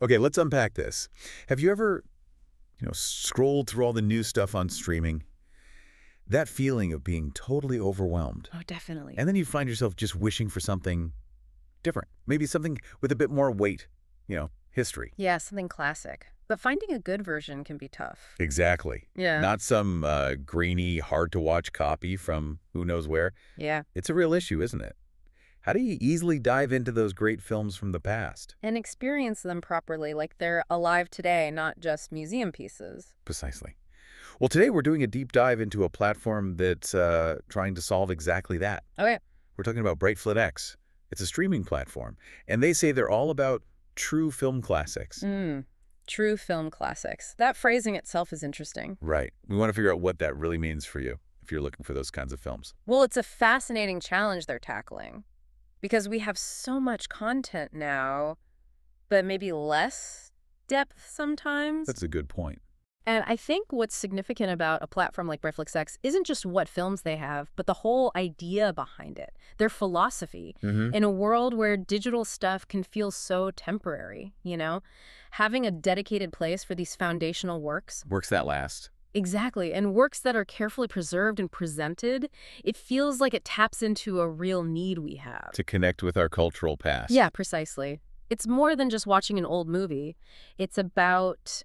Okay, let's unpack this. Have you ever, scrolled through all the new stuff on streaming? That feeling of being totally overwhelmed. Oh, definitely. And then you find yourself just wishing for something different. Maybe something with a bit more weight, history. Yeah, something classic. But finding a good version can be tough. Exactly. Yeah. Not some grainy, hard-to-watch copy from who knows where. Yeah. It's a real issue, isn't it? How do you easily dive into those great films from the past? And experience them properly, like they're alive today, not just museum pieces. Precisely. Well, today we're doing a deep dive into a platform that's trying to solve exactly that. Okay. We're talking about Brightflixx. It's a streaming platform, and they say they're all about true film classics. True film classics. That phrasing itself is interesting. Right. We want to figure out what that really means for you if you're looking for those kinds of films. Well, it's a fascinating challenge they're tackling because we have so much content now, but maybe less depth sometimes. That's a good point. And I think what's significant about a platform like Brightflixx isn't just what films they have, but the whole idea behind it, their philosophy. In a world where digital stuff can feel so temporary, having a dedicated place for these foundational works. Works that last. Exactly. And works that are carefully preserved and presented, it feels like it taps into a real need we have. To connect with our cultural past. Yeah, precisely. It's more than just watching an old movie. It's about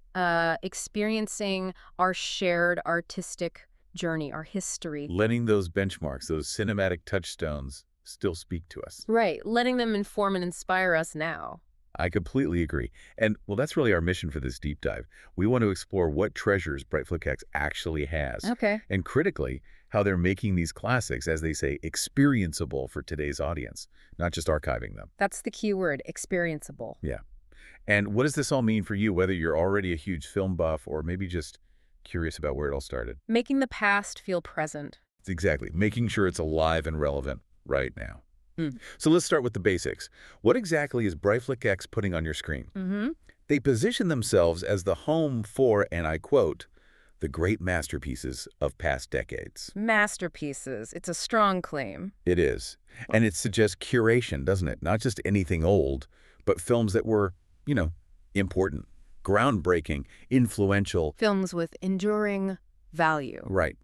experiencing our shared artistic journey, our history. Letting those benchmarks, those cinematic touchstones, still speak to us. Right, letting them inform and inspire us now. I completely agree. And, well, that's really our mission for this deep dive. We want to explore what treasures Brightflixx actually has. Okay. And critically, how they're making these classics, as they say, experienceable for today's audience, not just archiving them. That's the key word, experienceable. Yeah. And what does this all mean for you, whether you're already a huge film buff or maybe just curious about where it all started? Making the past feel present. Exactly. Making sure it's alive and relevant right now. So let's start with the basics. What exactly is Brightflixx putting on your screen? They position themselves as the home for, and I quote, the great masterpieces of past decades. Masterpieces. It's a strong claim. It is. And it suggests curation, doesn't it? Not just anything old, but films that were, important, groundbreaking, influential. Films with enduring value. Right.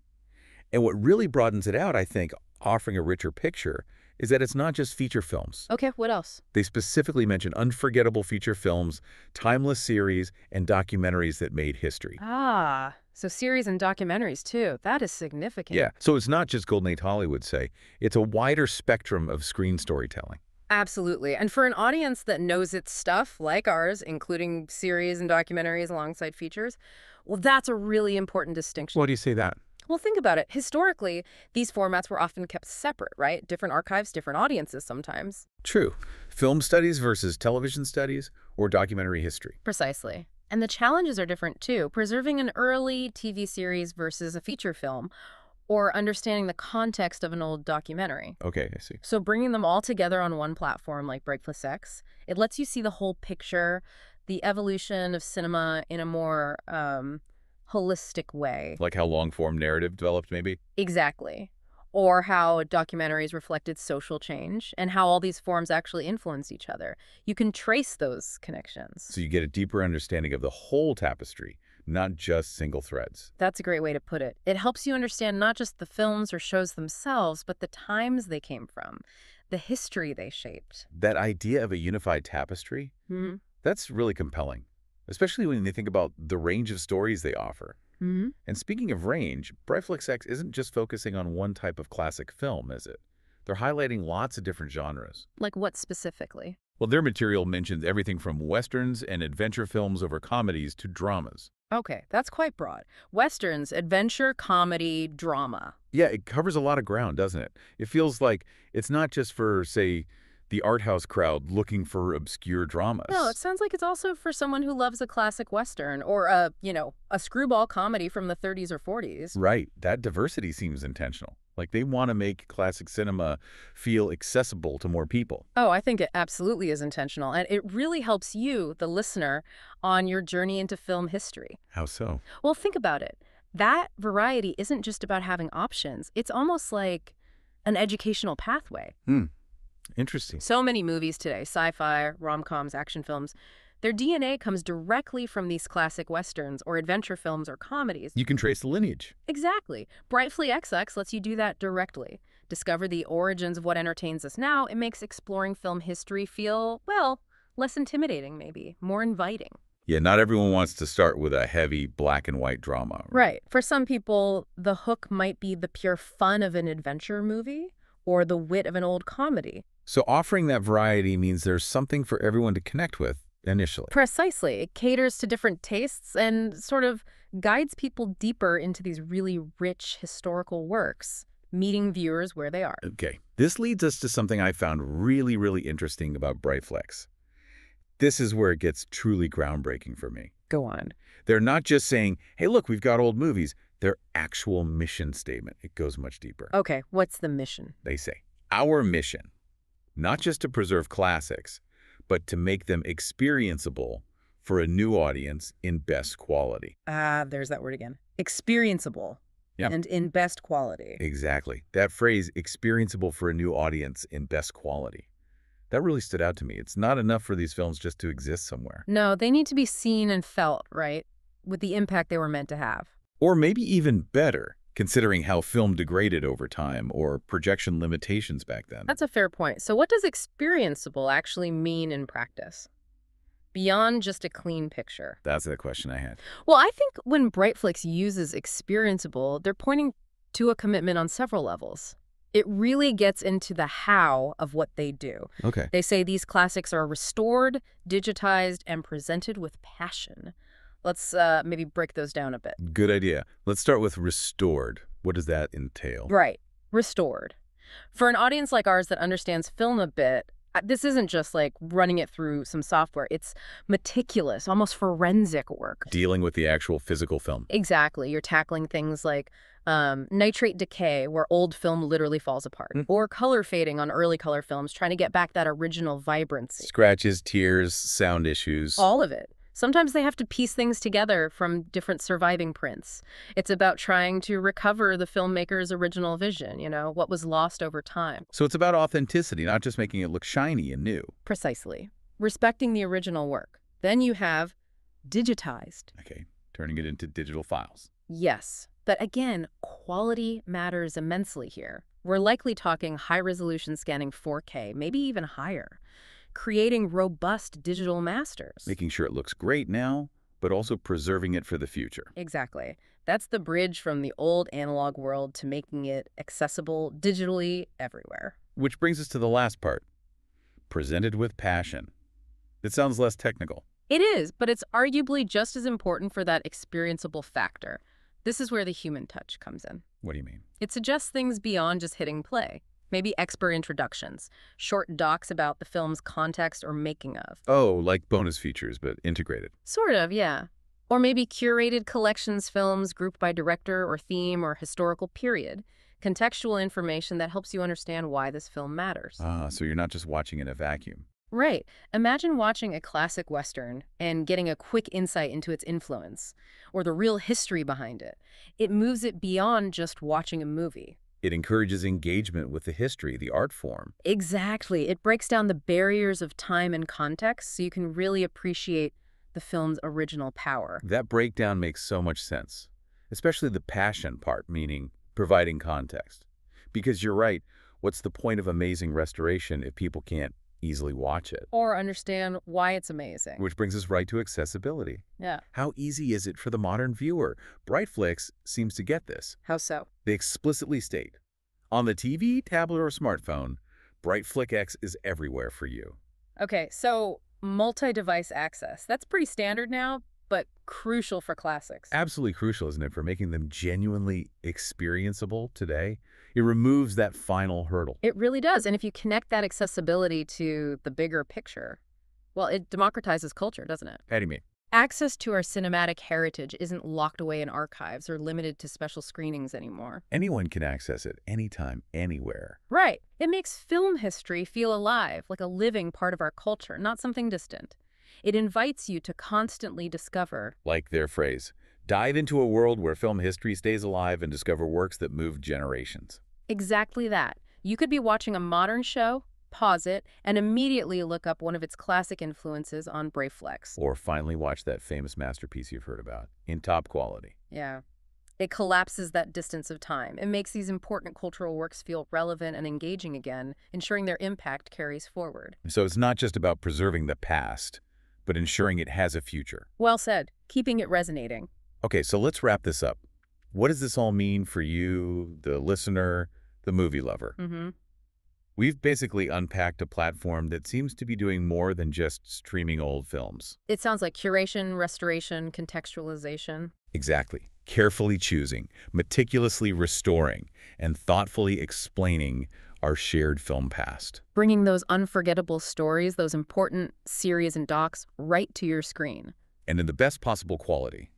And what really broadens it out, I think, offering a richer picture, is that it's not just feature films. Okay, what else? They specifically mention unforgettable feature films, timeless series, and documentaries that made history. Ah, so series and documentaries too. That is significant. Yeah, so it's not just Golden Age Hollywood, say. It's a wider spectrum of screen storytelling. Absolutely. And for an audience that knows its stuff, like ours, including series and documentaries alongside features, well, that's a really important distinction. Why do you say that? Well, think about it. Historically, these formats were often kept separate, right? Different archives, different audiences sometimes. True. Film studies versus television studies or documentary history. Precisely. And the challenges are different too. Preserving an early TV series versus a feature film, or understanding the context of an old documentary. Okay, I see. So bringing them all together on one platform like Brightflixx, it lets you see the whole picture, the evolution of cinema in a more holistic way. Like how long-form narrative developed, maybe? Exactly. Or how documentaries reflected social change and how all these forms actually influence each other. You can trace those connections. So you get a deeper understanding of the whole tapestry, not just single threads. That's a great way to put it. It helps you understand not just the films or shows themselves, but the times they came from, the history they shaped. That idea of a unified tapestry, that's really compelling, especially when you think about the range of stories they offer. And speaking of range, Brightflixx isn't just focusing on one type of classic film, is it? They're highlighting lots of different genres. Like what specifically? Well, their material mentions everything from westerns and adventure films over comedies to dramas. Okay, that's quite broad. Westerns, adventure, comedy, drama. Yeah, it covers a lot of ground, doesn't it? It feels like it's not just for, say, the art house crowd looking for obscure dramas. No, it sounds like it's also for someone who loves a classic Western or a screwball comedy from the 30s or 40s. Right. That diversity seems intentional. Like they want to make classic cinema feel accessible to more people. Oh, I think it absolutely is intentional. And it really helps you, the listener, on your journey into film history. How so? Well, think about it. That variety isn't just about having options. It's almost like an educational pathway. Interesting. So many movies today, sci-fi, rom-coms, action films, Their DNA comes directly from these classic westerns or adventure films or comedies. You can trace the lineage. Exactly. Brightflixx lets you do that directly. Discover the origins of what entertains us now. It makes exploring film history feel, well, less intimidating maybe, more inviting. Yeah, not everyone wants to start with a heavy black and white drama. Right. For some people, the hook might be the pure fun of an adventure movie or the wit of an old comedy. So offering that variety means there's something for everyone to connect with initially. Precisely. It caters to different tastes and sort of guides people deeper into these really rich historical works, meeting viewers where they are. Okay, this leads us to something I found really, really interesting about Brightflixx. This is where it gets truly groundbreaking for me. Go on. They're not just saying, hey, look, we've got old movies. Their actual mission statement, it goes much deeper. Okay, what's the mission? They say, our mission, not just to preserve classics, but to make them experienceable for a new audience in best quality. There's that word again. Experienceable. Yeah. And in best quality. Exactly. That phrase, experienceable for a new audience in best quality. That really stood out to me. It's not enough for these films just to exist somewhere. No, they need to be seen and felt, right? With the impact they were meant to have. Or maybe even better, considering how film degraded over time or projection limitations back then. That's a fair point. So what does experienceable actually mean in practice? Beyond just a clean picture. That's the question I had. Well, I think when Brightflixx uses experienceable, they're pointing to a commitment on several levels. It really gets into the how of what they do. Okay. They say these classics are restored, digitized, and presented with passion. Let's maybe break those down a bit. Good idea. Let's start with restored. What does that entail? Right. Restored. For an audience like ours that understands film a bit, this isn't just like running it through some software. It's meticulous, almost forensic work. Dealing with the actual physical film. Exactly. You're tackling things like nitrate decay, where old film literally falls apart, or color fading on early color films, trying to get back that original vibrancy. Scratches, tears, sound issues. All of it. Sometimes they have to piece things together from different surviving prints. It's about trying to recover the filmmaker's original vision, what was lost over time. So it's about authenticity, not just making it look shiny and new. Precisely. Respecting the original work. Then you have digitized. Okay, turning it into digital files. Yes. But again, quality matters immensely here. We're likely talking high-resolution scanning 4K, maybe even higher. Creating robust digital masters. Making sure it looks great now, but also preserving it for the future. Exactly. That's the bridge from the old analog world to making it accessible digitally everywhere. Which brings us to the last part. Presented with passion. It sounds less technical. It is, but it's arguably just as important for that experienceable factor. This is where the human touch comes in. What do you mean? It suggests things beyond just hitting play. Maybe expert introductions, short docs about the film's context or making of. Oh, like bonus features, but integrated. Sort of, yeah. Or maybe curated collections films grouped by director or theme or historical period. Contextual information that helps you understand why this film matters. So you're not just watching in a vacuum. Right. Imagine watching a classic Western and getting a quick insight into its influence or the real history behind it. It moves it beyond just watching a movie. It encourages engagement with the history, the art form. Exactly. It breaks down the barriers of time and context so you can really appreciate the film's original power. That breakdown makes so much sense, especially the passion part, meaning providing context. Because you're right, what's the point of amazing restoration if people can't easily watch it? Or understand why it's amazing. Which brings us right to accessibility. Yeah. How easy is it for the modern viewer? Brightflixx seems to get this. How so? They explicitly state, on the TV, tablet, or smartphone, Brightflixx is everywhere for you. Okay, so multi-device access. That's pretty standard now, but crucial for classics. Absolutely crucial, isn't it, for making them genuinely experienceable today? It removes that final hurdle. It really does. And if you connect that accessibility to the bigger picture, well, it democratizes culture, doesn't it? How do you mean? Access to our cinematic heritage isn't locked away in archives or limited to special screenings anymore. Anyone can access it anytime, anywhere. Right. It makes film history feel alive, like a living part of our culture, not something distant. It invites you to constantly discover. Like their phrase, dive into a world where film history stays alive and discover works that moved generations. Exactly that. You could be watching a modern show, pause it, and immediately look up one of its classic influences on Brightflixx. Or finally watch that famous masterpiece you've heard about, in top quality. Yeah. It collapses that distance of time. It makes these important cultural works feel relevant and engaging again, ensuring their impact carries forward. So it's not just about preserving the past, but ensuring it has a future. Well said. Keeping it resonating. Okay, so let's wrap this up. What does this all mean for you, the listener, the movie lover? We've basically unpacked a platform that seems to be doing more than just streaming old films. It sounds like curation, restoration, contextualization. Exactly. Carefully choosing, meticulously restoring, and thoughtfully explaining our shared film past. Bringing those unforgettable stories, those important series and docs, right to your screen. And in the best possible quality,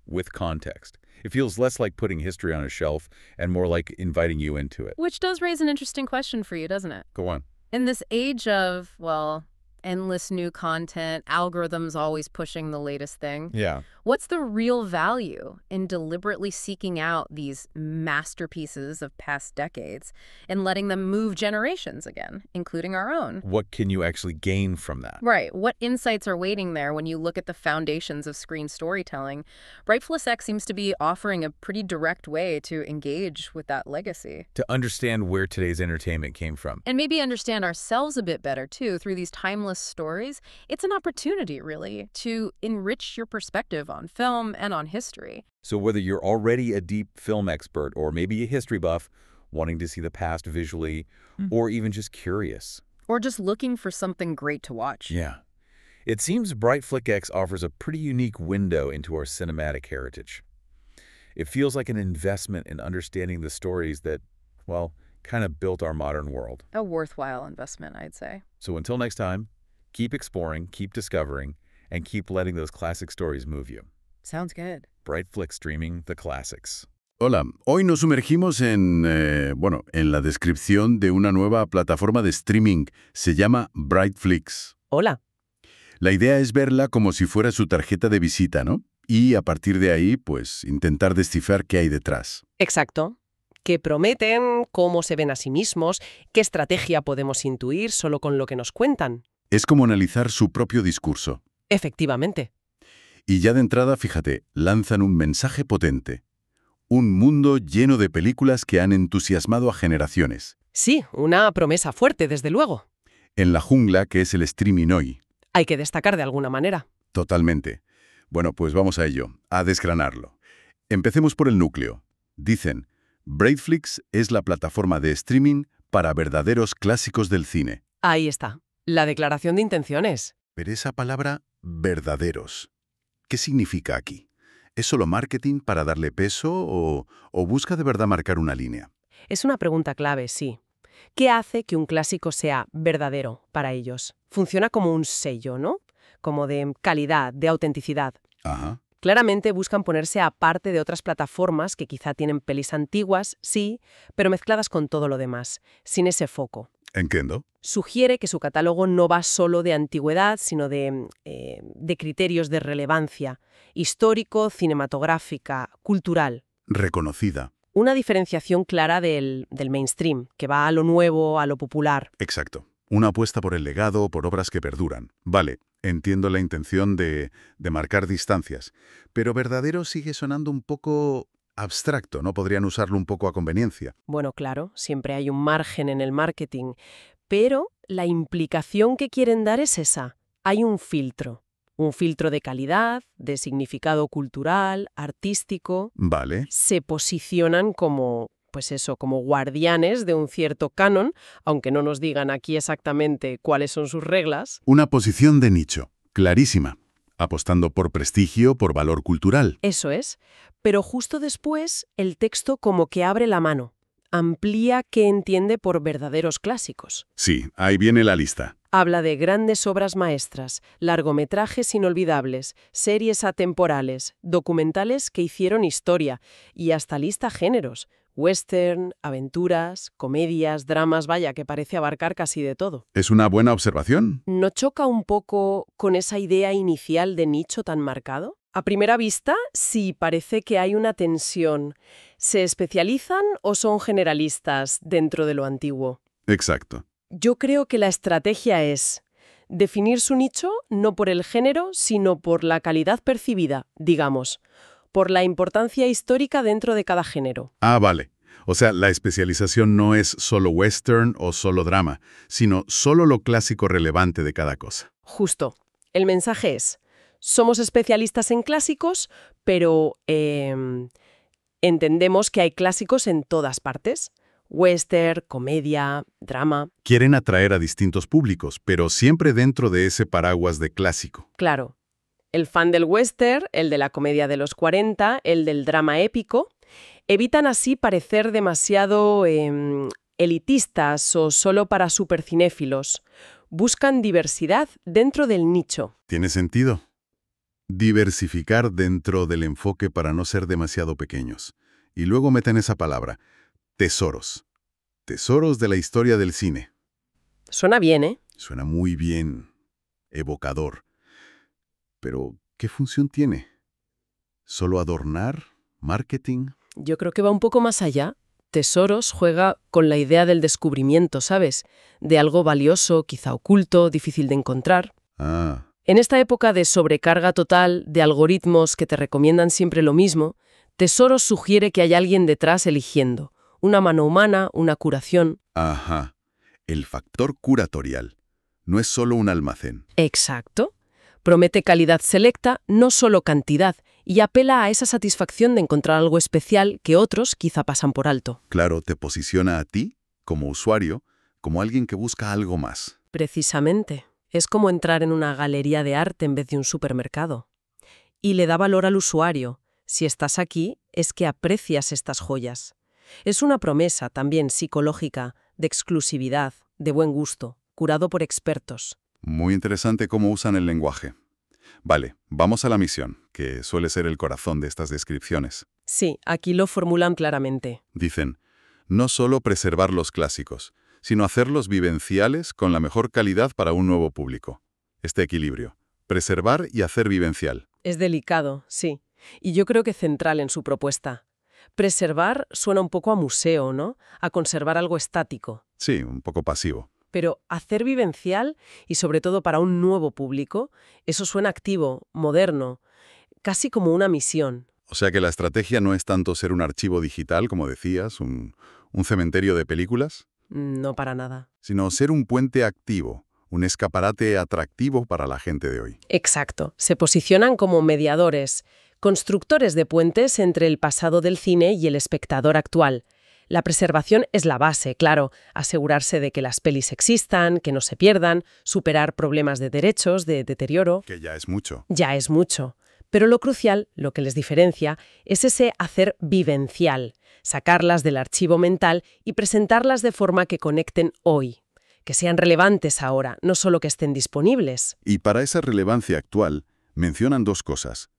with context. It feels less like putting history on a shelf and more like inviting you into it. Which does raise an interesting question for you, doesn't it? Go on. In this age of, well, endless new content, algorithms always pushing the latest thing. Yeah. What's the real value in deliberately seeking out these masterpieces of past decades and letting them move generations again, including our own? What can you actually gain from that? Right. What insights are waiting there when you look at the foundations of screen storytelling? Brightflixx seems to be offering a pretty direct way to engage with that legacy. To understand where today's entertainment came from. And maybe understand ourselves a bit better, too, through these timeless stories. It's an opportunity, really, to enrich your perspective on film and on history. So whether you're already a deep film expert or maybe a history buff, wanting to see the past visually, or even just curious. Or just looking for something great to watch. Yeah. It seems Brightflixx offers a pretty unique window into our cinematic heritage. It feels like an investment in understanding the stories that, well, kind of built our modern world. A worthwhile investment, I'd say. So until next time, keep exploring, keep discovering, and keep letting those classic stories move you. Sounds good. Brightflixx streaming the classics. Hola, hoy nos sumergimos en la descripción de una nueva plataforma de streaming. Se llama Brightflixx. Hola. La idea es verla como si fuera su tarjeta de visita, ¿no? Y a partir de ahí, pues, intentar descifrar qué hay detrás. Exacto. ¿Qué prometen? ¿Cómo se ven a sí mismos? ¿Qué estrategia podemos intuir solo con lo que nos cuentan? Es como analizar su propio discurso. Efectivamente. Y ya de entrada, fíjate, lanzan un mensaje potente. Un mundo lleno de películas que han entusiasmado a generaciones. Sí, una promesa fuerte, desde luego. En la jungla que es el streaming hoy. Hay que destacar de alguna manera. Totalmente. Bueno, pues vamos a ello, a desgranarlo. Empecemos por el núcleo. Dicen, Brightflixx es la plataforma de streaming para verdaderos clásicos del cine. Ahí está. La declaración de intenciones. Pero esa palabra, verdaderos, ¿qué significa aquí? ¿Es solo marketing para darle peso o busca de verdad marcar una línea? Es una pregunta clave, sí. ¿Qué hace que un clásico sea verdadero para ellos? Funciona como un sello, ¿no? Como de calidad, de autenticidad. Ajá. Claramente buscan ponerse aparte de otras plataformas que quizá tienen pelis antiguas, sí, pero mezcladas con todo lo demás, sin ese foco. Entiendo. Sugiere que su catálogo no va solo de antigüedad, sino de criterios de relevancia, histórico, cinematográfica, cultural. Reconocida. Una diferenciación clara del mainstream, que va a lo nuevo, a lo popular. Exacto. Una apuesta por el legado, por obras que perduran. Vale, entiendo la intención de marcar distancias, pero verdadero sigue sonando un poco abstracto, ¿no? Podrían usarlo un poco a conveniencia. Bueno, claro, siempre hay un margen en el marketing, pero la implicación que quieren dar es esa. Hay un filtro de calidad, de significado cultural, artístico. Vale. Se posicionan como, pues eso, como guardianes de un cierto canon, aunque no nos digan aquí exactamente cuáles son sus reglas. Una posición de nicho, clarísima, apostando por prestigio, por valor cultural. Eso es, pero justo después el texto como que abre la mano, amplía qué entiende por verdaderos clásicos. Sí, ahí viene la lista. Habla de grandes obras maestras, largometrajes inolvidables, series atemporales, documentales que hicieron historia y hasta lista géneros. Western, aventuras, comedias, dramas, vaya, que parece abarcar casi de todo. ¿Es una buena observación? ¿No choca un poco con esa idea inicial de nicho tan marcado? A primera vista, sí, parece que hay una tensión. ¿Se especializan o son generalistas dentro de lo antiguo? Exacto. Yo creo que la estrategia es definir su nicho no por el género, sino por la calidad percibida, digamos, por la importancia histórica dentro de cada género. Ah, vale. O sea, la especialización no es solo western o solo drama, sino solo lo clásico relevante de cada cosa. Justo. El mensaje es, somos especialistas en clásicos, pero entendemos que hay clásicos en todas partes. Western, comedia, drama. Quieren atraer a distintos públicos, pero siempre dentro de ese paraguas de clásico. Claro. El fan del western, el de la comedia de los 40, el del drama épico, evitan así parecer demasiado elitistas o solo para supercinéfilos. Buscan diversidad dentro del nicho. ¿Tiene sentido? Diversificar dentro del enfoque para no ser demasiado pequeños. Y luego meten esa palabra, tesoros. Tesoros de la historia del cine. Suena bien, ¿eh? Suena muy bien. Evocador. Pero, ¿qué función tiene? ¿Solo adornar? ¿Marketing? Yo creo que va un poco más allá. Tesoros juega con la idea del descubrimiento, ¿sabes? De algo valioso, quizá oculto, difícil de encontrar. Ah, En esta época de sobrecarga total, de algoritmos que te recomiendan siempre lo mismo, Tesoros sugiere que hay alguien detrás eligiendo. Una mano humana, una curación. ajá. El factor curatorial. No es solo un almacén. Exacto. Promete calidad selecta, no solo cantidad, y apela a esa satisfacción de encontrar algo especial que otros quizá pasan por alto. Claro, te posiciona a ti, como usuario, como alguien que busca algo más. Precisamente. Es como entrar en una galería de arte en vez de un supermercado. Y le da valor al usuario. Si estás aquí, es que aprecias estas joyas. Es una promesa también psicológica, de exclusividad, de buen gusto, curado por expertos. Muy interesante cómo usan el lenguaje. Vale, vamos a la misión, que suele ser el corazón de estas descripciones. Sí, aquí lo formulan claramente. Dicen, no solo preservar los clásicos, sino hacerlos vivenciales con la mejor calidad para un nuevo público. Este equilibrio, preservar y hacer vivencial. Es delicado, sí. Y yo creo que central en su propuesta. Preservar suena un poco a museo, ¿no? A conservar algo estático. Sí, un poco pasivo. Pero hacer vivencial, y sobre todo para un nuevo público, eso suena activo, moderno, casi como una misión. O sea que la estrategia no es tanto ser un archivo digital, como decías, un cementerio de películas, No para nada. sino ser un puente activo, un escaparate atractivo para la gente de hoy. Exacto. Se posicionan como mediadores, constructores de puentes entre el pasado del cine y el espectador actual. La preservación es la base, claro, asegurarse de que las pelis existan, que no se pierdan, superar problemas de derechos, de deterioro. Que ya es mucho. Ya es mucho. Pero lo crucial, lo que les diferencia, es ese hacer vivencial, sacarlas del archivo mental y presentarlas de forma que conecten hoy, que sean relevantes ahora, no solo que estén disponibles. Y para esa relevancia actual, mencionan dos cosas.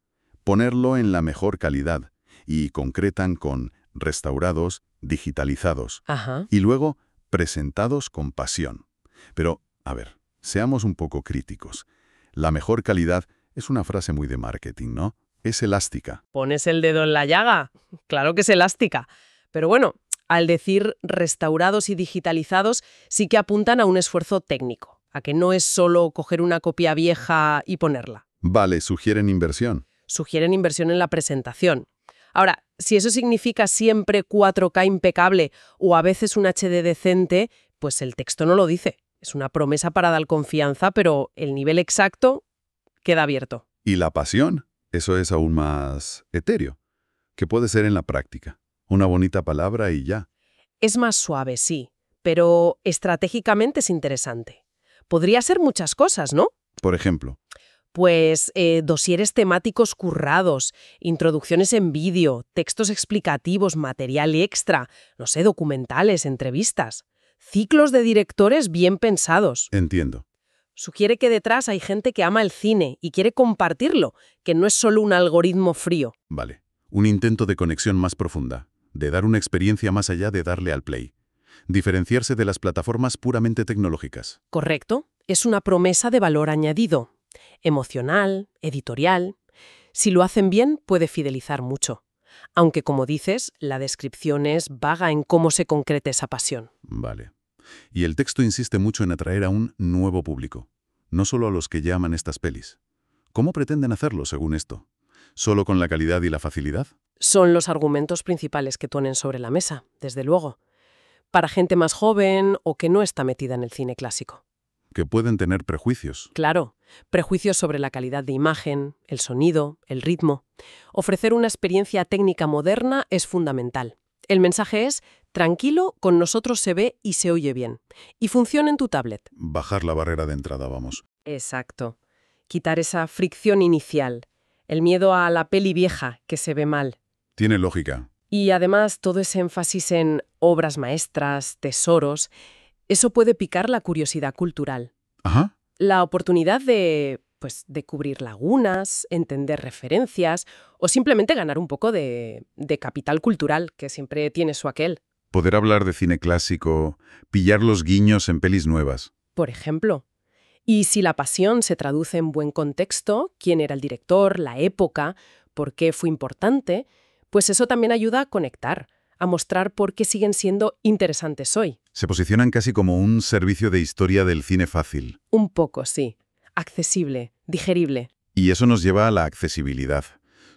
Ponerlo en la mejor calidad, y concretan con restaurados, digitalizados, Ajá. y luego presentados con pasión. Pero, a ver, seamos un poco críticos. La mejor calidad es una frase muy de marketing, ¿no? Es elástica. ¿Pones el dedo en la llaga? Claro que es elástica. Pero bueno, al decir restaurados y digitalizados, sí que apuntan a un esfuerzo técnico, a que no es solo coger una copia vieja y ponerla. Vale, sugieren inversión. Sugieren inversión en la presentación. Ahora, si eso significa siempre 4K impecable o a veces un HD decente, pues el texto no lo dice. Es una promesa para dar confianza, pero el nivel exacto queda abierto. Y la pasión, eso es aún más etéreo, que puede ser en la práctica. Una bonita palabra y ya. Es más suave, sí, pero estratégicamente es interesante. Podría ser muchas cosas, ¿no? Por ejemplo, Pues dosieres temáticos currados, introducciones en vídeo, textos explicativos, material extra, no sé, documentales, entrevistas. Ciclos de directores bien pensados. entiendo. Sugiere que detrás hay gente que ama el cine y quiere compartirlo, que no es solo un algoritmo frío. Vale. Un intento de conexión más profunda, de dar una experiencia más allá de darle al play. Diferenciarse de las plataformas puramente tecnológicas. ¿Correcto? Es una promesa de valor añadido. Emocional, editorial. Si lo hacen bien, puede fidelizar mucho. Aunque, como dices, la descripción es vaga en cómo se concreta esa pasión. Vale. Y el texto insiste mucho en atraer a un nuevo público, no solo a los que llaman estas pelis. ¿Cómo pretenden hacerlo, según esto? ¿Solo con la calidad y la facilidad? Son los argumentos principales que ponen sobre la mesa, desde luego. Para gente más joven o que no está metida en el cine clásico. Que pueden tener prejuicios. Claro, prejuicios sobre la calidad de imagen, el sonido, el ritmo. Ofrecer una experiencia técnica moderna es fundamental. El mensaje es, tranquilo, con nosotros se ve y se oye bien. Y funciona en tu tablet. Bajar la barrera de entrada, vamos. Exacto. Quitar esa fricción inicial, el miedo a la peli vieja que se ve mal. Tiene lógica. Y además todo ese énfasis en obras maestras, tesoros, eso puede picar la curiosidad cultural. Ajá. La oportunidad de cubrir lagunas, entender referencias o simplemente ganar un poco de capital cultural, que siempre tiene su aquel. Poder hablar de cine clásico, pillar los guiños en pelis nuevas. Por ejemplo. Y si la pasión se traduce en buen contexto, quién era el director, la época, por qué fue importante, pues eso también ayuda a conectar, a mostrar por qué siguen siendo interesantes hoy. Se posicionan casi como un servicio de historia del cine fácil. Un poco, sí. Accesible, digerible. Y eso nos lleva a la accesibilidad.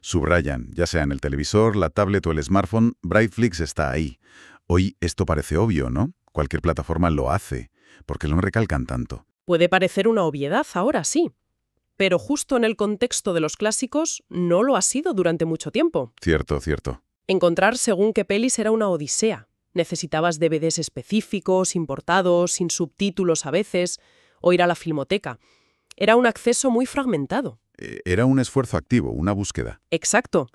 Subrayan, ya sea en el televisor, la tablet o el smartphone, Brightflixx está ahí. Hoy esto parece obvio, ¿no? Cualquier plataforma lo hace. ¿Por qué lo recalcan tanto? Puede parecer una obviedad ahora, sí. Pero justo en el contexto de los clásicos no lo ha sido durante mucho tiempo. Cierto, cierto. Encontrar según qué pelis era una odisea. Necesitabas DVDs específicos, importados, sin subtítulos a veces, o ir a la filmoteca. Era un acceso muy fragmentado. Era un esfuerzo activo, una búsqueda. Exacto.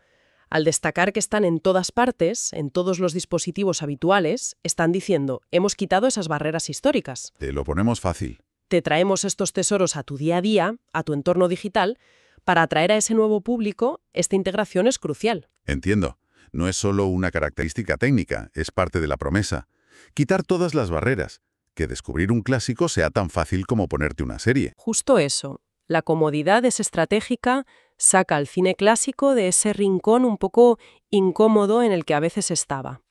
Al destacar que están en todas partes, en todos los dispositivos habituales, están diciendo, hemos quitado esas barreras históricas. Te lo ponemos fácil. Te traemos estos tesoros a tu día a día, a tu entorno digital. Para atraer a ese nuevo público, esta integración es crucial. Entiendo. No es solo una característica técnica, es parte de la promesa. Quitar todas las barreras. Que descubrir un clásico sea tan fácil como ponerte una serie. Justo eso. La comodidad es estratégica, saca al cine clásico de ese rincón un poco incómodo en el que a veces estaba.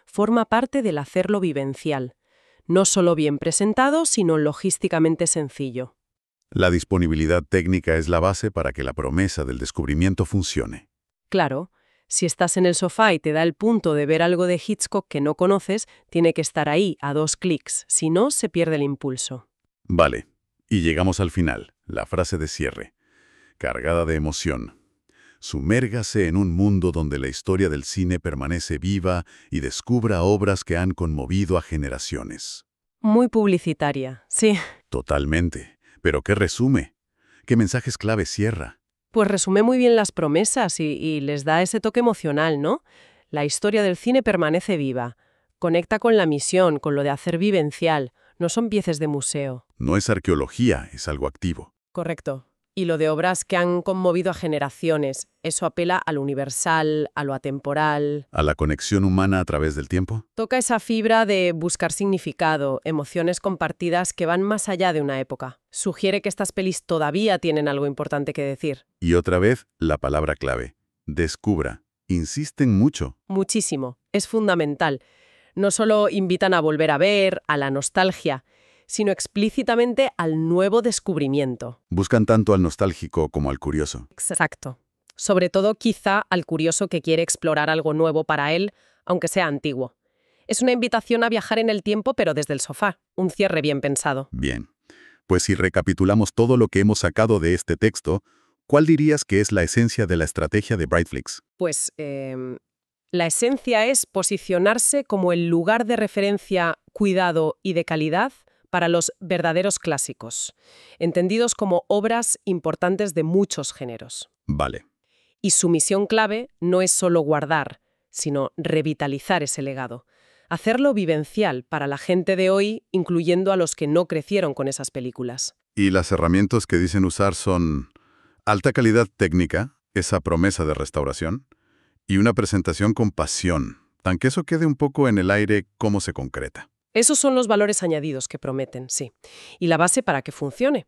Forma parte del hacerlo vivencial. No solo bien presentado, sino logísticamente sencillo. La disponibilidad técnica es la base para que la promesa del descubrimiento funcione. Claro, si estás en el sofá y te da el punto de ver algo de Hitchcock que no conoces, tiene que estar ahí a 2 clics, si no, se pierde el impulso. Vale, y llegamos al final, la frase de cierre, cargada de emoción. Sumérgase en un mundo donde la historia del cine permanece viva y descubra obras que han conmovido a generaciones. Muy publicitaria, sí. Totalmente. ¿Pero qué resume? ¿Qué mensajes clave cierra? Pues resume muy bien las promesas y les da ese toque emocional, ¿no? La historia del cine permanece viva. Conecta con la misión, con lo de hacer vivencial. No son piezas de museo. No es arqueología, es algo activo. Correcto. Y lo de obras que han conmovido a generaciones, eso apela a lo universal, a lo atemporal. ¿A la conexión humana a través del tiempo? Toca esa fibra de buscar significado, emociones compartidas que van más allá de una época. Sugiere que estas pelis todavía tienen algo importante que decir. Y otra vez, la palabra clave. Descubra. Insisten mucho. Muchísimo. Es fundamental. No solo invitan a volver a ver, a la nostalgia, sino explícitamente al nuevo descubrimiento. Buscan tanto al nostálgico como al curioso. Exacto. Sobre todo, quizá, al curioso que quiere explorar algo nuevo para él, aunque sea antiguo. Es una invitación a viajar en el tiempo, pero desde el sofá. Un cierre bien pensado. Bien. Pues si recapitulamos todo lo que hemos sacado de este texto, ¿cuál dirías que es la esencia de la estrategia de Brightflixx? Pues, la esencia es posicionarse como el lugar de referencia, cuidado y de calidad para los verdaderos clásicos, entendidos como obras importantes de muchos géneros. Vale. Y su misión clave no es solo guardar, sino revitalizar ese legado. Hacerlo vivencial para la gente de hoy, incluyendo a los que no crecieron con esas películas. Y las herramientas que dicen usar son alta calidad técnica, esa promesa de restauración, y una presentación con pasión, tan que eso quede un poco en el aire cómo se concreta. Esos son los valores añadidos que prometen, sí. Y la base para que funcione.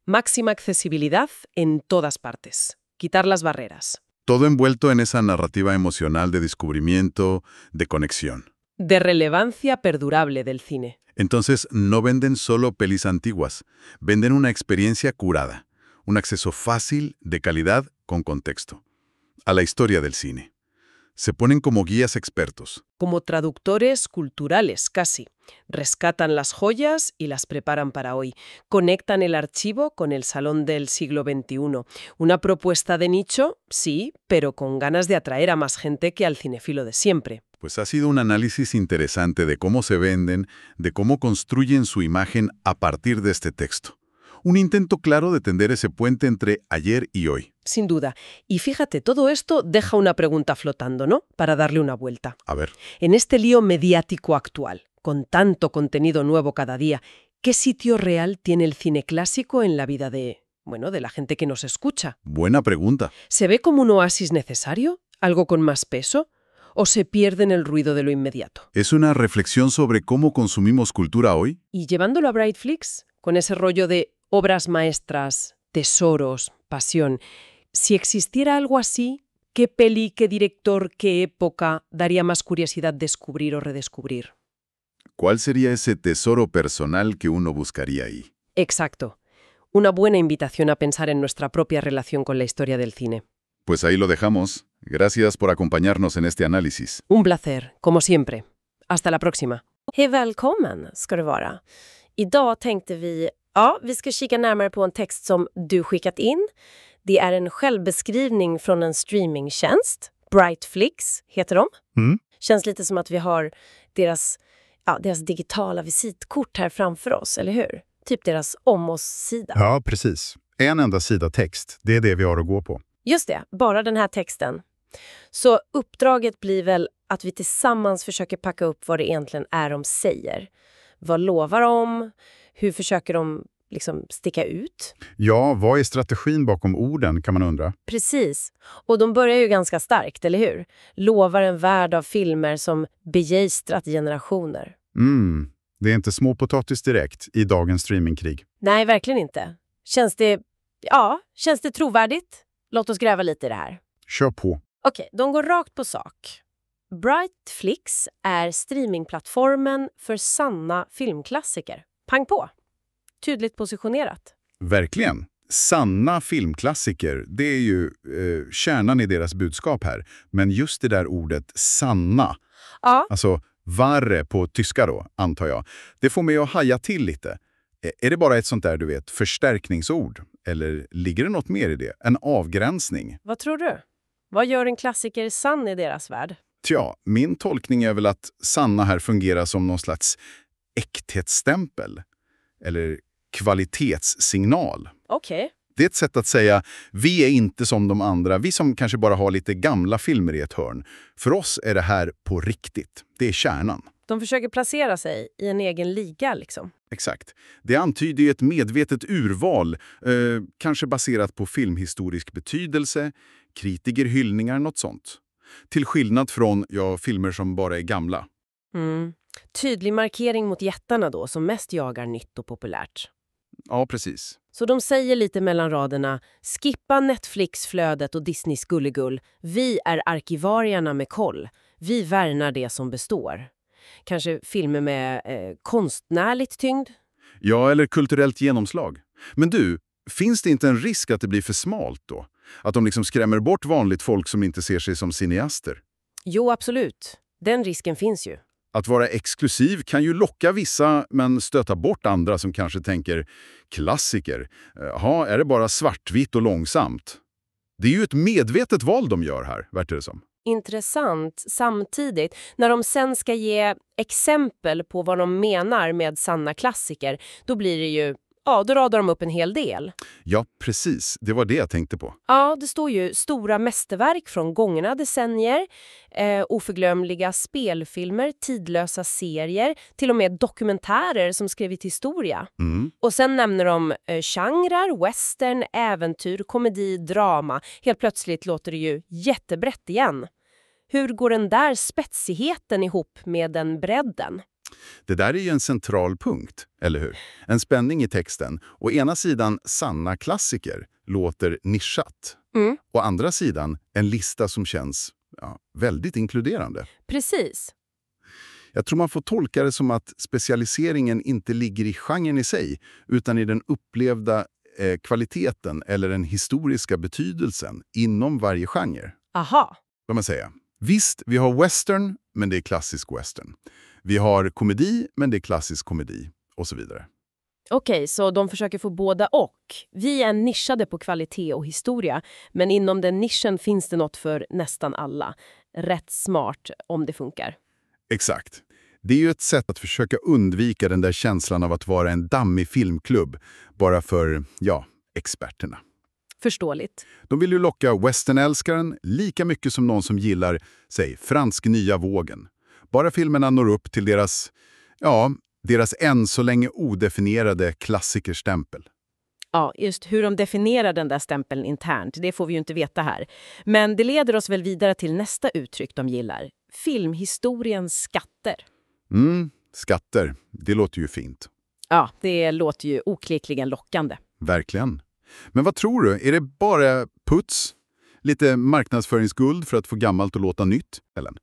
Máxima accesibilidad en todas partes. Quitar las barreras. Todo envuelto en esa narrativa emocional de descubrimiento, de conexión. de relevancia perdurable del cine. Entonces, no venden solo pelis antiguas, venden una experiencia curada, un acceso fácil, de calidad, con contexto, a la historia del cine. Se ponen como guías expertos. Como traductores culturales, casi. Rescatan las joyas y las preparan para hoy. Conectan el archivo con el salón del siglo XXI. Una propuesta de nicho, sí, pero con ganas de atraer a más gente que al cinéfilo de siempre. Pues ha sido un análisis interesante de cómo se venden, de cómo construyen su imagen a partir de este texto. Un intento claro de tender ese puente entre ayer y hoy. Sin duda. Y fíjate, todo esto deja una pregunta flotando, ¿no? Para darle una vuelta. A ver. En este lío mediático actual, con tanto contenido nuevo cada día, ¿qué sitio real tiene el cine clásico en la vida de la gente que nos escucha? Buena pregunta. ¿Se ve como un oasis necesario? ¿Algo con más peso? ¿O se pierde en el ruido de lo inmediato? Es una reflexión sobre cómo consumimos cultura hoy. Y llevándolo a Brightflixx, con ese rollo de obras maestras, tesoros, pasión, si existiera algo así, ¿qué peli, qué director, qué época daría más curiosidad descubrir o redescubrir? ¿Cuál sería ese tesoro personal que uno buscaría ahí? Exacto. Una buena invitación a pensar en nuestra propia relación con la historia del cine. Pues ahí lo dejamos. Gracias por acompañarnos en este análisis. Un placer, como siempre. Hasta la próxima. Hej välkommen ska du vara. Idag tänkte vi ska kika närmare på en text som du skickat in. Det är en självbeskrivning från en streamingtjänst. Brightflixx heter de. Känns lite som att vi har deras digitala visitkort här framför oss, eller hur? Typ deras om oss-sida. Ja, precis. En enda sida text, det är det vi har att gå på. Just det, bara den här texten. Så uppdraget blir väl att vi tillsammans försöker packa upp vad det egentligen är de säger. Vad lovar de? Hur försöker de sticka ut? Ja, vad är strategin bakom orden kan man undra. Precis. Och de börjar ju ganska starkt, eller hur? Lovar en värld av filmer som begeistrat generationer. Det är inte småpotatis direkt i dagens streamingkrig. Nej, verkligen inte. Känns det trovärdigt? Låt oss gräva lite i det här. Kör på. Okej, de går rakt på sak. Brightflixx är streamingplattformen för sanna filmklassiker. Pang på. Tydligt positionerat. Verkligen. Sanna filmklassiker, det är ju kärnan i deras budskap här. Men just det där ordet sanna, alltså wahre på tyska då, antar jag, det får mig att haja till lite. Är det bara ett sånt där, förstärkningsord? Eller ligger det något mer i det? En avgränsning? Vad tror du? Vad gör en klassiker sann i deras värld? Tja, min tolkning är väl att sanna här fungerar som någon slags äkthetsstämpel. Eller kvalitetssignal. Okej. Det är ett sätt att säga, vi är inte som de andra, vi som kanske bara har lite gamla filmer i ett hörn. För oss är det här på riktigt. Det är kärnan. De försöker placera sig i en egen liga liksom. Exakt. Det antyder ju ett medvetet urval, kanske baserat på filmhistorisk betydelse, kritikerhyllningar, något sånt. Till skillnad från, filmer som bara är gamla. Tydlig markering mot jättarna då, som mest jagar nytt och populärt. Ja, precis. Så de säger lite mellan raderna, skippa Netflix-flödet och Disneys gullegull. Vi är arkivarierna med koll. Vi värnar det som består. Kanske filmer med konstnärligt tyngd? Ja, eller kulturellt genomslag. Men du, finns det inte en risk att det blir för smalt då? Att de skrämmer bort vanligt folk som inte ser sig som cineaster? Jo, absolut. Den risken finns ju. Att vara exklusiv kan ju locka vissa men stöta bort andra som kanske tänker klassiker. Jaha, är det bara svartvitt och långsamt? Det är ju ett medvetet val de gör här, verkar det som. Intressant. Samtidigt, när de sen ska ge exempel på vad de menar med sanna klassiker, då blir det ju, då radar de upp en hel del. Ja, precis. Det var det jag tänkte på. Ja, det står ju stora mästerverk från gångna decennier, oförglömliga spelfilmer, tidlösa serier, till och med dokumentärer som skrivit historia. Och sen nämner de genrer, western, äventyr, komedi, drama. Helt plötsligt låter det ju jättebrett igen. Hur går den där spetsigheten ihop med den bredden? Det där är ju en central punkt, eller hur? En spänning i texten. Å ena sidan sanna klassiker låter nischat. Å andra sidan en lista som känns väldigt inkluderande. Precis. Jag tror man får tolka det som att specialiseringen inte ligger i genren i sig, utan i den upplevda kvaliteten eller den historiska betydelsen inom varje genre. Aha. Vad man säger. Visst, vi har western, men det är klassisk western. Vi har komedi, men det är klassisk komedi. Och så vidare. Okej, så de försöker få båda och. Vi är nischade på kvalitet och historia, men inom den nischen finns det något för nästan alla. Rätt smart om det funkar. Exakt. Det är ju ett sätt att försöka undvika den där känslan av att vara en dammig filmklubb bara för, experterna. Förståeligt. De vill ju locka westernälskaren lika mycket som någon som gillar, säg, fransk nya vågen. Bara filmerna når upp till deras än så länge odefinierade klassikerstämpel. Ja, just hur de definierar den där stämpeln internt, det får vi ju inte veta här. Men det leder oss väl vidare till nästa uttryck de gillar. Filmhistoriens skatter. Skatter. Det låter ju fint. Ja, det låter ju oklickligen lockande. Verkligen. Men vad tror du? Är det bara puts? Lite marknadsföringsguld för att få gammalt att låta nytt? Eller?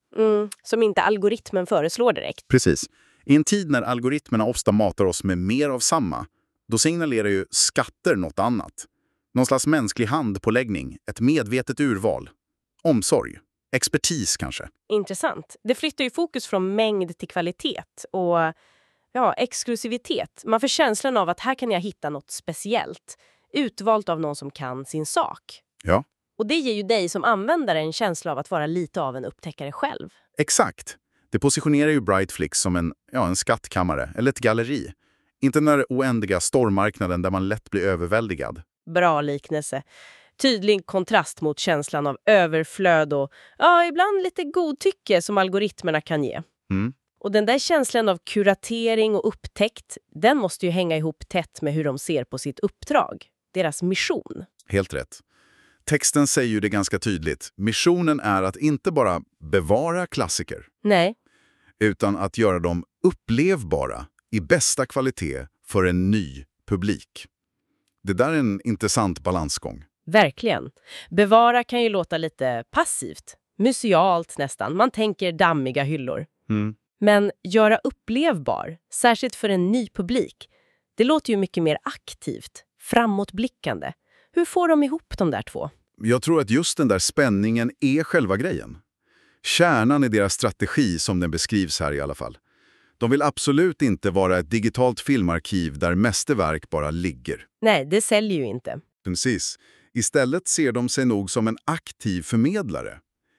Som inte algoritmen föreslår direkt. Precis. I en tid när algoritmerna ofta matar oss med mer av samma, då signalerar ju skatter något annat. Någon slags mänsklig handpåläggning, ett medvetet urval. Omsorg. Expertis kanske. Intressant. Det flyttar ju fokus från mängd till kvalitet och exklusivitet. Man får känslan av att här kan jag hitta något speciellt. Utvalt av någon som kan sin sak. Ja. Och det ger ju dig som användare en känsla av att vara lite av en upptäckare själv. Exakt. Det positionerar ju Brightflixx som en skattkammare eller ett galleri. Inte den oändliga stormarknaden där man lätt blir överväldigad. Bra liknelse. Tydlig kontrast mot känslan av överflöd och ibland lite godtycke som algoritmerna kan ge. Och den där känslan av kuratering och upptäckt, den måste ju hänga ihop tätt med hur de ser på sitt uppdrag. Deras mission. Helt rätt. Texten säger ju det ganska tydligt. Missionen är att inte bara bevara klassiker. Nej. Utan att göra dem upplevbara i bästa kvalitet för en ny publik. Det där är en intressant balansgång. Verkligen. Bevara kan ju låta lite passivt. Musealt nästan. Man tänker dammiga hyllor. Men göra upplevbar, särskilt för en ny publik, det låter ju mycket mer aktivt, framåtblickande. Hur får de ihop de där två? Jag tror att just den där spänningen är själva grejen. Kärnan i deras strategi som den beskrivs här i alla fall. De vill absolut inte vara ett digitalt filmarkiv där mästerverk bara ligger. Nej, det säljer ju inte. Precis. Istället ser de sig nog som en aktiv förmedlare.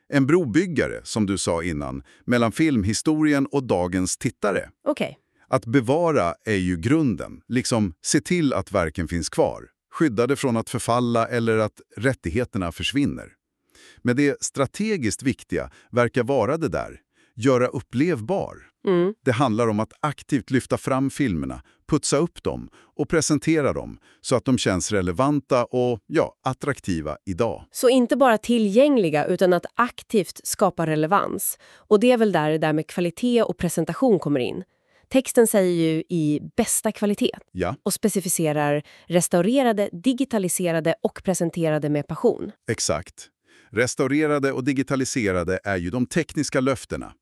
En brobyggare, som du sa innan, mellan filmhistorien och dagens tittare. Okej. Att bevara är ju grunden. Liksom se till att verken finns kvar. Skyddade från att förfalla eller att rättigheterna försvinner. Men det strategiskt viktiga verkar vara det där. Göra upplevbar. Det handlar om att aktivt lyfta fram filmerna, putsa upp dem och presentera dem så att de känns relevanta och attraktiva idag. Så inte bara tillgängliga utan att aktivt skapa relevans. Och det är väl där det där med kvalitet och presentation kommer in. Texten säger ju i bästa kvalitet och specificerar restaurerade, digitaliserade och presenterade med passion. Exakt. Restaurerade och digitaliserade är ju de tekniska löftena.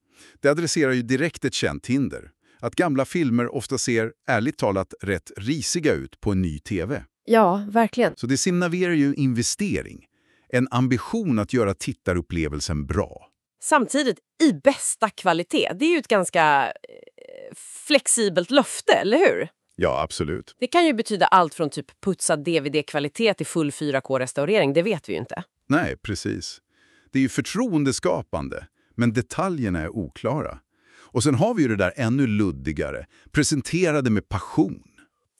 Det adresserar ju direkt ett känt hinder. Att gamla filmer ofta ser, ärligt talat, rätt risiga ut på en ny tv. Ja, verkligen. Så det signalerar ju investering. En ambition att göra tittarupplevelsen bra. Samtidigt i bästa kvalitet. Det är ju ett ganska flexibelt löfte, eller hur? Ja, absolut. Det kan ju betyda allt från typ putsad DVD-kvalitet till full 4K-restaurering. Det vet vi ju inte. Nej, precis. Det är ju förtroendeskapande, men detaljerna är oklara. Och sen har vi ju det där ännu luddigare, presenterade med passion.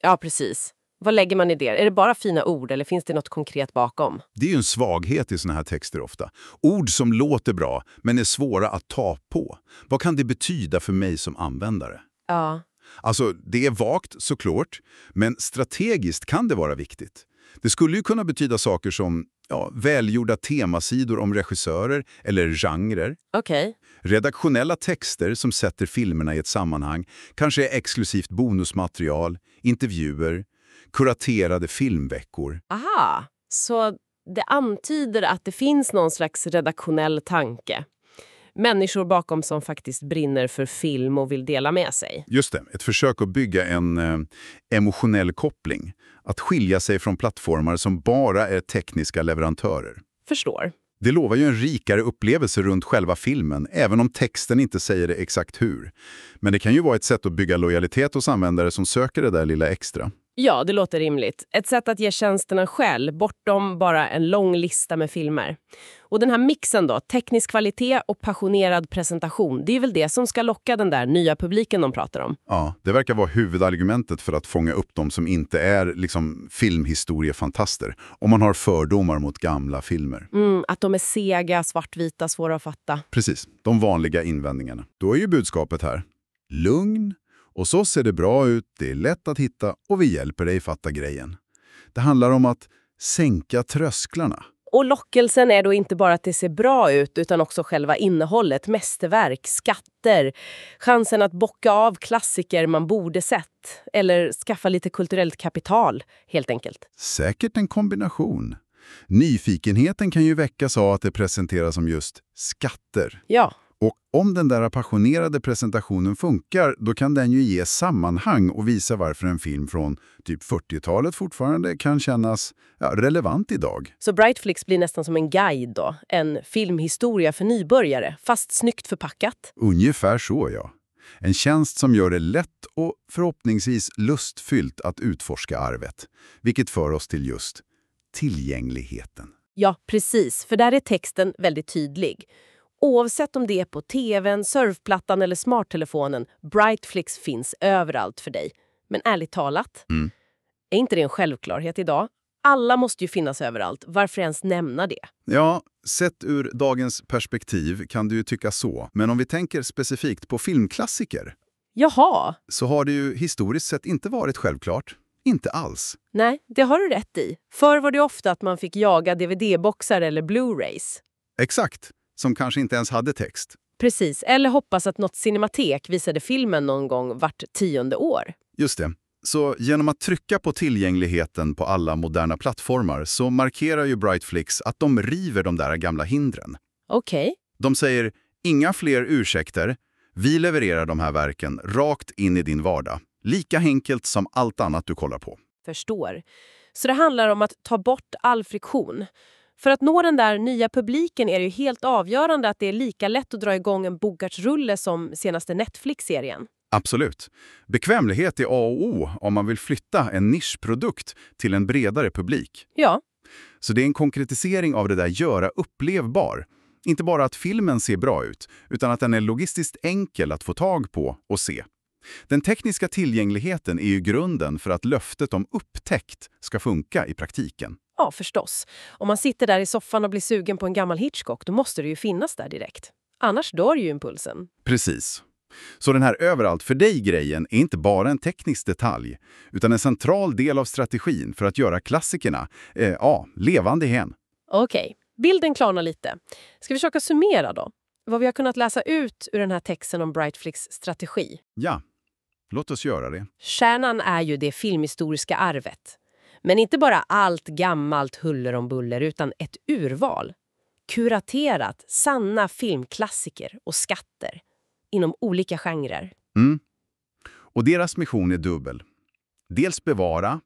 Ja, precis. Vad lägger man i det? Är det bara fina ord eller finns det något konkret bakom? Det är ju en svaghet i såna här texter ofta. Ord som låter bra, men är svåra att ta på. Vad kan det betyda för mig som användare? Ja. Alltså, det är vagt såklart, men strategiskt kan det vara viktigt. Det skulle ju kunna betyda saker som välgjorda temasidor om regissörer eller genrer. Okej. Redaktionella texter som sätter filmerna i ett sammanhang, kanske exklusivt bonusmaterial, intervjuer, kuraterade filmveckor. Aha, så det antyder att det finns någon slags redaktionell tanke. Människor bakom som faktiskt brinner för film och vill dela med sig. Just det, ett försök att bygga en emotionell koppling. Att skilja sig från plattformar som bara är tekniska leverantörer. Förstår. Det lovar ju en rikare upplevelse runt själva filmen, även om texten inte säger det exakt hur. Men det kan ju vara ett sätt att bygga lojalitet hos användare som söker det där lilla extra. Ja, det låter rimligt. Ett sätt att ge tjänsten en själ, bortom bara en lång lista med filmer. Och den här mixen då, teknisk kvalitet och passionerad presentation, det är väl det som ska locka den där nya publiken de pratar om. Ja, det verkar vara huvudargumentet för att fånga upp de som inte är liksom filmhistoriefantaster. Om man har fördomar mot gamla filmer. Att de är sega, svartvita, svåra att fatta. Precis, de vanliga invändningarna. Då är ju budskapet här. Lugn. Och så ser det bra ut, det är lätt att hitta och vi hjälper dig fatta grejen. Det handlar om att sänka trösklarna. Och lockelsen är då inte bara att det ser bra ut utan också själva innehållet, mästerverk, skatter, chansen att bocka av klassiker man borde sett eller skaffa lite kulturellt kapital, helt enkelt. Säkert en kombination. Nyfikenheten kan ju väckas av att det presenteras som just skatter. Ja. Och om den där passionerade presentationen funkar, då kan den ju ge sammanhang och visa varför en film från typ 40-talet fortfarande kan kännas relevant idag. Så Brightflixx blir nästan som en guide då, en filmhistoria för nybörjare, fast snyggt förpackat. Ungefär så, ja. En tjänst som gör det lätt och förhoppningsvis lustfyllt att utforska arvet, vilket för oss till just tillgängligheten. Ja, precis, för där är texten väldigt tydlig. Oavsett om det är på tvn, surfplattan eller smarttelefonen, Brightflixx finns överallt för dig. Men ärligt talat, är inte det en självklarhet idag? Alla måste ju finnas överallt. Varför ens nämna det? Ja, sett ur dagens perspektiv kan du ju tycka så. Men om vi tänker specifikt på filmklassiker, Jaha. så har det ju historiskt sett inte varit självklart. Inte alls. Nej, det har du rätt i. Förr var det ofta att man fick jaga DVD-boxar eller Blu-rays. Exakt. Som kanske inte ens hade text. Precis, eller hoppas att något cinematek visade filmen någon gång vart 10:e år. Just det. Så genom att trycka på tillgängligheten på alla moderna plattformar så markerar ju Brightflixx att de river de där gamla hindren. Okej. De säger, inga fler ursäkter. Vi levererar de här verken rakt in i din vardag. Lika enkelt som allt annat du kollar på. Förstår. Så det handlar om att ta bort all friktion. För att nå den där nya publiken är det ju helt avgörande att det är lika lätt att dra igång en Bogartsrulle som senaste Netflix-serien. Absolut. Bekvämlighet är A och O om man vill flytta en nischprodukt till en bredare publik. Ja. Så det är en konkretisering av det där göra upplevbar. Inte bara att filmen ser bra ut, utan att den är logistiskt enkel att få tag på och se. Den tekniska tillgängligheten är ju grunden för att löftet om upptäckt ska funka i praktiken. Ja, förstås. Om man sitter där i soffan och blir sugen på en gammal Hitchcock, då måste det ju finnas där direkt. Annars dör ju impulsen. Precis. Så den här överallt för dig-grejen är inte bara en teknisk detalj, utan en central del av strategin för att göra klassikerna levande igen. Okej, bilden klarnar lite. Ska vi försöka summera då? Vad vi har kunnat läsa ut ur den här texten om Brightflixx strategi. Ja, låt oss göra det. Kärnan är ju det filmhistoriska arvet. Men inte bara allt gammalt huller om buller utan ett urval. Kuraterat, sanna filmklassiker och skatter inom olika genrer. Och deras mission är dubbel. Dels bevara,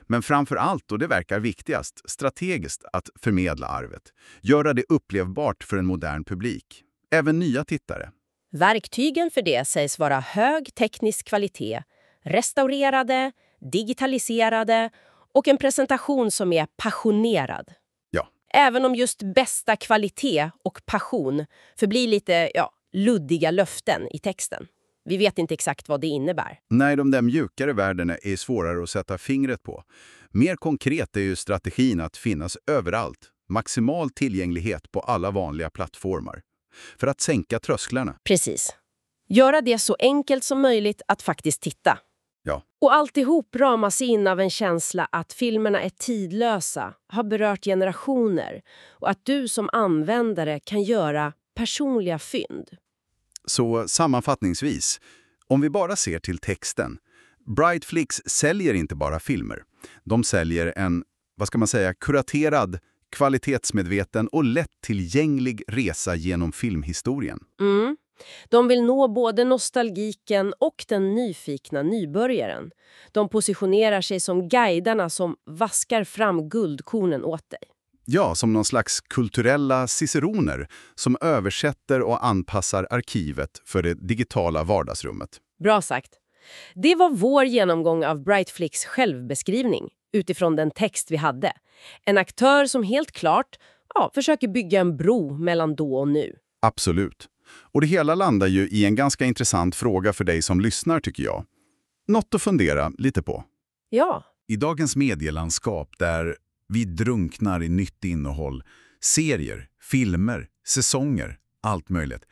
men framför allt, och det verkar viktigast, strategiskt att förmedla arvet. Göra det upplevbart för en modern publik. Även nya tittare. Verktygen för det sägs vara hög teknisk kvalitet, restaurerade, digitaliserade och en presentation som är passionerad. Ja. Även om just bästa kvalitet och passion förblir lite luddiga löften i texten. Vi vet inte exakt vad det innebär. Nej, de där mjukare värdena är svårare att sätta fingret på. Mer konkret är ju strategin att finnas överallt. Maximal tillgänglighet på alla vanliga plattformar. För att sänka trösklarna. Precis. Göra det så enkelt som möjligt att faktiskt titta. Ja. Och alltihop ramas in av en känsla att filmerna är tidlösa, har berört generationer och att du som användare kan göra personliga fynd. Så sammanfattningsvis, om vi bara ser till texten. Brightflixx säljer inte bara filmer. De säljer en, kuraterad, kvalitetsmedveten och lättillgänglig resa genom filmhistorien. De vill nå både nostalgiken och den nyfikna nybörjaren. De positionerar sig som guiderna som vaskar fram guldkornen åt dig. Ja, som någon slags kulturella ciceroner som översätter och anpassar arkivet för det digitala vardagsrummet. Bra sagt. Det var vår genomgång av Brightflixx självbeskrivning utifrån den text vi hade. En aktör som helt klart försöker bygga en bro mellan då och nu. Absolut. Och det hela landar ju i en ganska intressant fråga för dig som lyssnar, tycker jag. Något att fundera lite på. Ja. I dagens medielandskap där vi drunknar i nytt innehåll, serier, filmer, säsonger, allt möjligt.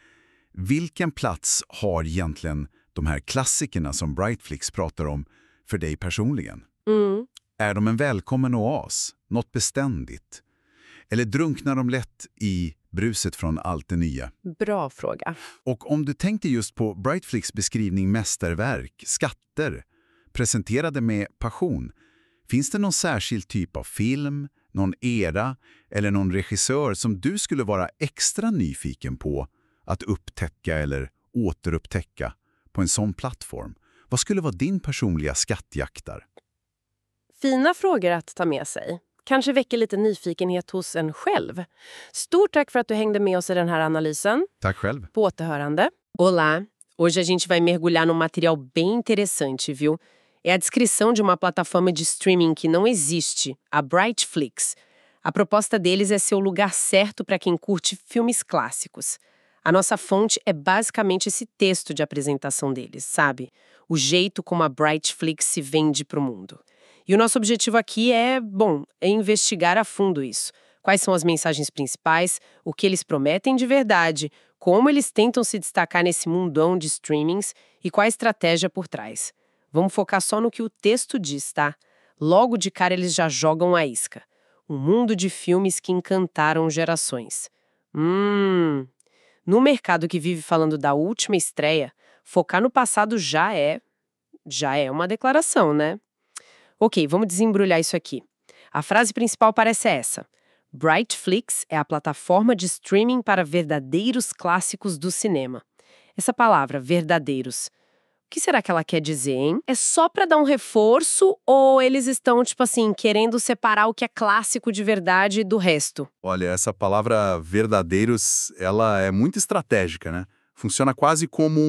Vilken plats har egentligen de här klassikerna som Brightflixx pratar om för dig personligen? Är de en välkommen oas, något beständigt? Eller drunknar de lätt i bruset från allt det nya? Bra fråga. Och om du tänkte just på Brightflixx beskrivning mästerverk, skatter, presenterade med passion, finns det någon särskild typ av film, någon era eller någon regissör som du skulle vara extra nyfiken på att upptäcka eller återupptäcka på en sån plattform? Vad skulle vara din personliga skattjaktar? Fina frågor att ta med sig. Kanske väcker lite nyfikenhet hos en själv. Stort tack för att du hängde med oss i den här analysen. Tack själv. På återhörande. Olá! Hoje a gente vai mergulhar num material bem interessante, viu? É a descrição de uma plataforma de streaming que não existe, a Brightflixx. A proposta deles é ser o lugar certo para quem curte filmes clássicos. A nossa fonte é basicamente esse texto de apresentação deles, sabe? O jeito como a Brightflixx se vende para o mundo. E o nosso objetivo aqui é investigar a fundo isso. Quais são as mensagens principais, o que eles prometem de verdade, como eles tentam se destacar nesse mundão de streamings e qual a estratégia por trás. Vamos focar só no que o texto diz, tá? Logo de cara eles já jogam a isca. Um mundo de filmes que encantaram gerações. No mercado que vive falando da última estreia, focar no passado já é uma declaração, né? Ok, vamos desembrulhar isso aqui. A frase principal parece essa. Brightflixx é a plataforma de streaming para verdadeiros clássicos do cinema. Essa palavra, verdadeiros, o que será que ela quer dizer, hein? É só pra dar um reforço ou eles estão, querendo separar o que é clássico de verdade do resto? Olha, essa palavra verdadeiros, ela é muito estratégica, né? Funciona quase como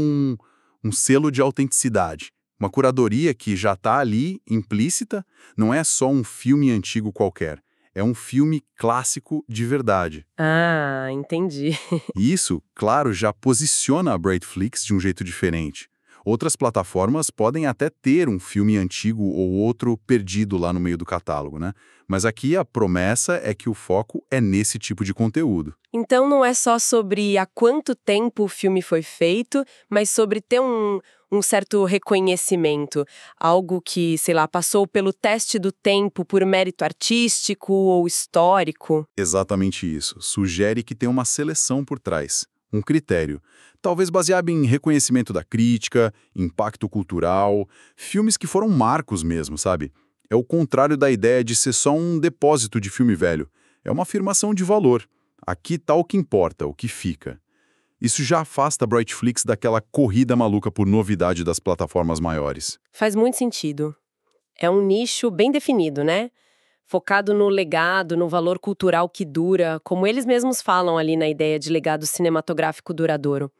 um selo de autenticidade. Uma curadoria que já está ali, implícita, não é só um filme antigo qualquer. É um filme clássico de verdade. Ah, entendi. E isso, claro, já posiciona a Brightflixx de um jeito diferente. Outras plataformas podem até ter um filme antigo ou outro perdido lá no meio do catálogo, né? Mas aqui a promessa é que o foco é nesse tipo de conteúdo. Então não é só sobre há quanto tempo o filme foi feito, mas sobre ter um certo reconhecimento. Algo que, passou pelo teste do tempo por mérito artístico ou histórico. Exatamente isso. Sugere que tem uma seleção por trás. Um critério, talvez baseado em reconhecimento da crítica, impacto cultural, filmes que foram marcos mesmo, sabe? É o contrário da ideia de ser só um depósito de filme velho. É uma afirmação de valor. Aqui tá o que importa, o que fica. Isso já afasta a Brightflixx daquela corrida maluca por novidade das plataformas maiores. Faz muito sentido. É um nicho bem definido, né? Focado no legado, no valor cultural que dura, como eles mesmos falam ali na ideia de legado cinematográfico duradouro.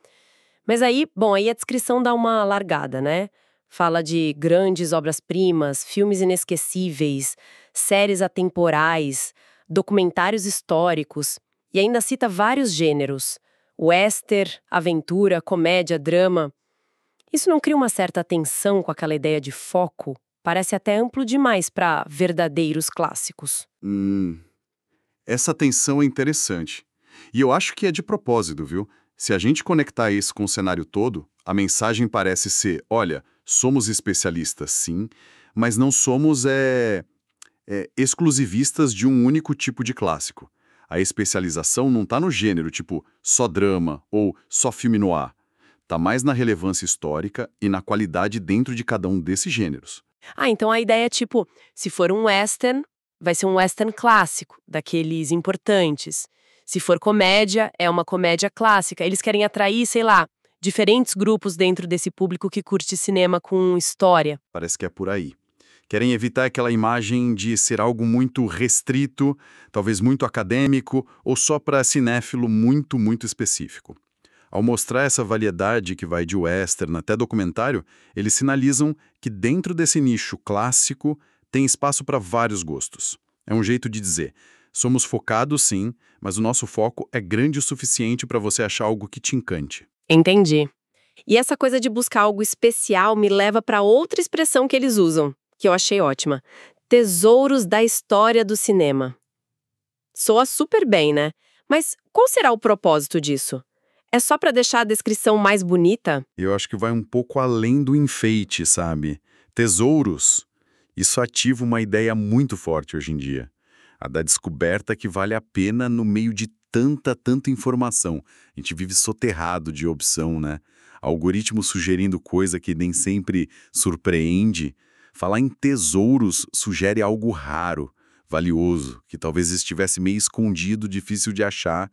Mas aí a descrição dá uma largada, né? Fala de grandes obras-primas, filmes inesquecíveis, séries atemporais, documentários históricos, e ainda cita vários gêneros: western, aventura, comédia, drama. Isso não cria uma certa tensão com aquela ideia de foco? Parece até amplo demais para verdadeiros clássicos. Essa tensão é interessante. E eu acho que é de propósito, viu? Se a gente conectar isso com o cenário todo, a mensagem parece ser, olha, somos especialistas sim, mas não somos exclusivistas de um único tipo de clássico. A especialização não está no gênero, tipo só drama ou só filme noir. Está mais na relevância histórica e na qualidade dentro de cada um desses gêneros. Então a ideia é se for um western, vai ser um western clássico, daqueles importantes. Se for comédia, é uma comédia clássica. Eles querem atrair, sei lá, diferentes grupos dentro desse público que curte cinema com história. Parece que é por aí. Querem evitar aquela imagem de ser algo muito restrito, talvez muito acadêmico, ou só para cinéfilo muito, muito específico. Ao mostrar essa variedade que vai de western até documentário, eles sinalizam que dentro desse nicho clássico tem espaço para vários gostos. É um jeito de dizer, somos focados sim, mas o nosso foco é grande o suficiente para você achar algo que te encante. Entendi. E essa coisa de buscar algo especial me leva para outra expressão que eles usam, que eu achei ótima. Tesouros da história do cinema. Soa super bem, né? Mas qual será o propósito disso? É só para deixar a descrição mais bonita? Eu acho que vai um pouco além do enfeite, sabe? Tesouros. Isso ativa uma ideia muito forte hoje em dia. A da descoberta que vale a pena no meio de tanta informação. A gente vive soterrado de opção, né? Algoritmo sugerindo coisa que nem sempre surpreende. Falar em tesouros sugere algo raro, valioso, que talvez estivesse meio escondido, difícil de achar,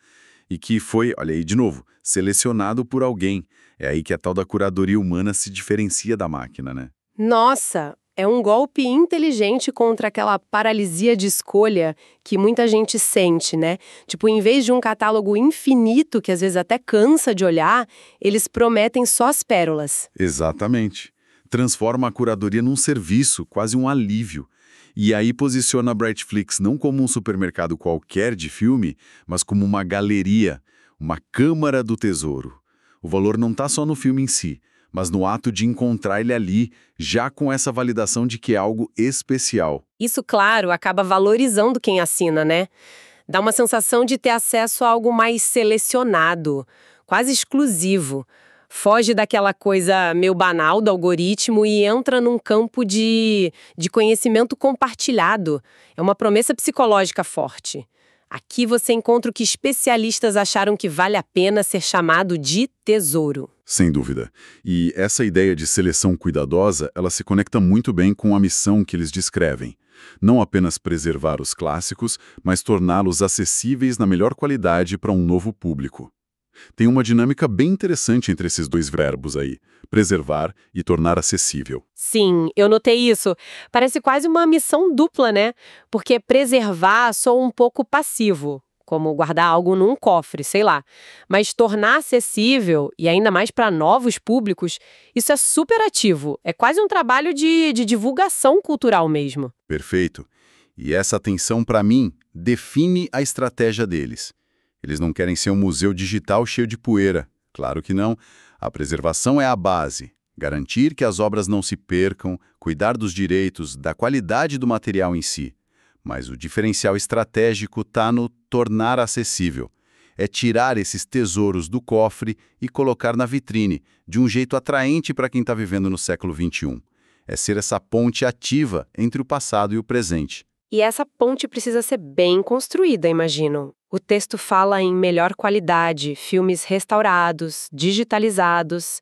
e que foi, olha aí de novo, selecionado por alguém. É aí que a tal da curadoria humana se diferencia da máquina, né? Nossa, é um golpe inteligente contra aquela paralisia de escolha que muita gente sente, né? Tipo, em vez de um catálogo infinito, que às vezes até cansa de olhar, eles prometem só as pérolas. Exatamente. Transforma a curadoria num serviço, quase um alívio. E aí posiciona a Brightflixx não como um supermercado qualquer de filme, mas como uma galeria, uma câmara do tesouro. O valor não está só no filme em si, mas no ato de encontrar ele ali, já com essa validação de que é algo especial. Isso, claro, acaba valorizando quem assina, né? Dá uma sensação de ter acesso a algo mais selecionado, quase exclusivo. Foge daquela coisa meio banal do algoritmo e entra num campo de conhecimento compartilhado. É uma promessa psicológica forte. Aqui você encontra o que especialistas acharam que vale a pena ser chamado de tesouro. Sem dúvida. E essa ideia de seleção cuidadosa, ela se conecta muito bem com a missão que eles descrevem. Não apenas preservar os clássicos, mas torná-los acessíveis na melhor qualidade para um novo público. Tem uma dinâmica bem interessante entre esses dois verbos aí, preservar e tornar acessível. Sim, eu notei isso. Parece quase uma missão dupla, né? Porque preservar soa um pouco passivo, como guardar algo num cofre, sei lá. Mas tornar acessível, e ainda mais para novos públicos, isso é super ativo. É quase um trabalho de divulgação cultural mesmo. Perfeito. E essa atenção, para mim, define a estratégia deles. Eles não querem ser um museu digital cheio de poeira. Claro que não. A preservação é a base. Garantir que as obras não se percam, cuidar dos direitos, da qualidade do material em si. Mas o diferencial estratégico está no tornar acessível. É tirar esses tesouros do cofre e colocar na vitrine, de um jeito atraente para quem está vivendo no século XXI. É ser essa ponte ativa entre o passado e o presente. E essa ponte precisa ser bem construída, imagino. O texto fala em melhor qualidade, filmes restaurados, digitalizados.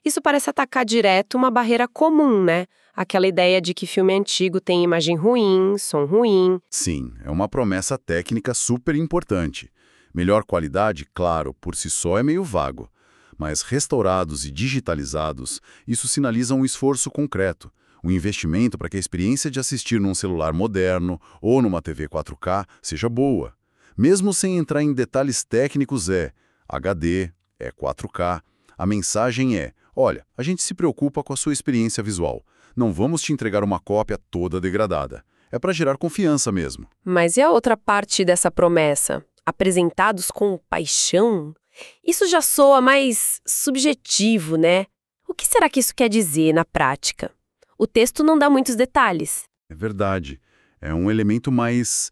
Isso parece atacar direto uma barreira comum, né? Aquela ideia de que filme antigo tem imagem ruim, som ruim. Sim, é uma promessa técnica super importante. Melhor qualidade, claro, por si só é meio vago. Mas restaurados e digitalizados, isso sinaliza um esforço concreto. Um investimento para que a experiência de assistir num celular moderno ou numa TV 4K seja boa. Mesmo sem entrar em detalhes técnicos, é HD, é 4K. A mensagem é, olha, a gente se preocupa com a sua experiência visual. Não vamos te entregar uma cópia toda degradada. É para gerar confiança mesmo. Mas e a outra parte dessa promessa? Apresentados com paixão? Isso já soa mais subjetivo, né? O que será que isso quer dizer na prática? O texto não dá muitos detalhes. É verdade. É um elemento mais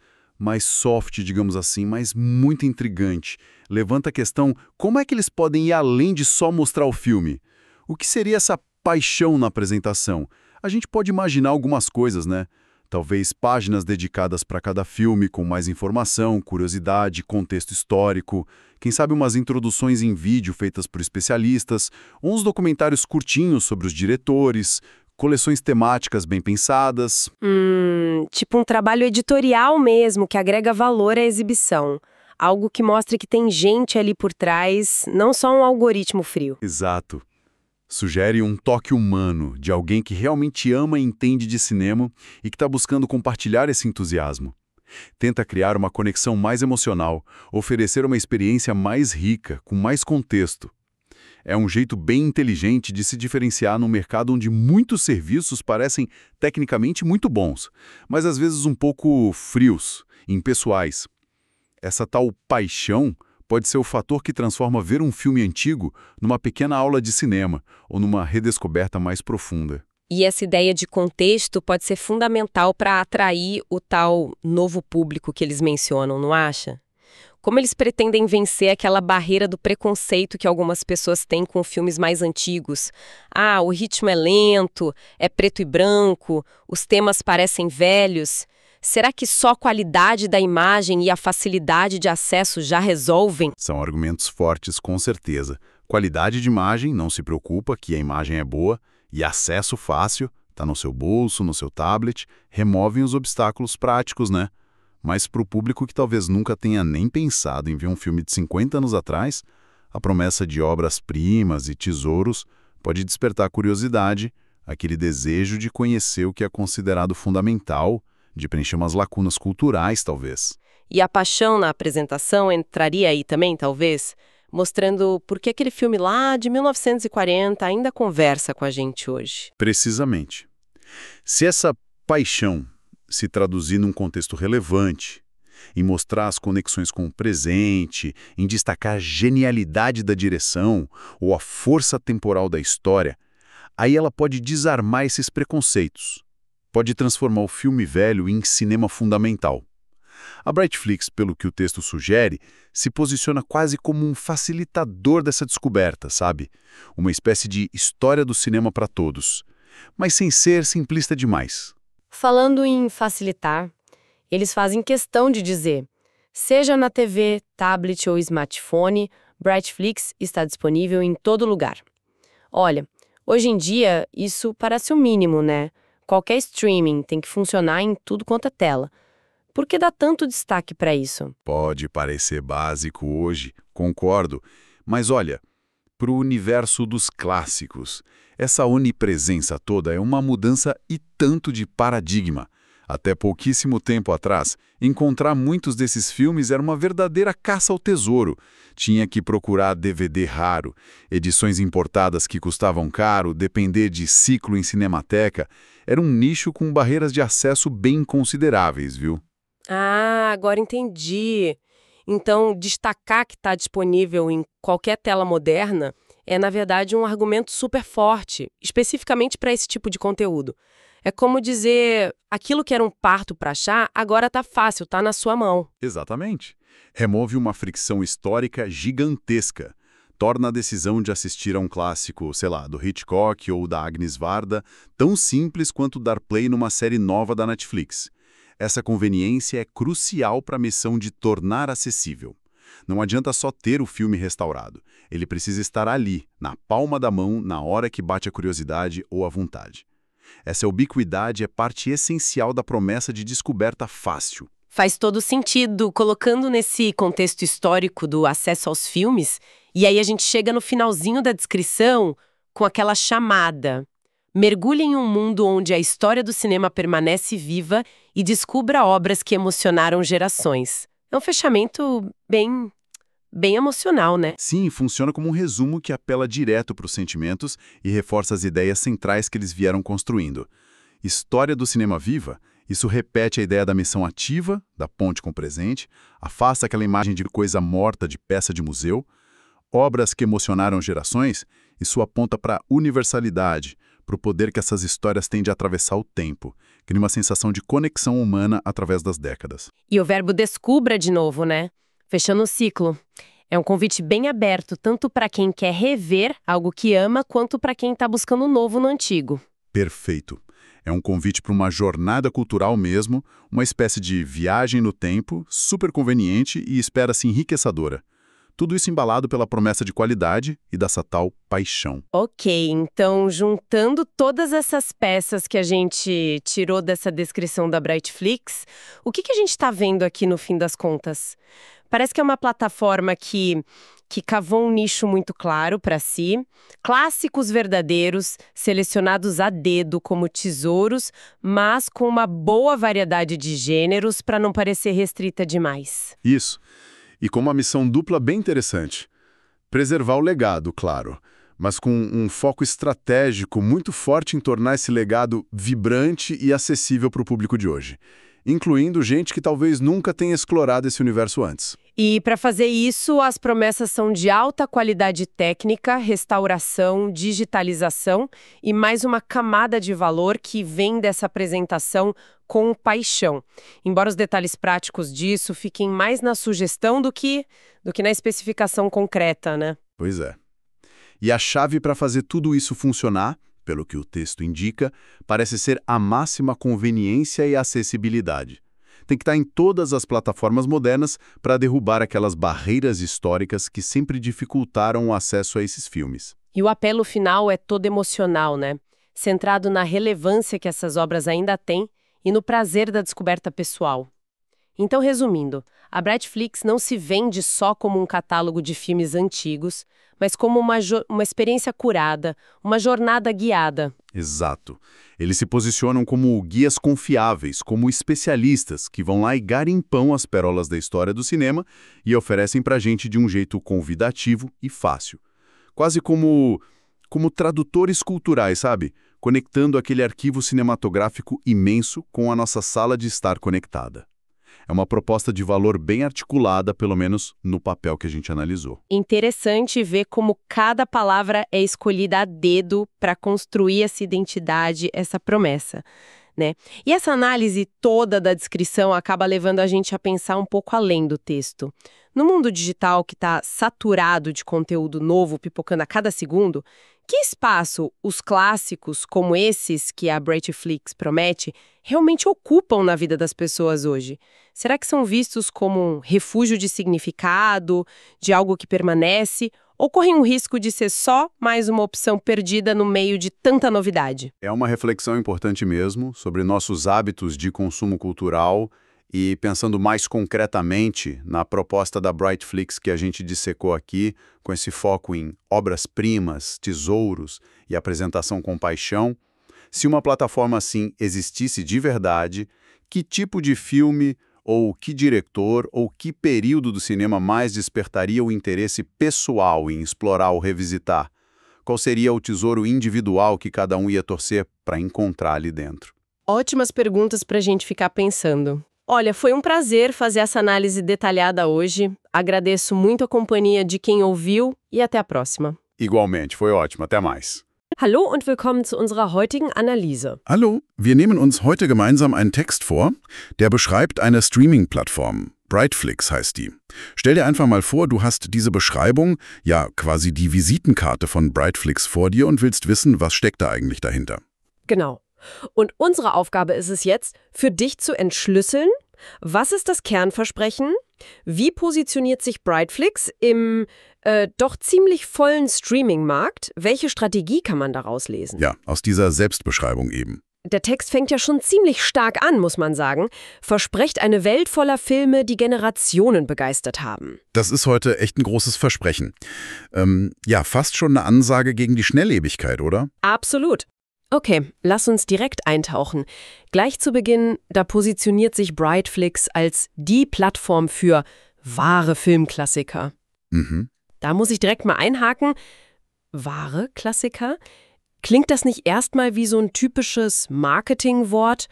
soft, digamos assim, mas muito intrigante. Levanta a questão, como é que eles podem ir além de só mostrar o filme? O que seria essa paixão na apresentação? A gente pode imaginar algumas coisas, né? Talvez páginas dedicadas para cada filme, com mais informação, curiosidade, contexto histórico. Quem sabe umas introduções em vídeo feitas por especialistas, ou uns documentários curtinhos sobre os diretores, Coleções temáticas bem pensadas. Tipo um trabalho editorial mesmo, que agrega valor à exibição. Algo que mostra que tem gente ali por trás, não só um algoritmo frio. Exato. Sugere um toque humano, de alguém que realmente ama e entende de cinema e que está buscando compartilhar esse entusiasmo. Tenta criar uma conexão mais emocional, oferecer uma experiência mais rica, com mais contexto. É um jeito bem inteligente de se diferenciar num mercado onde muitos serviços parecem tecnicamente muito bons, mas às vezes um pouco frios, impessoais. Essa tal paixão pode ser o fator que transforma ver um filme antigo numa pequena aula de cinema ou numa redescoberta mais profunda. E essa ideia de contexto pode ser fundamental para atrair o tal novo público que eles mencionam, não acha? Como eles pretendem vencer aquela barreira do preconceito que algumas pessoas têm com filmes mais antigos? Ah, o ritmo é lento, é preto e branco, os temas parecem velhos. Será que só a qualidade da imagem e a facilidade de acesso já resolvem? São argumentos fortes, com certeza. Qualidade de imagem, não se preocupa que a imagem é boa, e acesso fácil, está no seu bolso, no seu tablet, removem os obstáculos práticos, né? Mas para o público que talvez nunca tenha nem pensado em ver um filme de 50 anos atrás, a promessa de obras-primas e tesouros pode despertar curiosidade, aquele desejo de conhecer o que é considerado fundamental, de preencher umas lacunas culturais, talvez. E a paixão na apresentação entraria aí também, talvez? Mostrando por que aquele filme lá de 1940 ainda conversa com a gente hoje. Precisamente. Se essa paixão se traduzir num contexto relevante, em mostrar as conexões com o presente, em destacar a genialidade da direção ou a força temporal da história, aí ela pode desarmar esses preconceitos. Pode transformar o filme velho em cinema fundamental. A Brightflixx, pelo que o texto sugere, se posiciona quase como um facilitador dessa descoberta, sabe? Uma espécie de história do cinema para todos, mas sem ser simplista demais. Falando em facilitar, eles fazem questão de dizer, seja na TV, tablet ou smartphone, Brightflixx está disponível em todo lugar. Olha, hoje em dia isso parece o mínimo, né? Qualquer streaming tem que funcionar em tudo quanto é tela. Por que dá tanto destaque para isso? Pode parecer básico hoje, concordo, mas olha, para o universo dos clássicos, essa onipresença toda é uma mudança e tanto de paradigma. Até pouquíssimo tempo atrás, encontrar muitos desses filmes era uma verdadeira caça ao tesouro. Tinha que procurar DVD raro, edições importadas que custavam caro, depender de ciclo em cinemateca. Era um nicho com barreiras de acesso bem consideráveis, viu? Ah, agora entendi. Então, destacar que está disponível em qualquer tela moderna é, na verdade, um argumento super forte, especificamente para esse tipo de conteúdo. É como dizer, aquilo que era um parto para achar, agora está fácil, está na sua mão. Exatamente. Remove uma fricção histórica gigantesca. Torna a decisão de assistir a um clássico, sei lá, do Hitchcock ou da Agnes Varda, tão simples quanto dar play numa série nova da Netflix. Essa conveniência é crucial para a missão de tornar acessível. Não adianta só ter o filme restaurado. Ele precisa estar ali, na palma da mão, na hora que bate a curiosidade ou a vontade. Essa ubiquidade é parte essencial da promessa de descoberta fácil. Faz todo sentido, colocando nesse contexto histórico do acesso aos filmes, e aí a gente chega no finalzinho da descrição com aquela chamada. Mergulhe em um mundo onde a história do cinema permanece viva e descubra obras que emocionaram gerações. É um fechamento bem emocional, né? Sim, funciona como um resumo que apela direto para os sentimentos e reforça as ideias centrais que eles vieram construindo. História do cinema viva, isso repete a ideia da missão ativa, da ponte com o presente, afasta aquela imagem de coisa morta de peça de museu. Obras que emocionaram gerações, isso aponta para a universalidade, para o poder que essas histórias têm de atravessar o tempo, cria uma sensação de conexão humana através das décadas. E o verbo descubra de novo, né? Fechando o ciclo. É um convite bem aberto, tanto para quem quer rever algo que ama, quanto para quem está buscando o novo no antigo. Perfeito. É um convite para uma jornada cultural mesmo, uma espécie de viagem no tempo, super conveniente e espera-se enriquecedora. Tudo isso embalado pela promessa de qualidade e dessa tal paixão. Ok, então juntando todas essas peças que a gente tirou dessa descrição da Brightflixx, o que a gente está vendo aqui no fim das contas? Parece que é uma plataforma que cavou um nicho muito claro para si, clássicos verdadeiros, selecionados a dedo como tesouros, mas com uma boa variedade de gêneros para não parecer restrita demais. Isso. E com uma missão dupla bem interessante. Preservar o legado, claro, mas com um foco estratégico muito forte em tornar esse legado vibrante e acessível para o público de hoje, incluindo gente que talvez nunca tenha explorado esse universo antes. E para fazer isso, as promessas são de alta qualidade técnica, restauração, digitalização e mais uma camada de valor que vem dessa apresentação com paixão. Embora os detalhes práticos disso fiquem mais na sugestão do que na especificação concreta, né? Pois é. E a chave para fazer tudo isso funcionar, pelo que o texto indica, parece ser a máxima conveniência e acessibilidade. Tem que estar em todas as plataformas modernas para derrubar aquelas barreiras históricas que sempre dificultaram o acesso a esses filmes. E o apelo final é todo emocional, né? Centrado na relevância que essas obras ainda têm e no prazer da descoberta pessoal. Então, resumindo, a Brightflixx não se vende só como um catálogo de filmes antigos, mas como uma experiência curada, uma jornada guiada. Exato. Eles se posicionam como guias confiáveis, como especialistas que vão lá e garimpam as pérolas da história do cinema e oferecem pra gente de um jeito convidativo e fácil. Quase como tradutores culturais, sabe? Conectando aquele arquivo cinematográfico imenso com a nossa sala de estar conectada. É uma proposta de valor bem articulada, pelo menos no papel que a gente analisou. Interessante ver como cada palavra é escolhida a dedo para construir essa identidade, essa promessa, né? E essa análise toda da descrição acaba levando a gente a pensar um pouco além do texto. No mundo digital que está saturado de conteúdo novo pipocando a cada segundo, que espaço os clássicos, como esses que a Brightflixx promete, realmente ocupam na vida das pessoas hoje? Será que são vistos como um refúgio de significado, de algo que permanece, ou correm o risco de ser só mais uma opção perdida no meio de tanta novidade? É uma reflexão importante mesmo sobre nossos hábitos de consumo cultural e pensando mais concretamente na proposta da Brightflixx que a gente dissecou aqui, com esse foco em obras-primas, tesouros e apresentação com paixão. Se uma plataforma assim existisse de verdade, que tipo de filme, ou que diretor, ou que período do cinema mais despertaria o interesse pessoal em explorar ou revisitar? Qual seria o tesouro individual que cada um ia torcer para encontrar ali dentro? Ótimas perguntas para a gente ficar pensando. Olha, foi um prazer fazer essa análise detalhada hoje. Agradeço muito a companhia de quem ouviu e até a próxima. Igualmente, foi ótimo. Até mais. Hallo und willkommen zu unserer heutigen Analyse. Hallo, wir nehmen uns heute gemeinsam einen Text vor, der beschreibt eine Streaming-Plattform. Brightflixx heißt die. Stell dir einfach mal vor, du hast diese Beschreibung, ja quasi die Visitenkarte von Brightflixx vor dir und willst wissen, was steckt da eigentlich dahinter. Genau. Und unsere Aufgabe ist es jetzt, für dich zu entschlüsseln, was ist das Kernversprechen, wie positioniert sich Brightflixx im doch ziemlich vollen Streaming-Markt, welche Strategie kann man daraus lesen? Ja, aus dieser Selbstbeschreibung eben. Der Text fängt ja schon ziemlich stark an, muss man sagen, verspricht eine Welt voller Filme, die Generationen begeistert haben. Das ist heute echt ein großes Versprechen. Ja, fast schon eine Ansage gegen die Schnelllebigkeit, oder? Absolut. Okay, lass uns direkt eintauchen. Gleich zu Beginn, da positioniert sich Brightflixx als die Plattform für wahre Filmklassiker. Mhm. Da muss ich direkt mal einhaken. Wahre Klassiker? Klingt das nicht erstmal wie so ein typisches Marketingwort?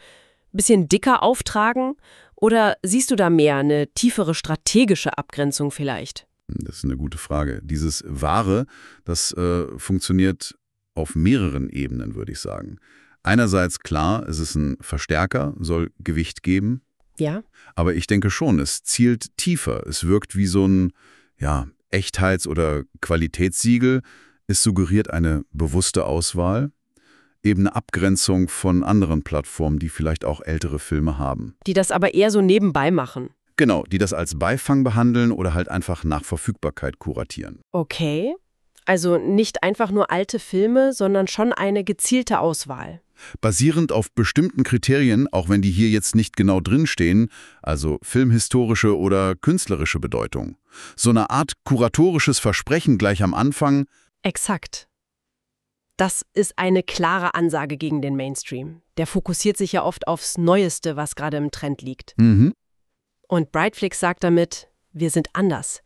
Bisschen dicker auftragen? Oder siehst du da mehr eine tiefere strategische Abgrenzung vielleicht? Das ist eine gute Frage. Dieses Wahre, das funktioniert auf mehreren Ebenen, würde ich sagen. Einerseits klar, es ist ein Verstärker, soll Gewicht geben. Ja. Aber ich denke schon, es zielt tiefer. Es wirkt wie so ein Echtheits- oder Qualitätssiegel. Es suggeriert eine bewusste Auswahl, eben eine Abgrenzung von anderen Plattformen, die vielleicht auch ältere Filme haben. Die das aber eher so nebenbei machen. Genau, die das als Beifang behandeln oder halt einfach nach Verfügbarkeit kuratieren. Okay. Also nicht einfach nur alte Filme, sondern schon eine gezielte Auswahl. Basierend auf bestimmten Kriterien, auch wenn die hier jetzt nicht genau drinstehen, also filmhistorische oder künstlerische Bedeutung. So eine Art kuratorisches Versprechen gleich am Anfang. Exakt. Das ist eine klare Ansage gegen den Mainstream. Der fokussiert sich ja oft aufs Neueste, was gerade im Trend liegt. Und Brightflixx sagt damit, wir sind anders.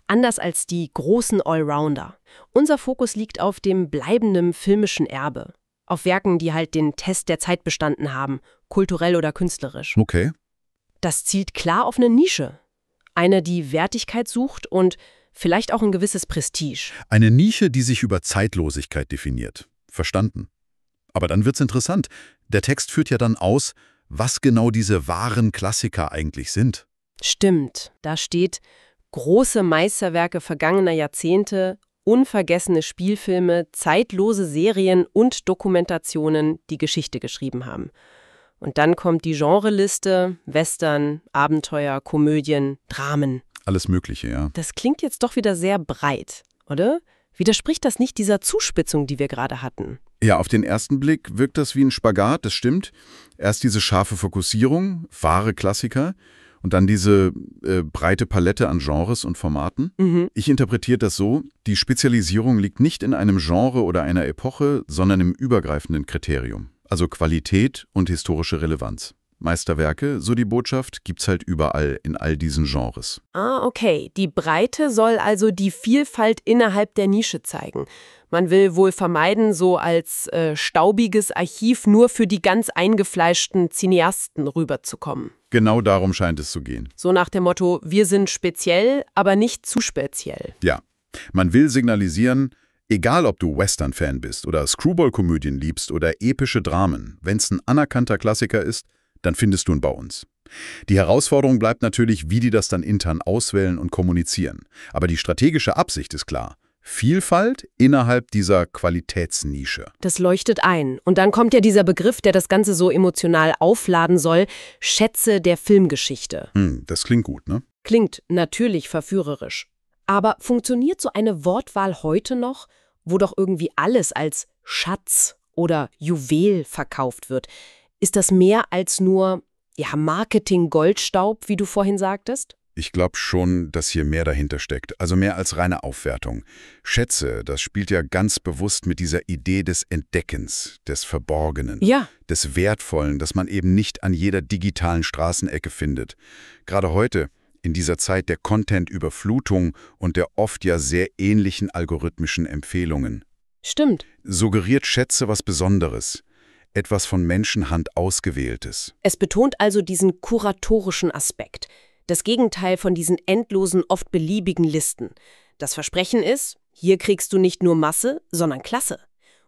Anders als die großen Allrounder. Unser Fokus liegt auf dem bleibenden filmischen Erbe. Auf Werken, die halt den Test der Zeit bestanden haben, kulturell oder künstlerisch. Okay. Das zielt klar auf eine Nische. Eine, die Wertigkeit sucht und vielleicht auch ein gewisses Prestige. Eine Nische, die sich über Zeitlosigkeit definiert. Verstanden. Aber dann wird's interessant. Der Text führt ja dann aus, was genau diese wahren Klassiker eigentlich sind. Stimmt, da steht, große Meisterwerke vergangener Jahrzehnte, unvergessene Spielfilme, zeitlose Serien und Dokumentationen, die Geschichte geschrieben haben. Und dann kommt die Genreliste, Western, Abenteuer, Komödien, Dramen. Alles Mögliche, ja. Das klingt jetzt doch wieder sehr breit, oder? Widerspricht das nicht dieser Zuspitzung, die wir gerade hatten? Ja, auf den ersten Blick wirkt das wie ein Spagat, das stimmt. Erst diese scharfe Fokussierung, wahre Klassiker, und dann diese breite Palette an Genres und Formaten. Ich interpretiere das so, die Spezialisierung liegt nicht in einem Genre oder einer Epoche, sondern im übergreifenden Kriterium. Also Qualität und historische Relevanz. Meisterwerke, so die Botschaft, gibt's halt überall in all diesen Genres. Ah, okay. Die Breite soll also die Vielfalt innerhalb der Nische zeigen. Man will wohl vermeiden, so als staubiges Archiv nur für die ganz eingefleischten Cineasten rüberzukommen. Genau darum scheint es zu gehen. So nach dem Motto, wir sind speziell, aber nicht zu speziell. Ja, man will signalisieren, egal ob du Western-Fan bist oder Screwball-Komödien liebst oder epische Dramen, wenn's ein anerkannter Klassiker ist, dann findest du ihn bei uns. Die Herausforderung bleibt natürlich, wie die das dann intern auswählen und kommunizieren. Aber die strategische Absicht ist klar. Vielfalt innerhalb dieser Qualitätsnische. Das leuchtet ein. Und dann kommt ja dieser Begriff, der das Ganze so emotional aufladen soll, Schätze der Filmgeschichte. Das klingt gut, ne? Klingt natürlich verführerisch. Aber funktioniert so eine Wortwahl heute noch, wo doch irgendwie alles als Schatz oder Juwel verkauft wird? Ist das mehr als nur Marketing-Goldstaub, wie du vorhin sagtest? Ich glaube schon, dass hier mehr dahinter steckt, also mehr als reine Aufwertung. Schätze, das spielt ja ganz bewusst mit dieser Idee des Entdeckens, des Verborgenen, des Wertvollen, das man eben nicht an jeder digitalen Straßenecke findet. Gerade heute, in dieser Zeit der Content-Überflutung und der oft ja sehr ähnlichen algorithmischen Empfehlungen. Stimmt. Suggeriert Schätze was Besonderes. Etwas von Menschenhand Ausgewähltes. Es betont also diesen kuratorischen Aspekt. Das Gegenteil von diesen endlosen, oft beliebigen Listen. Das Versprechen ist, hier kriegst du nicht nur Masse, sondern Klasse.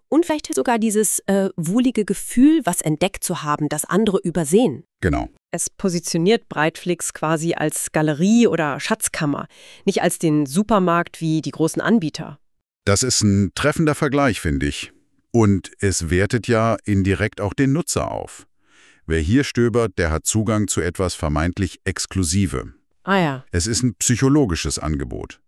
Und vielleicht sogar dieses wohlige Gefühl, was entdeckt zu haben, das andere übersehen. Genau. Es positioniert Brightflixx quasi als Galerie oder Schatzkammer, nicht als den Supermarkt wie die großen Anbieter. Das ist ein treffender Vergleich, finde ich. Und es wertet ja indirekt auch den Nutzer auf. Wer hier stöbert, der hat Zugang zu etwas vermeintlich Exklusive. Ah ja. Es ist ein psychologisches Angebot.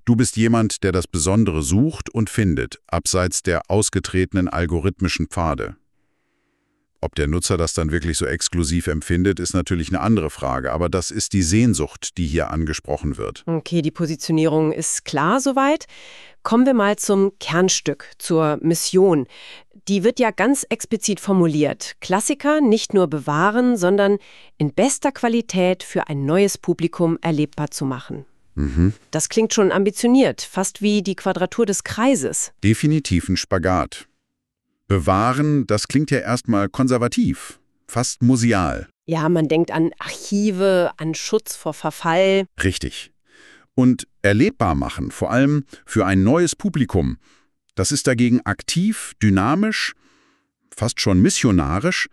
Du bist jemand, der das Besondere sucht und findet, abseits der ausgetretenen algorithmischen Pfade. Ob der Nutzer das dann wirklich so exklusiv empfindet, ist natürlich eine andere Frage, aber das ist die Sehnsucht, die hier angesprochen wird. Okay, die Positionierung ist klar soweit. Kommen wir mal zum Kernstück, zur Mission. Die wird ja ganz explizit formuliert. Klassiker nicht nur bewahren, sondern in bester Qualität für ein neues Publikum erlebbar zu machen. Das klingt schon ambitioniert, fast wie die Quadratur des Kreises. Definitiv ein Spagat. Bewahren, das klingt ja erstmal konservativ, fast museal. Ja, man denkt an Archive, an Schutz vor Verfall. Richtig. Und erlebbar machen, vor allem für ein neues Publikum. Das ist dagegen aktiv, dynamisch, fast schon missionarisch.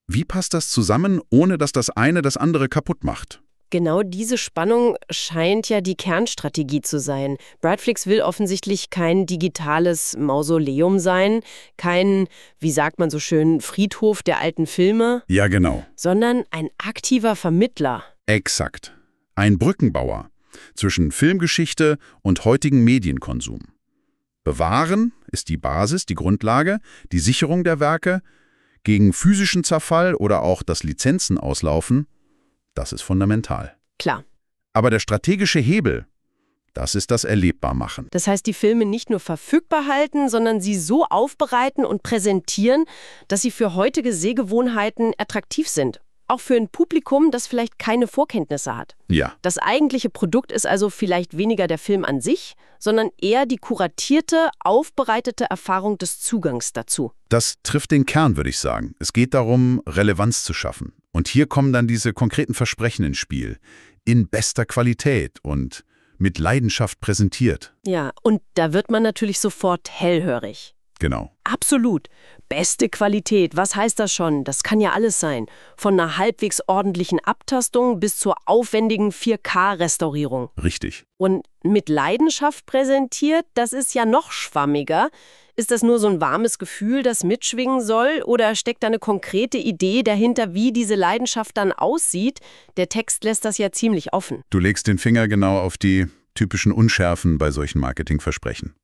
Wie passt das zusammen, ohne dass das eine das andere kaputt macht? Genau diese Spannung scheint ja die Kernstrategie zu sein. Brightflixx will offensichtlich kein digitales Mausoleum sein, kein, wie sagt man so schön, Friedhof der alten Filme, Ja, genau. sondern ein aktiver Vermittler. Exakt. Ein Brückenbauer zwischen Filmgeschichte und heutigem Medienkonsum. Bewahren ist die Basis, die Grundlage, die Sicherung der Werke. Gegen physischen Zerfall oder auch das Lizenzen auslaufen, das ist fundamental. Klar. Aber der strategische Hebel, das ist das Erlebbarmachen. Das heißt, die Filme nicht nur verfügbar halten, sondern sie so aufbereiten und präsentieren, dass sie für heutige Sehgewohnheiten attraktiv sind. Auch für ein Publikum, das vielleicht keine Vorkenntnisse hat. Ja, Das eigentliche Produkt ist also vielleicht weniger der Film an sich, sondern eher die kuratierte, aufbereitete Erfahrung des Zugangs dazu. das trifft den Kern, würde ich sagen. Es geht darum, Relevanz zu schaffen. Und hier kommen dann diese konkreten Versprechen ins Spiel. In bester Qualität und mit Leidenschaft präsentiert. Ja, und da wird man natürlich sofort hellhörig. Genau. Absolut. Beste Qualität, was heißt das schon? Das kann ja alles sein. Von einer halbwegs ordentlichen Abtastung bis zur aufwendigen 4K-Restaurierung. Richtig. Und mit Leidenschaft präsentiert, das ist ja noch schwammiger. Ist das nur so ein warmes Gefühl, das mitschwingen soll? Oder steckt da eine konkrete Idee dahinter, wie diese Leidenschaft dann aussieht? Der Text lässt das ja ziemlich offen. Du legst den Finger genau auf die typischen Unschärfen bei solchen Marketingversprechen.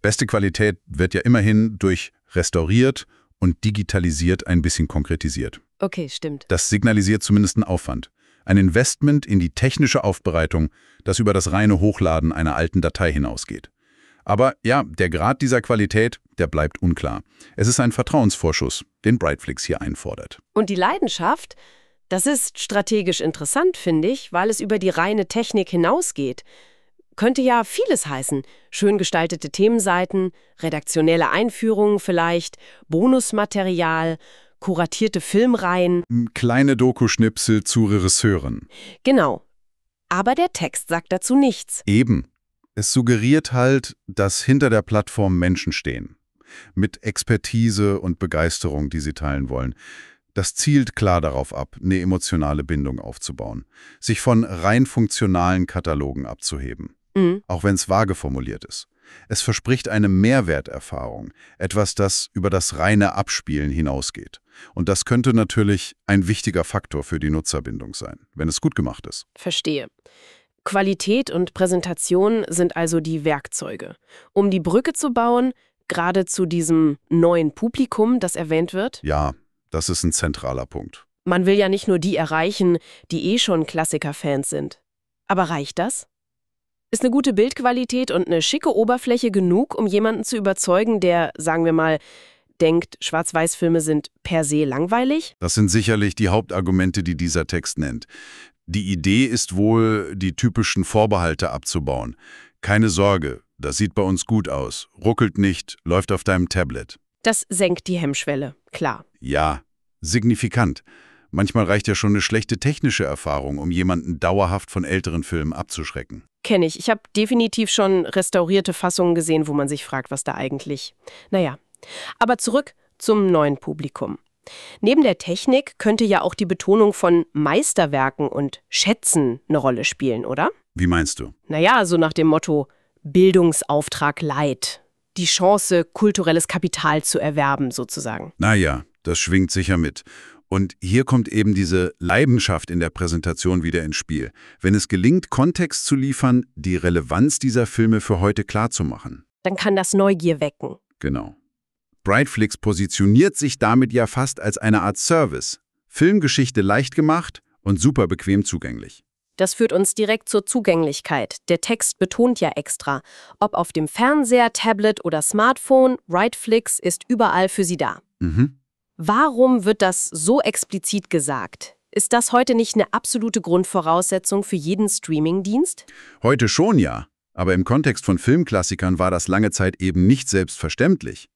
Beste Qualität wird ja immerhin durch restauriert und digitalisiert ein bisschen konkretisiert. Okay, stimmt. Das signalisiert zumindest einen Aufwand. Ein Investment in die technische Aufbereitung, das über das reine Hochladen einer alten Datei hinausgeht. Aber ja, der Grad dieser Qualität, der bleibt unklar. Es ist ein Vertrauensvorschuss, den Brightflixx hier einfordert. Und die Leidenschaft, das ist strategisch interessant, finde ich, weil es über die reine Technik hinausgeht. Könnte ja vieles heißen. Schön gestaltete Themenseiten, redaktionelle Einführungen vielleicht, Bonusmaterial, kuratierte Filmreihen. Kleine Dokuschnipsel zu Regisseuren. Genau. Aber der Text sagt dazu nichts. Eben. Es suggeriert halt, dass hinter der Plattform Menschen stehen. Mit Expertise und Begeisterung, die sie teilen wollen. Das zielt klar darauf ab, eine emotionale Bindung aufzubauen. Sich von rein funktionalen Katalogen abzuheben. Auch wenn es vage formuliert ist. Es verspricht eine Mehrwerterfahrung, etwas, das über das reine Abspielen hinausgeht. Und das könnte natürlich ein wichtiger Faktor für die Nutzerbindung sein, wenn es gut gemacht ist. Verstehe. Qualität und Präsentation sind also die Werkzeuge. Um die Brücke zu bauen, gerade zu diesem neuen Publikum, das erwähnt wird. Ja, das ist ein zentraler Punkt. Man will ja nicht nur die erreichen, die schon Klassiker-Fans sind. Aber reicht das? Ist eine gute Bildqualität und eine schicke Oberfläche genug, um jemanden zu überzeugen, der, sagen wir mal, denkt, Schwarz-Weiß-Filme sind per se langweilig? Das sind sicherlich die Hauptargumente, die dieser Text nennt. Die Idee ist wohl, die typischen Vorbehalte abzubauen. Keine Sorge, das sieht bei uns gut aus, ruckelt nicht, läuft auf deinem Tablet. Das senkt die Hemmschwelle, klar. Ja, signifikant. Manchmal reicht ja schon eine schlechte technische Erfahrung, um jemanden dauerhaft von älteren Filmen abzuschrecken. Kenne ich. Ich habe definitiv schon restaurierte Fassungen gesehen, wo man sich fragt, was da eigentlich... Naja, aber zurück zum neuen Publikum. Neben der Technik könnte ja auch die Betonung von Meisterwerken und Schätzen eine Rolle spielen, oder? Wie meinst du? Naja, so nach dem Motto Bildungsauftrag light. Die Chance, kulturelles Kapital zu erwerben, sozusagen. Naja, das schwingt sicher mit. Und hier kommt eben diese Leidenschaft in der Präsentation wieder ins Spiel. Wenn es gelingt, Kontext zu liefern, die Relevanz dieser Filme für heute klarzumachen. Dann kann das Neugier wecken. Genau. Brightflixx positioniert sich damit ja fast als eine Art Service. Filmgeschichte leicht gemacht und super bequem zugänglich. Das führt uns direkt zur Zugänglichkeit. Der Text betont ja extra. Ob auf dem Fernseher, Tablet oder Smartphone, Brightflixx ist überall für Sie da. Warum wird das so explizit gesagt? Ist das heute nicht eine absolute Grundvoraussetzung für jeden Streamingdienst? Heute schon ja, aber im Kontext von Filmklassikern war das lange Zeit eben nicht selbstverständlich.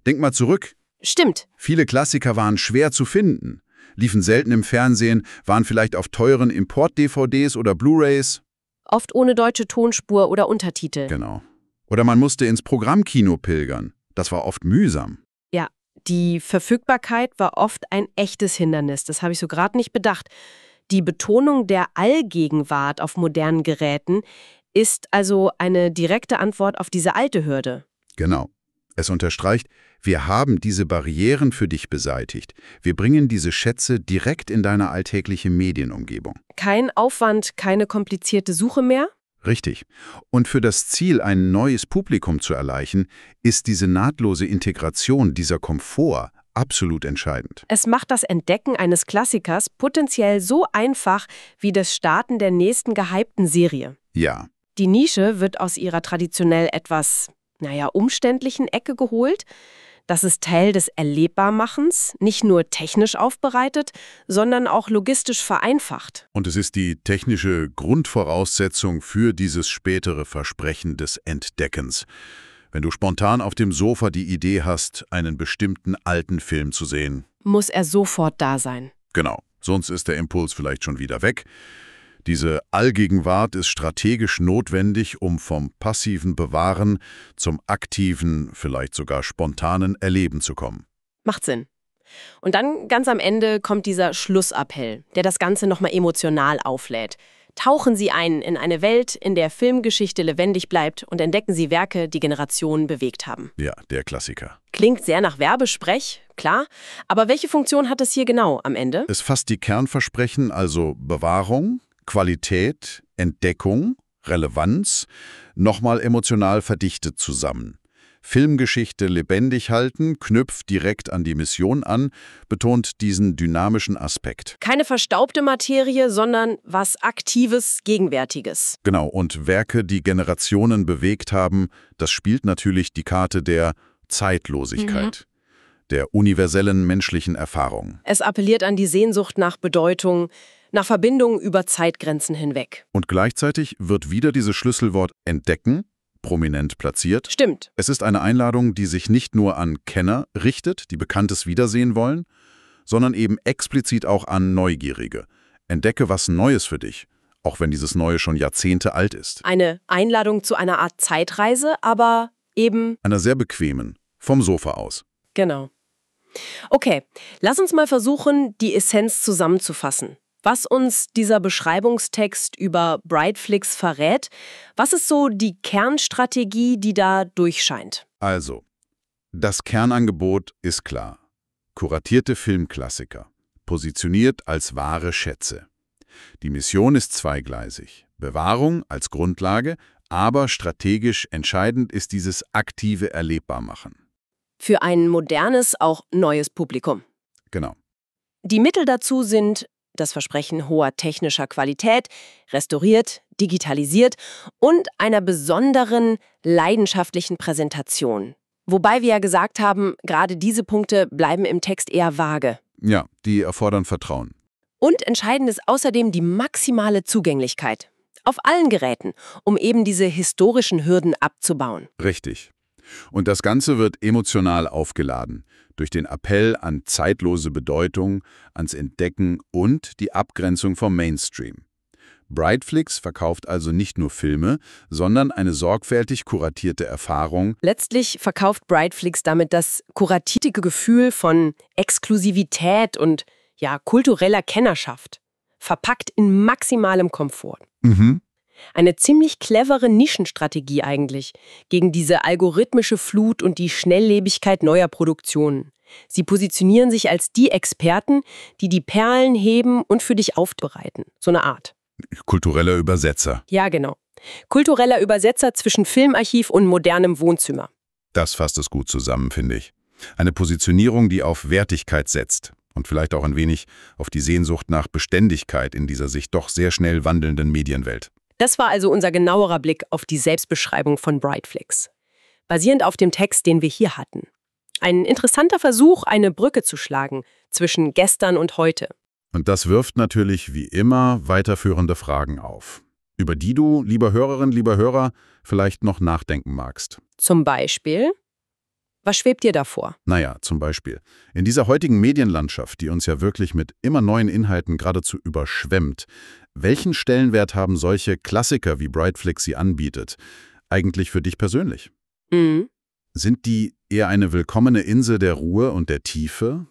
Denk mal zurück. Stimmt. Viele Klassiker waren schwer zu finden, liefen selten im Fernsehen, waren vielleicht auf teuren Import-DVDs oder Blu-rays. Oft ohne deutsche Tonspur oder Untertitel. Genau. Oder man musste ins Programmkino pilgern. Das war oft mühsam. Ja, die Verfügbarkeit war oft ein echtes Hindernis. Das habe ich so gerade nicht bedacht. Die Betonung der Allgegenwart auf modernen Geräten ist also eine direkte Antwort auf diese alte Hürde. Genau. Es unterstreicht, wir haben diese Barrieren für dich beseitigt. Wir bringen diese Schätze direkt in deine alltägliche Medienumgebung. Kein Aufwand, keine komplizierte Suche mehr? Richtig. Und für das Ziel, ein neues Publikum zu erreichen, ist diese nahtlose Integration, dieser Komfort absolut entscheidend. Es macht das Entdecken eines Klassikers potenziell so einfach wie das Starten der nächsten gehypten Serie. Ja. Die Nische wird aus ihrer traditionell etwas, umständlichen Ecke geholt. Das ist Teil des Erlebbarmachens, nicht nur technisch aufbereitet, sondern auch logistisch vereinfacht. Und es ist die technische Grundvoraussetzung für dieses spätere Versprechen des Entdeckens. Wenn du spontan auf dem Sofa die Idee hast, einen bestimmten alten Film zu sehen, muss er sofort da sein. Genau, sonst ist der Impuls vielleicht schon wieder weg. Diese Allgegenwart ist strategisch notwendig, um vom passiven Bewahren zum aktiven, vielleicht sogar spontanen Erleben zu kommen. Macht Sinn. Und dann ganz am Ende kommt dieser Schlussappell, der das Ganze nochmal emotional auflädt. Tauchen Sie ein in eine Welt, in der Filmgeschichte lebendig bleibt und entdecken Sie Werke, die Generationen bewegt haben. Ja, der Klassiker. Klingt sehr nach Werbesprech, klar. Aber welche Funktion hat es hier genau am Ende? Es fasst die Kernversprechen, also Bewahrung, Qualität, Entdeckung, Relevanz, nochmal emotional verdichtet zusammen. Filmgeschichte lebendig halten, knüpft direkt an die Mission an, betont diesen dynamischen Aspekt. Keine verstaubte Materie, sondern was Aktives, Gegenwärtiges. Genau, und Werke, die Generationen bewegt haben, das spielt natürlich die Karte der Zeitlosigkeit, der universellen menschlichen Erfahrung. Es appelliert an die Sehnsucht nach Bedeutung, nach Verbindungen über Zeitgrenzen hinweg. Und gleichzeitig wird wieder dieses Schlüsselwort entdecken prominent platziert. Stimmt. Es ist eine Einladung, die sich nicht nur an Kenner richtet, die Bekanntes wiedersehen wollen, sondern eben explizit auch an Neugierige. Entdecke was Neues für dich, auch wenn dieses Neue schon Jahrzehnte alt ist. Eine Einladung zu einer Art Zeitreise, aber eben Einer sehr bequemen, vom Sofa aus. Genau. Okay, lass uns mal versuchen, die Essenz zusammenzufassen. Was uns dieser Beschreibungstext über Brightflixx verrät, was ist so die Kernstrategie, die da durchscheint? Also, das Kernangebot ist klar. Kuratierte Filmklassiker, positioniert als wahre Schätze. Die Mission ist zweigleisig. Bewahrung als Grundlage, aber strategisch entscheidend ist dieses aktive Erlebbarmachen. Für ein modernes, auch neues Publikum. Genau. Die Mittel dazu sind das Versprechen hoher technischer Qualität, restauriert, digitalisiert und einer besonderen, leidenschaftlichen Präsentation. Wobei wir ja gesagt haben, gerade diese Punkte bleiben im Text eher vage. Ja, die erfordern Vertrauen. Und entscheidend ist außerdem die maximale Zugänglichkeit. Auf allen Geräten, um eben diese historischen Hürden abzubauen. Richtig. Und das Ganze wird emotional aufgeladen, durch den Appell an zeitlose Bedeutung, ans Entdecken und die Abgrenzung vom Mainstream. Brightflixx verkauft also nicht nur Filme, sondern eine sorgfältig kuratierte Erfahrung. Letztlich verkauft Brightflixx damit das kuratierte Gefühl von Exklusivität und kultureller Kennerschaft, verpackt in maximalem Komfort. Eine ziemlich clevere Nischenstrategie eigentlich, gegen diese algorithmische Flut und die Schnelllebigkeit neuer Produktionen. Sie positionieren sich als die Experten, die die Perlen heben und für dich aufbereiten. So eine Art. Kultureller Übersetzer. Ja, genau. Kultureller Übersetzer zwischen Filmarchiv und modernem Wohnzimmer. Das fasst es gut zusammen, finde ich. Eine Positionierung, die auf Wertigkeit setzt und vielleicht auch ein wenig auf die Sehnsucht nach Beständigkeit in dieser sich doch sehr schnell wandelnden Medienwelt. Das war also unser genauerer Blick auf die Selbstbeschreibung von Brightflixx. Basierend auf dem Text, den wir hier hatten. Ein interessanter Versuch, eine Brücke zu schlagen zwischen gestern und heute. Und das wirft natürlich wie immer weiterführende Fragen auf, über die du, lieber Hörerin, lieber Hörer, vielleicht noch nachdenken magst. Zum Beispiel? Was schwebt dir da vor? Naja, zum Beispiel. In dieser heutigen Medienlandschaft, die uns ja wirklich mit immer neuen Inhalten geradezu überschwemmt, welchen Stellenwert haben solche Klassiker, wie Brightflixx sie anbietet, eigentlich für dich persönlich? Sind die eher eine willkommene Insel der Ruhe und der Tiefe?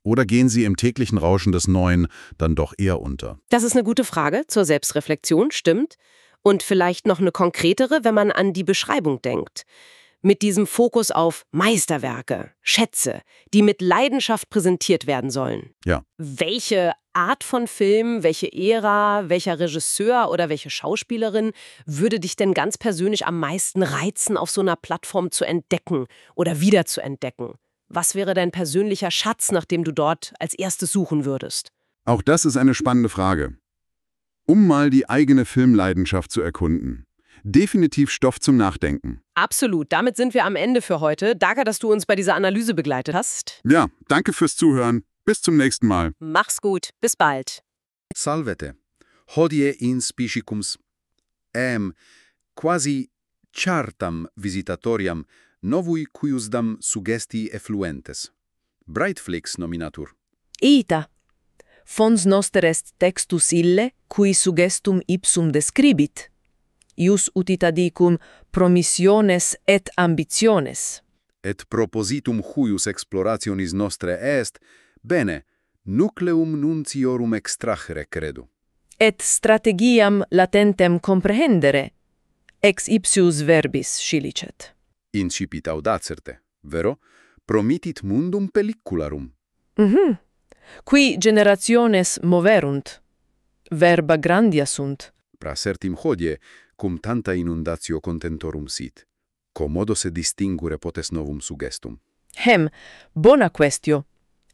Oder gehen sie im täglichen Rauschen des Neuen dann doch eher unter? Das ist eine gute Frage zur Selbstreflexion, stimmt. Und vielleicht noch eine konkretere, wenn man an die Beschreibung denkt. Mit diesem Fokus auf Meisterwerke, Schätze, die mit Leidenschaft präsentiert werden sollen. Ja. Welche Art von Film, welche Ära, welcher Regisseur oder welche Schauspielerin würde dich denn ganz persönlich am meisten reizen, auf so einer Plattform zu entdecken oder wieder zu entdecken? Was wäre dein persönlicher Schatz, nach dem du dort als erstes suchen würdest? Auch das ist eine spannende Frage. Um mal die eigene Filmleidenschaft zu erkunden. Definitiv Stoff zum Nachdenken. Absolut. Damit sind wir am Ende für heute. Danke, dass du uns bei dieser Analyse begleitet hast. Ja, danke fürs Zuhören. Bis zum nächsten Mal. Mach's gut. Bis bald. Salvete. Hodie in specificums quasi chartam visitatoriam novui cuiusdam suggesti effluentes. Brightflixx nominatur. Ita. Fons noster est textus ille, cui suggestum ipsum describit. Ius utitadicum promissiones et ambitiones. Et propositum huius explorationis nostre est, bene, nucleum nuntiorum extracere credo. Et strategiam latentem comprehendere. Ex ipsius verbis scilicet. Incipit audacerte, vero? Promittit mundum pellicularum. Qui generationes moverunt. Verba grandia sunt. Prasertim hodie, cum tanta inundatio contentorum sit. Commodo se distingure potes novum suggestum. Hem, bona questio.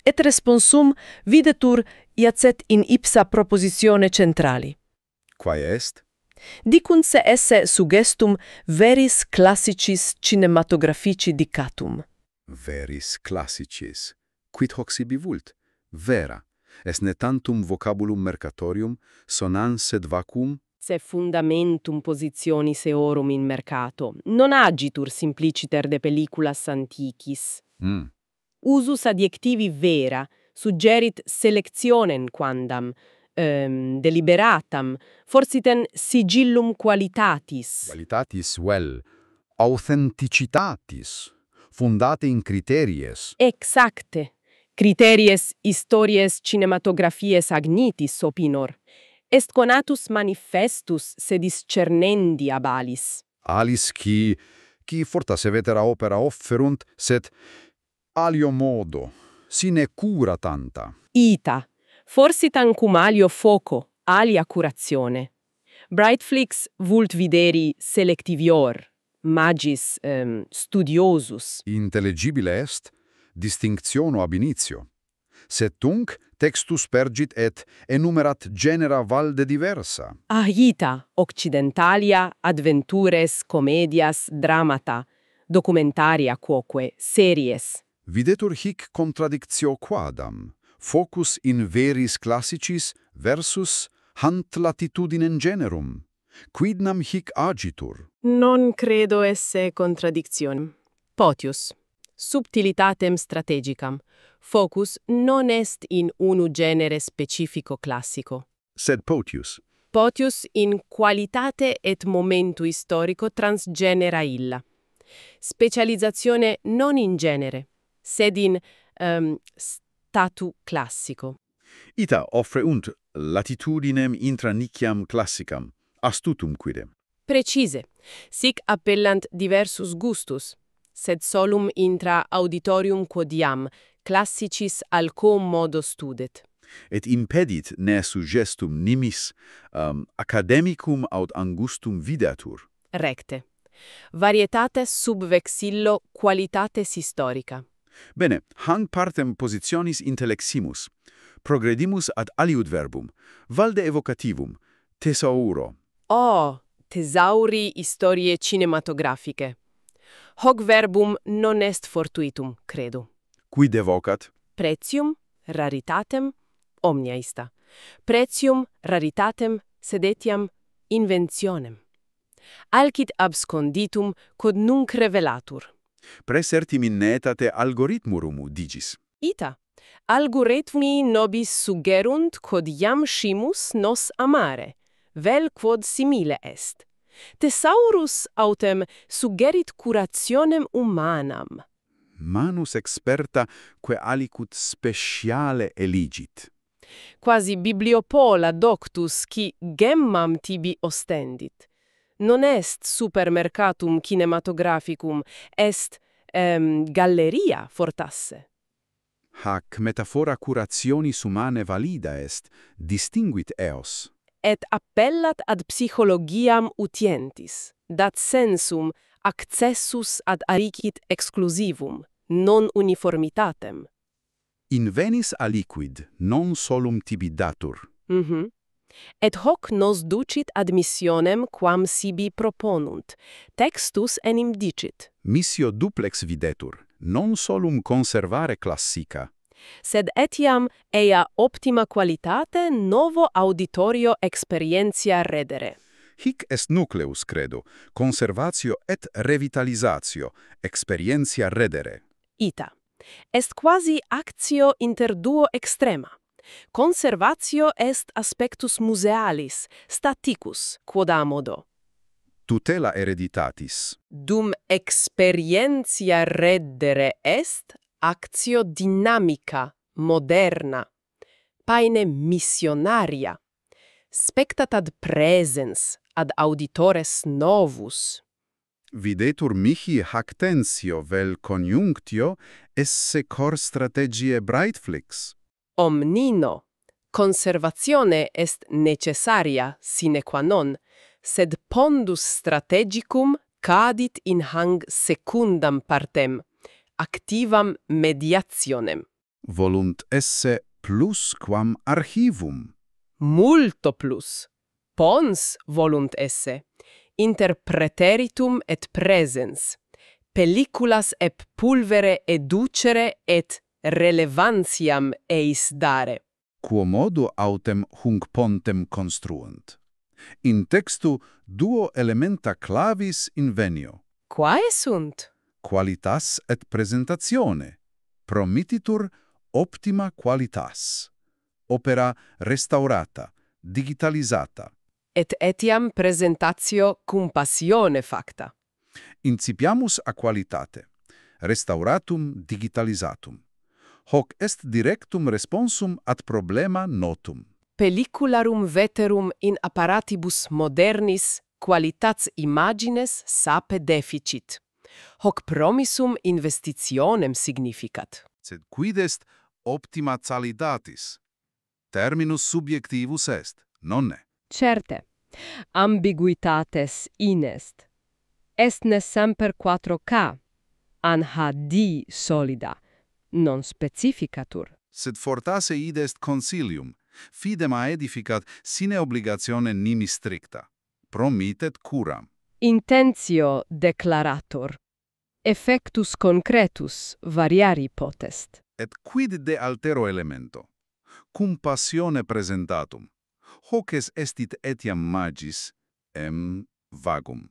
Et responsum videtur iacet in ipsa propositione centrali. Quae est? Dicunt se esse suggestum veris classicis cinematographici dicatum. Veris classicis. Quid hoc sibi vult? Vera. Est ne tantum vocabulum mercatorium, sonans sed vacuum? Se fundamentum positionis eorum in mercato, non agitur simpliciter de pelliculas antiquis. Usus adjectivi vera suggerit selectionem quandam, deliberatam, forsitem sigillum qualitatis. Qualitatis vel, authenticitatis, fundate in criteries. Exacte. Criteries histories cinematographies agnitis opinor. Est conatus manifestus se discernendi abalis. Alis qui fortasse vetera opera offerunt, sed alio modo, sine cura tanta. Ita. Forsitam cum alio foco, alia curatione. Brightflixx vult videri selectivior, magis studiosus. Intelligibile est, distinctiono ab initio. Sed tunc textus pergit et enumerat genera valde diversa. Ita, occidentalia, adventures, comedias, dramata, documentaria quoque, series. Videtur hic contradictio quadam, focus in veris classicis versus hant latitudinem generum. Quidnam hic agitur? Non credo esse contradictionem. Potius. Subtilitatem strategicam. Focus non est in unu genere specifico classico. Sed potius. Potius in qualitate et momentu historico transgenera illa. Specializzazione non in genere, sed in statu classico. Ita offreunt latitudinem intra niciam classicam, astutum quidem. Precise. Sic appellant diversus gustus, sed solum intra auditorium quodiam classicis alcum modo studet. Et impedit ne suggestum nimis academicum aut angustum videatur. Recte. Varietates sub vexillo qualitates historica. Bene, hanc partem positionis intelleximus. Progredimus ad aliud verbum, valde evocativum, thesauro. Thesauri historiae cinematografiche. Hoc verbum non est fortuitum, credo. Quid evocat? Pretium, raritatem, omnia ista. Pretium, raritatem, sed etiam inventionem. Alcit absconditum, quod nunc revelatur. Praesertim in netate algorithmurum digis. Ita. Algorithmi nobis suggerunt quod iam scimus nos amare, vel quod simile est. Thesaurus autem suggerit curationem humanam. manus experta que alicut speciale eligit. Quasi bibliopola doctus qui gemmam tibi ostendit. Non est supermercatum cinematographicum, est galleria fortasse. Hac metaphora curationis humanae valida est, distinguit eos. Et appellat ad psychologiam utientis, dat sensum accessus ad aricit exclusivum, non uniformitatem. Invenis aliquid, non solum tibi datur. Et hoc nos ducit ad missionem quam sibi proponunt. Textus enim dicit. Missio duplex videtur, non solum conservare classica. Sed etiam ea optima qualitate novo auditorio experientia redere. Hic est nucleus, credo, conservatio et revitalisatio, experientia redere. Ita. Est quasi actio inter duo extrema. Conservatio est aspectus musealis, staticus, quodamodo. Tutela hereditatis. Dum experientia redere est actio dinamica, moderna, paene missionaria. Spectat ad presens, ad auditores novus. Videtur mihi hactentio vel conjunctio esse cor strategiae Brightflixx. Omnino. Conservatione est necessaria sine qua non, sed pondus strategicum cadit in hang secundam partem, activam mediationem. Volunt esse plus quam archivum. Multo plus. Pons volunt esse. Inter praeteritum et presens. Pelliculas ep pulvere educere et relevantiam eis dare. Quomodo autem hunc pontem construunt. In textu duo elementa clavis invenio. Quae sunt? Qualitas et presentatione. Promittitur optima qualitas. Opera restaurata, digitalisata. Et etiam presentatio cum passione facta. Incipiamus a qualitate. Restauratum digitalisatum. Hoc est directum responsum ad problema notum. Pellicularum veterum in apparatibus modernis qualitats imagines sape deficit. Hoc promissum investitionem significat. Sed quid est optima qualitatis? Terminus subjectivus est, nonne. Certe, ambiguitates inest. Est ne semper 4K, an HD solida, non specificatur. Sed fortasse id est consilium, fidem aedificat sine obligatione nimi stricta. Promittet curam. Intentio declarator. Effectus concretus variari potest. Et quid de altero elemento? Cum passione presentatum. Hoc estit etiam magis, vagum.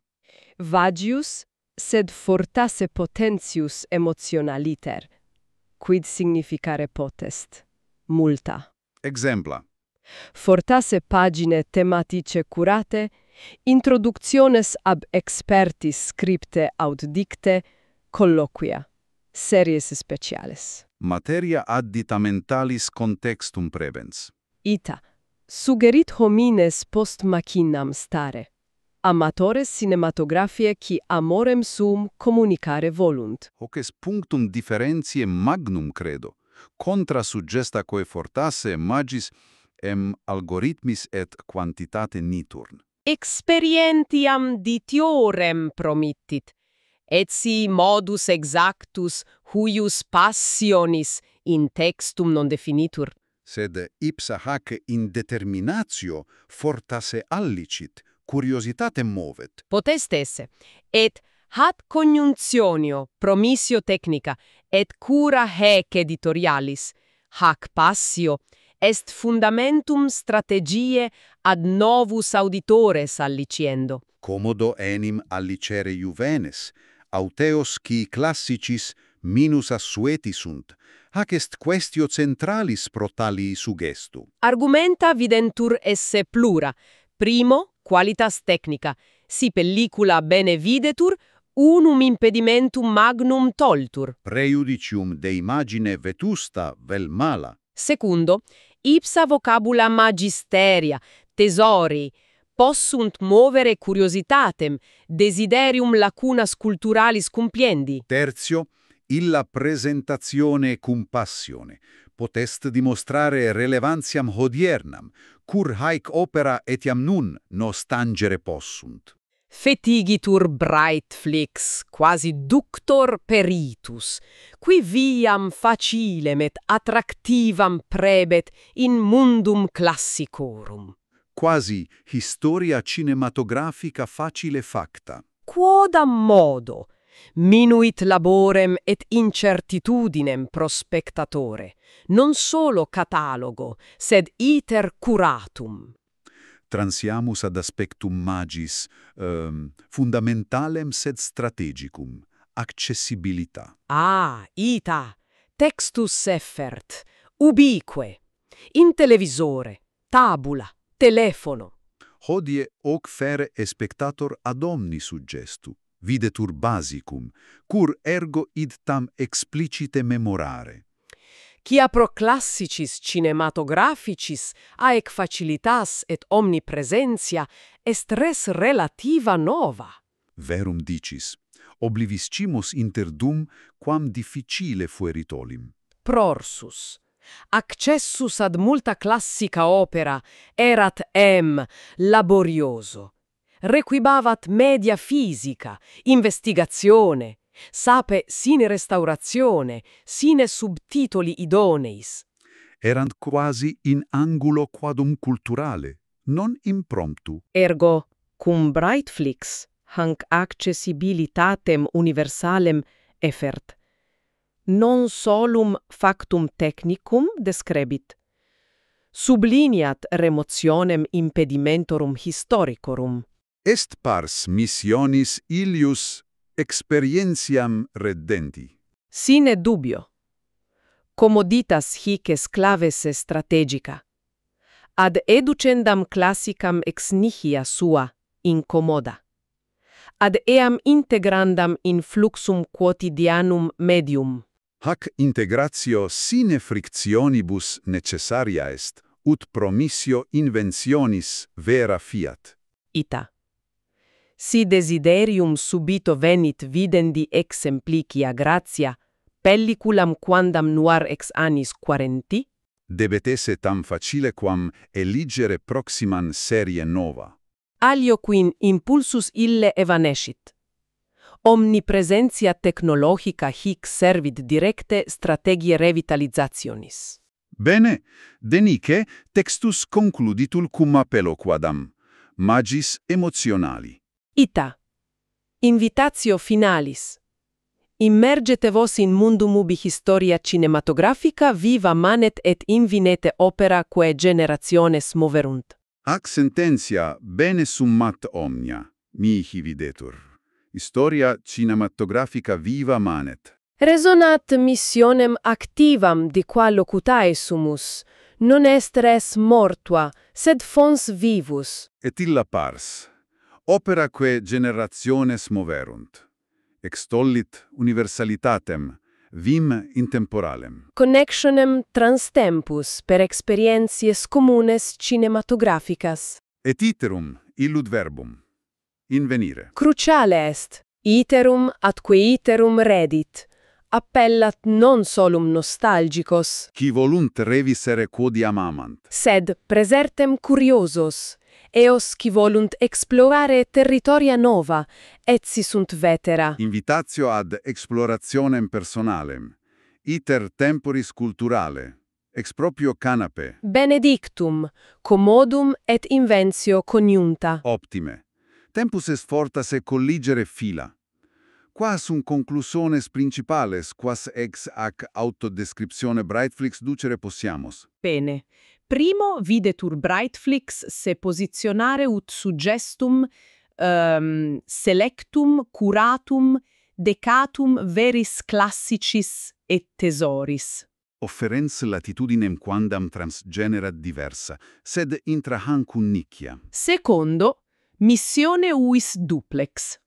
Vagius, sed fortasse potentius emotionaliter. Quid significare potest? Multa. Exempla. Fortasse pagine thematice curate, introductiones ab expertis scripte aut dicte, colloquia, series speciales. Materia additamentalis contextum prebens. Ita, suggerit homines post machinam stare. Amatores cinematographiae qui amorem sum communicare volunt. Hoc est punctum differentiae magnum credo, contra suggesta quae fortasse magis algorithmis et quantitate niturn. Experientiam ditiorem promittit, et si modus exactus huius passionis in textum non definitur. Sed ipsa hac indeterminatio fortasse allicit, curiositatem movet. Potest esse, et hat conjunctionio promissio technica, et cura haec editorialis, hac passio, est fundamentum strategiae ad novus auditores alliciendo. Commodo enim allicere juvenes, auteos qui classicis minus assueti sunt, hac est quaestio centralis pro tali suggestu. Argumenta videntur esse plura. Primo, qualitas technica. Si pellicula bene videtur, unum impedimentum magnum toltur. Prejudicium de imagine vetusta vel mala. Secundo, ipsa vocabula magisteria, tesori, possunt movere curiositatem, desiderium lacunas culturalis cumpiendi. Terzio, illa presentazione cum passione. Potest dimostrare relevantiam hodiernam, cur haec opera etiam nun nos tangere possunt. Fetigitur Brightflixx, quasi ductor peritus, qui viam facilem et attractivam prebet in mundum classicorum. Quasi historia cinematografica facile facta. Quodam modo minuit laborem et incertitudinem pro spectatore, non solo catalogo, sed iter curatum. Transiamus ad aspectum magis, fundamentalem sed strategicum, accessibilità. Ita, textus effert, ubique, in televisore, tabula, telefono. Hodie hoc fere spectator ad omni suggestu, videtur basicum, cur ergo id tam explicite memorare. Quia pro classicis cinematograficis aec facilitas et omnipresentia est res relativa nova. Verum dicis, obliviscimus inter dum quam difficile fuerit olim. Prorsus. Accessus ad multa classica opera erat laborioso. Requibavat media fisica, investigazione, sape sine restaurazione, sine subtitoli idoneis. Erant quasi in angulo quadum culturale, non impromptu. Ergo, cum Brightflixx hanc accessibilitatem universalem effert. Non solum factum technicum descrebit. Subliniat remotionem impedimentorum historicorum. Est pars missionis ilius experientiam reddenti. Sine dubio. Commoditas hic esclaves strategica. Ad educendam classicam ex nihia sua incommoda. Ad eam integrandam in fluxum quotidianum medium. Hac integratio sine frictionibus necessaria est, ut promissio inventionis vera fiat. Ita. Si desiderium subito venit videndi exemplicia gratia, pelliculam quandam nuar ex annis 40? Debet esse tam facile quam eligere proximan serie nova. Alio quin impulsus ille evanescit. Omnipresentia technologica hic servit directe strategie revitalizationis. Bene, denique textus concluditul cum appello quadam, magis emotionali. Ita. Invitatio finalis. Immergete vos in mundum ubi historia cinematografica viva manet et invinete opera quae generationes moverunt. Ac sententia bene summat omnia, mihi videtur. Historia cinematografica viva manet. Resonat missionem activam di qua locutae sumus, non est res mortua, sed fons vivus. Et illa pars, opera quae generationes moverunt. Extollit universalitatem, vim intemporalem. Connexionem transtempus per experientias communes cinematographicas. Et iterum illud verbum. Invenire. Cruciale est, iterum atque iterum redit, appellat non solum nostalgicos, Qui volunt revisere quodiam amant. sed presertem curiosos, eos qui volunt explorare territoria nova, etsi sunt vetera. Invitatio ad explorationem personalem. Iter temporis culturale. Ex proprio canape. Benedictum, commodum et inventio coniunta. Optime. Tempus est fortasse colligere fila. Quas sunt conclusiones principales, quas ex ac autodescriptione Brightflixx ducere possiamos? Bene. Primo videtur Brightflixx se positionare ut suggestum selectum curatum decatum veris classicis et thesoris. Offerens latitudinem quandam transgenerat diversa, sed intra hanc unicia. Secondo, missione uis duplex.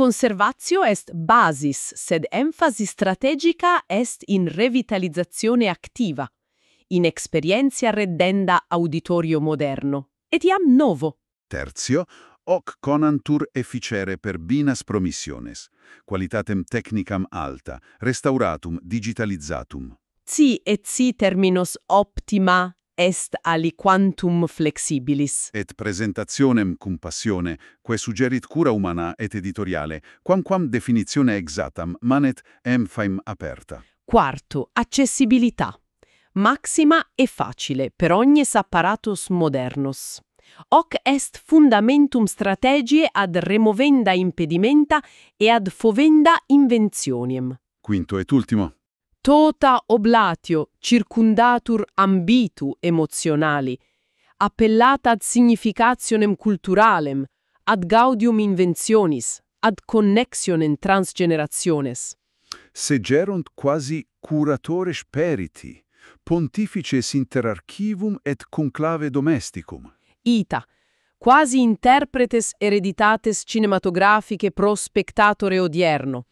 Conservatio est basis, sed enfasi strategica est in revitalizzazione activa, in experientia reddenda auditorio moderno, etiam novo. Tertio, hoc conantur efficere per binas promissiones, qualitatem technicam alta, restauratum digitalizzatum. Ci terminus optima est aliquantum flexibilis. Et presentationem cum passione, quae suggerit cura humana et editoriale, quamquam definitione exactam manet empham aperta. Quarto, accessibilità. Maxima e facile per ognis apparatus modernos. Hoc est fundamentum strategiae ad removenda impedimenta e ad fovenda inventioniem. Quinto et ultimo. Tota oblatio circundatur ambitu emotionali, appellata ad significationem culturalem, ad gaudium inventionis, ad connexionem transgenerationes. Segerunt quasi curatores periti, pontifices inter archivum et conclave domesticum. Ita, quasi interpretes hereditates cinematografiche pro spectatore odierno.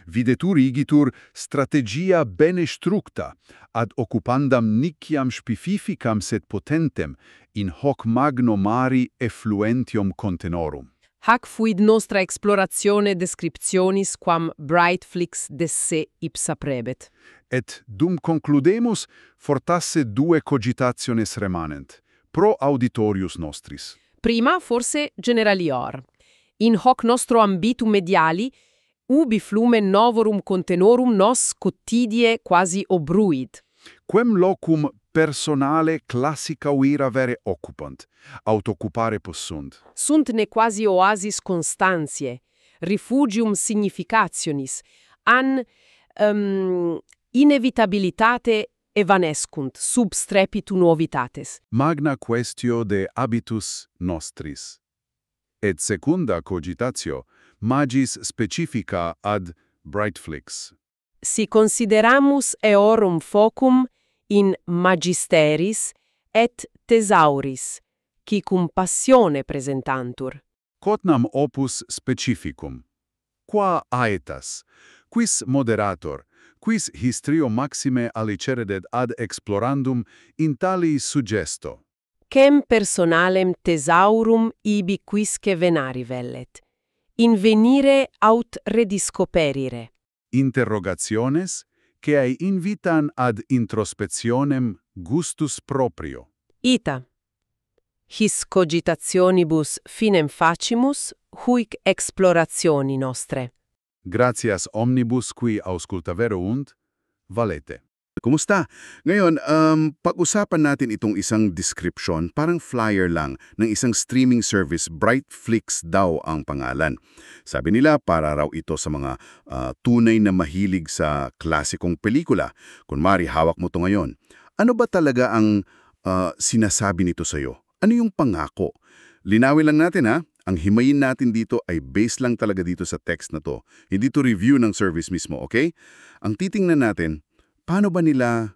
Videtur igitur strategia bene structa, ad occupandam niciam spifificam sed potentem, in hoc magno mari effluentium contenorum. Hac fuit nostra exploratione descriptionis quam Brightflixx desse ipsa prebet. Et dum concludemus, fortasse due cogitationes remanent, pro auditorius nostris. Prima, forse generalior. In hoc nostro ambitum mediali, ubi flumen novorum contenorum nos quotidie quasi obruit. Quem locum personale classica uira vere occupant, autoccupare possunt. Sunt ne quasi oasis constantiae, refugium significationis, an inevitabilitate evanescunt sub strepitu novitates. Magna quaestio de habitus nostris. Et secunda cogitatio, magis specifica ad Brightflixx. Si consideramus eorum focum in magisteris et thesauris, qui cum passione presentantur. Quotnam opus specificum. Qua aetas, quis moderator, quis histrio maxime aliceredet ad explorandum in tali suggesto. Quem personalem thesaurum ibi quisque venari vellet. Invenire aut rediscoperire. Interrogationes, quae invitan ad introspectionem gustus proprio. Ita. His cogitationibus finem facimus, huic explorationi nostre. Gratias omnibus qui auscultaverunt, valete. Kumusta? Ngayon, pag-usapan natin itong isang description, parang flyer lang, ng isang streaming service, Brightflixx daw ang pangalan. Sabi nila, para raw ito sa mga tunay na mahilig sa klasikong pelikula. Kunwari, hawak mo to ngayon. Ano ba talaga ang sinasabi nito sa'yo? Ano yung pangako? Linawin lang natin ha, ang himayin natin dito ay based lang talaga dito sa text na to. Hindi to review ng service mismo, okay? Ang titingnan natin, paano ba nila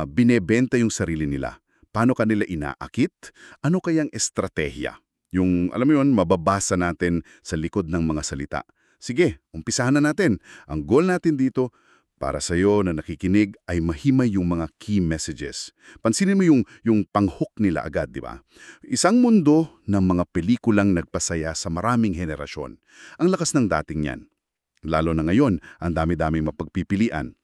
binebenta yung sarili nila? Paano kanila inaakit? Ano kayang estratehiya? Yung, alam mo yun, mababasa natin sa likod ng mga salita. Sige, umpisahan na natin. Ang goal natin dito, para sa'yo na nakikinig, ay mahimay yung mga key messages. Pansinin mo yung panghook nila agad, di ba? Isang mundo ng mga pelikulang nagpasaya sa maraming henerasyon. Ang lakas ng dating yan. Lalo na ngayon, ang dami-daming mapagpipilian.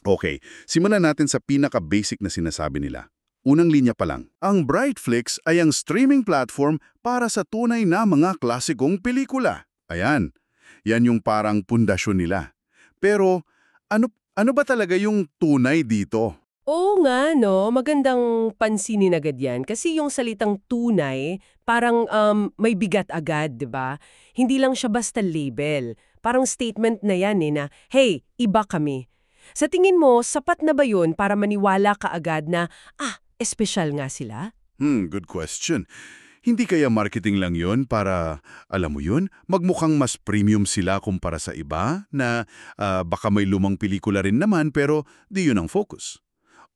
Okay, simulan natin sa pinaka-basic na sinasabi nila. Unang linya pa lang. Ang Brightflixx ay ang streaming platform para sa tunay na mga klasikong pelikula. Ayan, yan yung parang pundasyon nila. Pero, ano ba talaga yung tunay dito? Oo nga, no? Magandang pansinin agad yan. Kasi yung salitang tunay, parang may bigat agad, di ba? Hindi lang siya basta label. Parang statement na yan na, hey, iba kami. Sa tingin mo, sapat na ba yun para maniwala ka agad na, espesyal nga sila? Good question. Hindi kaya marketing lang yun para, alam mo yun, magmukhang mas premium sila kumpara sa iba na baka may lumang pelikula rin naman pero di yun ang focus.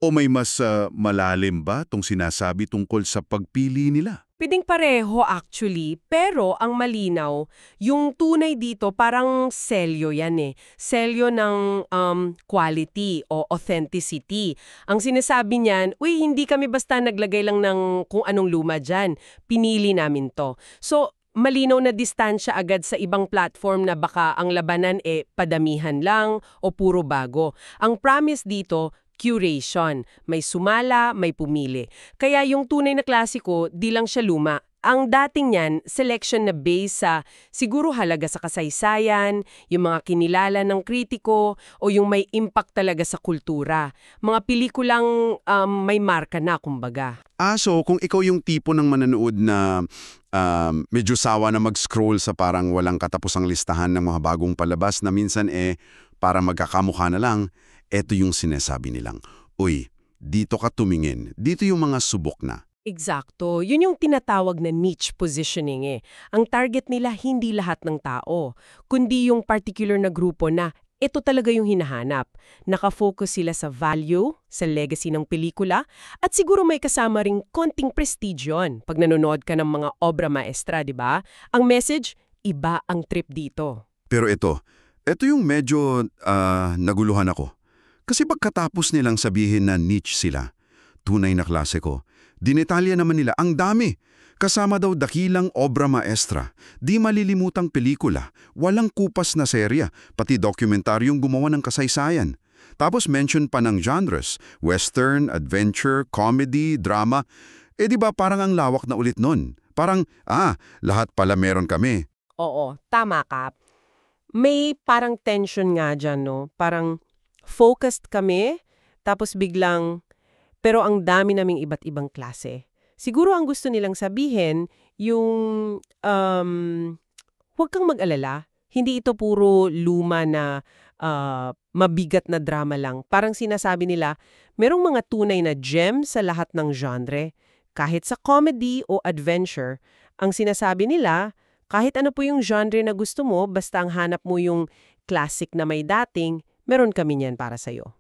O may mas malalim ba tong sinasabi tungkol sa pagpili nila? Pwedeng pareho actually, pero ang malinaw, yung tunay dito parang selyo yan eh. Selyo ng quality o authenticity. Ang sinasabi niyan, uy, hindi kami basta naglagay lang ng kung anong luma dyan. Pinili namin to. So, malinaw na distansya agad sa ibang platform na baka ang labanan padamihan lang o puro bago. Ang promise dito, curation. May sumala, may pumili. Kaya yung tunay na klasiko, di lang siya luma. Ang dating niyan, selection na based sa siguro halaga sa kasaysayan, yung mga kinilala ng kritiko, o yung may impact talaga sa kultura. Mga pelikulang may marka na, kumbaga. So kung ikaw yung tipo ng manonood na medyo sawa na mag-scroll sa parang walang katapusang listahan ng mga bagong palabas na minsan para magkakamukha na lang, eto yung sinasabi nilang, uy, dito ka tumingin, dito yung mga subok na. Eksakto. Yun yung tinatawag na niche positioning. Ang target nila hindi lahat ng tao, kundi yung particular na grupo na ito talaga yung hinahanap. Nakafocus sila sa value, sa legacy ng pelikula, at siguro may kasama ring konting prestige yun pag nanonood ka ng mga obra maestra, di ba? Ang message, iba ang trip dito. Pero ito yung medyo naguluhan ako. Kasi pagkatapos nilang sabihin na niche sila, tunay na klasiko, dinetalya naman nila ang dami. Kasama daw dakilang obra maestra, di malilimutang pelikula, walang kupas na serya, pati dokumentaryong gumawa ng kasaysayan. Tapos mention pa ng genres, western, adventure, comedy, drama. Di ba parang ang lawak na ulit nun? Parang, lahat pala meron kami. Oo, tama ka. May parang tension nga dyan, no? Parang focused kami, tapos biglang, pero ang dami naming iba't ibang klase. Siguro ang gusto nilang sabihin, yung, huwag kang mag-alala, hindi ito puro luma na mabigat na drama lang. Parang sinasabi nila, merong mga tunay na gem sa lahat ng genre. Kahit sa comedy o adventure, ang sinasabi nila, kahit ano po yung genre na gusto mo, basta ang hanap mo yung classic na may dating, meron kami niyan para sa'yo.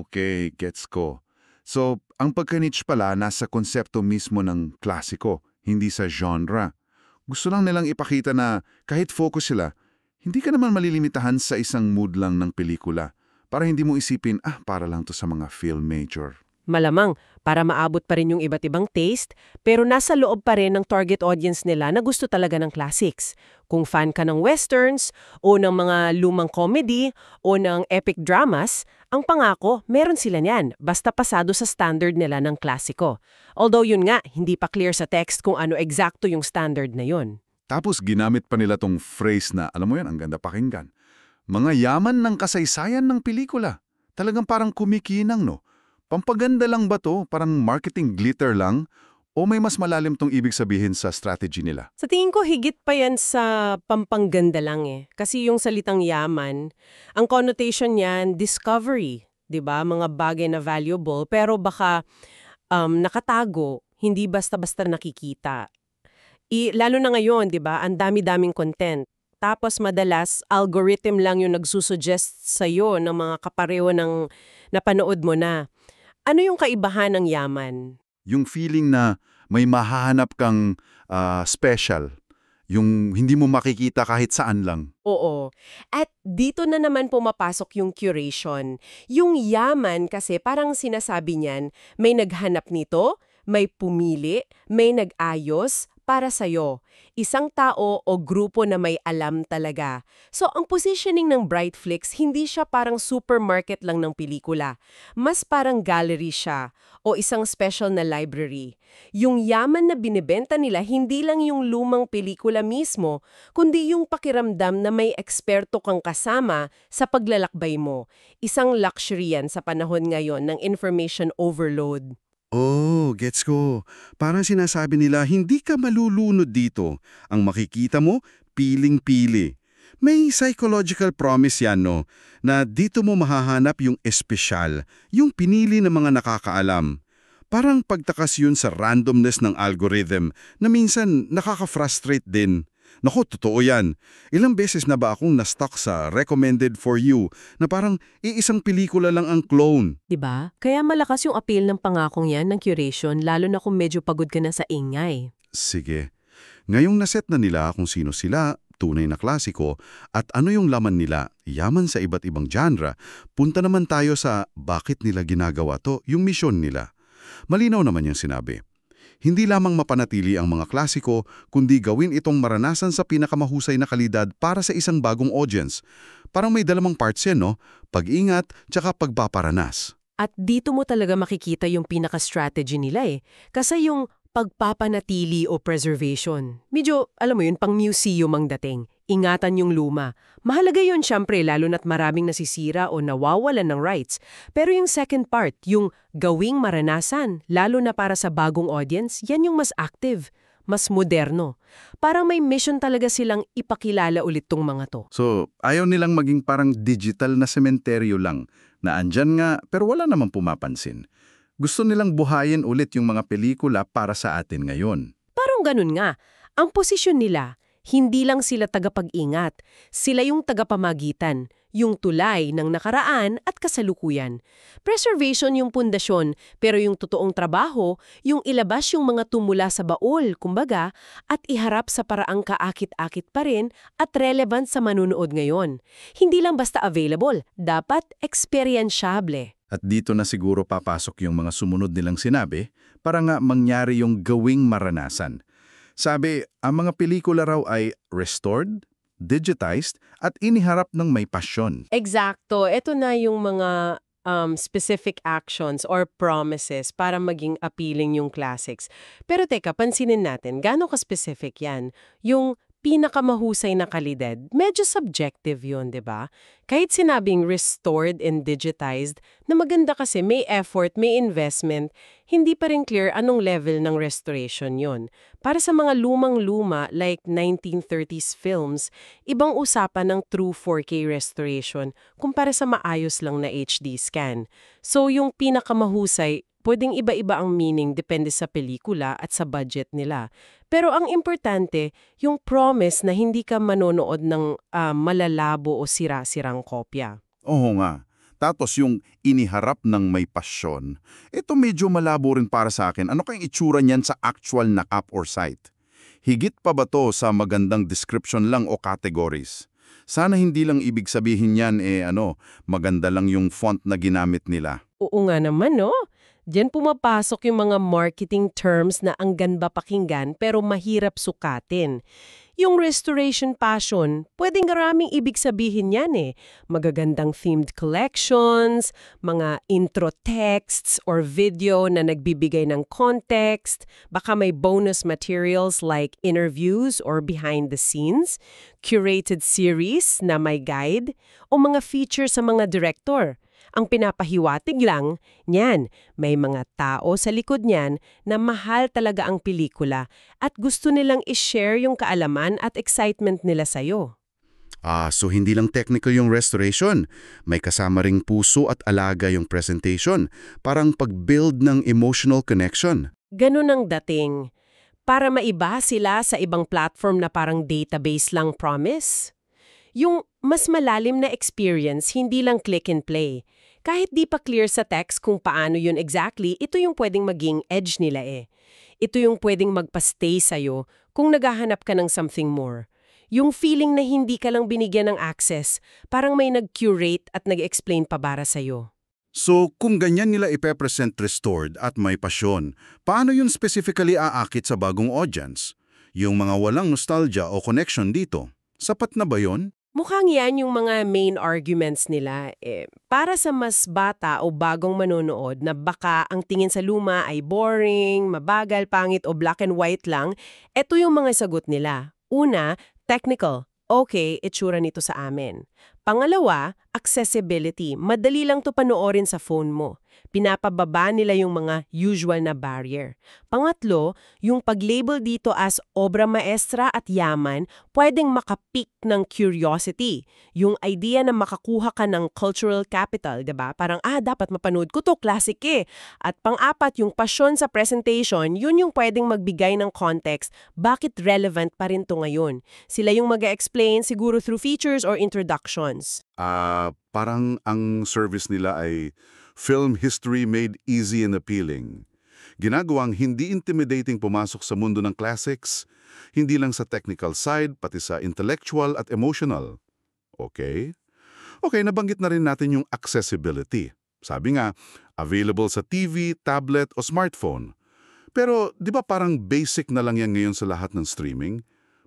Okay. Gets ko. So, ang pagka-niche pala nasa konsepto mismo ng klasiko, hindi sa genre. Gusto lang nilang ipakita na kahit focus sila, hindi ka naman malilimitahan sa isang mood lang ng pelikula. Para hindi mo isipin, para lang to sa mga film major. Malamang, para maabot pa rin yung iba't ibang taste, pero nasa loob pa rin ng target audience nila na gusto talaga ng classics. Kung fan ka ng westerns, o ng mga lumang comedy, o ng epic dramas, ang pangako, meron sila niyan, basta pasado sa standard nila ng klasiko. Although yun nga, hindi pa clear sa text kung ano eksakto yung standard na yun. Tapos ginamit pa nila tong phrase na, alam mo yan, ang ganda pakinggan. Mga yaman ng kasaysayan ng pelikula. Talagang parang kumikinang, no? Pampaganda lang ba to? Parang marketing glitter lang? O may mas malalim tong ibig sabihin sa strategy nila? Sa tingin ko, higit pa yan sa pampangganda lang Kasi yung salitang yaman, ang connotation niyan, discovery. 'Di ba? Mga bagay na valuable, pero baka nakatago, hindi basta-basta nakikita. Lalo na ngayon, 'di ba? Ang dami-daming content. Tapos madalas, algorithm lang yung nagsusuggest sa'yo ng mga kapareho ng napanood mo na. Ano yung kaibahan ng yaman? Yung feeling na may mahahanap kang special. Yung hindi mo makikita kahit saan lang. Oo. At dito na naman pumapasok yung curation. Yung yaman kasi parang sinasabi niyan, may naghanap nito, may pumili, may nag-ayos para sa'yo. Isang tao o grupo na may alam talaga. So, ang positioning ng Brightflixx, hindi siya parang supermarket lang ng pelikula. Mas parang gallery siya o isang special na library. Yung yaman na binibenta nila, hindi lang yung lumang pelikula mismo, kundi yung pakiramdam na may eksperto kang kasama sa paglalakbay mo. Isang luxury yan sa panahon ngayon ng information overload. Gets ko. Parang sinasabi nila, hindi ka malulunod dito. Ang makikita mo, piling-pili. May psychological promise yan, no? Na dito mo mahahanap yung espesyal, yung pinili ng mga nakakaalam. Parang pagtakas yun sa randomness ng algorithm na minsan nakaka-frustrate din. Naku, totoo yan. Ilang beses na ba akong na-stuck sa recommended for you na parang iisang pelikula lang ang clone? 'Di ba? Kaya malakas yung appeal ng pangakong yan ng curation lalo na kung medyo pagod ka na sa ingay. Sige. Ngayong naset na nila kung sino sila, tunay na klasiko, at ano yung laman nila, yaman sa iba't ibang genre, punta naman tayo sa bakit nila ginagawa to, yung misyon nila. Malinaw naman yung sinabi. Hindi lamang mapanatili ang mga klasiko, kundi gawin itong maranasan sa pinakamahusay na kalidad para sa isang bagong audience. Parang may dalawang parts yan, no? Pag-ingat, tsaka pagpaparanas. At dito mo talaga makikita yung pinaka-strategy nila eh. Kasi yung pagpapanatili o preservation. Medyo, alam mo yun, pang museum ang dating. Ingatan yung luma. Mahalaga yun syempre lalo na't maraming nasisira o nawawalan ng rights. Pero yung second part, yung gawing maranasan, lalo na para sa bagong audience, yan yung mas active, mas moderno. Parang may mission talaga silang ipakilala ulit tong mga to. So, ayaw nilang maging parang digital na sementeryo lang, na andyan nga pero wala namang pumapansin. Gusto nilang buhayin ulit yung mga pelikula para sa atin ngayon. Parang ganun nga. Ang posisyon nila, hindi lang sila tagapag-ingat, sila yung tagapamagitan, yung tulay ng nakaraan at kasalukuyan. Preservation yung pundasyon, pero yung totoong trabaho, yung ilabas yung mga tumula sa baul, kumbaga, at iharap sa paraang kaakit-akit pa rin at relevant sa manunood ngayon. Hindi lang basta available, dapat experiensyable. At dito na siguro papasok yung mga sumunod nilang sinabi para nga mangyari yung gawing maranasan. Sabi, ang mga pelikula raw ay restored, digitized, at iniharap ng may pasyon. Eksakto. Ito na yung mga specific actions or promises para maging appealing yung classics. Pero teka, pansinin natin, gaano ka-specific yan? Yung pinakamahusay na kalidad, medyo subjective yun, di ba? Kahit sinabing restored and digitized, na maganda kasi may effort, may investment, hindi pa rin clear anong level ng restoration yun. Para sa mga lumang-luma like 1930s films, ibang usapan ng true 4K restoration kumpara sa maayos lang na HD scan. So yung pinakamahusay, pwedeng iba-iba ang meaning depende sa pelikula at sa budget nila. Pero ang importante, yung promise na hindi ka manonood ng malalabo o sira-sirang kopya. Oo nga. Tapos yung iniharap ng may pasyon, ito medyo malabo rin para sa akin. Ano kayang itsura niyan sa actual na app or site? Higit pa ba to sa magandang description lang o categories? Sana hindi lang ibig sabihin yan maganda lang yung font na ginamit nila. Oo nga naman, no? Diyan pumapasok yung mga marketing terms na ang ganda pakinggan pero mahirap sukatin. Yung restoration passion, pwedeng maraming ibig sabihin yan eh. Magagandang themed collections, mga intro texts or video na nagbibigay ng context, baka may bonus materials like interviews or behind the scenes, curated series na may guide, o mga features sa mga director. Ang pinapahiwatig lang, niyan, may mga tao sa likod niyan na mahal talaga ang pelikula at gusto nilang i-share yung kaalaman at excitement nila sa'yo. So hindi lang technical yung restoration. May kasama ring puso at alaga yung presentation. Parang pag-build ng emotional connection. Ganun ang dating. Para maiba sila sa ibang platform na parang database lang promise. Yung mas malalim na experience, hindi lang click and play. Kahit di pa clear sa text kung paano yun exactly, ito yung pwedeng maging edge nila eh. Ito yung pwedeng magpa-stay sa'yo kung naghahanap ka ng something more. Yung feeling na hindi ka lang binigyan ng access, parang may nag-curate at nag-explain pa para sa'yo. So kung ganyan nila ipepresent restored at may pasyon, paano yun specifically aakit sa bagong audience? Yung mga walang nostalgia o connection dito, sapat na ba yun? Mukhang yan yung mga main arguments nila. Para sa mas bata o bagong manonood na baka ang tingin sa luma ay boring, mabagal, pangit o black and white lang, eto yung mga sagot nila. Una, technical. Okay, itsura nito sa amin. Pangalawa, accessibility. Madali lang to panoorin sa phone mo. Pinapababa nila yung mga usual na barrier. Pangatlo, yung pag-label dito as obra maestra at yaman, pwedeng makapik ng curiosity. Yung idea na makakuha ka ng cultural capital, 'di ba? Parang, dapat mapanood ko to, classic eh. At pang-apat, yung passion sa presentation, yun yung pwedeng magbigay ng context, bakit relevant pa rin to ngayon. Sila yung mag-explain siguro through features or introductions. Parang ang service nila ay film history made easy and appealing. Ginagawang hindi intimidating pumasok sa mundo ng classics, hindi lang sa technical side, pati sa intellectual at emotional. Okay? Okay, nabanggit na rin natin yung accessibility. Sabi nga, available sa TV, tablet o smartphone. Pero di ba parang basic na lang yan ngayon sa lahat ng streaming?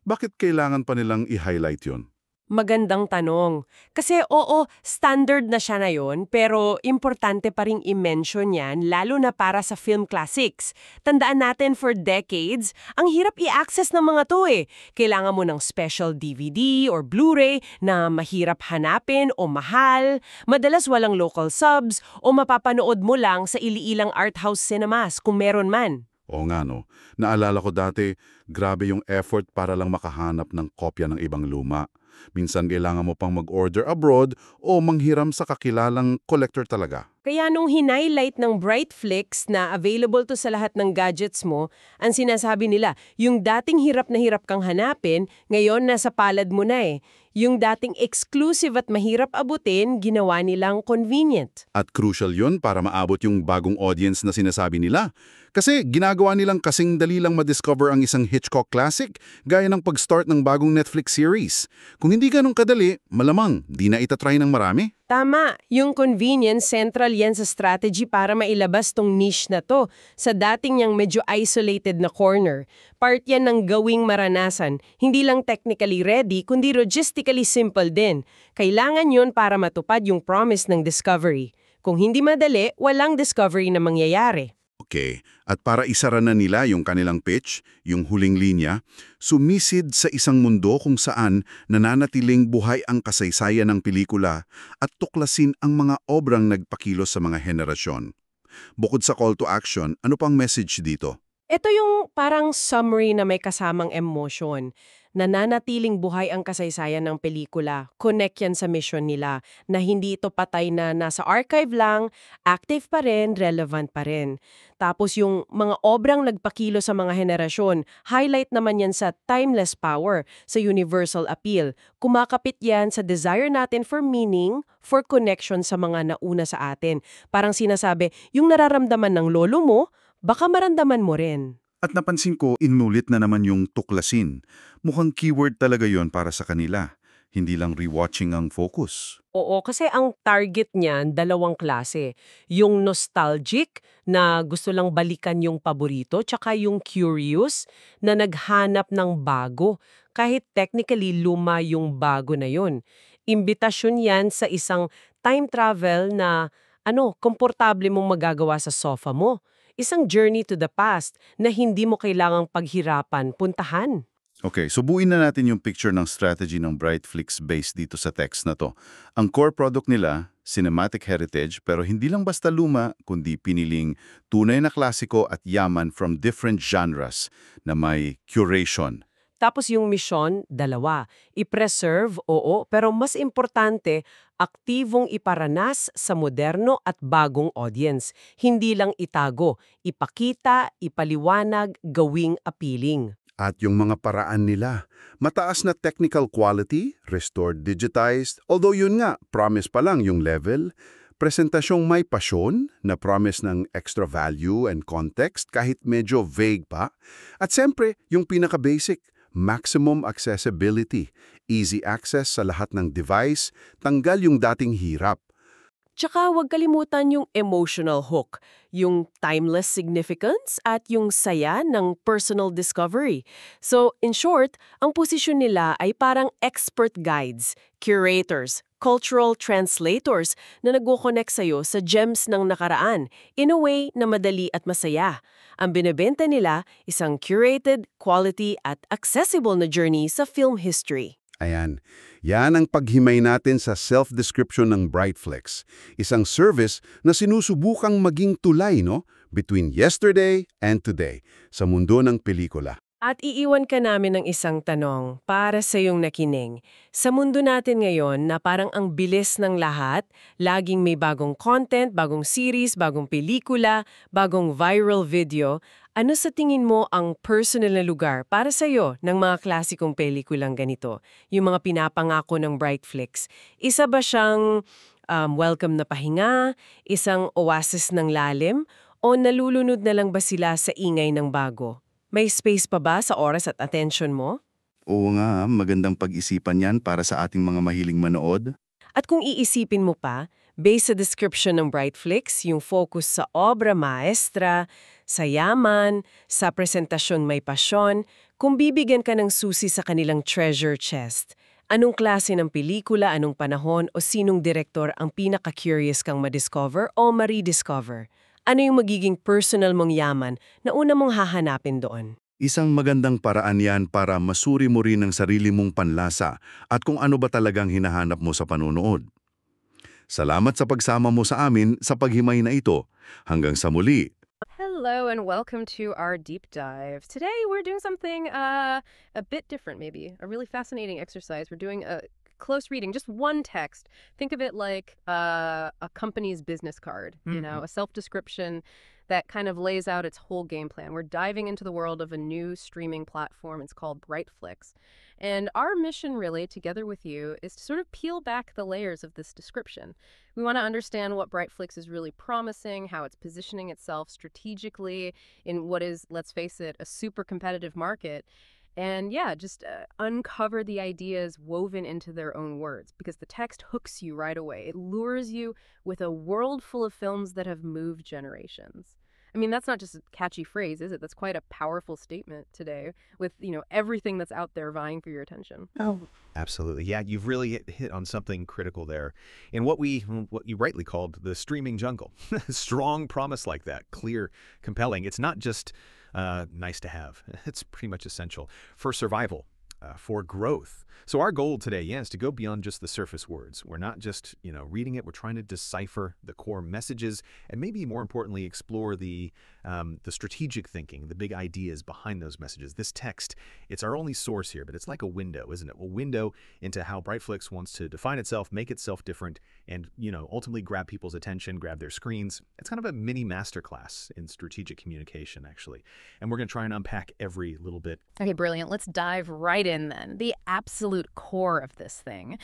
Bakit kailangan pa nilang i-highlight yun? Magandang tanong. Kasi oo, standard na siya na yun, pero importante pa ring i-mention yan, lalo na para sa film classics. Tandaan natin for decades, ang hirap i-access ng mga to eh. Kailangan mo ng special DVD or Blu-ray na mahirap hanapin o mahal, madalas walang local subs, o mapapanood mo lang sa iliilang art house cinemas kung meron man. Oo nga no, naalala ko dati, grabe yung effort para lang makahanap ng kopya ng ibang luma. Minsan kailangan mo pang mag-order abroad o manghiram sa kakilalang collector talaga. Kaya nung hinighlight ng Brightflixx na available to sa lahat ng gadgets mo, ang sinasabi nila, yung dating hirap na hirap kang hanapin, ngayon nasa palad mo na eh. Yung dating exclusive at mahirap abutin, ginawa nilang convenient. At crucial yun para maabot yung bagong audience na sinasabi nila. Kasi ginagawa nilang kasing dali lang ma-discover ang isang Hitchcock classic gaya ng pag-start ng bagong Netflix series. Kung hindi ganun kadali, malamang di na itatry ng marami. Tama, yung convenience central yan sa strategy para mailabas tong niche na to sa dating niyang medyo isolated na corner. Part yan ng gawing maranasan, hindi lang technically ready kundi logistically simple din. Kailangan yun para matupad yung promise ng discovery. Kung hindi madali, walang discovery na mangyayari. Okay, at para isara na nila yung kanilang pitch, yung huling linya, sumisid sa isang mundo kung saan nananatiling buhay ang kasaysayan ng pelikula at tuklasin ang mga obrang nagpakilos sa mga henerasyon. Bukod sa call to action, ano pang message dito? Ito yung parang summary na may kasamang emotion. Nananatiling buhay ang kasaysayan ng pelikula. Connect yan sa mission nila na hindi ito patay na nasa archive lang, active pa rin, relevant pa rin. Tapos yung mga obrang nagpakilo sa mga henerasyon, highlight naman yan sa timeless power, sa universal appeal. Kumakapit yan sa desire natin for meaning, for connection sa mga nauna sa atin. Parang sinasabi, yung nararamdaman ng lolo mo, baka maramdaman mo rin. At napansin ko, inulit na naman yung tuklasin. Mukhang keyword talaga yon para sa kanila. Hindi lang rewatching ang focus. Oo, kasi ang target niyan, dalawang klase. Yung nostalgic, na gusto lang balikan yung paborito, tsaka yung curious, na naghanap ng bago. Kahit technically luma yung bago na yun. Imbitasyon yan sa isang time travel na, komportable mong magagawa sa sofa mo. Isang journey to the past na hindi mo kailangang paghirapan, puntahan. Okay, subuin na natin yung picture ng strategy ng Brightflixx based dito sa text na to. Ang core product nila, cinematic heritage, pero hindi lang basta luma, kundi piniling tunay na klasiko at yaman from different genres na may curation. Tapos yung mission, dalawa. I-preserve, oo, pero mas importante, aktibong iparanas sa moderno at bagong audience. Hindi lang itago, ipakita, ipaliwanag, gawing appealing. At yung mga paraan nila, mataas na technical quality, restored digitized, although yun nga, promise pa lang yung level, presentasyong may pasyon na promise ng extra value and context kahit medyo vague pa, at siyempre, yung pinaka-basic, maximum accessibility, easy access sa lahat ng device, tanggal yung dating hirap. Tsaka huwag kalimutan yung emotional hook, yung timeless significance at yung saya ng personal discovery. So, in short, ang posisyon nila ay parang expert guides, curators, cultural translators na nagko-connect sa'yo sa gems ng nakaraan in a way na madali at masaya. Ang binebenta nila, isang curated, quality at accessible na journey sa film history. Ayan. Yan ang paghimay natin sa self-description ng Brightflixx. Isang service na sinusubukang maging tulay, no? Between yesterday and today sa mundo ng pelikula. At iiwan ka namin ng isang tanong para sa iyong nakinig. Sa mundo natin ngayon na parang ang bilis ng lahat, laging may bagong content, bagong series, bagong pelikula, bagong viral video, ano sa tingin mo ang personal na lugar para sa iyo ng mga klasikong pelikulang ganito? Yung mga pinapangako ng Brightflixx. Isa ba siyang welcome na pahinga, isang oasis ng lalim, o nalulunod na lang ba sila sa ingay ng bago? May space pa ba sa oras at attention mo? Oo nga, magandang pag-isipan yan para sa ating mga mahiling manood. At kung iisipin mo pa, based sa description ng Brightflixx, yung focus sa obra maestra, sa yaman, sa presentasyon may pasyon, kung bibigyan ka ng susi sa kanilang treasure chest, anong klase ng pelikula, anong panahon o sinong direktor ang pinaka-curious kang madiscover o ma-rediscover? Ano yung magiging personal mong yaman na una mong hahanapin doon? Isang magandang paraan yan para masuri mo rin ang sarili mong panlasa at kung ano ba talagang hinahanap mo sa panonood. Salamat sa pagsama mo sa amin sa paghimay na ito. Hanggang sa muli. Hello and welcome to our deep dive. Today we're doing something a bit different maybe, a really fascinating exercise. We're doing a close reading, just one text. Think of it like a company's business card, you know, a self-description that kind of lays out its whole game plan. We're diving into the world of a new streaming platform. It's called Brightflixx. And our mission really, together with you, is to sort of peel back the layers of this description. We want to understand what Brightflixx is really promising, how it's positioning itself strategically in what is, let's face it, a super competitive market. And yeah, just uncover the ideas woven into their own words, because the text hooks you right away. It lures you with a world full of films that have moved generations. I mean, that's not just a catchy phrase, is it? That's quite a powerful statement today with, you know, everything that's out there vying for your attention. Oh, absolutely. Yeah, you've really hit on something critical there. In what you rightly called the streaming jungle. Strong promise like that, clear, compelling. It's not just nice to have. It's pretty much essential for survival, for growth. So our goal today, is to go beyond just the surface words. We're not just, reading it. We're trying to decipher the core messages and maybe more importantly, explore the strategic thinking, the big ideas behind those messages. This text, it's our only source here, but it's like a window, isn't it? A window into how Brightflixx wants to define itself, make itself different, and, ultimately grab people's attention, grab their screens. It's kind of a mini masterclass in strategic communication, actually. And we're going to try and unpack every little bit. Okay, brilliant. Let's dive right in then. The absolute core of this thing.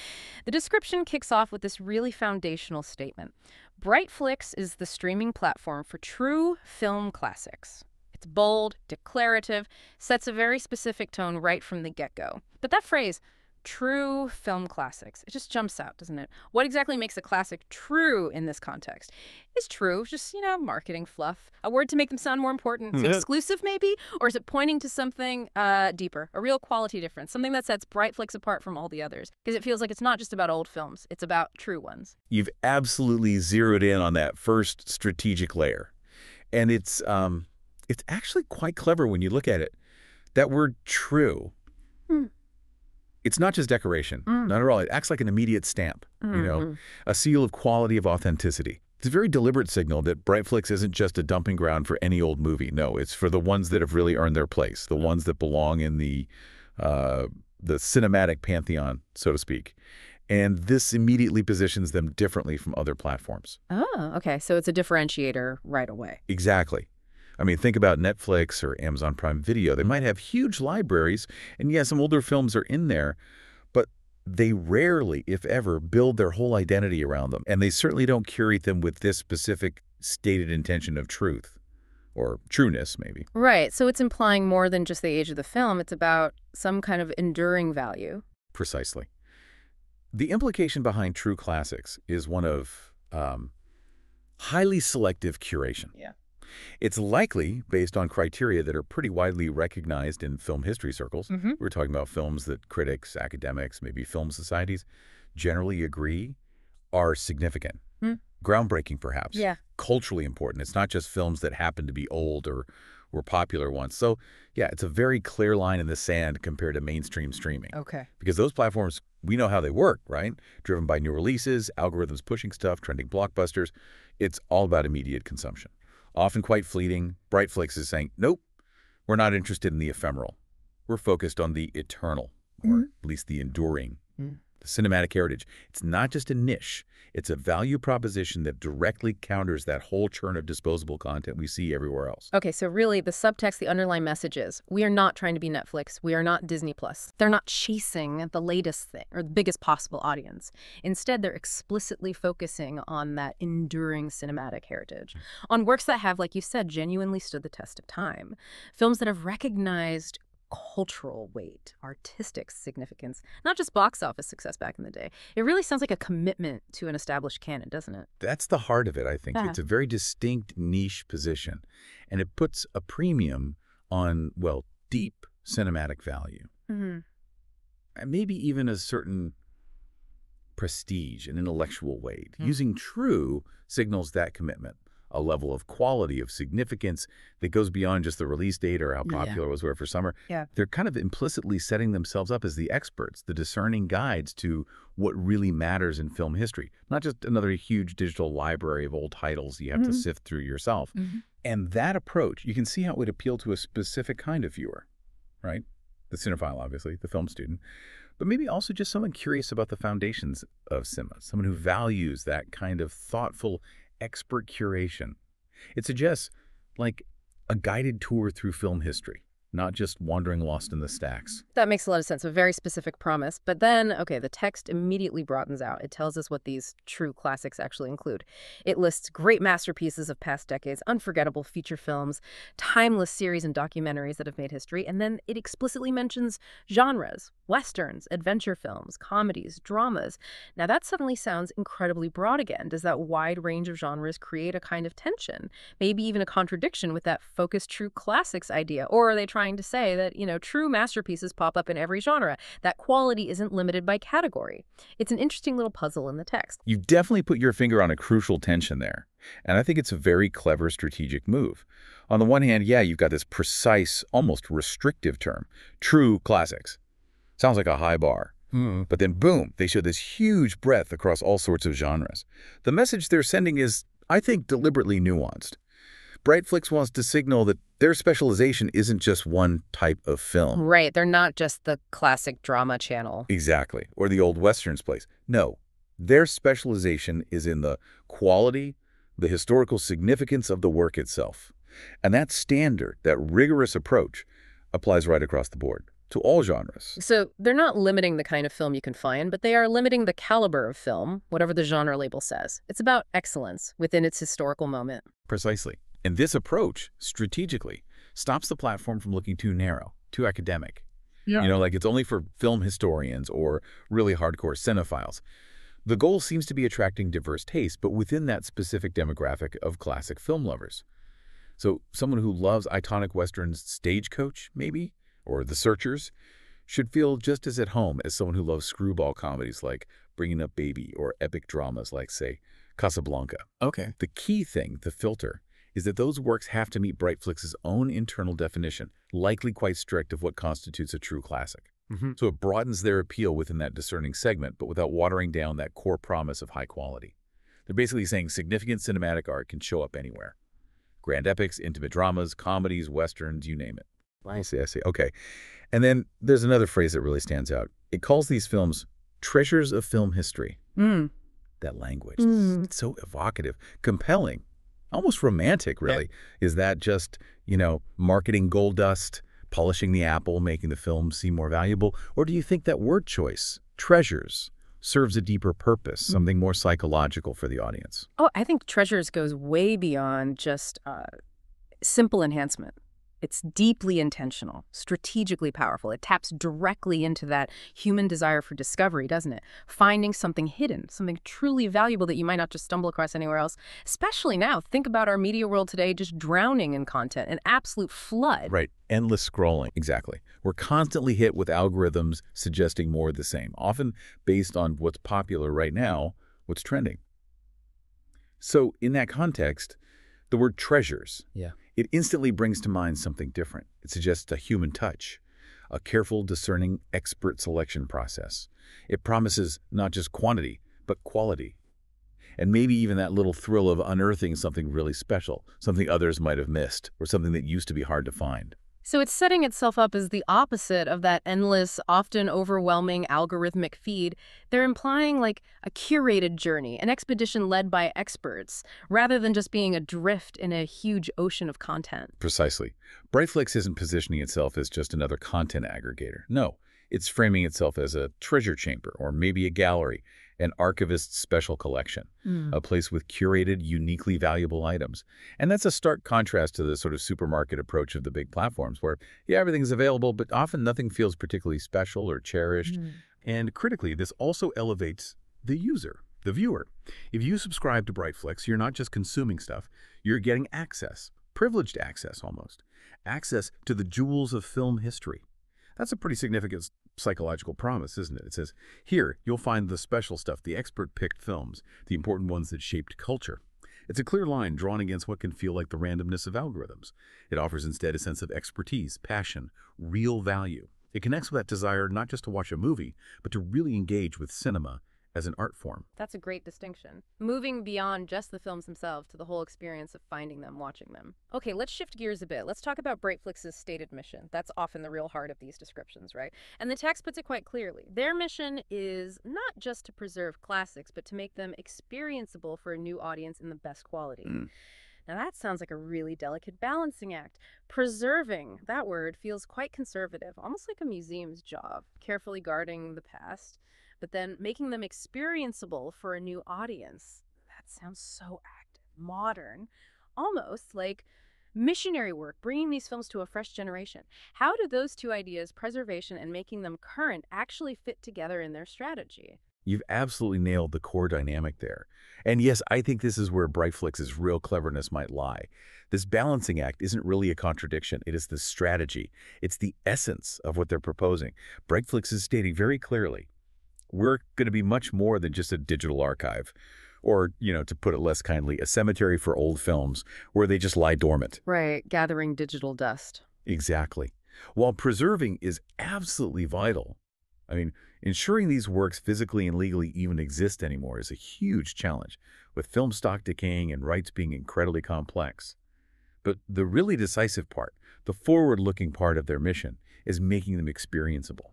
The description kicks off with this really foundational statement. Brightflixx is the streaming platform for true film classics. It's bold, declarative, sets a very specific tone right from the get-go. But that phrase, true film classics, it just jumps out, doesn't it? What exactly makes a classic true in this context? Is true just, marketing fluff? A word to make them sound more important? Is it exclusive, maybe? Or is it pointing to something deeper, a real quality difference, something that sets Brightflixx apart from all the others? Because it feels like it's not just about old films, it's about true ones. You've absolutely zeroed in on that first strategic layer. And it's actually quite clever when you look at it. That word true, it's not just decoration, not at all. It acts like an immediate stamp, a seal of quality, of authenticity. It's a very deliberate signal that Brightflixx isn't just a dumping ground for any old movie. No, it's for the ones that have really earned their place, the ones that belong in the cinematic pantheon, so to speak. And this immediately positions them differently from other platforms. Oh, okay. So it's a differentiator right away. Exactly. I mean, think about Netflix or Amazon Prime Video. They might have huge libraries, and yeah, some older films are in there, but they rarely, if ever, build their whole identity around them. And they certainly don't curate them with this specific stated intention of truth, or trueness, maybe. Right. So it's implying more than just the age of the film. It's about some kind of enduring value. Precisely. The implication behind true classics is one of highly selective curation. Yeah. It's likely based on criteria that are pretty widely recognized in film history circles. We're talking about films that critics, academics, maybe film societies generally agree are significant. Groundbreaking, perhaps. Yeah. Culturally important. It's not just films that happen to be old or were popular once. So, yeah, it's a very clear line in the sand compared to mainstream streaming. Okay. Because those platforms, we know how they work, right? Driven by new releases, algorithms pushing stuff, trending blockbusters. It's all about immediate consumption. Often quite fleeting. Brightflixx is saying, nope, we're not interested in the ephemeral. We're focused on the eternal, or at least the enduring. The cinematic heritage. It's not just a niche. It's a value proposition that directly counters that whole churn of disposable content we see everywhere else. Okay, so really the subtext, the underlying message is, we are not trying to be Netflix. We are not Disney+. They're not chasing the latest thing or the biggest possible audience. Instead, they're explicitly focusing on that enduring cinematic heritage, on works that have, like you said, genuinely stood the test of time. Films that have recognized cultural weight, artistic significance, not just box office success back in the day. It really sounds like a commitment to an established canon, doesn't it? That's the heart of it, I think. Yeah. It's a very distinct niche position, and it puts a premium on, well, deep cinematic value. And maybe even a certain prestige, an intellectual weight. Using true signals that commitment, a level of quality, of significance that goes beyond just the release date or how popular it was for summer. Yeah. They're kind of implicitly setting themselves up as the experts, the discerning guides to what really matters in film history. Not just another huge digital library of old titles you have to sift through yourself. And that approach, you can see how it would appeal to a specific kind of viewer, right? The cinephile, obviously, the film student. But maybe also just someone curious about the foundations of cinema, someone who values that kind of thoughtful expert curation. It suggests like a guided tour through film history, not just wandering lost in the stacks. That makes a lot of sense, a very specific promise. But then, okay, the text immediately broadens out. It tells us what these true classics actually include. It lists great masterpieces of past decades, unforgettable feature films, timeless series and documentaries that have made history, and then it explicitly mentions genres, westerns, adventure films, comedies, dramas. Now that suddenly sounds incredibly broad again. Does that wide range of genres create a kind of tension, maybe even a contradiction with that focused true classics idea? Or are they trying to say that, you know, true masterpieces pop up in every genre, that quality isn't limited by category? It's an interesting little puzzle in the text. You definitely put your finger on a crucial tension there. And I think it's a very clever strategic move. On the one hand, yeah, you've got this precise, almost restrictive term, true classics. Sounds like a high bar. But then, boom, they show this huge breadth across all sorts of genres. The message they're sending is, I think, deliberately nuanced. Brightflixx wants to signal that their specialization isn't just one type of film. Right, they're not just the classic drama channel. Exactly, or the old westerns place. No, their specialization is in the quality, the historical significance of the work itself. And that standard, that rigorous approach, applies right across the board to all genres. So they're not limiting the kind of film you can find, but they are limiting the caliber of film, whatever the genre label says. It's about excellence within its historical moment. Precisely. And this approach, strategically, stops the platform from looking too narrow, too academic. Yeah. You know, like it's only for film historians or really hardcore cinephiles. The goal seems to be attracting diverse tastes, but within that specific demographic of classic film lovers. So someone who loves iconic westerns, Stagecoach, maybe, or The Searchers, should feel just as at home as someone who loves screwball comedies like Bringing Up Baby or epic dramas like, say, Casablanca. Okay. The key thing, the filter, is that those works have to meet Brightflixx's own internal definition, likely quite strict, of what constitutes a true classic. So it broadens their appeal within that discerning segment, but without watering down that core promise of high quality. They're basically saying significant cinematic art can show up anywhere. Grand epics, intimate dramas, comedies, westerns, you name it. I see. Okay. And then there's another phrase that really stands out. It calls these films treasures of film history. That language, it's so evocative, compelling. Almost romantic, really. Yeah. Is that just, you know, marketing gold dust, polishing the apple, making the film seem more valuable? Or do you think that word choice, treasures, serves a deeper purpose, something more psychological for the audience? Oh, I think treasures goes way beyond just simple enhancement. It's deeply intentional, strategically powerful. It taps directly into that human desire for discovery, doesn't it? Finding something hidden, something truly valuable that you might not just stumble across anywhere else. Especially now, think about our media world today just drowning in content, an absolute flood. Right, endless scrolling, exactly. We're constantly hit with algorithms suggesting more of the same, often based on what's popular right now, what's trending. So in that context, the word treasures, It instantly brings to mind something different. It suggests a human touch, a careful, discerning, expert selection process. It promises not just quantity, but quality. And maybe even that little thrill of unearthing something really special, something others might have missed, or something that used to be hard to find. So it's setting itself up as the opposite of that endless, often overwhelming algorithmic feed. They're implying like a curated journey, an expedition led by experts, rather than just being adrift in a huge ocean of content. Precisely. Brightflixx isn't positioning itself as just another content aggregator. No, it's framing itself as a treasure chamber, or maybe a gallery, an archivist's special collection, a place with curated, uniquely valuable items. And that's a stark contrast to the sort of supermarket approach of the big platforms where, yeah, everything's available, but often nothing feels particularly special or cherished. And critically, this also elevates the user, the viewer. If you subscribe to Brightflixx, you're not just consuming stuff, you're getting access, privileged access almost, access to the jewels of film history. That's a pretty significant psychological promise, isn't it? It says, here, you'll find the special stuff, the expert-picked films, the important ones that shaped culture. It's a clear line drawn against what can feel like the randomness of algorithms. It offers instead a sense of expertise, passion, real value. It connects with that desire not just to watch a movie, but to really engage with cinema as an art form. That's a great distinction. Moving beyond just the films themselves to the whole experience of finding them, watching them. Okay, let's shift gears a bit. Let's talk about Brightflixx's stated mission. That's often the real heart of these descriptions, right? And the text puts it quite clearly. Their mission is not just to preserve classics, but to make them experienceable for a new audience in the best quality. Now that sounds like a really delicate balancing act. Preserving, that word, feels quite conservative, almost like a museum's job, carefully guarding the past, but then making them experienceable for a new audience. That sounds so active, modern, almost like missionary work, bringing these films to a fresh generation. How do those two ideas, preservation and making them current, actually fit together in their strategy? You've absolutely nailed the core dynamic there. And yes, I think this is where Brightflixx's real cleverness might lie. This balancing act isn't really a contradiction. It is the strategy. It's the essence of what they're proposing. Brightflixx is stating very clearly, we're going to be much more than just a digital archive. Or, to put it less kindly, a cemetery for old films where they just lie dormant. Right, gathering digital dust. Exactly. While preserving is absolutely vital, ensuring these works physically and legally even exist anymore is a huge challenge, with film stock decaying and rights being incredibly complex. But the really decisive part, the forward-looking part of their mission, is making them experienceable.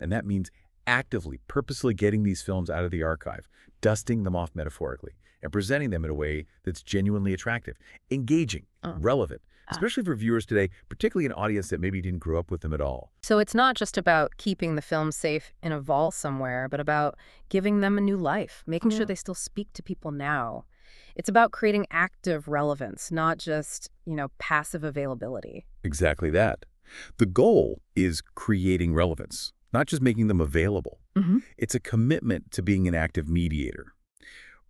And that means actively, purposely getting these films out of the archive, dusting them off metaphorically, and presenting them in a way that's genuinely attractive, engaging, relevant, especially for viewers today, particularly an audience that maybe didn't grow up with them at all. So it's not just about keeping the film safe in a vault somewhere, but about giving them a new life, making sure they still speak to people now. It's about creating active relevance, not just, passive availability. Exactly that. The goal is creating relevance, not just making them available. It's a commitment to being an active mediator.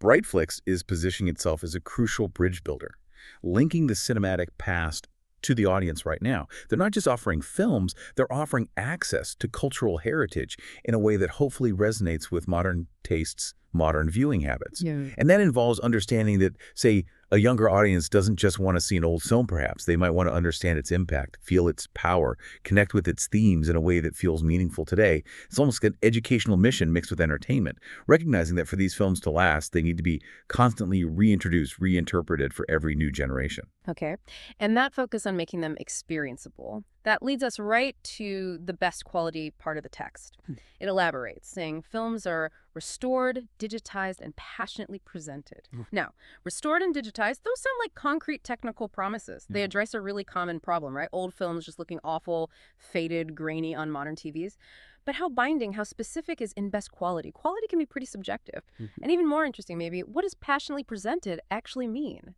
Brightflixx is positioning itself as a crucial bridge builder, linking the cinematic past to the audience right now. They're not just offering films, they're offering access to cultural heritage in a way that hopefully resonates with modern tastes, modern viewing habits. And that involves understanding that, say, a younger audience doesn't just want to see an old film, perhaps. They might want to understand its impact, feel its power, connect with its themes in a way that feels meaningful today. It's almost an educational mission mixed with entertainment, recognizing that for these films to last, they need to be constantly reintroduced, reinterpreted for every new generation. Okay. And that focus on making them experienceable, that leads us right to the best quality part of the text. It elaborates, saying films are restored, digitized, and passionately presented. Now, restored and digitized, those sound like concrete technical promises. They address a really common problem, right? Old films just looking awful, faded, grainy on modern TVs. But how binding, how specific is in best quality? Quality can be pretty subjective. And even more interesting, maybe, what does passionately presented actually mean?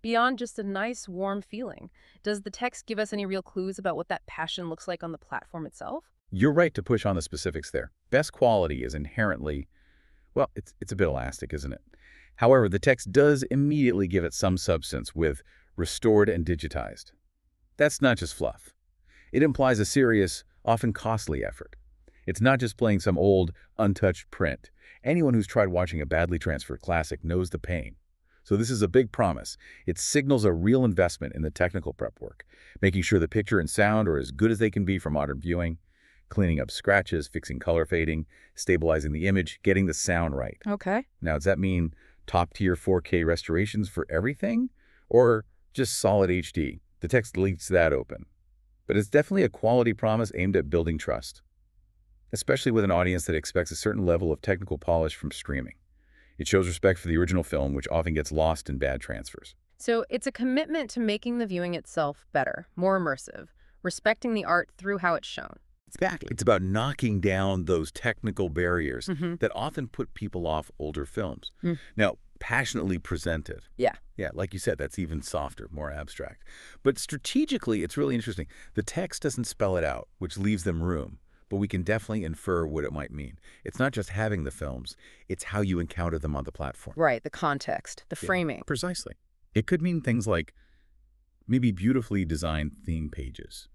Beyond just a nice, warm feeling, does the text give us any real clues about what that passion looks like on the platform itself? You're right to push on the specifics there. Best quality is inherently, well, it's a bit elastic, isn't it? However, the text does immediately give it some substance with restored and digitized. That's not just fluff. It implies a serious, often costly effort. It's not just playing some old, untouched print. Anyone who's tried watching a badly transferred classic knows the pain. So this is a big promise. It signals a real investment in the technical prep work, making sure the picture and sound are as good as they can be for modern viewing, cleaning up scratches, fixing color fading, stabilizing the image, getting the sound right. Okay. Now, does that mean top-tier 4K restorations for everything? Or just solid HD? The text leaves that open. But it's definitely a quality promise aimed at building trust, especially with an audience that expects a certain level of technical polish from streaming. It shows respect for the original film, which often gets lost in bad transfers. So it's a commitment to making the viewing itself better, more immersive, respecting the art through how it's shown. Exactly. It's about knocking down those technical barriers that often put people off older films. Now, passionately presented. Yeah. Yeah, like you said, that's even softer, more abstract. But strategically, it's really interesting. The text doesn't spell it out, which leaves them room. But we can definitely infer what it might mean. It's not just having the films, it's how you encounter them on the platform. Right, the context, the framing. Precisely. It could mean things like maybe beautifully designed theme pages,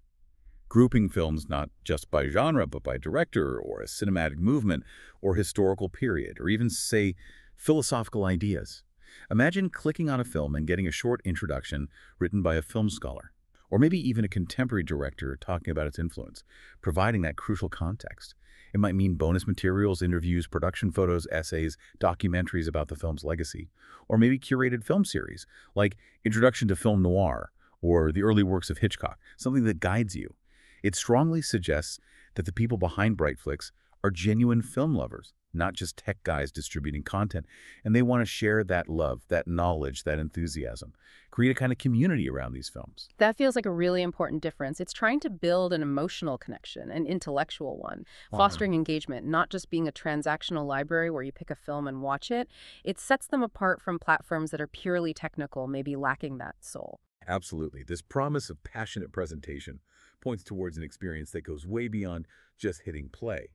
grouping films not just by genre, but by director or a cinematic movement or historical period, or even, say, philosophical ideas. Imagine clicking on a film and getting a short introduction written by a film scholar, or maybe even a contemporary director talking about its influence, providing that crucial context. It might mean bonus materials, interviews, production photos, essays, documentaries about the film's legacy, or maybe curated film series, like Introduction to Film Noir or the early works of Hitchcock, something that guides you. It strongly suggests that the people behind Brightflixx are genuine film lovers, not just tech guys distributing content, and they want to share that love, that knowledge, that enthusiasm, create a kind of community around these films. That feels like a really important difference. It's trying to build an emotional connection, an intellectual one, fostering engagement, not just being a transactional library where you pick a film and watch it. It sets them apart from platforms that are purely technical, maybe lacking that soul. Absolutely. This promise of passionate presentation points towards an experience that goes way beyond just hitting play.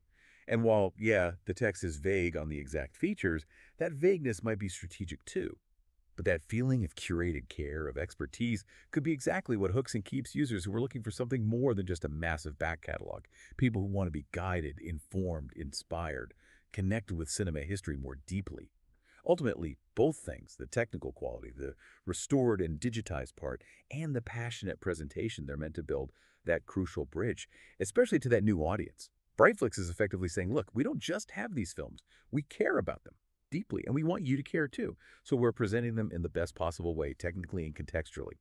And while, yeah, the text is vague on the exact features, that vagueness might be strategic too. But that feeling of curated care, of expertise, could be exactly what hooks and keeps users who are looking for something more than just a massive back catalog. People who want to be guided, informed, inspired, connected with cinema history more deeply. Ultimately, both things, the technical quality, the restored and digitized part, and the passionate presentation, they're meant to build that crucial bridge, especially to that new audience. Brightflixx is effectively saying, look, we don't just have these films. We care about them deeply, and we want you to care too. So we're presenting them in the best possible way, technically and contextually.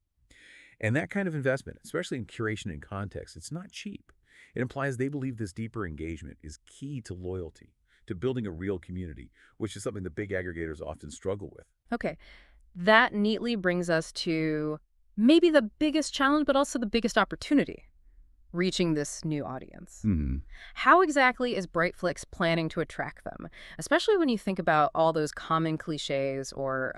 And that kind of investment, especially in curation and context, it's not cheap. It implies they believe this deeper engagement is key to loyalty, to building a real community, which is something the big aggregators often struggle with. Okay. That neatly brings us to maybe the biggest challenge, but also the biggest opportunity. Reaching this new audience. How exactly is Brightflixx planning to attract them? Especially when you think about all those common cliches or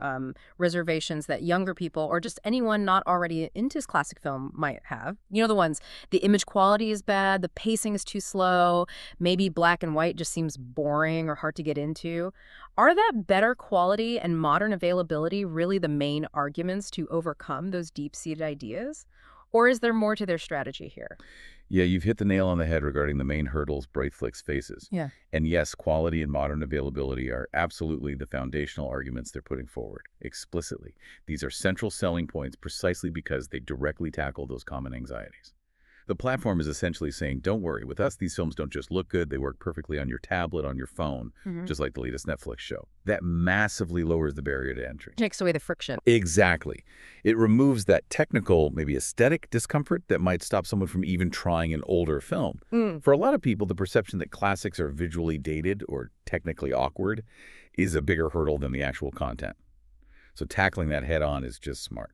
reservations that younger people or just anyone not already into classic film might have. You know, the ones, the image quality is bad, the pacing is too slow, maybe black and white just seems boring or hard to get into. Are that better quality and modern availability really the main arguments to overcome those deep-seated ideas? Or is there more to their strategy here? Yeah, you've hit the nail on the head regarding the main hurdles Brightflixx faces. Yeah. And yes, quality and modern availability are absolutely the foundational arguments they're putting forward, explicitly. These are central selling points precisely because they directly tackle those common anxieties. The platform is essentially saying, don't worry, with us, these films don't just look good, they work perfectly on your tablet, on your phone, just like the latest Netflix show. That massively lowers the barrier to entry. Takes away the friction. Exactly. It removes that technical, maybe aesthetic discomfort that might stop someone from even trying an older film. For a lot of people, the perception that classics are visually dated or technically awkward is a bigger hurdle than the actual content. So tackling that head on is just smart.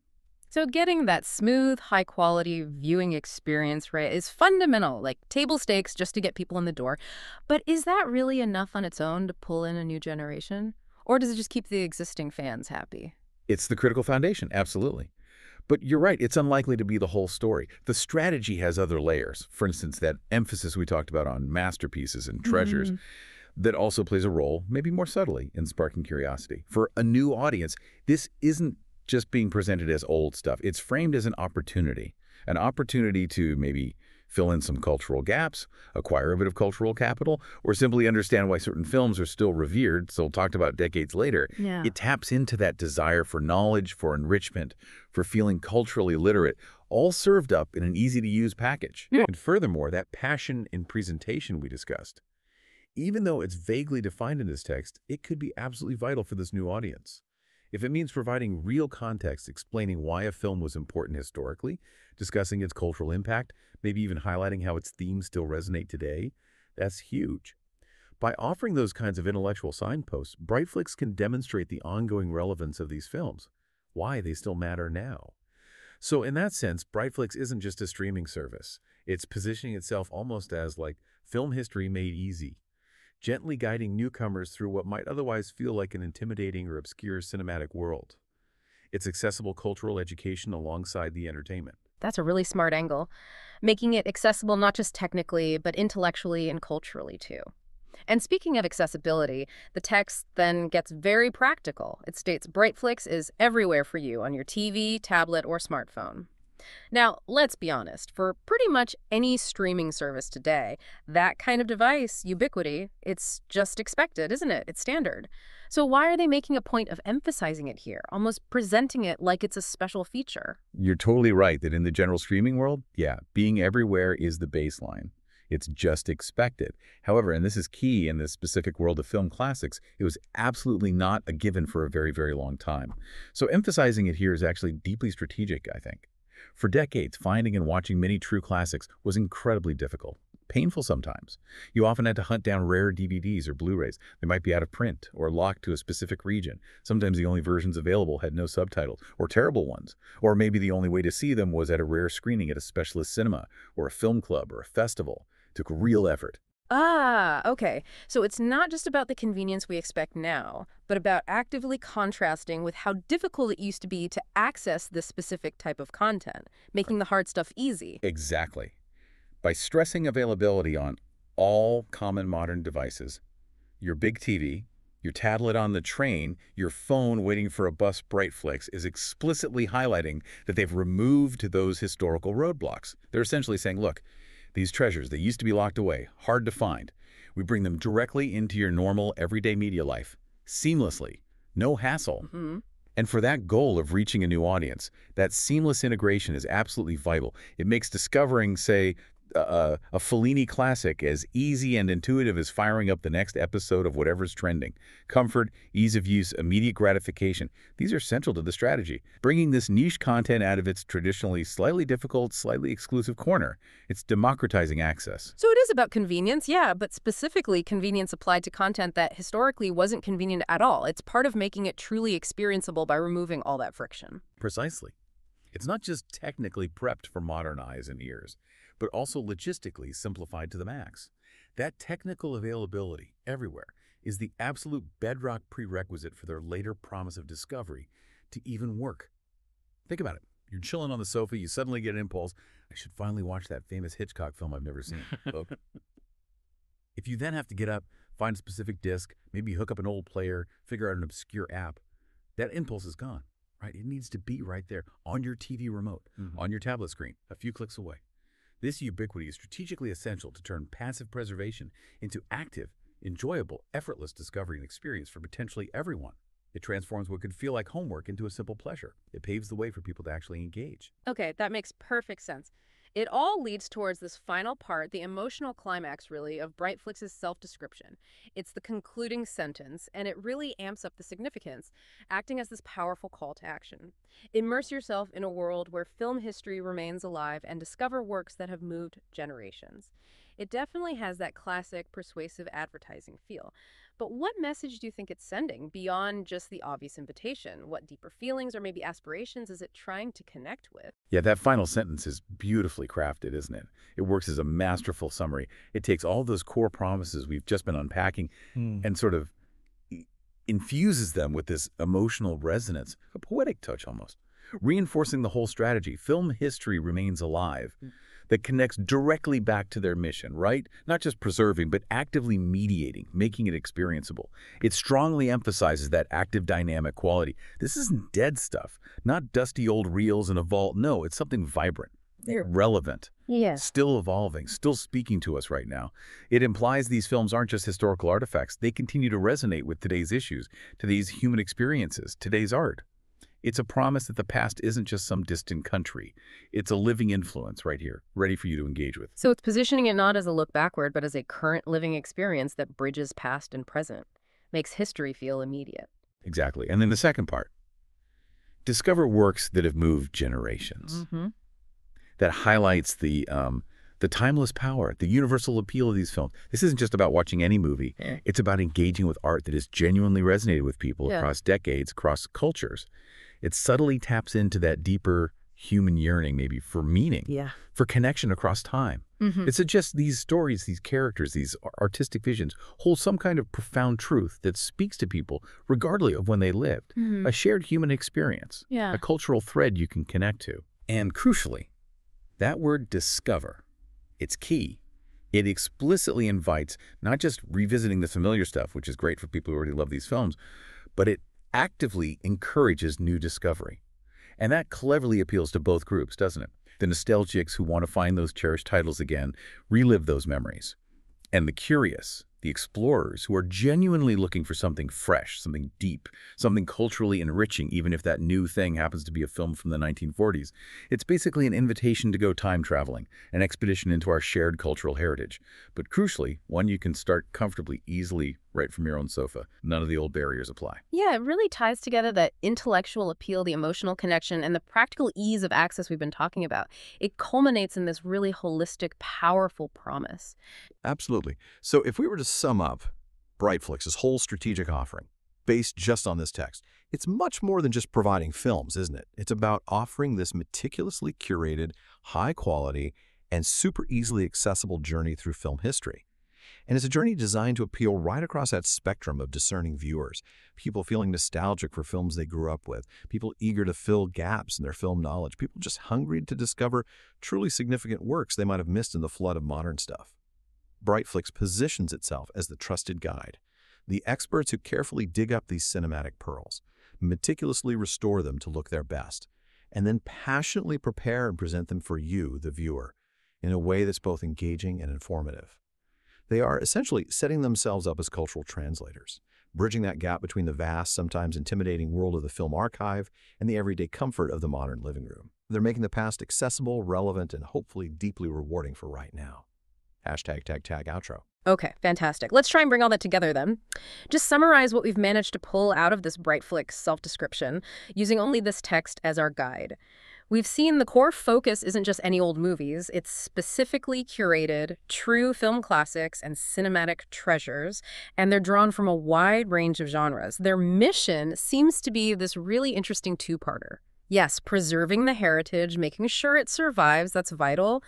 So getting that smooth, high-quality viewing experience right is fundamental, like table stakes just to get people in the door. But is that really enough on its own to pull in a new generation? Or does it just keep the existing fans happy? It's the critical foundation, absolutely. But you're right, it's unlikely to be the whole story. The strategy has other layers. For instance, that emphasis we talked about on masterpieces and treasures that also plays a role, maybe more subtly, in sparking curiosity. For a new audience, this isn't just being presented as old stuff. It's framed as an opportunity to maybe fill in some cultural gaps, acquire a bit of cultural capital, or simply understand why certain films are still revered, still talked about decades later. Yeah. It taps into that desire for knowledge, for enrichment, for feeling culturally literate, all served up in an easy-to-use package. Yeah. And furthermore, that passion in presentation we discussed. Even though it's vaguely defined in this text, it could be absolutely vital for this new audience. If it means providing real context, explaining why a film was important historically, discussing its cultural impact, maybe even highlighting how its themes still resonate today, that's huge. By offering those kinds of intellectual signposts, Brightflixx can demonstrate the ongoing relevance of these films, why they still matter now. So in that sense, Brightflixx isn't just a streaming service. It's positioning itself almost as like film history made easy, gently guiding newcomers through what might otherwise feel like an intimidating or obscure cinematic world. It's accessible cultural education alongside the entertainment. That's a really smart angle, making it accessible not just technically, but intellectually and culturally too. And speaking of accessibility, the text then gets very practical. It states Brightflixx is everywhere for you on your TV, tablet, or smartphone. Now, let's be honest, for pretty much any streaming service today, that kind of device, ubiquity, it's just expected, isn't it? It's standard. So why are they making a point of emphasizing it here, almost presenting it like it's a special feature? You're totally right that in the general streaming world, being everywhere is the baseline. It's just expected. However, and this is key in the specific world of film classics, it was absolutely not a given for a very, very long time. So emphasizing it here is actually deeply strategic, I think. For decades, finding and watching many true classics was incredibly difficult, painful sometimes. You often had to hunt down rare DVDs or Blu-rays. They might be out of print or locked to a specific region. Sometimes the only versions available had no subtitles, or terrible ones. Or maybe the only way to see them was at a rare screening at a specialist cinema, or a film club, or a festival. It took real effort. Ah, okay. So it's not just about the convenience we expect now, but about actively contrasting with how difficult it used to be to access this specific type of content, making the hard stuff easy. Exactly. By stressing availability on all common modern devices, your big TV, your tablet on the train, your phone waiting for a bus, Brightflixx is explicitly highlighting that they've removed those historical roadblocks. They're essentially saying, look, these treasures, they used to be locked away, hard to find. We bring them directly into your normal, everyday media life, seamlessly, no hassle. Mm-hmm. And for that goal of reaching a new audience, that seamless integration is absolutely vital. It makes discovering, say, a Fellini classic as easy and intuitive as firing up the next episode of whatever's trending. Comfort, ease of use, immediate gratification. These are central to the strategy. Bringing this niche content out of its traditionally slightly difficult, slightly exclusive corner. It's democratizing access. So it is about convenience, yeah, but specifically convenience applied to content that historically wasn't convenient at all. It's part of making it truly experienceable by removing all that friction. Precisely. It's not just technically prepped for modern eyes and ears, but also logistically simplified to the max. That technical availability everywhere is the absolute bedrock prerequisite for their later promise of discovery to even work. Think about it. You're chilling on the sofa, you suddenly get an impulse, I should finally watch that famous Hitchcock film I've never seen. Okay. If you then have to get up, find a specific disc, maybe hook up an old player, figure out an obscure app, that impulse is gone, right? It needs to be right there on your TV remote, on your tablet screen, a few clicks away. This ubiquity is strategically essential to turn passive preservation into active, enjoyable, effortless discovery and experience for potentially everyone. It transforms what could feel like homework into a simple pleasure. It paves the way for people to actually engage. Okay, that makes perfect sense. It all leads towards this final part, the emotional climax, really, of Brightflixx's self-description. It's the concluding sentence, and it really amps up the significance, acting as this powerful call to action. Immerse yourself in a world where film history remains alive and discover works that have moved generations. It definitely has that classic, persuasive advertising feel. But what message do you think it's sending beyond just the obvious invitation? What deeper feelings or maybe aspirations is it trying to connect with? Yeah, that final sentence is beautifully crafted, isn't it? It works as a masterful summary. It takes all those core promises we've just been unpacking and sort of infuses them with this emotional resonance, a poetic touch almost, reinforcing the whole strategy. Film history remains alive. That connects directly back to their mission, right? Not just preserving, but actively mediating, making it experienceable. It strongly emphasizes that active dynamic quality. This isn't dead stuff, not dusty old reels in a vault. No, it's something vibrant, They're relevant. Yes. Still evolving, still speaking to us right now. It implies these films aren't just historical artifacts. They continue to resonate with today's issues, today's human experiences, today's art. It's a promise that the past isn't just some distant country. It's a living influence right here, ready for you to engage with. So it's positioning it not as a look backward, but as a current living experience that bridges past and present, makes history feel immediate. Exactly. And then the second part. Discover works that have moved generations. That highlights the timeless power, the universal appeal of these films. This isn't just about watching any movie. It's about engaging with art that has genuinely resonated with people across decades, across cultures. It subtly taps into that deeper human yearning, maybe, for meaning, for connection across time. It suggests these stories, these characters, these artistic visions hold some kind of profound truth that speaks to people regardless of when they lived. A shared human experience, a cultural thread you can connect to. And crucially, that word discover, it's key. It explicitly invites not just revisiting the familiar stuff, which is great for people who already love these films, but it actively encourages new discovery. And that cleverly appeals to both groups, doesn't it? The nostalgics who want to find those cherished titles again, relive those memories. And the curious, the explorers who are genuinely looking for something fresh, something deep, something culturally enriching, even if that new thing happens to be a film from the 1940s. It's basically an invitation to go time traveling, an expedition into our shared cultural heritage. But crucially, one you can start comfortably, easily, right from your own sofa. None of the old barriers apply. Yeah, it really ties together that intellectual appeal, the emotional connection, and the practical ease of access we've been talking about. It culminates in this really holistic, powerful promise. Absolutely. So if we were to sum up Brightflixx's whole strategic offering, based just on this text, it's much more than just providing films, isn't it? It's about offering this meticulously curated, high-quality, and super easily accessible journey through film history. And it's a journey designed to appeal right across that spectrum of discerning viewers, people feeling nostalgic for films they grew up with, people eager to fill gaps in their film knowledge, people just hungry to discover truly significant works they might have missed in the flood of modern stuff. Brightflixx positions itself as the trusted guide, the experts who carefully dig up these cinematic pearls, meticulously restore them to look their best, and then passionately prepare and present them for you, the viewer, in a way that's both engaging and informative. They are essentially setting themselves up as cultural translators, bridging that gap between the vast, sometimes intimidating world of the film archive and the everyday comfort of the modern living room. They're making the past accessible, relevant, and hopefully deeply rewarding for right now. Hashtag tag outro. Okay, fantastic. Let's try and bring all that together then. Just summarize what we've managed to pull out of this Brightflixx self-description using only this text as our guide. We've seen the core focus isn't just any old movies. It's specifically curated, true film classics and cinematic treasures, and they're drawn from a wide range of genres. Their mission seems to be this really interesting two-parter. Yes, preserving the heritage, making sure it survives, that's vital.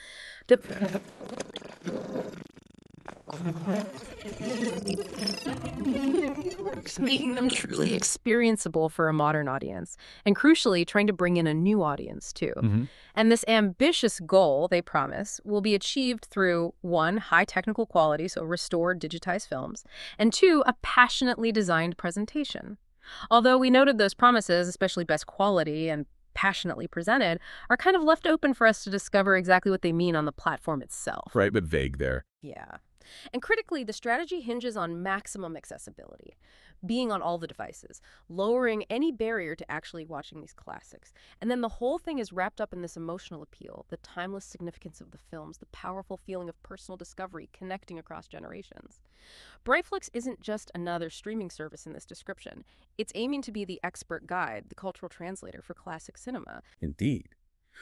Making them truly experienceable for a modern audience. And crucially, trying to bring in a new audience, too. And this ambitious goal, they promise, will be achieved through, 1, high technical quality, so restored, digitized films, and 2, a passionately designed presentation. Although we noted those promises, especially best quality and passionately presented, are kind of left open for us to discover exactly what they mean on the platform itself. Right, but vague there. Yeah. And critically, the strategy hinges on maximum accessibility, being on all the devices, lowering any barrier to actually watching these classics. And then the whole thing is wrapped up in this emotional appeal, the timeless significance of the films, the powerful feeling of personal discovery connecting across generations. Brightflixx isn't just another streaming service in this description. It's aiming to be the expert guide, the cultural translator for classic cinema. Indeed.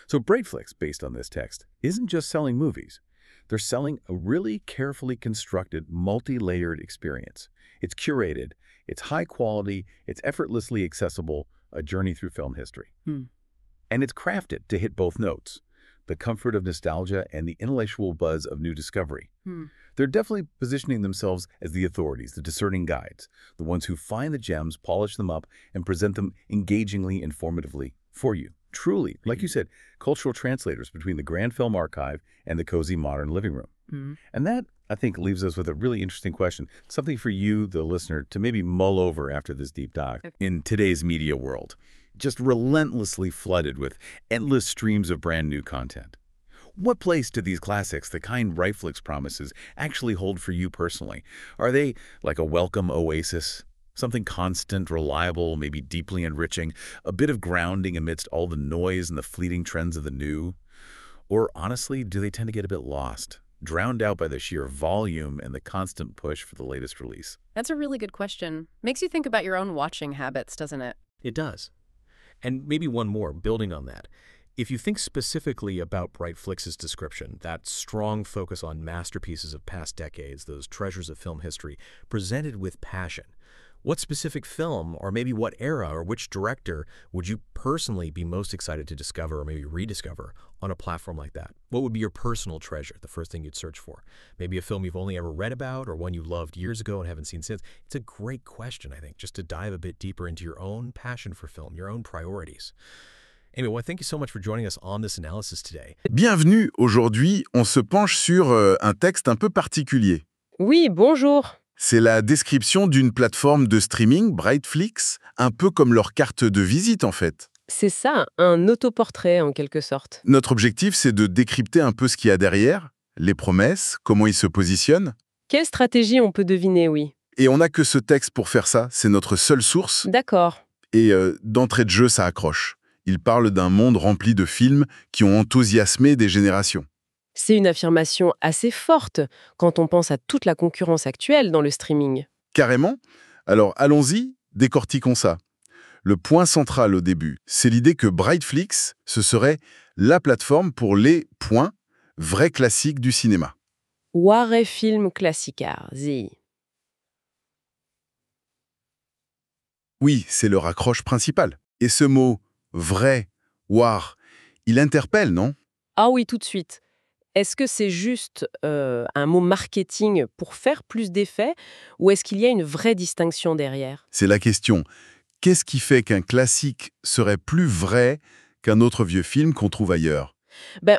So Brightflixx, based on this text, isn't just selling movies. They're selling a really carefully constructed, multi-layered experience. It's curated, it's high quality, it's effortlessly accessible, a journey through film history. And it's crafted to hit both notes, the comfort of nostalgia and the intellectual buzz of new discovery. They're definitely positioning themselves as the authorities, the discerning guides, the ones who find the gems, polish them up, and present them engagingly, informatively for you. Truly, like you said, cultural translators between the grand film archive and the cozy modern living room. And that, I think, leaves us with a really interesting question, something for you, the listener, to maybe mull over after this deep dive. In today's media world, just relentlessly flooded with endless streams of brand new content, What place do these classics, the kind Brightflixx promises, actually hold for you personally? Are they like a welcome oasis? Something constant, reliable, maybe deeply enriching, a bit of grounding amidst all the noise and the fleeting trends of the new? Or honestly, do they tend to get a bit lost, drowned out by the sheer volume and the constant push for the latest release? That's a really good question. Makes you think about your own watching habits, doesn't it? It does. And maybe one more, building on that. If you think specifically about Brightflixx's description, that strong focus on masterpieces of past decades, those treasures of film history, presented with passion, what specific film, or maybe what era or which director would you personally be most excited to discover or maybe rediscover on a platform like that? What would be your personal treasure, the first thing you'd search for? Maybe a film you've only ever read about or one you loved years ago and haven't seen since? It's a great question, I think, just to dive a bit deeper into your own passion for film, your own priorities. Anyway, well, thank you so much for joining us on this analysis today. Bienvenue, aujourd'hui, on se penche sur un texte un peu particulier. Oui, bonjour. C'est la description d'une plateforme de streaming, Brightflixx, un peu comme leur carte de visite en fait. C'est ça, un autoportrait en quelque sorte. Notre objectif, c'est de décrypter un peu ce qu'il y a derrière, les promesses, comment ils se positionnent. Quelle stratégie on peut deviner, oui. Et on n'a que ce texte pour faire ça, c'est notre seule source. D'accord. Et d'entrée de jeu, ça accroche. Il parle d'un monde rempli de films qui ont enthousiasmé des générations. C'est une affirmation assez forte quand on pense à toute la concurrence actuelle dans le streaming. Carrément. Alors allons-y, décortiquons ça. Le point central au début, c'est l'idée que Brightflixx, ce serait la plateforme pour les points vrais classiques du cinéma. Wahre Film Klassiker, sie. Oui, c'est le raccroche principal. Et ce mot « vrai »,« war », il interpelle, non? Ah oui, tout de suite. Est-ce que c'est juste un mot marketing pour faire plus d'effet ou est-ce qu'il y a une vraie distinction derrière? C'est la question. Qu'est-ce qui fait qu'un classique serait plus vrai qu'un autre vieux film qu'on trouve ailleurs?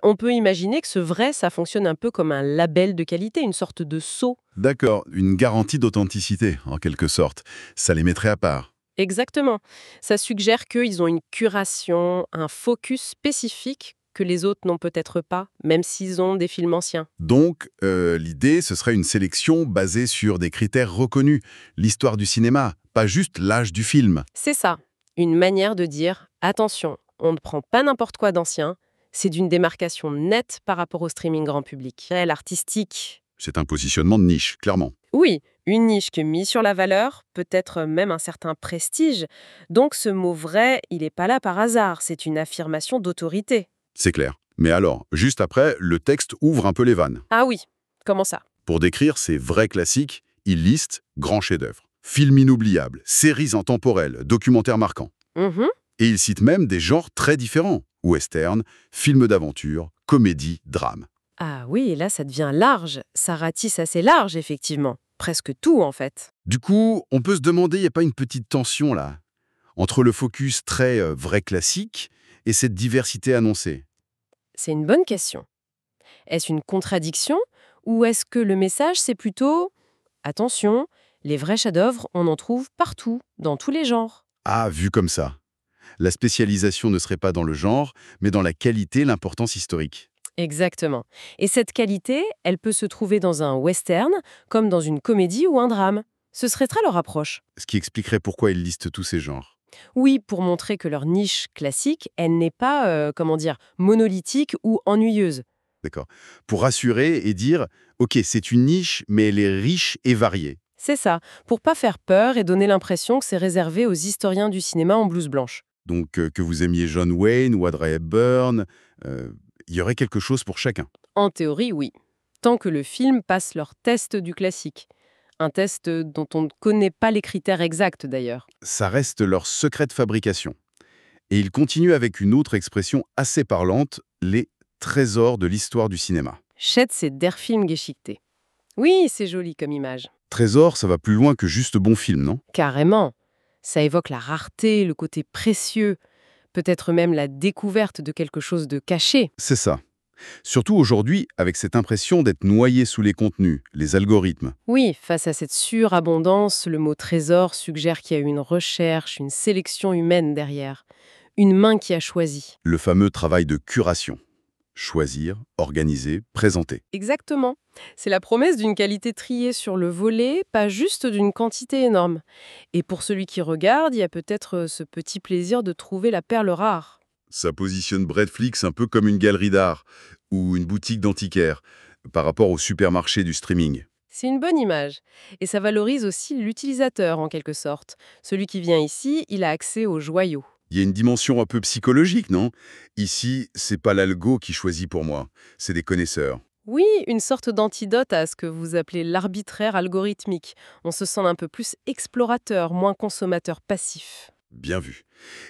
On peut imaginer que ce vrai, ça fonctionne un peu comme un label de qualité, une sorte de sceau. D'accord, une garantie d'authenticité, en quelque sorte. Ça les mettrait à part. Exactement. Ça suggère qu'ils ont une curation, un focus spécifique que les autres n'ont peut-être pas, même s'ils ont des films anciens. Donc, l'idée, ce serait une sélection basée sur des critères reconnus, l'histoire du cinéma, pas juste l'âge du film. C'est ça, une manière de dire « attention, on ne prend pas n'importe quoi d'ancien », c'est d'une démarcation nette par rapport au streaming grand public. Réel artistique. C'est un positionnement de niche, clairement. Oui, une niche qui est mise sur la valeur, peut-être même un certain prestige. Donc ce mot « vrai », il n'est pas là par hasard, c'est une affirmation d'autorité. C'est clair. Mais alors, juste après, le texte ouvre un peu les vannes. Ah oui, comment ça? Pour décrire ces vrais classiques, il liste grands chefs-d'œuvre, films inoubliables, séries intemporelles, documentaires marquants. Et il cite même des genres très différents. Western, films d'aventure, comédie, drame. Ah oui, là ça devient large. Ça ratisse assez large, effectivement. Presque tout, en fait. Du coup, on peut se demander, il n'y a pas une petite tension là entre le focus très vrai classique et cette diversité annoncée? C'est une bonne question. Est-ce une contradiction ou est-ce que le message c'est plutôt « attention, les vrais chefs-d'œuvre, on en trouve partout, dans tous les genres ». Ah, vu comme ça. La spécialisation ne serait pas dans le genre, mais dans la qualité, l'importance historique. Exactement. Et cette qualité, elle peut se trouver dans un western, comme dans une comédie ou un drame. Ce serait très leur approche. Ce qui expliquerait pourquoi ils listent tous ces genres. Oui, pour montrer que leur niche classique, elle n'est pas, monolithique ou ennuyeuse. D'accord. Pour rassurer et dire, OK, c'est une niche, mais elle est riche et variée. C'est ça, pour pas faire peur et donner l'impression que c'est réservé aux historiens du cinéma en blouse blanche. Donc, que vous aimiez John Wayne ou Audrey Hepburn, il y aurait quelque chose pour chacun. En théorie, oui. Tant que le film passe leur test du classique. Un test dont on ne connaît pas les critères exacts d'ailleurs. Ça reste leur secret de fabrication. Et il continue avec une autre expression assez parlante, les trésors de l'histoire du cinéma. Schätze der Filmgeschichte. Oui, c'est joli comme image. Trésor, ça va plus loin que juste bon film, non? Carrément. Ça évoque la rareté, le côté précieux, peut-être même la découverte de quelque chose de caché. C'est ça. Surtout aujourd'hui, avec cette impression d'être noyé sous les contenus, les algorithmes. Oui, face à cette surabondance, le mot trésor suggère qu'il y a eu une recherche, une sélection humaine derrière. Une main qui a choisi. Le fameux travail de curation. Choisir, organiser, présenter. Exactement. C'est la promesse d'une qualité triée sur le volet, pas juste d'une quantité énorme. Et pour celui qui regarde, il y a peut-être ce petit plaisir de trouver la perle rare. Ça positionne Brightflixx un peu comme une galerie d'art ou une boutique d'antiquaires par rapport au supermarché du streaming. C'est une bonne image. Et ça valorise aussi l'utilisateur, en quelque sorte. Celui qui vient ici, il a accès aux joyaux. Il y a une dimension un peu psychologique, non? Ici, c'est pas l'algo qui choisit pour moi, c'est des connaisseurs. Oui, une sorte d'antidote à ce que vous appelez l'arbitraire algorithmique. On se sent un peu plus explorateur, moins consommateur passif. Bien vu.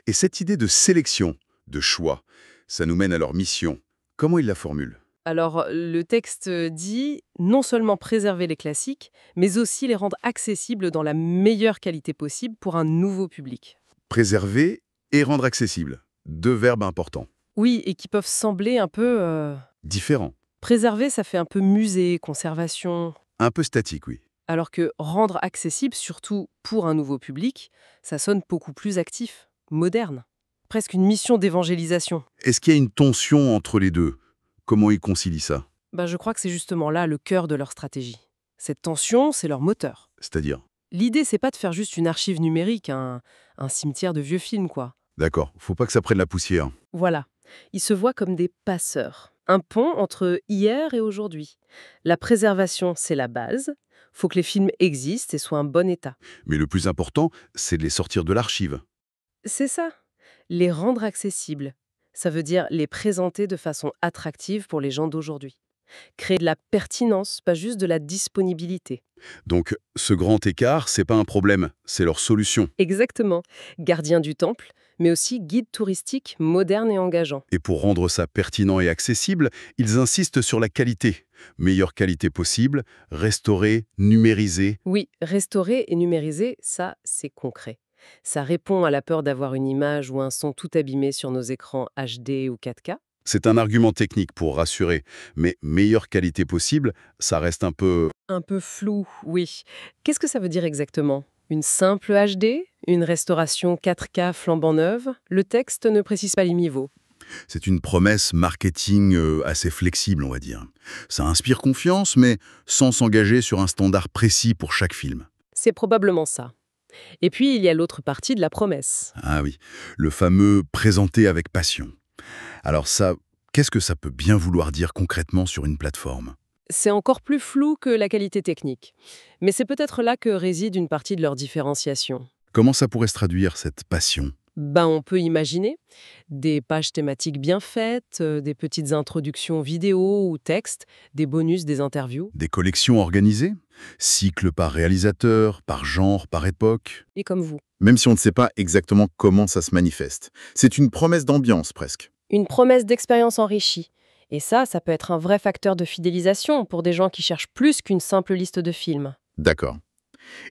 Et cette idée de sélection, de choix, ça nous mène à leur mission. Comment ils la formulent? Alors, le texte dit non seulement préserver les classiques, mais aussi les rendre accessibles dans la meilleure qualité possible pour un nouveau public. Préserver et rendre accessible. Deux verbes importants. Oui, et qui peuvent sembler un peu... Différents. Préserver, ça fait un peu musée, conservation. Un peu statique, oui. Alors que rendre accessible, surtout pour un nouveau public, ça sonne beaucoup plus actif, moderne. Presque une mission d'évangélisation. Est-ce qu'il y a une tension entre les deux? Comment ils concilient ça? Je crois que c'est justement là le cœur de leur stratégie. Cette tension, c'est leur moteur. C'est-à-dire? L'idée, c'est pas de faire juste une archive numérique, un cimetière de vieux films, quoi. D'accord, faut pas que ça prenne la poussière. Voilà. Ils se voient comme des passeurs. Un pont entre hier et aujourd'hui. La préservation, c'est la base. Faut que les films existent et soient en bon état. Mais le plus important, c'est de les sortir de l'archive. C'est ça. Les rendre accessibles. Ça veut dire les présenter de façon attractive pour les gens d'aujourd'hui. Créer de la pertinence, pas juste de la disponibilité. Donc, ce grand écart, c'est pas un problème, c'est leur solution. Exactement. Gardien du temple, mais aussi guide touristique moderne et engageant. Et pour rendre ça pertinent et accessible, ils insistent sur la qualité. Meilleure qualité possible, restaurée, numérisée. Oui, restaurer et numériser, ça, c'est concret. Ça répond à la peur d'avoir une image ou un son tout abîmé sur nos écrans HD ou 4K. C'est un argument technique pour rassurer, mais meilleure qualité possible, ça reste un peu... Un peu flou, oui. Qu'est-ce que ça veut dire exactement? Une simple HD? Une restauration 4K flambant neuve? Le texte ne précise pas les niveaux. C'est une promesse marketing assez flexible, on va dire. Ça inspire confiance, mais sans s'engager sur un standard précis pour chaque film. C'est probablement ça. Et puis, il y a l'autre partie de la promesse. Ah oui, le fameux « présenter avec passion ». Alors ça, qu'est-ce que ça peut bien vouloir dire concrètement sur une plateforme? C'est encore plus flou que la qualité technique. Mais c'est peut-être là que réside une partie de leur différenciation. Comment ça pourrait se traduire, cette passion? On peut imaginer des pages thématiques bien faites, des petites introductions vidéo ou texte, des bonus, des interviews. Des collections organisées? Cycles par réalisateur, par genre, par époque? Et comme vous. Même si on ne sait pas exactement comment ça se manifeste. C'est une promesse d'ambiance, presque. Une promesse d'expérience enrichie. Et ça peut être un vrai facteur de fidélisation pour des gens qui cherchent plus qu'une simple liste de films. D'accord.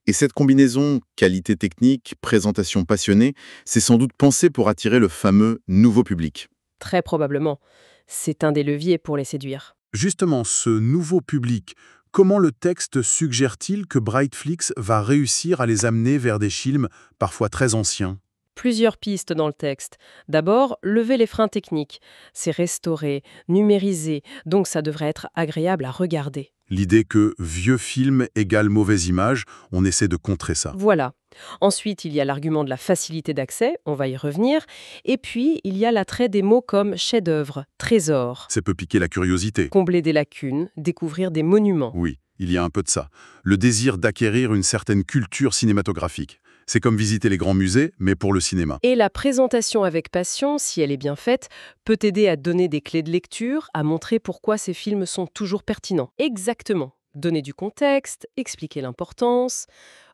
Et cette combinaison qualité technique, présentation passionnée, c'est sans doute pensé pour attirer le fameux nouveau public. Très probablement. C'est un des leviers pour les séduire. Justement, ce nouveau public, comment le texte suggère-t-il que Brightflixx va réussir à les amener vers des films parfois très anciens? Plusieurs pistes dans le texte. D'abord, lever les freins techniques. C'est restaurer, numériser, donc ça devrait être agréable à regarder. L'idée que vieux film égale mauvaise image, on essaie de contrer ça. Voilà. Ensuite, il y a l'argument de la facilité d'accès, on va y revenir. Et puis, il y a l'attrait des mots comme chef-d'œuvre, trésor. Ça peut piquer la curiosité. Combler des lacunes, découvrir des monuments. Oui, il y a un peu de ça. Le désir d'acquérir une certaine culture cinématographique. C'est comme visiter les grands musées, mais pour le cinéma. Et la présentation avec passion, si elle est bien faite, peut aider à donner des clés de lecture, à montrer pourquoi ces films sont toujours pertinents. Exactement. Donner du contexte, expliquer l'importance,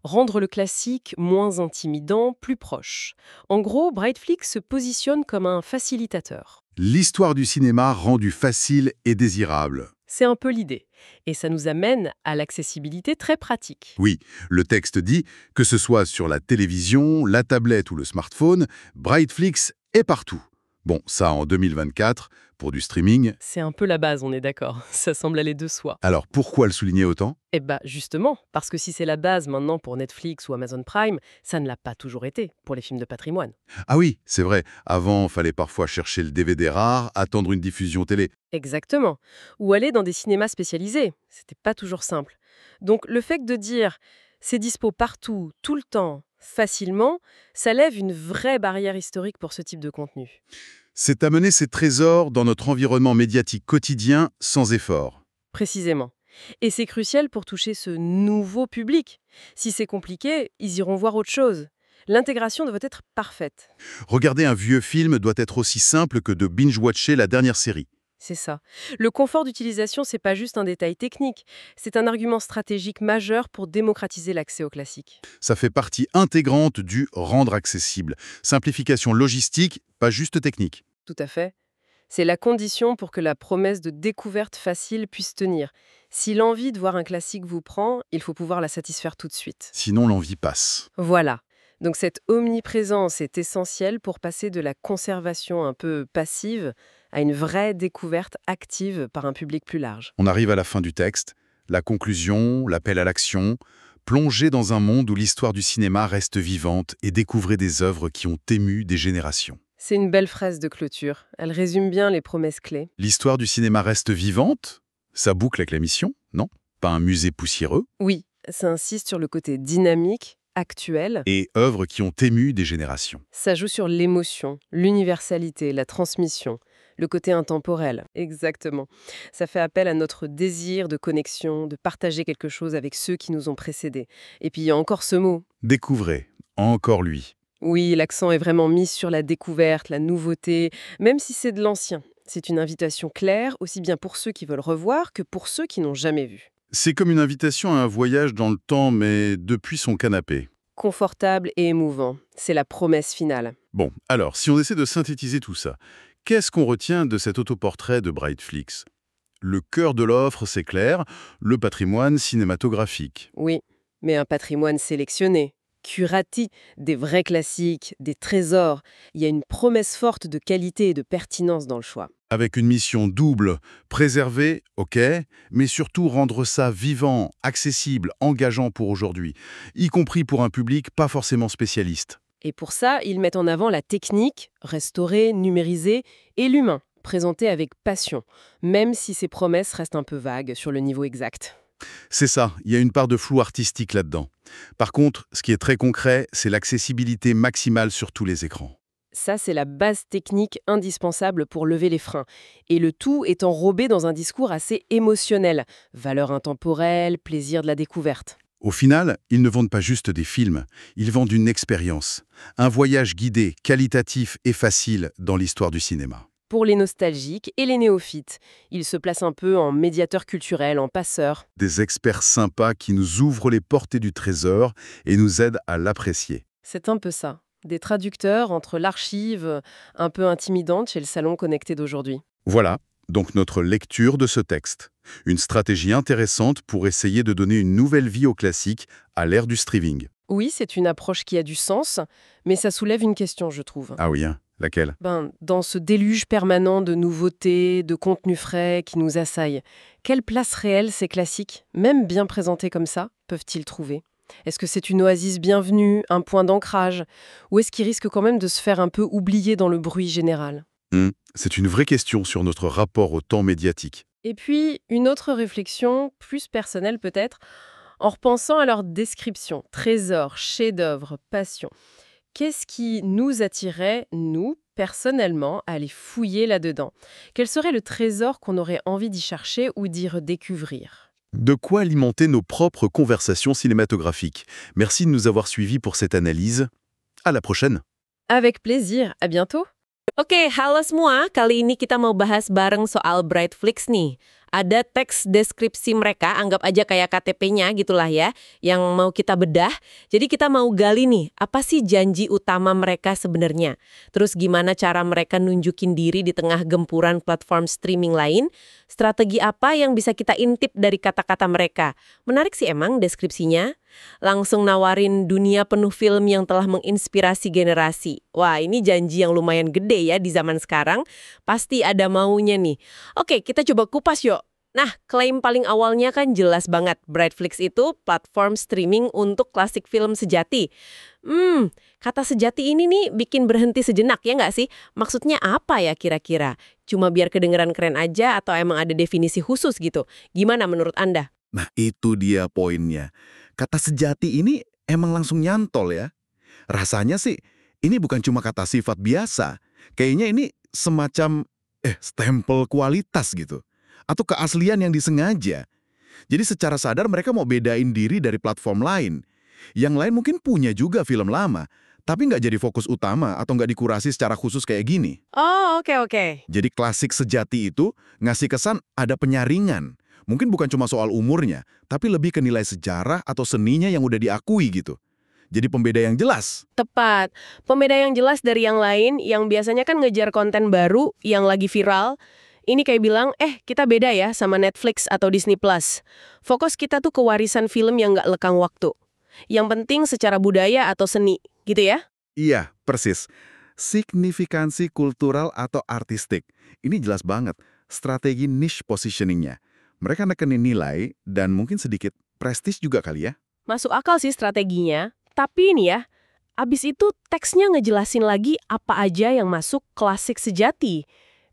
rendre le classique moins intimidant, plus proche. En gros, Brightflixx se positionne comme un facilitateur. L'histoire du cinéma rendue facile et désirable. C'est un peu l'idée. Et ça nous amène à l'accessibilité très pratique. Oui, le texte dit que ce soit sur la télévision, la tablette ou le smartphone, Brightflixx est partout. Bon, ça en 2024, pour du streaming. C'est un peu la base, on est d'accord. Ça semble aller de soi. Alors pourquoi le souligner autant? Eh bah justement, parce que si c'est la base maintenant pour Netflix ou Amazon Prime, ça ne l'a pas toujours été pour les films de patrimoine. Ah oui, c'est vrai. Avant, fallait parfois chercher le DVD rare, attendre une diffusion télé. Exactement. Ou aller dans des cinémas spécialisés. C'était pas toujours simple. Donc le fait de dire c'est dispo partout, tout le temps, facilement, ça lève une vraie barrière historique pour ce type de contenu. C'est amener ces trésors dans notre environnement médiatique quotidien sans effort. Précisément. Et c'est crucial pour toucher ce nouveau public. Si c'est compliqué, ils iront voir autre chose. L'intégration doit être parfaite. Regarder un vieux film doit être aussi simple que de binge-watcher la dernière série. C'est ça. Le confort d'utilisation, c'est pas juste un détail technique. C'est un argument stratégique majeur pour démocratiser l'accès aux classiques. Ça fait partie intégrante du rendre accessible. Simplification logistique, pas juste technique. Tout à fait. C'est la condition pour que la promesse de découverte facile puisse tenir. Si l'envie de voir un classique vous prend, il faut pouvoir la satisfaire tout de suite. Sinon, l'envie passe. Voilà. Donc cette omniprésence est essentielle pour passer de la conservation un peu passive à une vraie découverte active par un public plus large. On arrive à la fin du texte, la conclusion, l'appel à l'action, plonger dans un monde où l'histoire du cinéma reste vivante et découvrir des œuvres qui ont ému des générations. C'est une belle phrase de clôture. Elle résume bien les promesses clés. L'histoire du cinéma reste vivante? Ça boucle avec la mission, non? Pas un musée poussiéreux? Oui, ça insiste sur le côté dynamique, actuel. Et œuvres qui ont ému des générations. Ça joue sur l'émotion, l'universalité, la transmission, le côté intemporel. Exactement. Ça fait appel à notre désir de connexion, de partager quelque chose avec ceux qui nous ont précédés. Et puis il y a encore ce mot. Découvrez, encore lui. Oui, l'accent est vraiment mis sur la découverte, la nouveauté, même si c'est de l'ancien. C'est une invitation claire, aussi bien pour ceux qui veulent revoir que pour ceux qui n'ont jamais vu. C'est comme une invitation à un voyage dans le temps, mais depuis son canapé. Confortable et émouvant, c'est la promesse finale. Bon, alors, si on essaie de synthétiser tout ça, qu'est-ce qu'on retient de cet autoportrait de Brightflixx? Le cœur de l'offre, c'est clair, le patrimoine cinématographique. Oui, mais un patrimoine sélectionné, curati, des vrais classiques, des trésors. Il y a une promesse forte de qualité et de pertinence dans le choix. Avec une mission double, préserver, ok, mais surtout rendre ça vivant, accessible, engageant pour aujourd'hui, y compris pour un public pas forcément spécialiste. Et pour ça, ils mettent en avant la technique, restaurée, numérisée, et l'humain, présenté avec passion, même si ces promesses restent un peu vagues sur le niveau exact. C'est ça, il y a une part de flou artistique là-dedans. Par contre, ce qui est très concret, c'est l'accessibilité maximale sur tous les écrans. Ça, c'est la base technique indispensable pour lever les freins. Et le tout est enrobé dans un discours assez émotionnel. Valeur intemporelle, plaisir de la découverte. Au final, ils ne vendent pas juste des films, ils vendent une expérience. Un voyage guidé, qualitatif et facile dans l'histoire du cinéma. Pour les nostalgiques et les néophytes, ils se placent un peu en médiateur culturel, en passeur. Des experts sympas qui nous ouvrent les portées du trésor et nous aident à l'apprécier. C'est un peu ça. Des traducteurs entre l'archive un peu intimidante chez le salon connecté d'aujourd'hui. Voilà, donc notre lecture de ce texte. Une stratégie intéressante pour essayer de donner une nouvelle vie au classique à l'ère du streaming. Oui, c'est une approche qui a du sens, mais ça soulève une question, je trouve. Ah oui, hein, laquelle? Dans ce déluge permanent de nouveautés, de contenus frais qui nous assaillent, quelle place réelle ces classiques, même bien présentés comme ça, peuvent-ils trouver? Est-ce que c'est une oasis bienvenue, un point d'ancrage? Ou est-ce qu'ils risquent quand même de se faire un peu oublier dans le bruit général? C'est une vraie question sur notre rapport au temps médiatique. Et puis, une autre réflexion, plus personnelle peut-être, en repensant à leur description, trésor, chef-d'œuvre, passion. Qu'est-ce qui nous attirait, nous, personnellement, à aller fouiller là-dedans? Quel serait le trésor qu'on aurait envie d'y chercher ou d'y redécouvrir? De quoi alimenter nos propres conversations cinématographiques. Merci de nous avoir suivis pour cette analyse. À la prochaine. Avec plaisir, à bientôt. Oke, halo semua. Kali ini kita mau bahas bareng soal Brightflixx nih. Ada teks deskripsi mereka, anggap aja kayak KTP-nya gitulah ya, yang mau kita bedah. Jadi kita mau gali nih, apa sih janji utama mereka sebenarnya? Terus gimana cara mereka nunjukin diri di tengah gempuran platform streaming lain? Strategi apa yang bisa kita intip dari kata-kata mereka? Menarik sih emang deskripsinya. Langsung nawarin dunia penuh film yang telah menginspirasi generasi. Wah, ini janji yang lumayan gede ya di zaman sekarang. Pasti ada maunya nih. Oke, kita coba kupas yuk. Nah, klaim paling awalnya kan jelas banget. Brightflixx itu platform streaming untuk klasik film sejati. Kata sejati ini nih bikin berhenti sejenak ya nggak sih? Maksudnya apa ya kira-kira? Cuma biar kedengeran keren aja atau emang ada definisi khusus gitu? Gimana menurut Anda? Nah, itu dia poinnya. Kata sejati ini emang langsung nyantol ya. Rasanya sih, ini bukan cuma kata sifat biasa. Kayaknya ini semacam stempel kualitas gitu. Atau keaslian yang disengaja. Jadi secara sadar mereka mau bedain diri dari platform lain. Yang lain mungkin punya juga film lama, tapi nggak jadi fokus utama atau nggak dikurasi secara khusus kayak gini. Oh, oke. Jadi klasik sejati itu ngasih kesan ada penyaringan. Mungkin bukan cuma soal umurnya, tapi lebih ke nilai sejarah atau seninya yang udah diakui gitu. Jadi pembeda yang jelas. Tepat. Pembeda yang jelas dari yang lain yang biasanya kan ngejar konten baru yang lagi viral. Ini kayak bilang, kita beda ya sama Netflix atau Disney+. Fokus kita tuh ke warisan film yang nggak lekang waktu. Yang penting secara budaya atau seni, gitu ya? Iya, persis. Signifikansi kultural atau artistik. Ini jelas banget. Strategi niche positioningnya. Mereka nekenin nilai dan mungkin sedikit prestis juga kali ya. Masuk akal sih strateginya. Tapi ini ya, abis itu teksnya ngejelasin lagi apa aja yang masuk klasik sejati.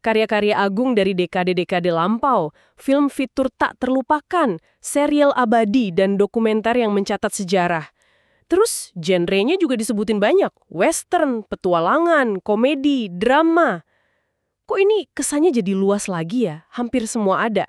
Karya-karya agung dari dekade-dekade lampau, film fitur tak terlupakan, serial abadi, dan dokumenter yang mencatat sejarah. Terus, genrenya juga disebutin banyak. Western, petualangan, komedi, drama. Kok ini kesannya jadi luas lagi ya? Hampir semua ada.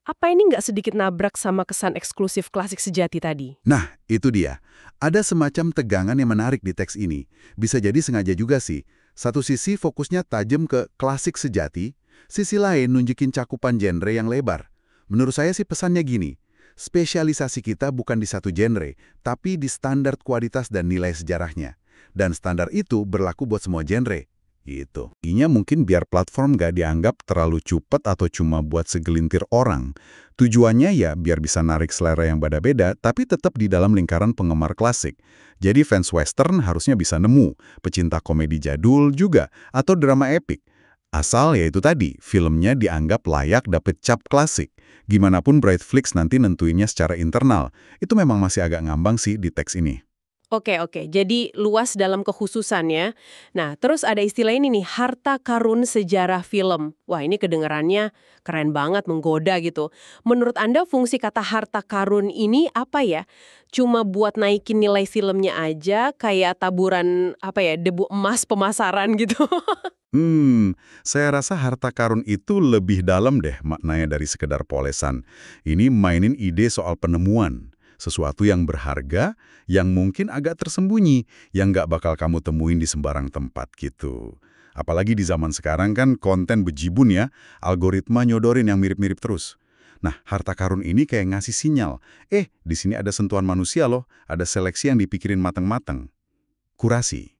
Apa ini nggak sedikit nabrak sama kesan eksklusif klasik sejati tadi? Nah, itu dia. Ada semacam tegangan yang menarik di teks ini. Bisa jadi sengaja juga sih. Satu sisi fokusnya tajam ke klasik sejati, sisi lain nunjukin cakupan genre yang lebar. Menurut saya sih pesannya gini, spesialisasi kita bukan di satu genre, tapi di standar kualitas dan nilai sejarahnya. Dan standar itu berlaku buat semua genre. Gitu. Intinya mungkin biar platform nggak dianggap terlalu cepat atau cuma buat segelintir orang. Tujuannya ya biar bisa narik selera yang beda-beda, tapi tetap di dalam lingkaran penggemar klasik. Jadi fans western harusnya bisa nemu, pecinta komedi jadul juga, atau drama epik. Asal ya itu tadi, filmnya dianggap layak dapet cap klasik. Gimanapun Brightflixx nanti nentuinnya secara internal, itu memang masih agak ngambang sih di teks ini. Oke. Jadi luas dalam kekhususannya. Nah, terus ada istilah ini nih, harta karun sejarah film. Wah, ini kedengarannya keren banget, menggoda gitu. Menurut Anda fungsi kata harta karun ini apa ya? Cuma buat naikin nilai filmnya aja, kayak taburan debu emas pemasaran gitu? Saya rasa harta karun itu lebih dalam deh maknanya dari sekedar polesan. Ini mainin ide soal penemuan. Sesuatu yang berharga, yang mungkin agak tersembunyi, yang nggak bakal kamu temuin di sembarang tempat gitu. Apalagi di zaman sekarang kan konten bejibun ya, algoritma nyodorin yang mirip-mirip terus. Nah, harta karun ini kayak ngasih sinyal, di sini ada sentuhan manusia loh, ada seleksi yang dipikirin mateng-mateng. Kurasi.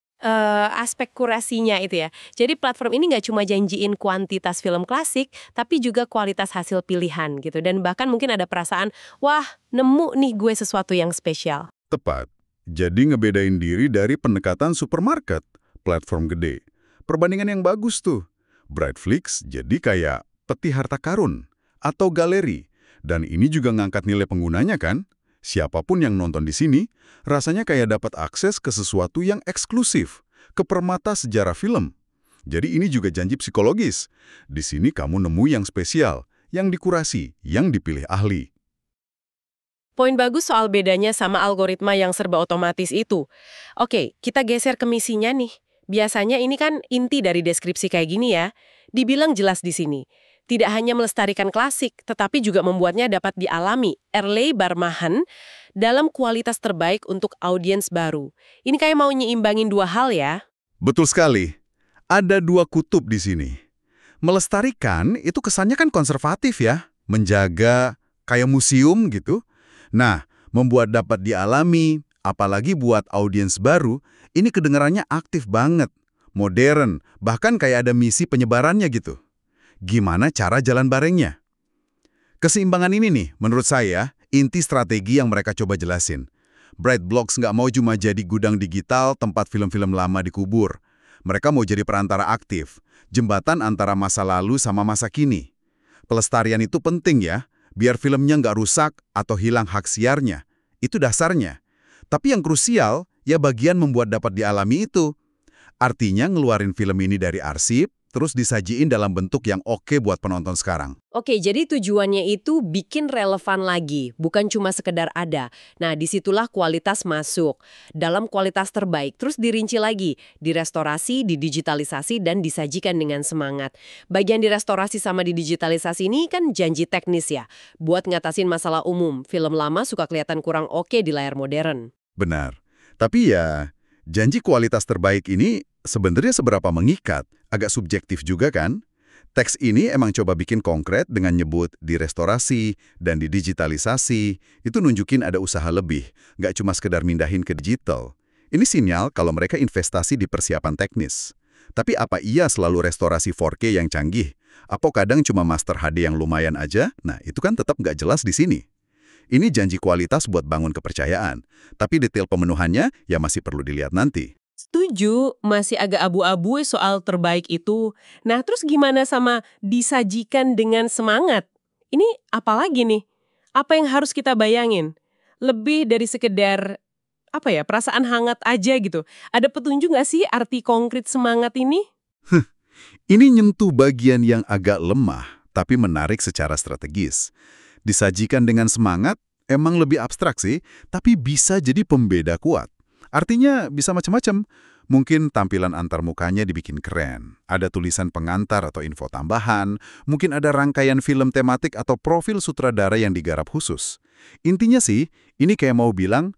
Aspek kurasinya itu ya. Jadi platform ini nggak cuma janjiin kuantitas film klasik, tapi juga kualitas hasil pilihan gitu. Dan bahkan mungkin ada perasaan, wah nemu nih gue sesuatu yang spesial. Tepat. Jadi ngebedain diri dari pendekatan supermarket, platform gede. Perbandingan yang bagus tuh. Brightflixx jadi kayak peti harta karun atau galeri. Dan ini juga ngangkat nilai penggunanya kan? Siapapun yang nonton di sini, rasanya kayak dapat akses ke sesuatu yang eksklusif, ke permata sejarah film. Jadi ini juga janji psikologis. Di sini kamu nemu yang spesial, yang dikurasi, yang dipilih ahli. Poin bagus soal bedanya sama algoritma yang serba otomatis itu. Oke, kita geser ke misinya nih. Biasanya ini kan inti dari deskripsi kayak gini ya. Dibilang jelas di sini. Tidak hanya melestarikan klasik, tetapi juga membuatnya dapat dialami, erlebbarmahan, dalam kualitas terbaik untuk audiens baru. Ini kayak mau nyiimbangin dua hal ya. Betul sekali. Ada dua kutub di sini. Melestarikan itu kesannya kan konservatif ya. Menjaga kayak museum gitu. Nah, membuat dapat dialami, apalagi buat audiens baru, ini kedengarannya aktif banget. Modern, bahkan kayak ada misi penyebarannya gitu. Gimana cara jalan barengnya? Keseimbangan ini nih, menurut saya, inti strategi yang mereka coba jelasin. Brightflixx nggak mau cuma jadi gudang digital tempat film-film lama dikubur. Mereka mau jadi perantara aktif, jembatan antara masa lalu sama masa kini. Pelestarian itu penting ya, biar filmnya nggak rusak atau hilang hak siarnya. Itu dasarnya. Tapi yang krusial, ya bagian membuat dapat dialami itu. Artinya ngeluarin film ini dari arsip, terus disajiin dalam bentuk yang oke buat penonton sekarang. Oke, jadi tujuannya itu bikin relevan lagi, bukan cuma sekedar ada. Nah, disitulah kualitas masuk. Dalam kualitas terbaik, terus dirinci lagi, direstorasi, didigitalisasi, dan disajikan dengan semangat. Bagian direstorasi sama didigitalisasi ini kan janji teknis ya, buat ngatasin masalah umum. Film lama suka kelihatan kurang oke di layar modern. Benar. Tapi ya, janji kualitas terbaik ini sebenarnya seberapa mengikat, agak subjektif juga kan? Teks ini emang coba bikin konkret dengan nyebut direstorasi dan didigitalisasi. Itu nunjukin ada usaha lebih, nggak cuma sekedar mindahin ke digital. Ini sinyal kalau mereka investasi di persiapan teknis. Tapi apa iya selalu restorasi 4K yang canggih? Apa kadang cuma master HD yang lumayan aja? Nah, itu kan tetap nggak jelas di sini. Ini janji kualitas buat bangun kepercayaan. Tapi detail pemenuhannya ya masih perlu dilihat nanti. Setuju, masih agak abu-abu soal terbaik itu. Nah, terus gimana sama disajikan dengan semangat? Ini apa lagi nih? Apa yang harus kita bayangin? Lebih dari sekedar, perasaan hangat aja gitu. Ada petunjuk nggak sih arti konkret semangat ini? Ini nyentuh bagian yang agak lemah, tapi menarik secara strategis. Disajikan dengan semangat, emang lebih abstrak sih, tapi bisa jadi pembeda kuat. Artinya bisa macam-macam. Mungkin tampilan antar mukanya dibikin keren. Ada tulisan pengantar atau info tambahan. Mungkin ada rangkaian film tematik atau profil sutradara yang digarap khusus. Intinya sih, ini kayak mau bilang,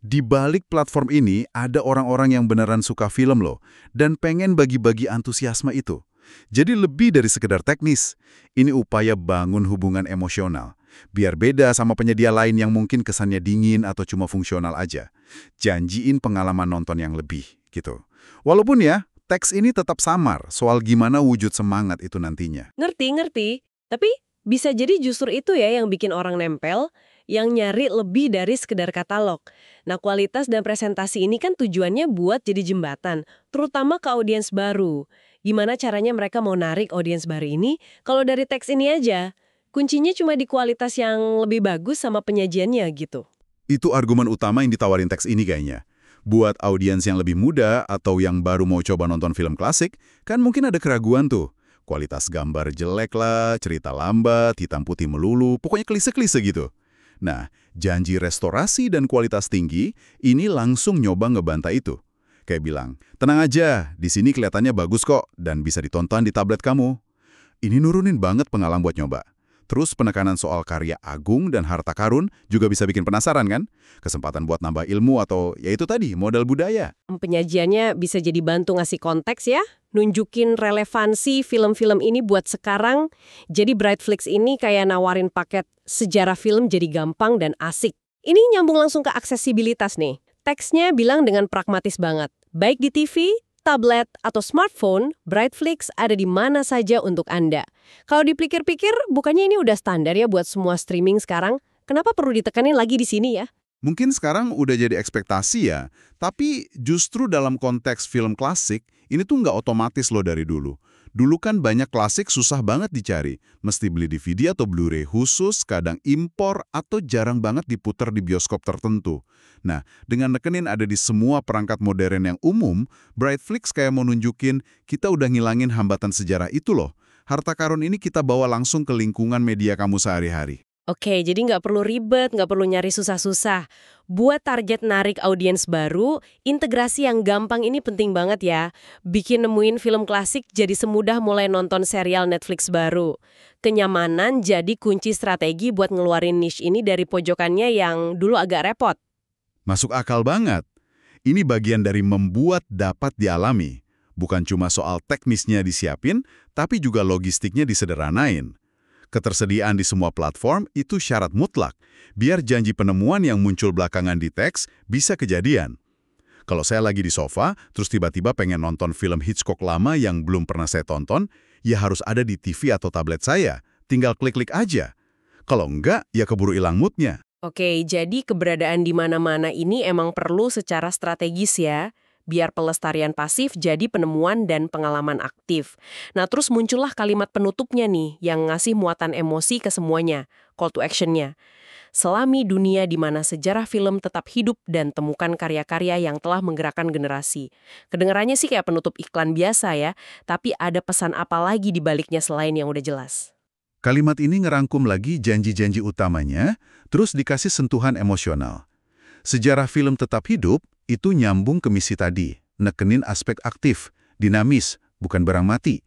di balik platform ini ada orang-orang yang beneran suka film loh. Dan pengen bagi-bagi antusiasme itu. Jadi lebih dari sekedar teknis. Ini upaya bangun hubungan emosional. Biar beda sama penyedia lain yang mungkin kesannya dingin atau cuma fungsional aja. Janjiin pengalaman nonton yang lebih, gitu. Walaupun ya, teks ini tetap samar soal gimana wujud semangat itu nantinya. Ngerti. Tapi bisa jadi justru itu ya yang bikin orang nempel, yang nyari lebih dari sekedar katalog. Nah, kualitas dan presentasi ini kan tujuannya buat jadi jembatan, terutama ke audiens baru. Gimana caranya mereka mau narik audiens baru ini kalau dari teks ini aja? Kuncinya cuma di kualitas yang lebih bagus sama penyajiannya gitu. Itu argumen utama yang ditawarin teks ini kayaknya. Buat audiens yang lebih muda atau yang baru mau coba nonton film klasik, kan mungkin ada keraguan tuh. Kualitas gambar jelek lah, cerita lambat, hitam putih melulu, pokoknya klise-klise gitu. Nah, janji restorasi dan kualitas tinggi, ini langsung nyoba ngebantah itu. Kayak bilang, tenang aja, di sini kelihatannya bagus kok, dan bisa ditonton di tablet kamu. Ini nurunin banget pengalaman buat nyoba. Terus penekanan soal karya agung dan harta karun juga bisa bikin penasaran kan? Kesempatan buat nambah ilmu atau ya itu tadi, modal budaya. Penyajiannya bisa jadi bantu ngasih konteks ya, nunjukin relevansi film-film ini buat sekarang. Jadi Brightflixx ini kayak nawarin paket sejarah film jadi gampang dan asik. Ini nyambung langsung ke aksesibilitas nih. Teksnya bilang dengan pragmatis banget. Baik di TV, tablet, atau smartphone, Brightflixx ada di mana saja untuk Anda. Kalau dipikir-pikir, bukannya ini udah standar ya buat semua streaming sekarang? Kenapa perlu ditekanin lagi di sini ya? Mungkin sekarang udah jadi ekspektasi ya, tapi justru dalam konteks film klasik, ini tuh nggak otomatis loh dari dulu. Dulu kan banyak klasik susah banget dicari, mesti beli DVD atau Blu-ray khusus, kadang impor, atau jarang banget diputar di bioskop tertentu. Nah, dengan nekenin ada di semua perangkat modern yang umum, Brightflixx kayak mau nunjukin kita udah ngilangin hambatan sejarah itu loh. Harta karun ini kita bawa langsung ke lingkungan media kamu sehari-hari. Oke, jadi nggak perlu ribet, nggak perlu nyari susah-susah. Buat target narik audiens baru, integrasi yang gampang ini penting banget ya. Bikin nemuin film klasik jadi semudah mulai nonton serial Netflix baru. Kenyamanan jadi kunci strategi buat ngeluarin niche ini dari pojokannya yang dulu agak repot. Masuk akal banget. Ini bagian dari membuat dapat dialami. Bukan cuma soal teknisnya disiapin, tapi juga logistiknya disederhanain. Ketersediaan di semua platform itu syarat mutlak, biar janji penemuan yang muncul belakangan di teks bisa kejadian. Kalau saya lagi di sofa, terus tiba-tiba pengen nonton film Hitchcock lama yang belum pernah saya tonton, ya harus ada di TV atau tablet saya, tinggal klik-klik aja. Kalau enggak, ya keburu hilang moodnya. Oke, jadi keberadaan di mana-mana ini emang perlu secara strategis ya, biar pelestarian pasif jadi penemuan dan pengalaman aktif. Nah, terus muncullah kalimat penutupnya nih, yang ngasih muatan emosi ke semuanya, call to action-nya. Selami dunia di mana sejarah film tetap hidup dan temukan karya-karya yang telah menggerakkan generasi. Kedengarannya sih kayak penutup iklan biasa ya, tapi ada pesan apa lagi di baliknya selain yang udah jelas? Kalimat ini ngerangkum lagi janji-janji utamanya, terus dikasih sentuhan emosional. Sejarah film tetap hidup, itu nyambung ke misi tadi, nekenin aspek aktif, dinamis, bukan barang mati.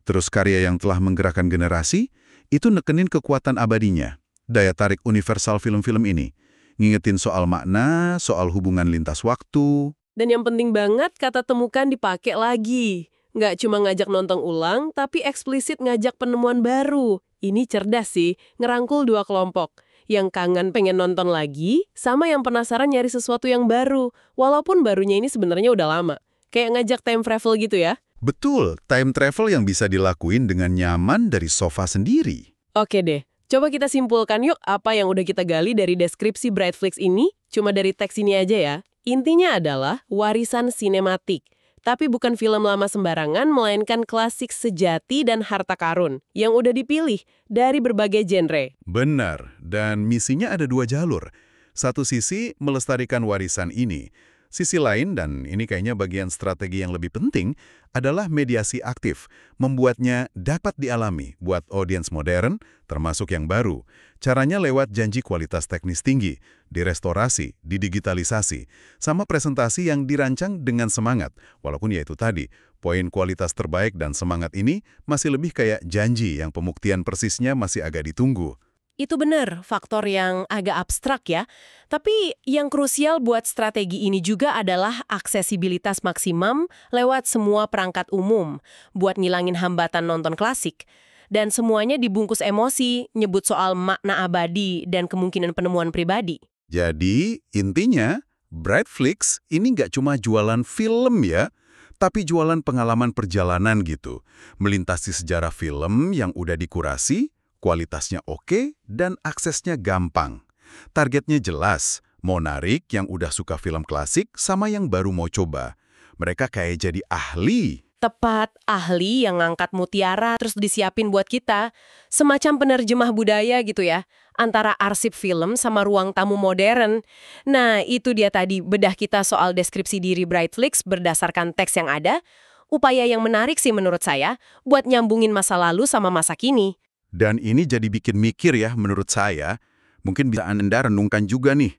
Terus karya yang telah menggerakkan generasi, itu nekenin kekuatan abadinya, daya tarik universal film-film ini. Ngingetin soal makna, soal hubungan lintas waktu. Dan yang penting banget, kata temukan dipakai lagi. Nggak cuma ngajak nonton ulang, tapi eksplisit ngajak penemuan baru. Ini cerdas sih, ngerangkul dua kelompok. Yang kangen pengen nonton lagi, sama yang penasaran nyari sesuatu yang baru. Walaupun barunya ini sebenarnya udah lama. Kayak ngajak time travel gitu ya. Betul, time travel yang bisa dilakuin dengan nyaman dari sofa sendiri. Oke deh, coba kita simpulkan yuk apa yang udah kita gali dari deskripsi Brightflixx ini. Cuma dari teks ini aja ya. Intinya adalah warisan sinematik. Tapi bukan film lama sembarangan, melainkan klasik sejati dan harta karun yang udah dipilih dari berbagai genre. Benar, dan misinya ada dua jalur. Satu sisi, melestarikan warisan ini. Sisi lain, dan ini kayaknya bagian strategi yang lebih penting, adalah mediasi aktif, membuatnya dapat dialami buat audiens modern, termasuk yang baru. Caranya lewat janji kualitas teknis tinggi, direstorasi, didigitalisasi, sama presentasi yang dirancang dengan semangat. Walaupun ya itu tadi, poin kualitas terbaik dan semangat ini masih lebih kayak janji yang pembuktian persisnya masih agak ditunggu. Itu benar, faktor yang agak abstrak ya. Tapi yang krusial buat strategi ini juga adalah aksesibilitas maksimum lewat semua perangkat umum, buat ngilangin hambatan nonton klasik. Dan semuanya dibungkus emosi, nyebut soal makna abadi dan kemungkinan penemuan pribadi. Jadi, intinya, Brightflixx ini nggak cuma jualan film ya, tapi jualan pengalaman perjalanan gitu. Melintasi sejarah film yang udah dikurasi, kualitasnya oke, dan aksesnya gampang. Targetnya jelas, mau narik yang udah suka film klasik sama yang baru mau coba. Mereka kayak jadi ahli. Tepat, ahli yang ngangkat mutiara terus disiapin buat kita. Semacam penerjemah budaya gitu ya, antara arsip film sama ruang tamu modern. Nah, itu dia tadi bedah kita soal deskripsi diri Brightflixx berdasarkan teks yang ada. Upaya yang menarik sih menurut saya, buat nyambungin masa lalu sama masa kini. Dan ini jadi bikin mikir ya menurut saya. Mungkin bisa Anda renungkan juga nih.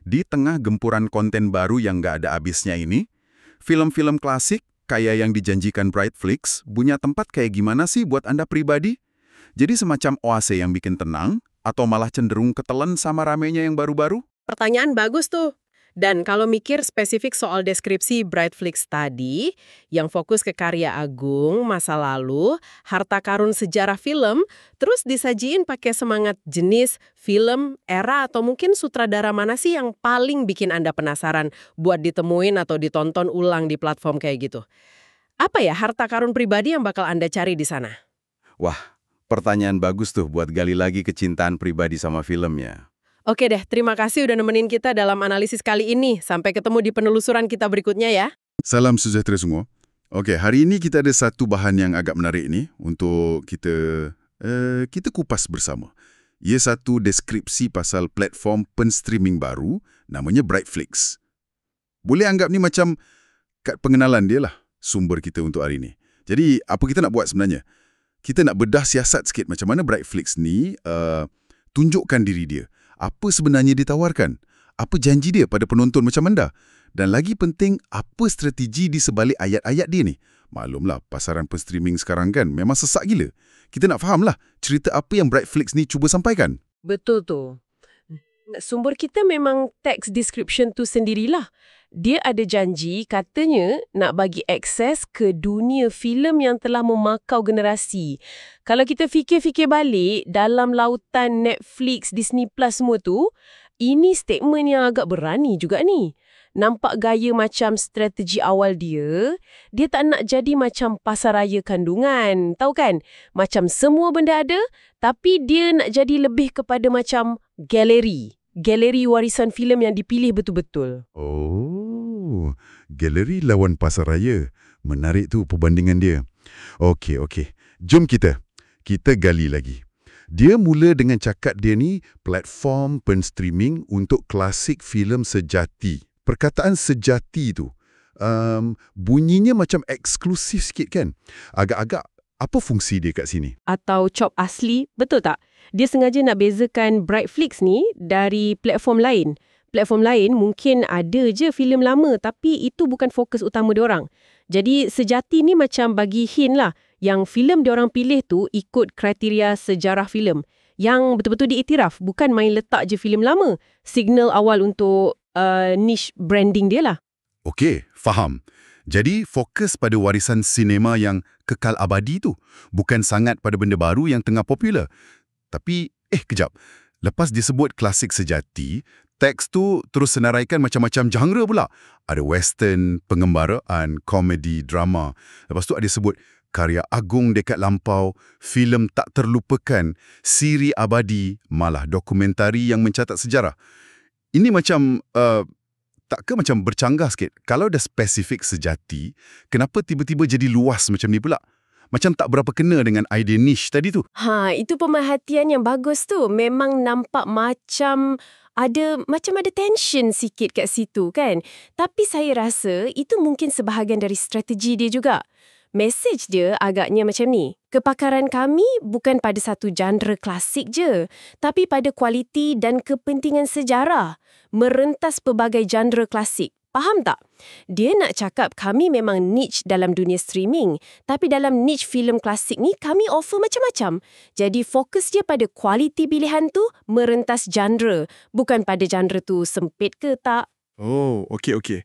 Di tengah gempuran konten baru yang nggak ada habisnya ini, film-film klasik kayak yang dijanjikan Brightflixx punya tempat kayak gimana sih buat Anda pribadi? Jadi semacam oase yang bikin tenang, atau malah cenderung ketelan sama ramenya yang baru-baru? Pertanyaan bagus tuh. Dan kalau mikir spesifik soal deskripsi Brightflixx tadi, yang fokus ke karya agung, masa lalu, harta karun sejarah film, terus disajiin pakai semangat jenis, film, era, atau mungkin sutradara mana sih yang paling bikin Anda penasaran buat ditemuin atau ditonton ulang di platform kayak gitu? Apa ya harta karun pribadi yang bakal Anda cari di sana? Wah, pertanyaan bagus tuh buat gali lagi kecintaan pribadi sama filmnya. Oke deh, terima kasih udah nemenin kita dalam analisis kali ini. Sampai ketemu di penelusuran kita berikutnya ya. Salam sejahtera semua. Oke, hari ini kita ada satu bahan yang agak menarik nih untuk kita kupas bersama. Ia satu deskripsi pasal platform penstreaming baru namanya Brightflixx. Boleh anggap ni macam kad pengenalan dia lah sumber kita untuk hari ini. Jadi, apa kita nak buat sebenarnya? Kita nak bedah siasat sikit macam mana Brightflixx ni tunjukkan diri dia. Apa sebenarnya ditawarkan? Apa janji dia pada penonton macam anda? Dan lagi penting, apa strategi di sebalik ayat-ayat dia ni? Maklumlah, pasaran penstreaming sekarang kan memang sesak gila. Kita nak fahamlah cerita apa yang Brightflixx ni cuba sampaikan. Betul tu. Sumber kita memang text description tu sendirilah. Dia ada janji katanya nak bagi akses ke dunia filem yang telah memakau generasi. Kalau kita fikir-fikir balik dalam lautan Netflix, Disney Plus semua tu, ini statement yang agak berani juga ni. Nampak gaya macam strategi awal dia tak nak jadi macam pasaraya kandungan. Tahu kan? Macam semua benda ada, tapi dia nak jadi lebih kepada macam galeri. galeri warisan filem yang dipilih betul-betul. Oh, galeri lawan pasaraya. Menarik tu perbandingan dia. Okey. Jom kita gali lagi. Dia mula dengan cakap dia ni platform penstreaming untuk klasik filem sejati. Perkataan sejati tu, bunyinya macam eksklusif sikit kan? Agak-agak apa fungsi dia kat sini? Atau chop asli, betul tak? Dia sengaja nak bezakan Brightflixx ni dari platform lain. Platform lain mungkin ada je filem lama tapi itu bukan fokus utama diorang. Jadi sejati ni macam bagi hint lah yang filem diorang pilih tu ikut kriteria sejarah filem yang betul-betul diiktiraf, bukan main letak je filem lama. Signal awal untuk niche branding dia lah. Okey, faham. Jadi fokus pada warisan sinema yang kekal abadi tu, bukan sangat pada benda baru yang tengah popular. Tapi, kejap. Lepas disebut klasik sejati, teks tu terus senaraikan macam-macam genre pula. Ada western, pengembaraan, komedi, drama. Lepas tu ada sebut karya agung dekat lampau, filem tak terlupakan, siri abadi, malah dokumentari yang mencatat sejarah. Ini macam, tak ke macam bercanggah sikit? Kalau dah spesifik sejati, kenapa tiba-tiba jadi luas macam ni pula? Macam tak berapa kena dengan idea niche tadi tu. Itu pemerhatian yang bagus tu. Memang nampak macam ada tension sikit kat situ kan. Tapi saya rasa itu mungkin sebahagian dari strategi dia juga. Mesej dia agaknya macam ni. Kepakaran kami bukan pada satu genre klasik je, tapi pada kualiti dan kepentingan sejarah. Merentas pelbagai genre klasik. Faham tak? Dia nak cakap kami memang niche dalam dunia streaming, tapi dalam niche filem klasik ni kami offer macam-macam. Jadi fokus dia pada kualiti pilihan tu merentas genre, bukan pada genre tu sempit ke tak. Oh, okey.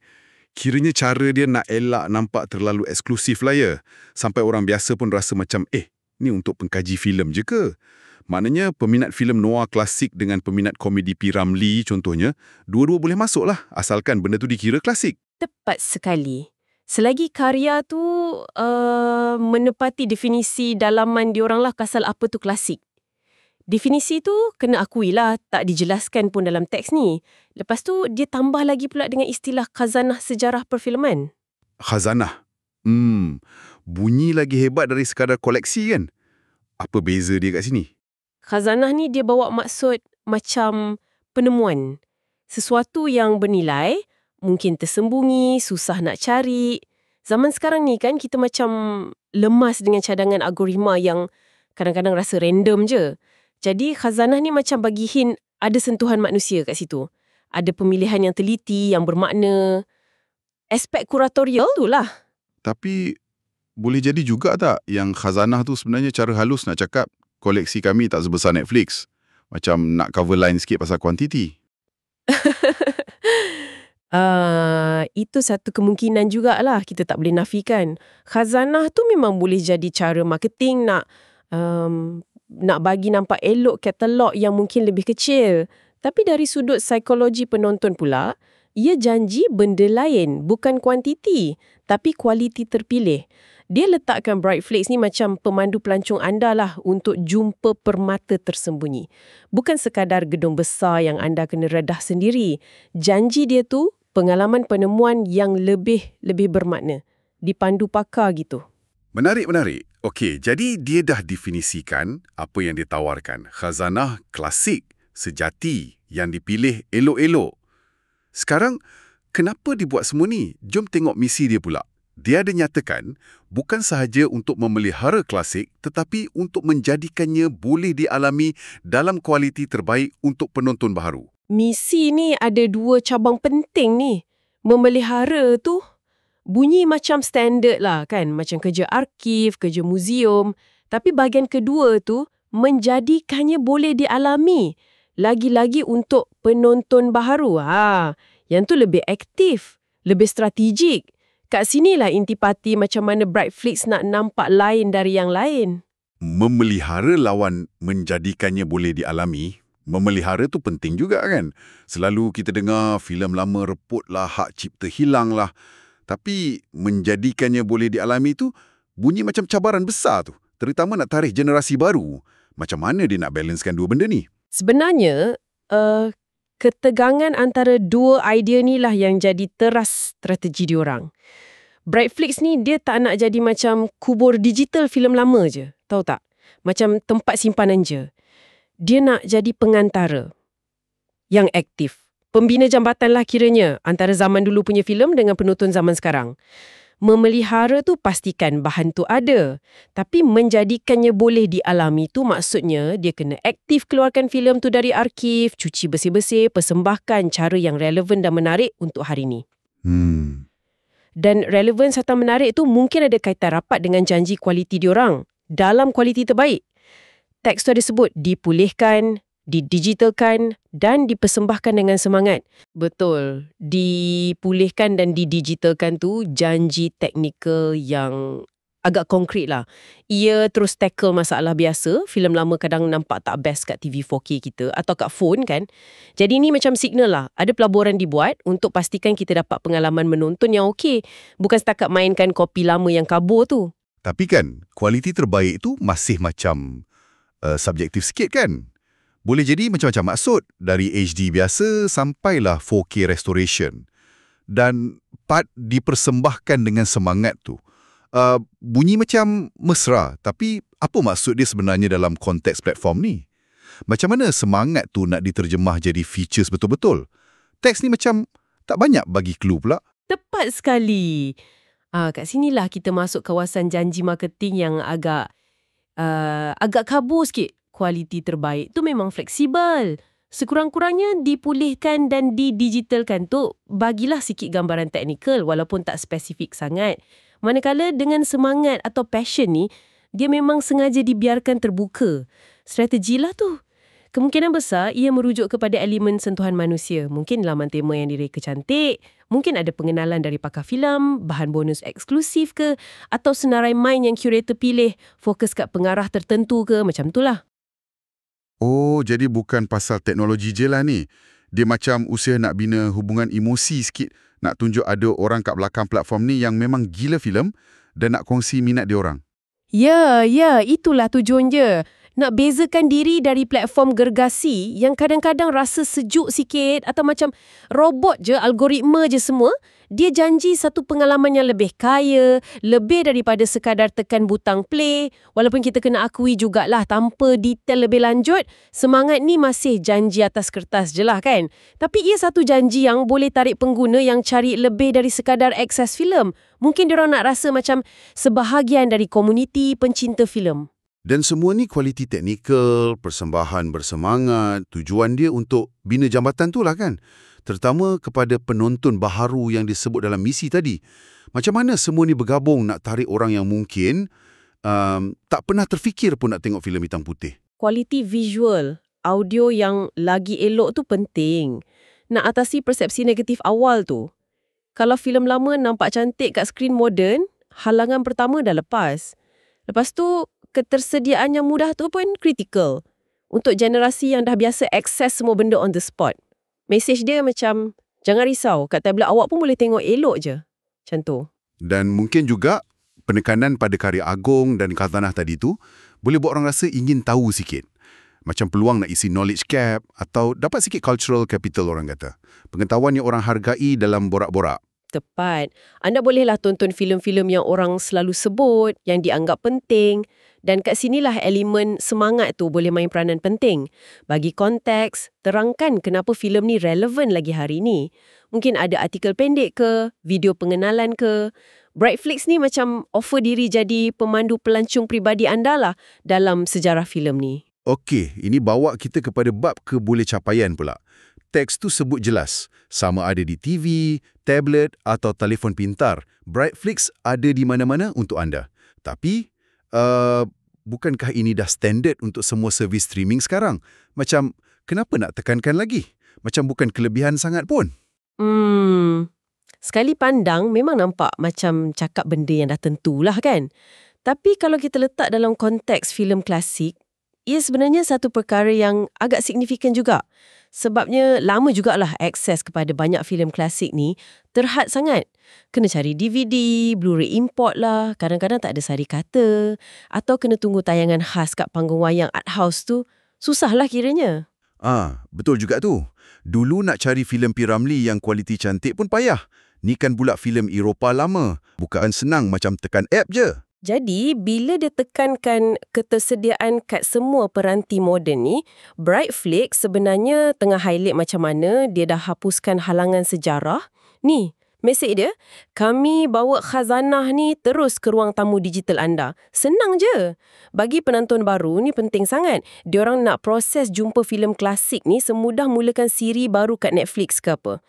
Kiranya cara dia nak elak nampak terlalu eksklusif lah ya. Sampai orang biasa pun rasa macam, ni untuk pengkaji filem je ke? Maknanya peminat filem noir klasik dengan peminat komedi P. Ramlee contohnya, dua-dua boleh masuk lah, asalkan benda tu dikira klasik. Tepat sekali. Selagi karya tu menepati definisi dalaman diorang lah pasal apa tu klasik. Definisi tu kena akuilah tak dijelaskan pun dalam teks ni. Lepas tu dia tambah lagi pula dengan istilah khazanah sejarah perfilman. Khazanah? Bunyi lagi hebat dari sekadar koleksi kan? Apa beza dia kat sini? Khazanah ni dia bawa maksud macam penemuan. Sesuatu yang bernilai, mungkin tersembunyi, susah nak cari. Zaman sekarang ni kan kita macam lemas dengan cadangan algoritma yang kadang-kadang rasa random je. Jadi khazanah ni macam bagi hint ada sentuhan manusia kat situ. Ada pemilihan yang teliti, yang bermakna. Aspek kuratorial tu lah. Tapi boleh jadi juga tak yang khazanah tu sebenarnya cara halus nak cakap koleksi kami tak sebesar Netflix. Macam nak cover line sikit pasal kuantiti. Itu satu kemungkinan jugalah, kita tak boleh nafikan. Khazanah tu memang boleh jadi cara marketing nak bagi nampak elok katalog yang mungkin lebih kecil. Tapi dari sudut psikologi penonton pula, ia janji benda lain, bukan kuantiti, tapi kualiti terpilih. Dia letakkan Brightflixx ni macam pemandu pelancong anda lah untuk jumpa permata tersembunyi. Bukan sekadar gedung besar yang anda kena redah sendiri. Janji dia tu pengalaman penemuan yang lebih bermakna. Dipandu pakar gitu. Menarik. Okey, jadi dia dah definisikan apa yang ditawarkan. Khazanah klasik, sejati, yang dipilih elok-elok. Sekarang, kenapa dibuat semua ni? Jom tengok misi dia pula. Dia ada nyatakan, bukan sahaja untuk memelihara klasik, tetapi untuk menjadikannya boleh dialami dalam kualiti terbaik untuk penonton baharu. Misi ni ada dua cabang penting ni. Memelihara tu bunyi macam standard lah kan, macam kerja arkif, kerja muzium. Tapi bahagian kedua tu, menjadikannya boleh dialami. Lagi-lagi untuk penonton baharu. Yang tu lebih aktif, lebih strategik. Kat sinilah Inter-Pathé macam mana Brightflixx nak nampak lain dari yang lain. Memelihara lawan menjadikannya boleh dialami. Memelihara tu penting juga kan. Selalu kita dengar filem lama reput lah, hak cipta hilang lah. Tapi menjadikannya boleh dialami tu bunyi macam cabaran besar tu. Terutama nak tarik generasi baru. Macam mana dia nak balancekan dua benda ni? Sebenarnya, Ketegangan antara dua idea ni lah yang jadi teras strategi diorang. Brightflixx ni dia tak nak jadi macam kubur digital filem lama je. Tahu tak? Macam tempat simpanan je. Dia nak jadi pengantara yang aktif. Pembina jambatan lah kiranya antara zaman dulu punya filem dengan penonton zaman sekarang. Memelihara tu pastikan bahan tu ada. Tapi menjadikannya boleh dialami tu maksudnya dia kena aktif keluarkan filem tu dari arkiv, cuci bersih-bersih, persembahkan cara yang relevan dan menarik untuk hari ni. Dan relevan serta menarik tu mungkin ada kaitan rapat dengan janji kualiti diorang. Dalam kualiti terbaik. Teks tu ada sebut dipulihkan, didigitalkan dan dipersembahkan dengan semangat. Betul. Dipulihkan dan didigitalkan tu janji teknikal yang agak konkret lah. Ia terus tackle masalah biasa. Filem lama kadang nampak tak best kat TV 4K kita atau kat phone kan. Jadi ni macam signal lah. Ada pelaburan dibuat untuk pastikan kita dapat pengalaman menonton yang okey. Bukan setakat mainkan kopi lama yang kabur tu. Tapi kan, kualiti terbaik tu masih macam subjektif sikit kan? Boleh jadi macam-macam maksud, dari HD biasa sampailah 4K restoration. Dan part dipersembahkan dengan semangat tu. Bunyi macam mesra, tapi apa maksud dia sebenarnya dalam konteks platform ni? Macam mana semangat tu nak diterjemah jadi features betul-betul? Teks ni macam tak banyak bagi clue pula. Tepat sekali. Kat sinilah kita masuk kawasan janji marketing yang agak kabur sikit. Kualiti terbaik tu memang fleksibel. Sekurang-kurangnya dipulihkan dan didigitalkan tu bagilah sikit gambaran teknikal walaupun tak spesifik sangat. Manakala dengan semangat atau passion ni, dia memang sengaja dibiarkan terbuka. Strategilah tu. Kemungkinan besar ia merujuk kepada elemen sentuhan manusia. Mungkin laman tema yang direka cantik, mungkin ada pengenalan dari pakar filem, bahan bonus eksklusif ke, atau senarai main yang curator pilih, fokus kat pengarah tertentu ke, macam tu lah. Oh, jadi bukan pasal teknologi je lah ni. Dia macam usaha nak bina hubungan emosi sikit, nak tunjuk ada orang kat belakang platform ni yang memang gila filem dan nak kongsi minat dia orang. Ya, itulah tujuan je. Nak bezakan diri dari platform gergasi yang kadang-kadang rasa sejuk sikit atau macam robot je, algoritma je semua. Dia janji satu pengalaman yang lebih kaya, lebih daripada sekadar tekan butang play. Walaupun kita kena akui jugalah tanpa detail lebih lanjut, semangat ni masih janji atas kertas je lah kan. Tapi ia satu janji yang boleh tarik pengguna yang cari lebih dari sekadar akses filem. Mungkin diorang nak rasa macam sebahagian dari komuniti pencinta filem. Dan semua ni kualiti teknikal, persembahan bersemangat, tujuan dia untuk bina jambatan tu lah kan. Terutama kepada penonton baharu yang disebut dalam misi tadi. Macam mana semua ni bergabung nak tarik orang yang mungkin tak pernah terfikir pun nak tengok filem hitam putih. Kualiti visual, audio yang lagi elok tu penting. Nak atasi persepsi negatif awal tu. Kalau filem lama nampak cantik kat skrin moden, halangan pertama dah lepas. Lepas tu, ketersediaan yang mudah tu pun kritikal. Untuk generasi yang dah biasa akses semua benda on the spot. Mesej dia macam, jangan risau, kat tablet awak pun boleh tengok elok je. Macam tu. Dan mungkin juga penekanan pada karya agung dan khazanah tadi tu boleh buat orang rasa ingin tahu sikit. Macam peluang nak isi knowledge gap atau dapat sikit cultural capital orang kata. Pengetahuan yang orang hargai dalam borak-borak. Tepat. Anda bolehlah tonton filem-filem yang orang selalu sebut, yang dianggap penting. Dan kat sinilah elemen semangat tu boleh main peranan penting. Bagi konteks, terangkan kenapa filem ni relevan lagi hari ni. Mungkin ada artikel pendek ke, video pengenalan ke. Brightflixx ni macam offer diri jadi pemandu pelancong peribadi anda lah dalam sejarah filem ni. Okey, ini bawa kita kepada bab keboleh capaian pula. Teks tu sebut jelas, sama ada di TV, tablet atau telefon pintar. Brightflixx ada di mana-mana untuk anda. Tapi, bukankah ini dah standard untuk semua servis streaming sekarang? Macam, kenapa nak tekankan lagi? Macam bukan kelebihan sangat pun. Sekali pandang memang nampak macam cakap benda yang dah tentulah kan. Tapi kalau kita letak dalam konteks filem klasik, ia sebenarnya satu perkara yang agak signifikan juga. Sebabnya lama jugalah akses kepada banyak filem klasik ni terhad sangat. Kena cari DVD, Blu-ray import lah, kadang-kadang tak ada sari kata, atau kena tunggu tayangan khas kat panggung wayang art house tu, susahlah kiranya. Betul juga tu. Dulu nak cari filem P. Ramlee yang kualiti cantik pun payah. Ni kan pula filem Eropah lama. Bukan senang macam tekan app je. Jadi, bila dia tekankan ketersediaan kat semua peranti moden ni, Brightflixx sebenarnya tengah highlight macam mana dia dah hapuskan halangan sejarah. Ni, mesej dia, kami bawa khazanah ni terus ke ruang tamu digital anda. Senang je. Bagi penonton baru ni penting sangat. Diorang nak proses jumpa filem klasik ni semudah mulakan siri baru kat Netflix ke apa.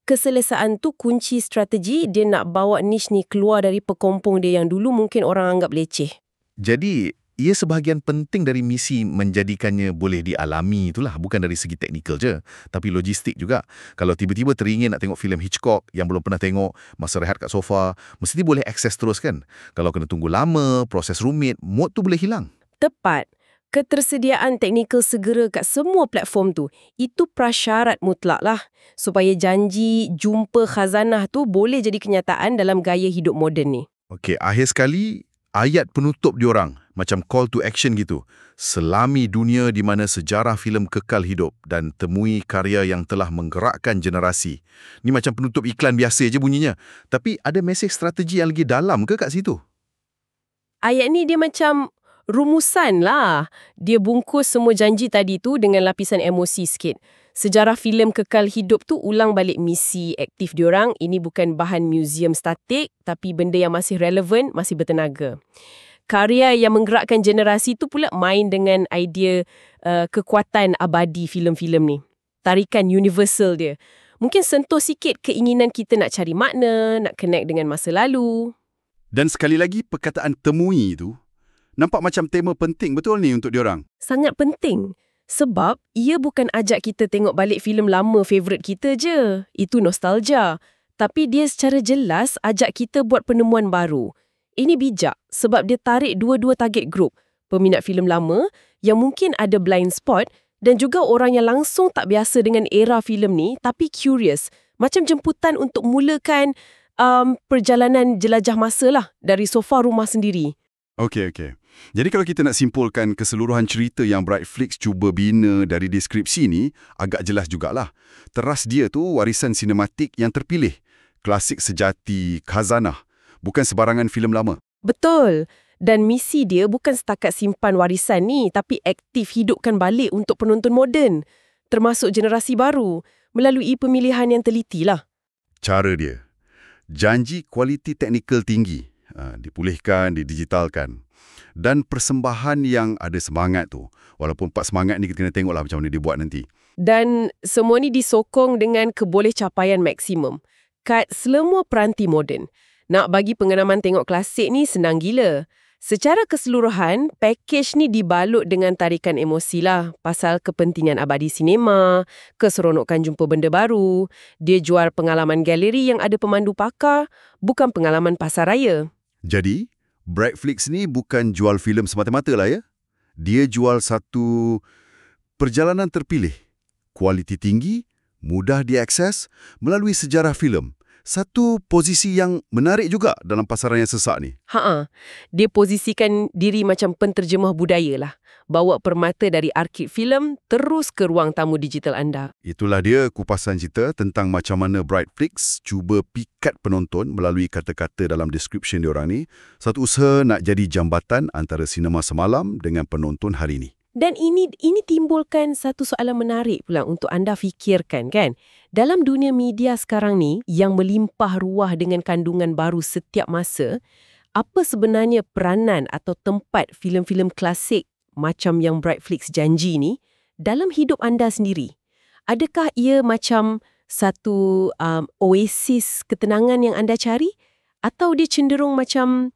Keselesaan tu kunci strategi dia nak bawa niche ni keluar dari pekompong dia yang dulu mungkin orang anggap leceh. Jadi, ia sebahagian penting dari misi menjadikannya boleh dialami itulah, bukan dari segi teknikal je, tapi logistik juga. Kalau tiba-tiba teringin nak tengok filem Hitchcock yang belum pernah tengok, masa rehat kat sofa, mesti boleh akses terus kan? Kalau kena tunggu lama, proses rumit, mood tu boleh hilang. Tepat. Ketersediaan teknikal segera kat semua platform tu, itu prasyarat mutlak lah supaya janji jumpa khazanah tu boleh jadi kenyataan dalam gaya hidup moden ni. Okey, akhir sekali, ayat penutup diorang, macam call to action gitu. Selami dunia di mana sejarah filem kekal hidup dan temui karya yang telah menggerakkan generasi. Ni macam penutup iklan biasa je bunyinya. Tapi ada mesej strategi yang lagi dalam ke kat situ? Ayat ni dia macam rumusan lah. Dia bungkus semua janji tadi tu dengan lapisan emosi sikit. Sejarah filem kekal hidup tu ulang balik misi aktif diorang. Ini bukan bahan museum statik, tapi benda yang masih relevan, masih bertenaga. Karya yang menggerakkan generasi tu pula main dengan idea kekuatan abadi filem-filem ni. Tarikan universal dia. Mungkin sentuh sikit keinginan kita nak cari makna, nak connect dengan masa lalu. Dan sekali lagi, perkataan temui tu nampak macam tema penting betul ni untuk diorang. Sangat penting. Sebab ia bukan ajak kita tengok balik filem lama favourite kita je. Itu nostalgia. Tapi dia secara jelas ajak kita buat penemuan baru. Ini bijak sebab dia tarik dua-dua target group. Peminat filem lama yang mungkin ada blind spot dan juga orang yang langsung tak biasa dengan era filem ni tapi curious. Macam jemputan untuk mulakan perjalanan jelajah masa lah dari sofa rumah sendiri. Okey. Jadi kalau kita nak simpulkan keseluruhan cerita yang Brightflixx cuba bina dari deskripsi ni, agak jelas jugalah. Teras dia tu warisan sinematik yang terpilih. Klasik sejati, khazanah. Bukan sebarangan filem lama. Betul. Dan misi dia bukan setakat simpan warisan ni, tapi aktif hidupkan balik untuk penonton moden. Termasuk generasi baru, melalui pemilihan yang teliti lah. Cara dia. Janji kualiti teknikal tinggi. Dipulihkan, didigitalkan. Dan persembahan yang ada semangat tu. Walaupun part semangat ni kita kena tengoklah macam mana dia buat nanti. Dan semua ni disokong dengan kebolehcapaian maksimum. Kat semua peranti moden. Nak bagi pengalaman tengok klasik ni senang gila. Secara keseluruhan, pakej ni dibalut dengan tarikan emosi lah. Pasal kepentingan abadi sinema, keseronokan jumpa benda baru. Dia jual pengalaman galeri yang ada pemandu pakar, bukan pengalaman pasar raya. Jadi, Brightflixx ni bukan jual filem semata-mata lah ya. Dia jual satu perjalanan terpilih. Kualiti tinggi, mudah diakses melalui sejarah filem. Satu posisi yang menarik juga dalam pasaran yang sesak ni. Dia posisikan diri macam penterjemah budaya lah. Bawa permata dari arkib filem terus ke ruang tamu digital anda. Itulah dia kupasan cerita tentang macam mana Brightflixx cuba pikat penonton melalui kata-kata dalam description diorang ni. Satu usaha nak jadi jambatan antara sinema semalam dengan penonton hari ni. Dan ini timbulkan satu soalan menarik pula untuk anda fikirkan kan. Dalam dunia media sekarang ni yang melimpah ruah dengan kandungan baru setiap masa, apa sebenarnya peranan atau tempat filem-filem klasik macam yang Brightflixx janji ni dalam hidup anda sendiri? Adakah ia macam satu oasis ketenangan yang anda cari? Atau dia cenderung macam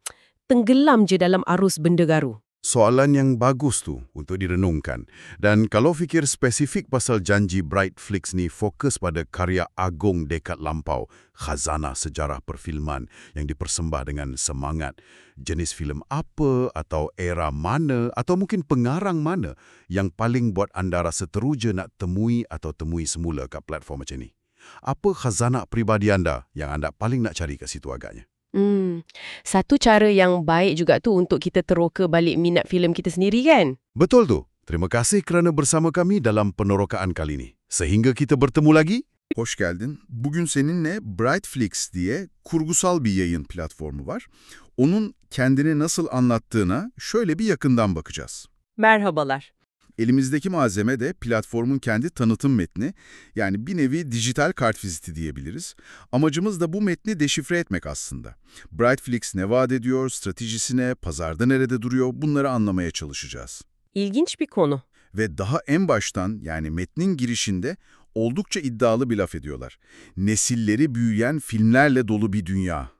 tenggelam je dalam arus benda garu? Soalan yang bagus tu untuk direnungkan. Dan kalau fikir spesifik pasal janji Brightflixx ni fokus pada karya agung dekad lampau, khazanah sejarah perfilman yang dipersembah dengan semangat. Jenis filem apa atau era mana atau mungkin pengarang mana yang paling buat anda rasa teruja nak temui atau temui semula kat platform macam ni? Apa khazanah peribadi anda yang anda paling nak cari kat situ agaknya? Satu cara yang baik juga tu untuk kita teroka balik minat filem kita sendiri kan? Betul tu. Terima kasih kerana bersama kami dalam penerokaan kali ini. Sehingga kita bertemu lagi. Hoş geldin. Bugün seninle Brightflixx diye kurgusal bir yayın platformu var. Onun kendini nasıl anlattığına şöyle bir yakından bakacağız. Merhabalar. Elimizdeki malzeme de platformun kendi tanıtım metni, yani bir nevi dijital kartviziti diyebiliriz. Amacımız da bu metni deşifre etmek aslında. Brightflixx ne vaat ediyor, stratejisine, pazarda nerede duruyor, bunları anlamaya çalışacağız. İlginç bir konu. Ve daha en baştan, yani metnin girişinde oldukça iddialı bir laf ediyorlar. Nesilleri büyüyen filmlerle dolu bir dünya.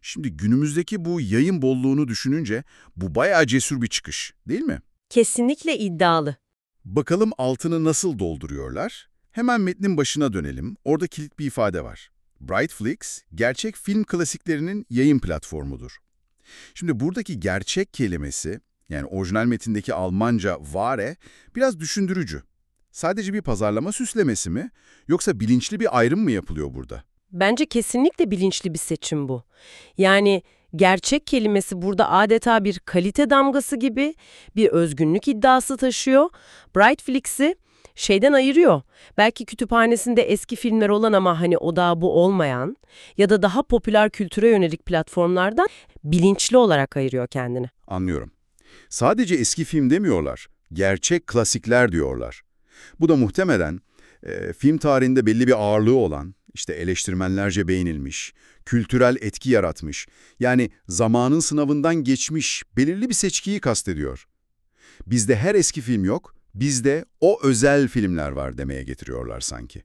Şimdi günümüzdeki bu yayın bolluğunu düşününce bu bayağı cesur bir çıkış, değil mi? Kesinlikle iddialı. Bakalım altını nasıl dolduruyorlar? Hemen metnin başına dönelim. Orada kilit bir ifade var. Brightflixx, gerçek film klasiklerinin yayın platformudur. Şimdi buradaki gerçek kelimesi, yani orijinal metindeki Almanca wahre, biraz düşündürücü. Sadece bir pazarlama süslemesi mi, yoksa bilinçli bir ayrım mı yapılıyor burada? Bence kesinlikle bilinçli bir seçim bu. Yani gerçek kelimesi burada adeta bir kalite damgası gibi bir özgünlük iddiası taşıyor. Brightflix'i şeyden ayırıyor. Belki kütüphanesinde eski filmler olan ama hani odağı bu olmayan ya da daha popüler kültüre yönelik platformlardan bilinçli olarak ayırıyor kendini. Anlıyorum. Sadece eski film demiyorlar, gerçek klasikler diyorlar. Bu da muhtemelen film tarihinde belli bir ağırlığı olan, işte eleştirmenlerce beğenilmiş, kültürel etki yaratmış, yani zamanın sınavından geçmiş belirli bir seçkiyi kastediyor. Bizde her eski film yok, bizde o özel filmler var demeye getiriyorlar sanki.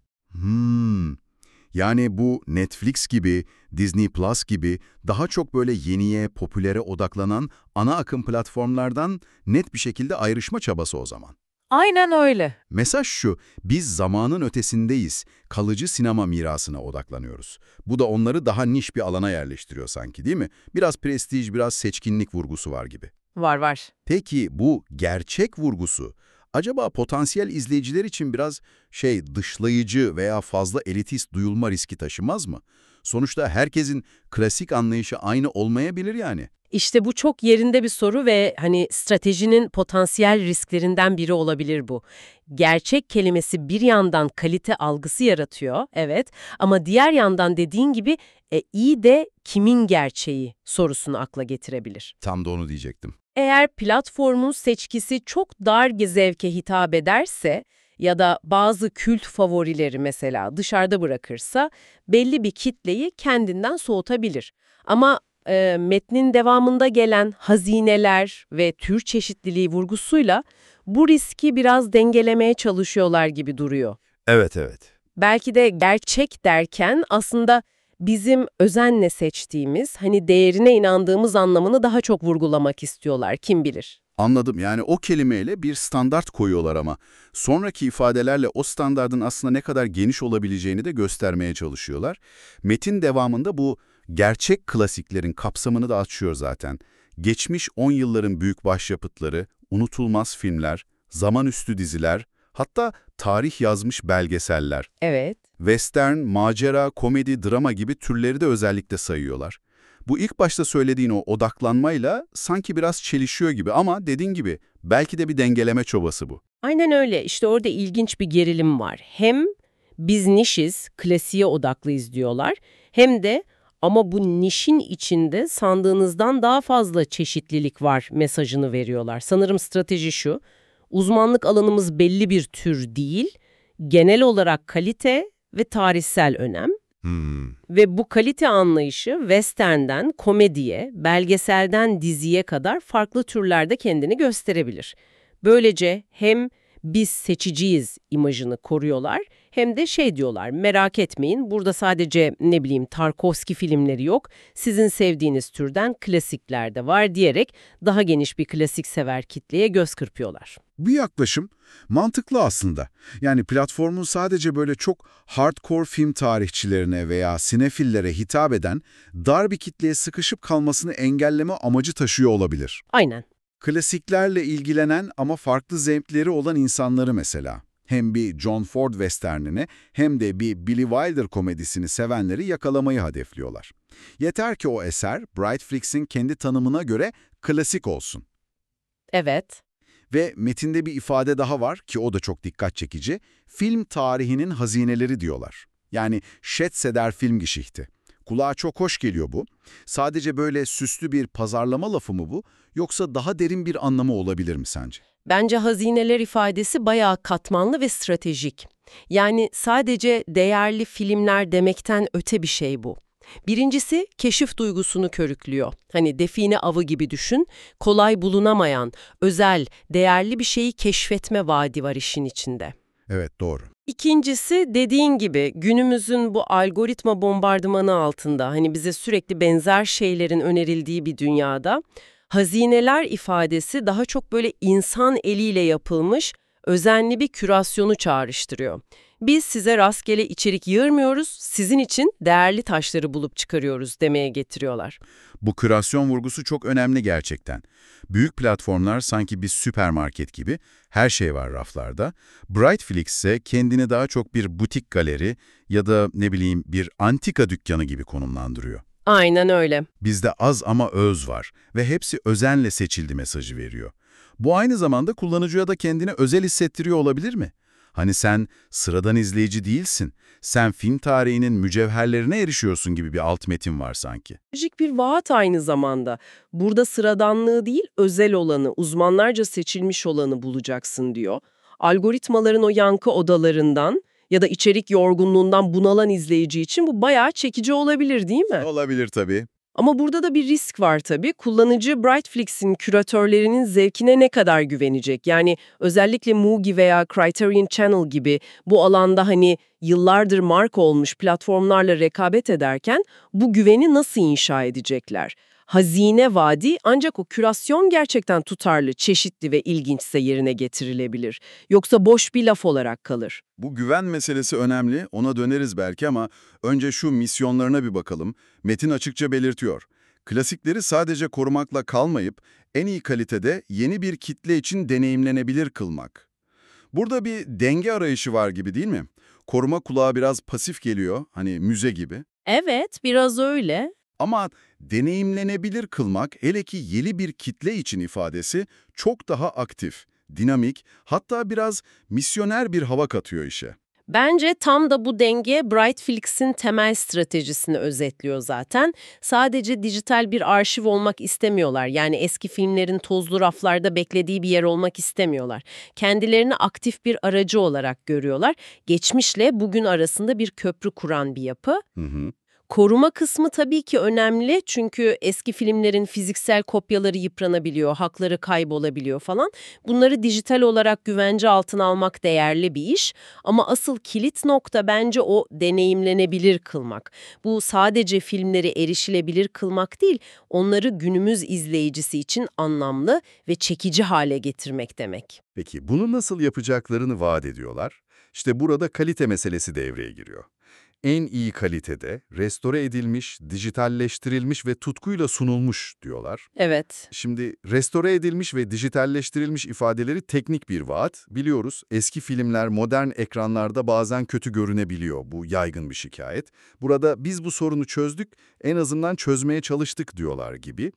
Yani bu Netflix gibi, Disney Plus gibi daha çok böyle yeniye, popülere odaklanan ana akım platformlardan net bir şekilde ayrışma çabası o zaman. Aynen öyle. Mesaj şu, biz zamanın ötesindeyiz, kalıcı sinema mirasına odaklanıyoruz. Bu da onları daha niş bir alana yerleştiriyor sanki, değil mi? Biraz prestij, biraz seçkinlik vurgusu var gibi. Var. Peki bu gerçek vurgusu, acaba potansiyel izleyiciler için biraz dışlayıcı veya fazla elitist duyulma riski taşımaz mı? Sonuçta herkesin klasik anlayışı aynı olmayabilir yani. İşte bu çok yerinde bir soru ve hani stratejinin potansiyel risklerinden biri olabilir bu. Gerçek kelimesi bir yandan kalite algısı yaratıyor, evet, ama diğer yandan dediğin gibi iyi de kimin gerçeği sorusunu akla getirebilir. Tam da onu diyecektim. Eğer platformun seçkisi çok dar zevke hitap ederse ya da bazı kült favorileri mesela dışarıda bırakırsa belli bir kitleyi kendinden soğutabilir. Ama metnin devamında gelen hazineler ve tür çeşitliliği vurgusuyla bu riski biraz dengelemeye çalışıyorlar gibi duruyor. Evet. Belki de gerçek derken aslında bizim özenle seçtiğimiz, hani değerine inandığımız anlamını daha çok vurgulamak istiyorlar, kim bilir. Anladım. Yani o kelimeyle bir standart koyuyorlar ama sonraki ifadelerle o standardın aslında ne kadar geniş olabileceğini de göstermeye çalışıyorlar. Metin devamında bu gerçek klasiklerin kapsamını da açıyor zaten. Geçmiş 10 yılların büyük başyapıtları, unutulmaz filmler, zamanüstü diziler, hatta tarih yazmış belgeseller. Evet. Western, macera, komedi, drama gibi türleri de özellikle sayıyorlar. Bu ilk başta söylediğin o odaklanmayla sanki biraz çelişiyor gibi ama dediğin gibi belki de bir dengeleme çabası bu. Aynen öyle. İşte orada ilginç bir gerilim var. Hem biz nişiz, klasiğe odaklıyız diyorlar, hem de ama bu nişin içinde sandığınızdan daha fazla çeşitlilik var mesajını veriyorlar. Sanırım strateji şu, uzmanlık alanımız belli bir tür değil, genel olarak kalite ve tarihsel önem. Ve bu kalite anlayışı western'den komediye, belgeselden diziye kadar farklı türlerde kendini gösterebilir. Böylece hem biz seçiciyiz imajını koruyorlar, hem de diyorlar, merak etmeyin, burada sadece Tarkovski filmleri yok, sizin sevdiğiniz türden klasikler de var diyerek daha geniş bir klasik sever kitleye göz kırpıyorlar. Bu yaklaşım mantıklı aslında. Yani platformun sadece böyle çok hardcore film tarihçilerine veya sinefillere hitap eden dar bir kitleye sıkışıp kalmasını engelleme amacı taşıyor olabilir. Aynen. Klasiklerle ilgilenen ama farklı zevkleri olan insanları mesela. Hem bir John Ford westernini hem de bir Billy Wilder komedisini sevenleri yakalamayı hedefliyorlar. Yeter ki o eser Brightflixx'in kendi tanımına göre klasik olsun. Evet. Ve metinde bir ifade daha var ki o da çok dikkat çekici. Film tarihinin hazineleri diyorlar. Yani Schätze der Filmgeschichte. Kulağa çok hoş geliyor bu. Sadece böyle süslü bir pazarlama lafı mı bu? Yoksa daha derin bir anlamı olabilir mi sence? Bence hazineler ifadesi bayağı katmanlı ve stratejik. Yani sadece değerli filmler demekten öte bir şey bu. Birincisi keşif duygusunu körüklüyor. Hani define avı gibi düşün, kolay bulunamayan, özel, değerli bir şeyi keşfetme vaadi var işin içinde. Evet, doğru. İkincisi dediğin gibi günümüzün bu algoritma bombardımanı altında hani bize sürekli benzer şeylerin önerildiği bir dünyada hazineler ifadesi daha çok böyle insan eliyle yapılmış özenli bir kürasyonu çağrıştırıyor. Biz size rastgele içerik yığmıyoruz, sizin için değerli taşları bulup çıkarıyoruz demeye getiriyorlar. Bu kürasyon vurgusu çok önemli gerçekten. Büyük platformlar sanki bir süpermarket gibi, her şey var raflarda. Brightflixx ise kendini daha çok bir butik galeri ya da ne bileyim bir antika dükkanı gibi konumlandırıyor. Aynen öyle. Bizde az ama öz var ve hepsi özenle seçildi mesajı veriyor. Bu aynı zamanda kullanıcıya da kendini özel hissettiriyor olabilir mi? Hani sen sıradan izleyici değilsin, sen film tarihinin mücevherlerine erişiyorsun gibi bir alt metin var sanki. Stratejik bir vaat aynı zamanda. Burada sıradanlığı değil, özel olanı, uzmanlarca seçilmiş olanı bulacaksın diyor. Algoritmaların o yankı odalarından ya da içerik yorgunluğundan bunalan izleyici için bu bayağı çekici olabilir değil mi? Olabilir tabii. Ama burada da bir risk var tabii. Kullanıcı Brightflix'in küratörlerinin zevkine ne kadar güvenecek? Yani özellikle Mugi veya Criterion Channel gibi bu alanda hani yıllardır marka olmuş platformlarla rekabet ederken bu güveni nasıl inşa edecekler? Hazine vaadi ancak o kürasyon gerçekten tutarlı, çeşitli ve ilginçse yerine getirilebilir. Yoksa boş bir laf olarak kalır. Bu güven meselesi önemli, ona döneriz belki ama önce şu misyonlarına bir bakalım. Metin açıkça belirtiyor. Klasikleri sadece korumakla kalmayıp en iyi kalitede yeni bir kitle için deneyimlenebilir kılmak. Burada bir denge arayışı var gibi değil mi? Koruma kulağa biraz pasif geliyor, hani müze gibi. Evet, biraz öyle. Ama deneyimlenebilir kılmak, hele ki yeni bir kitle için ifadesi çok daha aktif, dinamik, hatta biraz misyoner bir hava katıyor işe. Bence tam da bu denge Brightflix'in temel stratejisini özetliyor zaten. Sadece dijital bir arşiv olmak istemiyorlar. Yani eski filmlerin tozlu raflarda beklediği bir yer olmak istemiyorlar. Kendilerini aktif bir aracı olarak görüyorlar. Geçmişle bugün arasında bir köprü kuran bir yapı. Koruma kısmı tabii ki önemli çünkü eski filmlerin fiziksel kopyaları yıpranabiliyor, hakları kaybolabiliyor falan. Bunları dijital olarak güvence altına almak değerli bir iş ama asıl kilit nokta bence o deneyimlenebilir kılmak. Bu sadece filmleri erişilebilir kılmak değil, onları günümüz izleyicisi için anlamlı ve çekici hale getirmek demek. Peki bunu nasıl yapacaklarını vaat ediyorlar? İşte burada kalite meselesi devreye giriyor. En iyi kalitede, restore edilmiş, dijitalleştirilmiş ve tutkuyla sunulmuş diyorlar. Evet. Şimdi restore edilmiş ve dijitalleştirilmiş ifadeleri teknik bir vaat. Biliyoruz eski filmler modern ekranlarda bazen kötü görünebiliyor. Bu yaygın bir şikayet. Burada biz bu sorunu çözdük, en azından çözmeye çalıştık diyorlar gibi.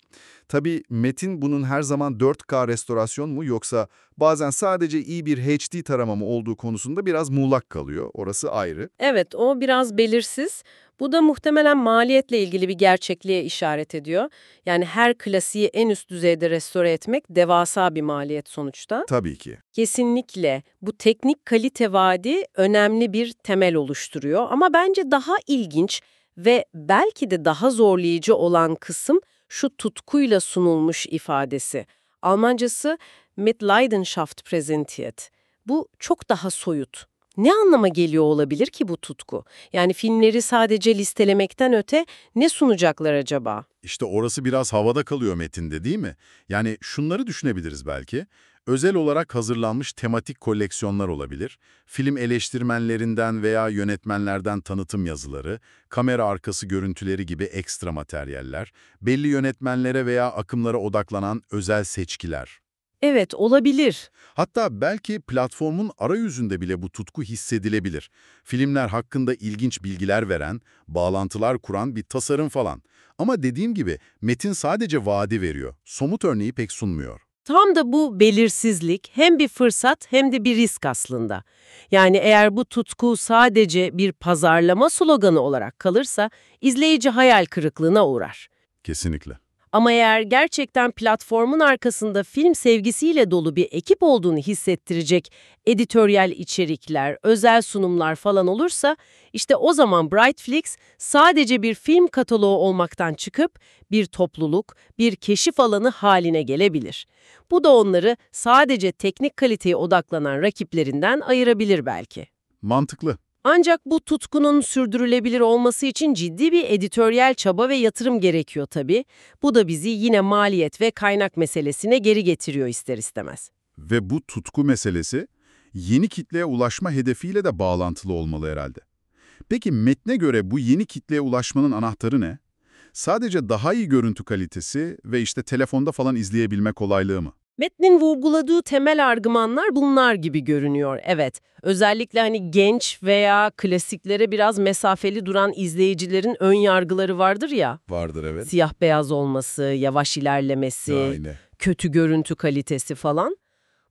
Tabii metin bunun her zaman 4K restorasyon mu yoksa bazen sadece iyi bir HD tarama mı olduğu konusunda biraz muğlak kalıyor. Orası ayrı. Evet, o biraz belirsiz. Bu da muhtemelen maliyetle ilgili bir gerçekliğe işaret ediyor. Yani her klasiği en üst düzeyde restore etmek devasa bir maliyet sonuçta. Tabii ki. Kesinlikle bu teknik kalite vaadi önemli bir temel oluşturuyor. Ama bence daha ilginç ve belki de daha zorlayıcı olan kısım şu tutkuyla sunulmuş ifadesi. Almancası mit Leidenschaft präsentiert. Bu çok daha soyut. Ne anlama geliyor olabilir ki bu tutku? Yani filmleri sadece listelemekten öte ne sunacaklar acaba? İşte orası biraz havada kalıyor metinde değil mi? Yani şunları düşünebiliriz belki. Özel olarak hazırlanmış tematik koleksiyonlar olabilir. Film eleştirmenlerinden veya yönetmenlerden tanıtım yazıları, kamera arkası görüntüleri gibi ekstra materyaller, belli yönetmenlere veya akımlara odaklanan özel seçkiler. Evet, olabilir. Hatta belki platformun arayüzünde bile bu tutku hissedilebilir. Filmler hakkında ilginç bilgiler veren, bağlantılar kuran bir tasarım falan. Ama dediğim gibi metin sadece vaadi veriyor. Somut örneği pek sunmuyor. Tam da bu belirsizlik hem bir fırsat hem de bir risk aslında. Yani eğer bu tutku sadece bir pazarlama sloganı olarak kalırsa izleyici hayal kırıklığına uğrar. Kesinlikle. Ama eğer gerçekten platformun arkasında film sevgisiyle dolu bir ekip olduğunu hissettirecek editoryal içerikler, özel sunumlar falan olursa, işte o zaman Brightflixx sadece bir film kataloğu olmaktan çıkıp bir topluluk, bir keşif alanı haline gelebilir. Bu da onları sadece teknik kaliteye odaklanan rakiplerinden ayırabilir belki. Mantıklı. Ancak bu tutkunun sürdürülebilir olması için ciddi bir editoryal çaba ve yatırım gerekiyor tabii. Bu da bizi yine maliyet ve kaynak meselesine geri getiriyor ister istemez. Ve bu tutku meselesi yeni kitleye ulaşma hedefiyle de bağlantılı olmalı herhalde. Peki metne göre bu yeni kitleye ulaşmanın anahtarı ne? Sadece daha iyi görüntü kalitesi ve işte telefonda falan izleyebilme kolaylığı mı? Metnin vurguladığı temel argümanlar bunlar gibi görünüyor, evet. Özellikle hani genç veya klasiklere biraz mesafeli duran izleyicilerin ön yargıları vardır ya. Vardır, evet. Siyah beyaz olması, yavaş ilerlemesi, Aynen. kötü görüntü kalitesi falan.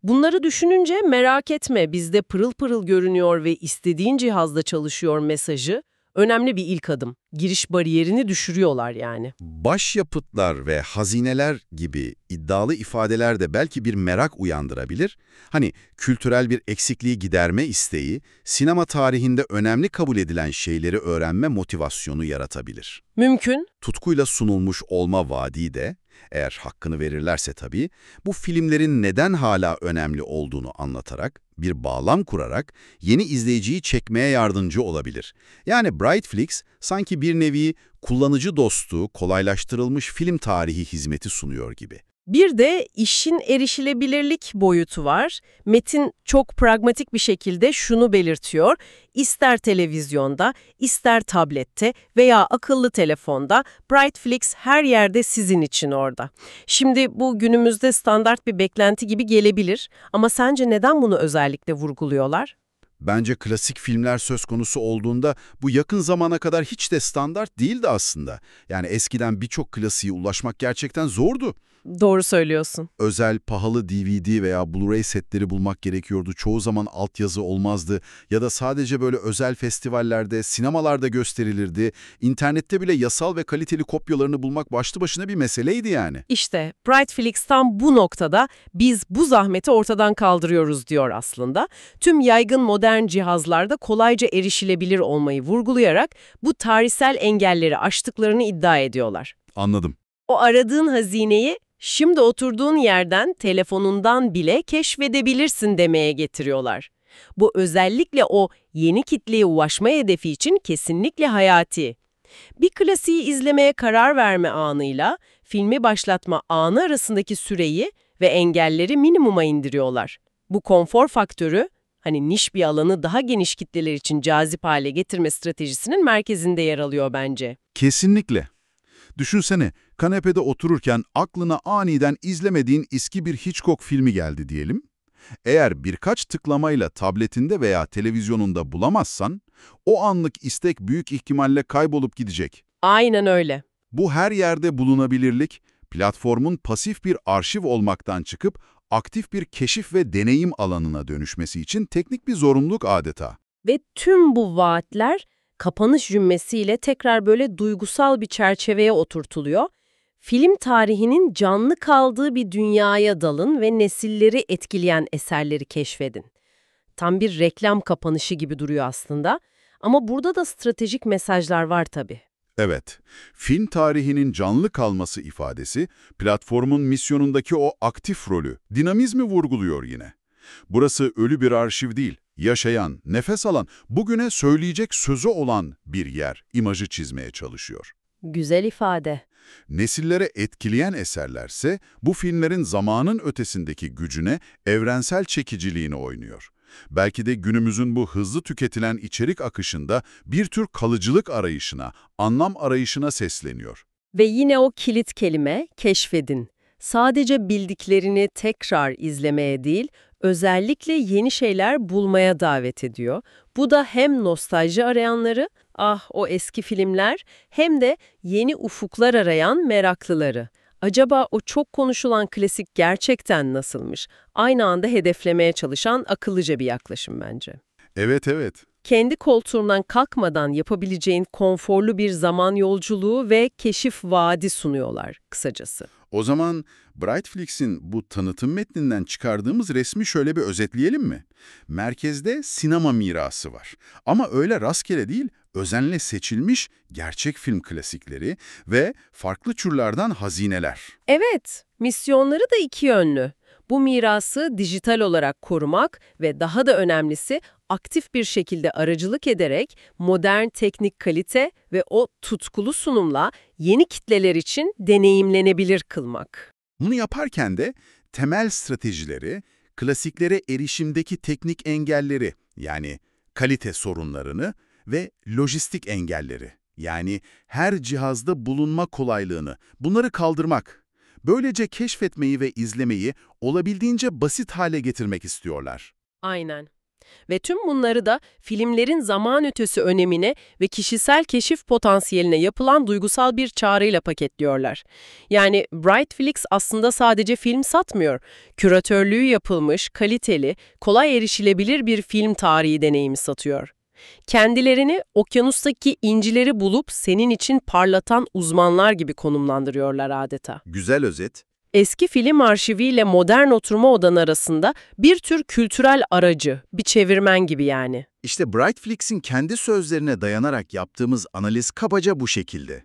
Bunları düşününce merak etme, bizde pırıl pırıl görünüyor ve istediğin cihazda çalışıyor mesajı önemli bir ilk adım. Giriş bariyerini düşürüyorlar yani. Başyapıtlar ve hazineler gibi iddialı ifadeler de belki bir merak uyandırabilir. Hani kültürel bir eksikliği giderme isteği, sinema tarihinde önemli kabul edilen şeyleri öğrenme motivasyonu yaratabilir. Mümkün. Tutkuyla sunulmuş olma vaadi de, eğer hakkını verirlerse tabii, bu filmlerin neden hala önemli olduğunu anlatarak, bir bağlam kurarak yeni izleyiciyi çekmeye yardımcı olabilir. Yani Brightflixx sanki bir nevi kullanıcı dostu, kolaylaştırılmış film tarihi hizmeti sunuyor gibi. Bir de işin erişilebilirlik boyutu var. Metin çok pragmatik bir şekilde şunu belirtiyor. İster televizyonda, ister tablette veya akıllı telefonda Brightflixx her yerde sizin için orada. Şimdi bu günümüzde standart bir beklenti gibi gelebilir ama sence neden bunu özellikle vurguluyorlar? Bence klasik filmler söz konusu olduğunda bu yakın zamana kadar hiç de standart değildi aslında. Yani eskiden birçok klasiğe ulaşmak gerçekten zordu. Doğru söylüyorsun. Özel, pahalı DVD veya Blu-ray setleri bulmak gerekiyordu. Çoğu zaman altyazı olmazdı ya da sadece böyle özel festivallerde, sinemalarda gösterilirdi. İnternette bile yasal ve kaliteli kopyalarını bulmak başlı başına bir meseleydi yani. İşte Brightflixx tam bu noktada biz bu zahmeti ortadan kaldırıyoruz diyor aslında. Tüm yaygın modern cihazlarda kolayca erişilebilir olmayı vurgulayarak bu tarihsel engelleri aştıklarını iddia ediyorlar. Anladım. O aradığın hazineyi şimdi oturduğun yerden, telefonundan bile keşfedebilirsin demeye getiriyorlar. Bu özellikle o yeni kitleye ulaşma hedefi için kesinlikle hayati. Bir klasiği izlemeye karar verme anıyla filmi başlatma anı arasındaki süreyi ve engelleri minimuma indiriyorlar. Bu konfor faktörü, hani niş bir alanı daha geniş kitleler için cazip hale getirme stratejisinin merkezinde yer alıyor bence. Kesinlikle. Düşünsene, kanepede otururken aklına aniden izlemediğin eski bir Hitchcock filmi geldi diyelim. Eğer birkaç tıklamayla tabletinde veya televizyonunda bulamazsan, o anlık istek büyük ihtimalle kaybolup gidecek. Aynen öyle. Bu her yerde bulunabilirlik, platformun pasif bir arşiv olmaktan çıkıp aktif bir keşif ve deneyim alanına dönüşmesi için teknik bir zorunluluk adeta. Ve tüm bu vaatler kapanış cümlesiyle tekrar böyle duygusal bir çerçeveye oturtuluyor. Film tarihinin canlı kaldığı bir dünyaya dalın ve nesilleri etkileyen eserleri keşfedin. Tam bir reklam kapanışı gibi duruyor aslında ama burada da stratejik mesajlar var tabii. Evet, film tarihinin canlı kalması ifadesi, platformun misyonundaki o aktif rolü, dinamizmi vurguluyor yine. Burası ölü bir arşiv değil, yaşayan, nefes alan, bugüne söyleyecek sözü olan bir yer, imajı çizmeye çalışıyor. Güzel ifade. Nesillere etkileyen eserlerse bu filmlerin zamanın ötesindeki gücüne, evrensel çekiciliğini oynuyor. Belki de günümüzün bu hızlı tüketilen içerik akışında bir tür kalıcılık arayışına, anlam arayışına sesleniyor. Ve yine o kilit kelime keşfedin. Sadece bildiklerini tekrar izlemeye değil, özellikle yeni şeyler bulmaya davet ediyor. Bu da hem nostalji arayanları, ah o eski filmler, hem de yeni ufuklar arayan meraklıları. Acaba o çok konuşulan klasik gerçekten nasılmış? Aynı anda hedeflemeye çalışan akıllıca bir yaklaşım bence. Evet, evet. Kendi koltuğundan kalkmadan yapabileceğin konforlu bir zaman yolculuğu ve keşif vaadi sunuyorlar kısacası. O zaman Brightflix'in bu tanıtım metninden çıkardığımız resmi şöyle bir özetleyelim mi? Merkezde sinema mirası var. Ama öyle rastgele değil, özenle seçilmiş gerçek film klasikleri ve farklı türlerden hazineler. Evet, misyonları da iki yönlü. Bu mirası dijital olarak korumak ve daha da önemlisi aktif bir şekilde aracılık ederek modern teknik kalite ve o tutkulu sunumla yeni kitleler için deneyimlenebilir kılmak. Bunu yaparken de temel stratejileri, klasiklere erişimdeki teknik engelleri, yani kalite sorunlarını ve lojistik engelleri, yani her cihazda bulunma kolaylığını, bunları kaldırmak. Böylece keşfetmeyi ve izlemeyi olabildiğince basit hale getirmek istiyorlar. Aynen. Ve tüm bunları da filmlerin zaman ötesi önemine ve kişisel keşif potansiyeline yapılan duygusal bir çağrıyla paketliyorlar. Yani Brightflixx aslında sadece film satmıyor. Küratörlüğü yapılmış, kaliteli, kolay erişilebilir bir film tarihi deneyimi satıyor. Kendilerini okyanustaki incileri bulup senin için parlatan uzmanlar gibi konumlandırıyorlar adeta. Güzel özet. Eski film arşiviyle modern oturma odan arasında bir tür kültürel aracı, bir çevirmen gibi yani. İşte Brightflix'in kendi sözlerine dayanarak yaptığımız analiz kabaca bu şekilde.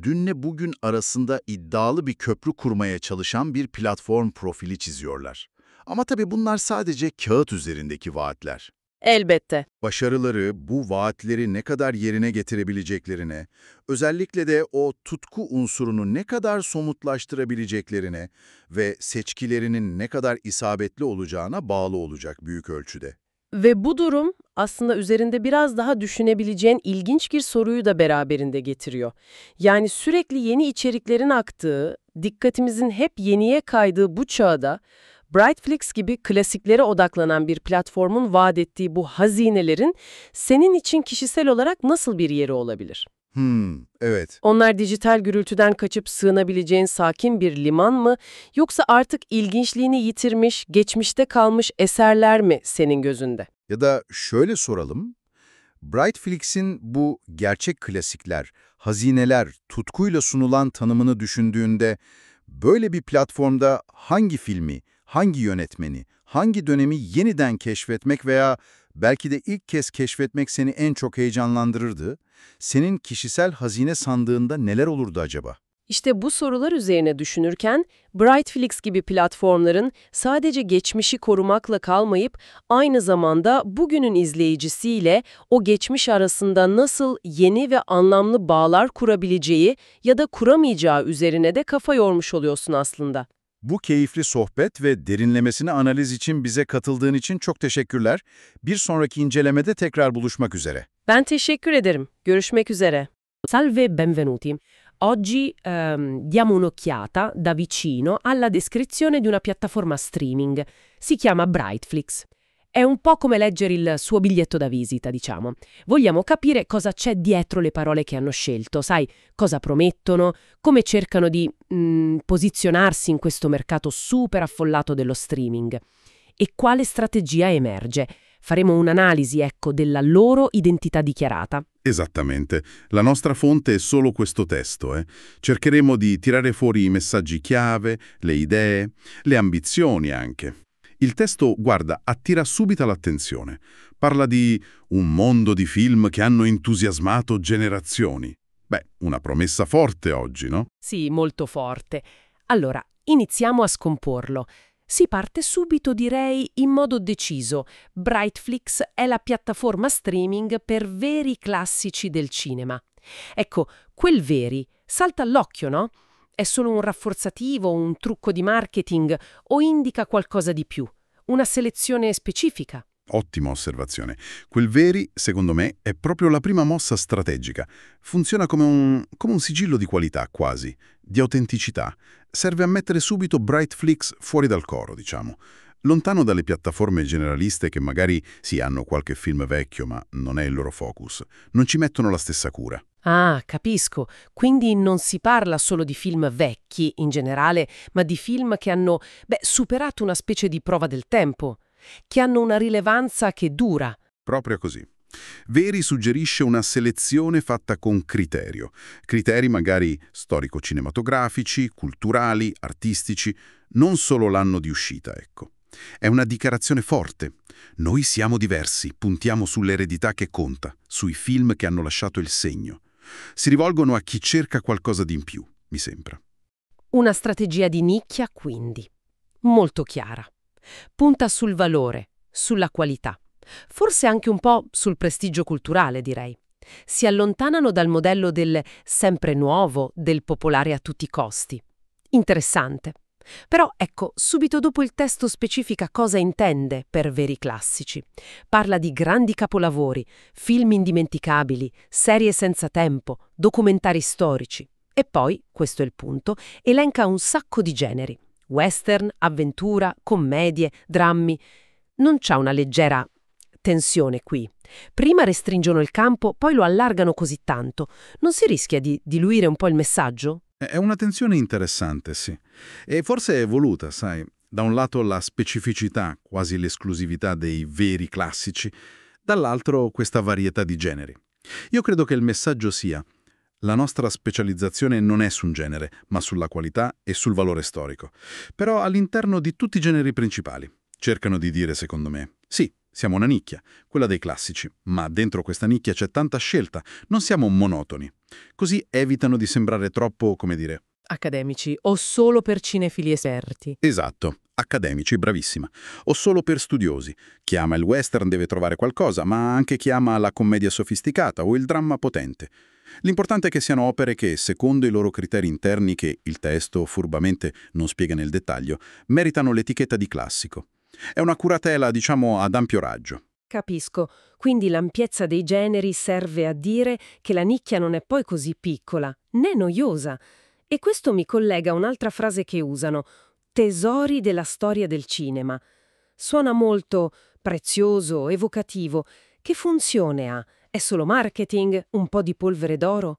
Dünle bugün arasında iddialı bir köprü kurmaya çalışan bir platform profili çiziyorlar. Ama tabii bunlar sadece kağıt üzerindeki vaatler. Elbette. Başarıları, bu vaatleri ne kadar yerine getirebileceklerine, özellikle de o tutku unsurunu ne kadar somutlaştırabileceklerine ve seçkilerinin ne kadar isabetli olacağına bağlı olacak büyük ölçüde. Ve bu durum aslında üzerinde biraz daha düşünebileceğin ilginç bir soruyu da beraberinde getiriyor. Yani sürekli yeni içeriklerin aktığı, dikkatimizin hep yeniye kaydığı bu çağda, Brightflixx gibi klasiklere odaklanan bir platformun vaat ettiği bu hazinelerin senin için kişisel olarak nasıl bir yeri olabilir? Evet. Onlar dijital gürültüden kaçıp sığınabileceğin sakin bir liman mı, yoksa artık ilginçliğini yitirmiş, geçmişte kalmış eserler mi senin gözünde? Ya da şöyle soralım, Brightflix'in bu gerçek klasikler, hazineler, tutkuyla sunulan tanımını düşündüğünde, böyle bir platformda hangi filmi, hangi yönetmeni, hangi dönemi yeniden keşfetmek veya belki de ilk kez keşfetmek seni en çok heyecanlandırırdı? Senin kişisel hazine sandığında neler olurdu acaba? İşte bu sorular üzerine düşünürken Brightflixx gibi platformların sadece geçmişi korumakla kalmayıp aynı zamanda bugünün izleyicisiyle o geçmiş arasında nasıl yeni ve anlamlı bağlar kurabileceği ya da kuramayacağı üzerine de kafa yormuş oluyorsun aslında. Bu keyifli sohbet ve derinlemesine analiz için bize katıldığın için çok teşekkürler. Bir sonraki incelemede tekrar buluşmak üzere. Ben teşekkür ederim. Görüşmek üzere. Salve, benvenuti. Oggi diamo un'occhiata da vicino alla descrizione di una piattaforma streaming. Si chiama Brightflixx. È un po' come leggere il suo biglietto da visita, diciamo. Vogliamo capire cosa c'è dietro le parole che hanno scelto, sai, cosa promettono, come cercano di posizionarsi in questo mercato super affollato dello streaming e quale strategia emerge. Faremo un'analisi, ecco, della loro identità dichiarata. Esattamente. La nostra fonte è solo questo testo. Cercheremo di tirare fuori i messaggi chiave, le idee, le ambizioni anche. Il testo, guarda, attira subito l'attenzione. Parla di un mondo di film che hanno entusiasmato generazioni. Beh, una promessa forte oggi, no? Sì, molto forte. Allora, iniziamo a scomporlo. Si parte subito, direi, in modo deciso. Brightflixx è la piattaforma streaming per veri classici del cinema. Ecco, quel veri salta all'occhio, no? È solo un rafforzativo, un trucco di marketing o indica qualcosa di più? Una selezione specifica? Ottima osservazione. Quel veri, secondo me, è proprio la prima mossa strategica. Funziona come un sigillo di qualità, quasi, di autenticità. Serve a mettere subito Brightflixx fuori dal coro, diciamo. Lontano dalle piattaforme generaliste che magari sì hanno qualche film vecchio, ma non è il loro focus. Non ci mettono la stessa cura. Ah, capisco. Quindi non si parla solo di film vecchi in generale, ma di film che hanno, superato una specie di prova del tempo, che hanno una rilevanza che dura. Proprio così. Veri suggerisce una selezione fatta con criterio. Criteri magari storico-cinematografici, culturali, artistici, non solo l'anno di uscita, ecco. È una dichiarazione forte. Noi siamo diversi, puntiamo sull'eredità che conta, sui film che hanno lasciato il segno. Si rivolgono a chi cerca qualcosa di in più, mi sembra. Una strategia di nicchia, quindi. Molto chiara. Punta sul valore, sulla qualità. Forse anche un po' sul prestigio culturale, direi. Si allontanano dal modello del sempre nuovo, del popolare a tutti i costi. Interessante. Però, ecco, subito dopo il testo specifica cosa intende per veri classici. Parla di grandi capolavori, film indimenticabili, serie senza tempo, documentari storici. E poi, questo è il punto, elenca un sacco di generi. Western, avventura, commedie, drammi. Non c'è una leggera tensione qui. Prima restringono il campo, poi lo allargano così tanto. Non si rischia di diluire un po' il messaggio? È una tensione interessante, sì. E forse è voluta, sai. Da un lato la specificità, quasi l'esclusività dei veri classici, dall'altro questa varietà di generi. Io credo che il messaggio sia: la nostra specializzazione non è su un genere, ma sulla qualità e sul valore storico. Però all'interno di tutti i generi principali. Cercano di dire, secondo me, sì, siamo una nicchia, quella dei classici, ma dentro questa nicchia c'è tanta scelta, non siamo monotoni. Così evitano di sembrare troppo, come dire... Accademici o solo per cinefili esperti? Esatto, accademici, bravissima. O solo per studiosi. Chi ama il western deve trovare qualcosa, ma anche chi ama la commedia sofisticata o il dramma potente. L'importante è che siano opere che, secondo i loro criteri interni che il testo furbamente non spiega nel dettaglio, meritano l'etichetta di classico. È una curatela, diciamo, ad ampio raggio. Capisco. Quindi l'ampiezza dei generi serve a dire che la nicchia non è poi così piccola, né noiosa. E questo mi collega a un'altra frase che usano: tesori della storia del cinema. Suona molto prezioso, evocativo. Che funzione ha? È solo marketing? Un po' di polvere d'oro?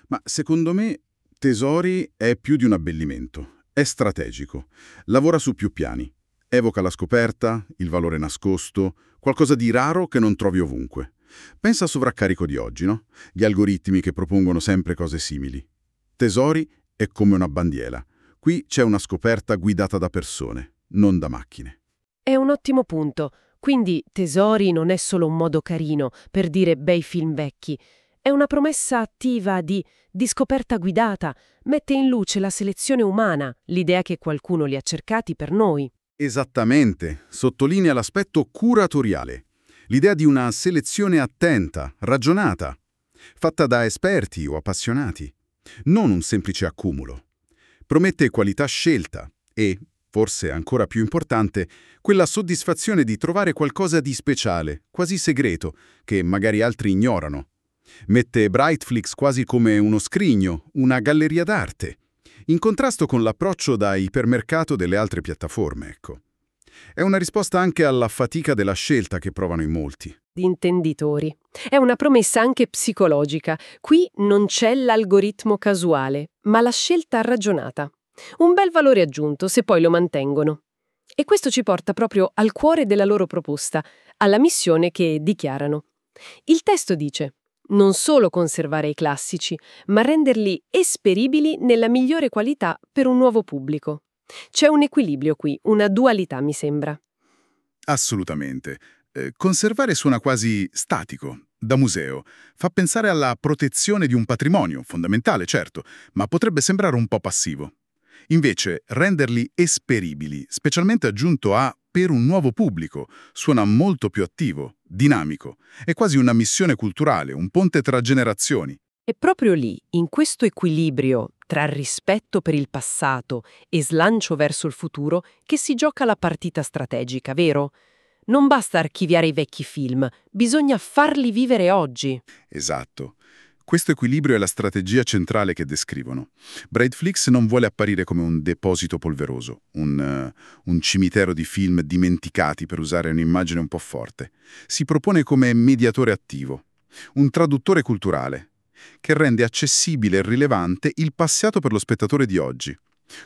Ma secondo me Tesori è più di un abbellimento. È strategico. Lavora su più piani. Evoca la scoperta, il valore nascosto, qualcosa di raro che non trovi ovunque. Pensa al sovraccarico di oggi, no? Gli algoritmi che propongono sempre cose simili. Tesori è come una bandiera. Qui c'è una scoperta guidata da persone, non da macchine. È un ottimo punto. Quindi tesori non è solo un modo carino per dire bei film vecchi. È una promessa attiva di scoperta guidata. Mette in luce la selezione umana, l'idea che qualcuno li ha cercati per noi. Esattamente, sottolinea l'aspetto curatoriale, l'idea di una selezione attenta, ragionata, fatta da esperti o appassionati, non un semplice accumulo. Promette qualità scelta e, forse ancora più importante, quella soddisfazione di trovare qualcosa di speciale, quasi segreto, che magari altri ignorano. Mette Brightflixx quasi come uno scrigno, una galleria d'arte, in contrasto con l'approccio da ipermercato delle altre piattaforme, ecco. È una risposta anche alla fatica della scelta che provano in molti. Di intenditori. È una promessa anche psicologica. Qui non c'è l'algoritmo casuale, ma la scelta ragionata. Un bel valore aggiunto se poi lo mantengono. E questo ci porta proprio al cuore della loro proposta, alla missione che dichiarano. Il testo dice: non solo conservare i classici, ma renderli esperibili nella migliore qualità per un nuovo pubblico. C'è un equilibrio qui, una dualità mi sembra. Assolutamente. Conservare suona quasi statico, da museo. Fa pensare alla protezione di un patrimonio, fondamentale certo, ma potrebbe sembrare un po' passivo. Invece, renderli esperibili, specialmente aggiunto a per un nuovo pubblico, suona molto più attivo, dinamico. È quasi una missione culturale, un ponte tra generazioni. È proprio lì, in questo equilibrio tra rispetto per il passato e slancio verso il futuro, che si gioca la partita strategica, vero? Non basta archiviare i vecchi film, bisogna farli vivere oggi. Esatto. Questo equilibrio è la strategia centrale che descrivono. Brightflixx non vuole apparire come un deposito polveroso, un cimitero di film dimenticati, per usare un'immagine un po' forte. Si propone come mediatore attivo, un traduttore culturale. che rende accessibile e rilevante il passato per lo spettatore di oggi.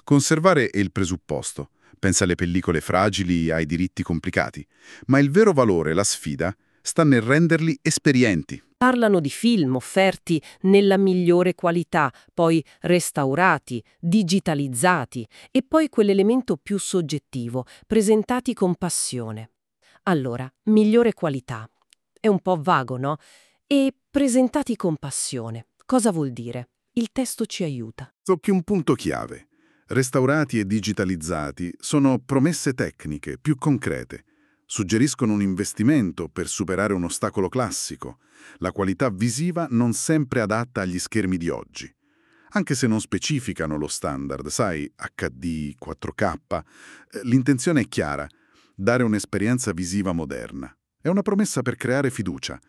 Conservare è il presupposto. Pensa alle pellicole fragili, ai diritti complicati. Ma il vero valore, la sfida, sta nel renderli esperienti. Parlano di film offerti nella migliore qualità, poi restaurati, digitalizzati e poi quell'elemento più soggettivo, presentati con passione. Allora, migliore qualità. È un po' vago, no? E presentati con passione. Cosa vuol dire? Il testo ci aiuta. Tocchi un punto chiave. Restaurati e digitalizzati sono promesse tecniche più concrete. Suggeriscono un investimento per superare un ostacolo classico, la qualità visiva non sempre adatta agli schermi di oggi. Anche se non specificano lo standard, sai, HD, 4K, l'intenzione è chiara, dare un'esperienza visiva moderna. È una promessa per creare fiducia,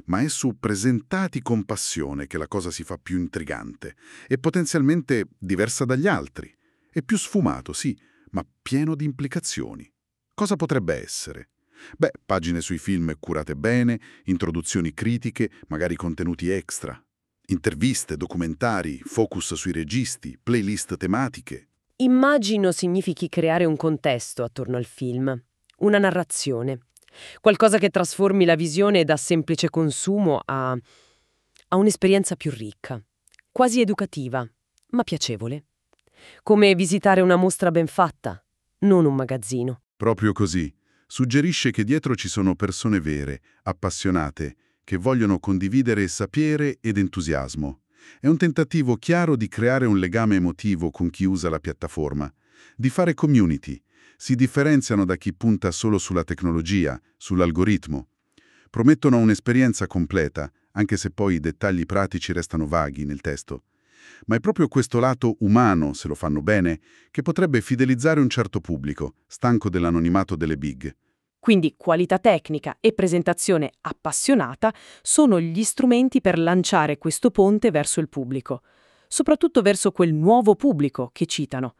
ma è su presentati con passione che la cosa si fa più intrigante e potenzialmente diversa dagli altri. È più sfumato, sì, ma pieno di implicazioni. Cosa potrebbe essere? Beh, pagine sui film curate bene, introduzioni critiche, magari contenuti extra, interviste, documentari, focus sui registi, playlist tematiche. Immagino significhi creare un contesto attorno al film, una narrazione, qualcosa che trasformi la visione da semplice consumo a un'esperienza più ricca, quasi educativa, ma piacevole. Come visitare una mostra ben fatta, non un magazzino. Proprio così. Suggerisce che dietro ci sono persone vere, appassionate, che vogliono condividere sapere ed entusiasmo. È un tentativo chiaro di creare un legame emotivo con chi usa la piattaforma, di fare community. Si differenziano da chi punta solo sulla tecnologia, sull'algoritmo. Promettono un'esperienza completa, anche se poi i dettagli pratici restano vaghi nel testo. Ma è proprio questo lato umano, se lo fanno bene, che potrebbe fidelizzare un certo pubblico, stanco dell'anonimato delle big. Quindi qualità tecnica e presentazione appassionata sono gli strumenti per lanciare questo ponte verso il pubblico, soprattutto verso quel nuovo pubblico che citano.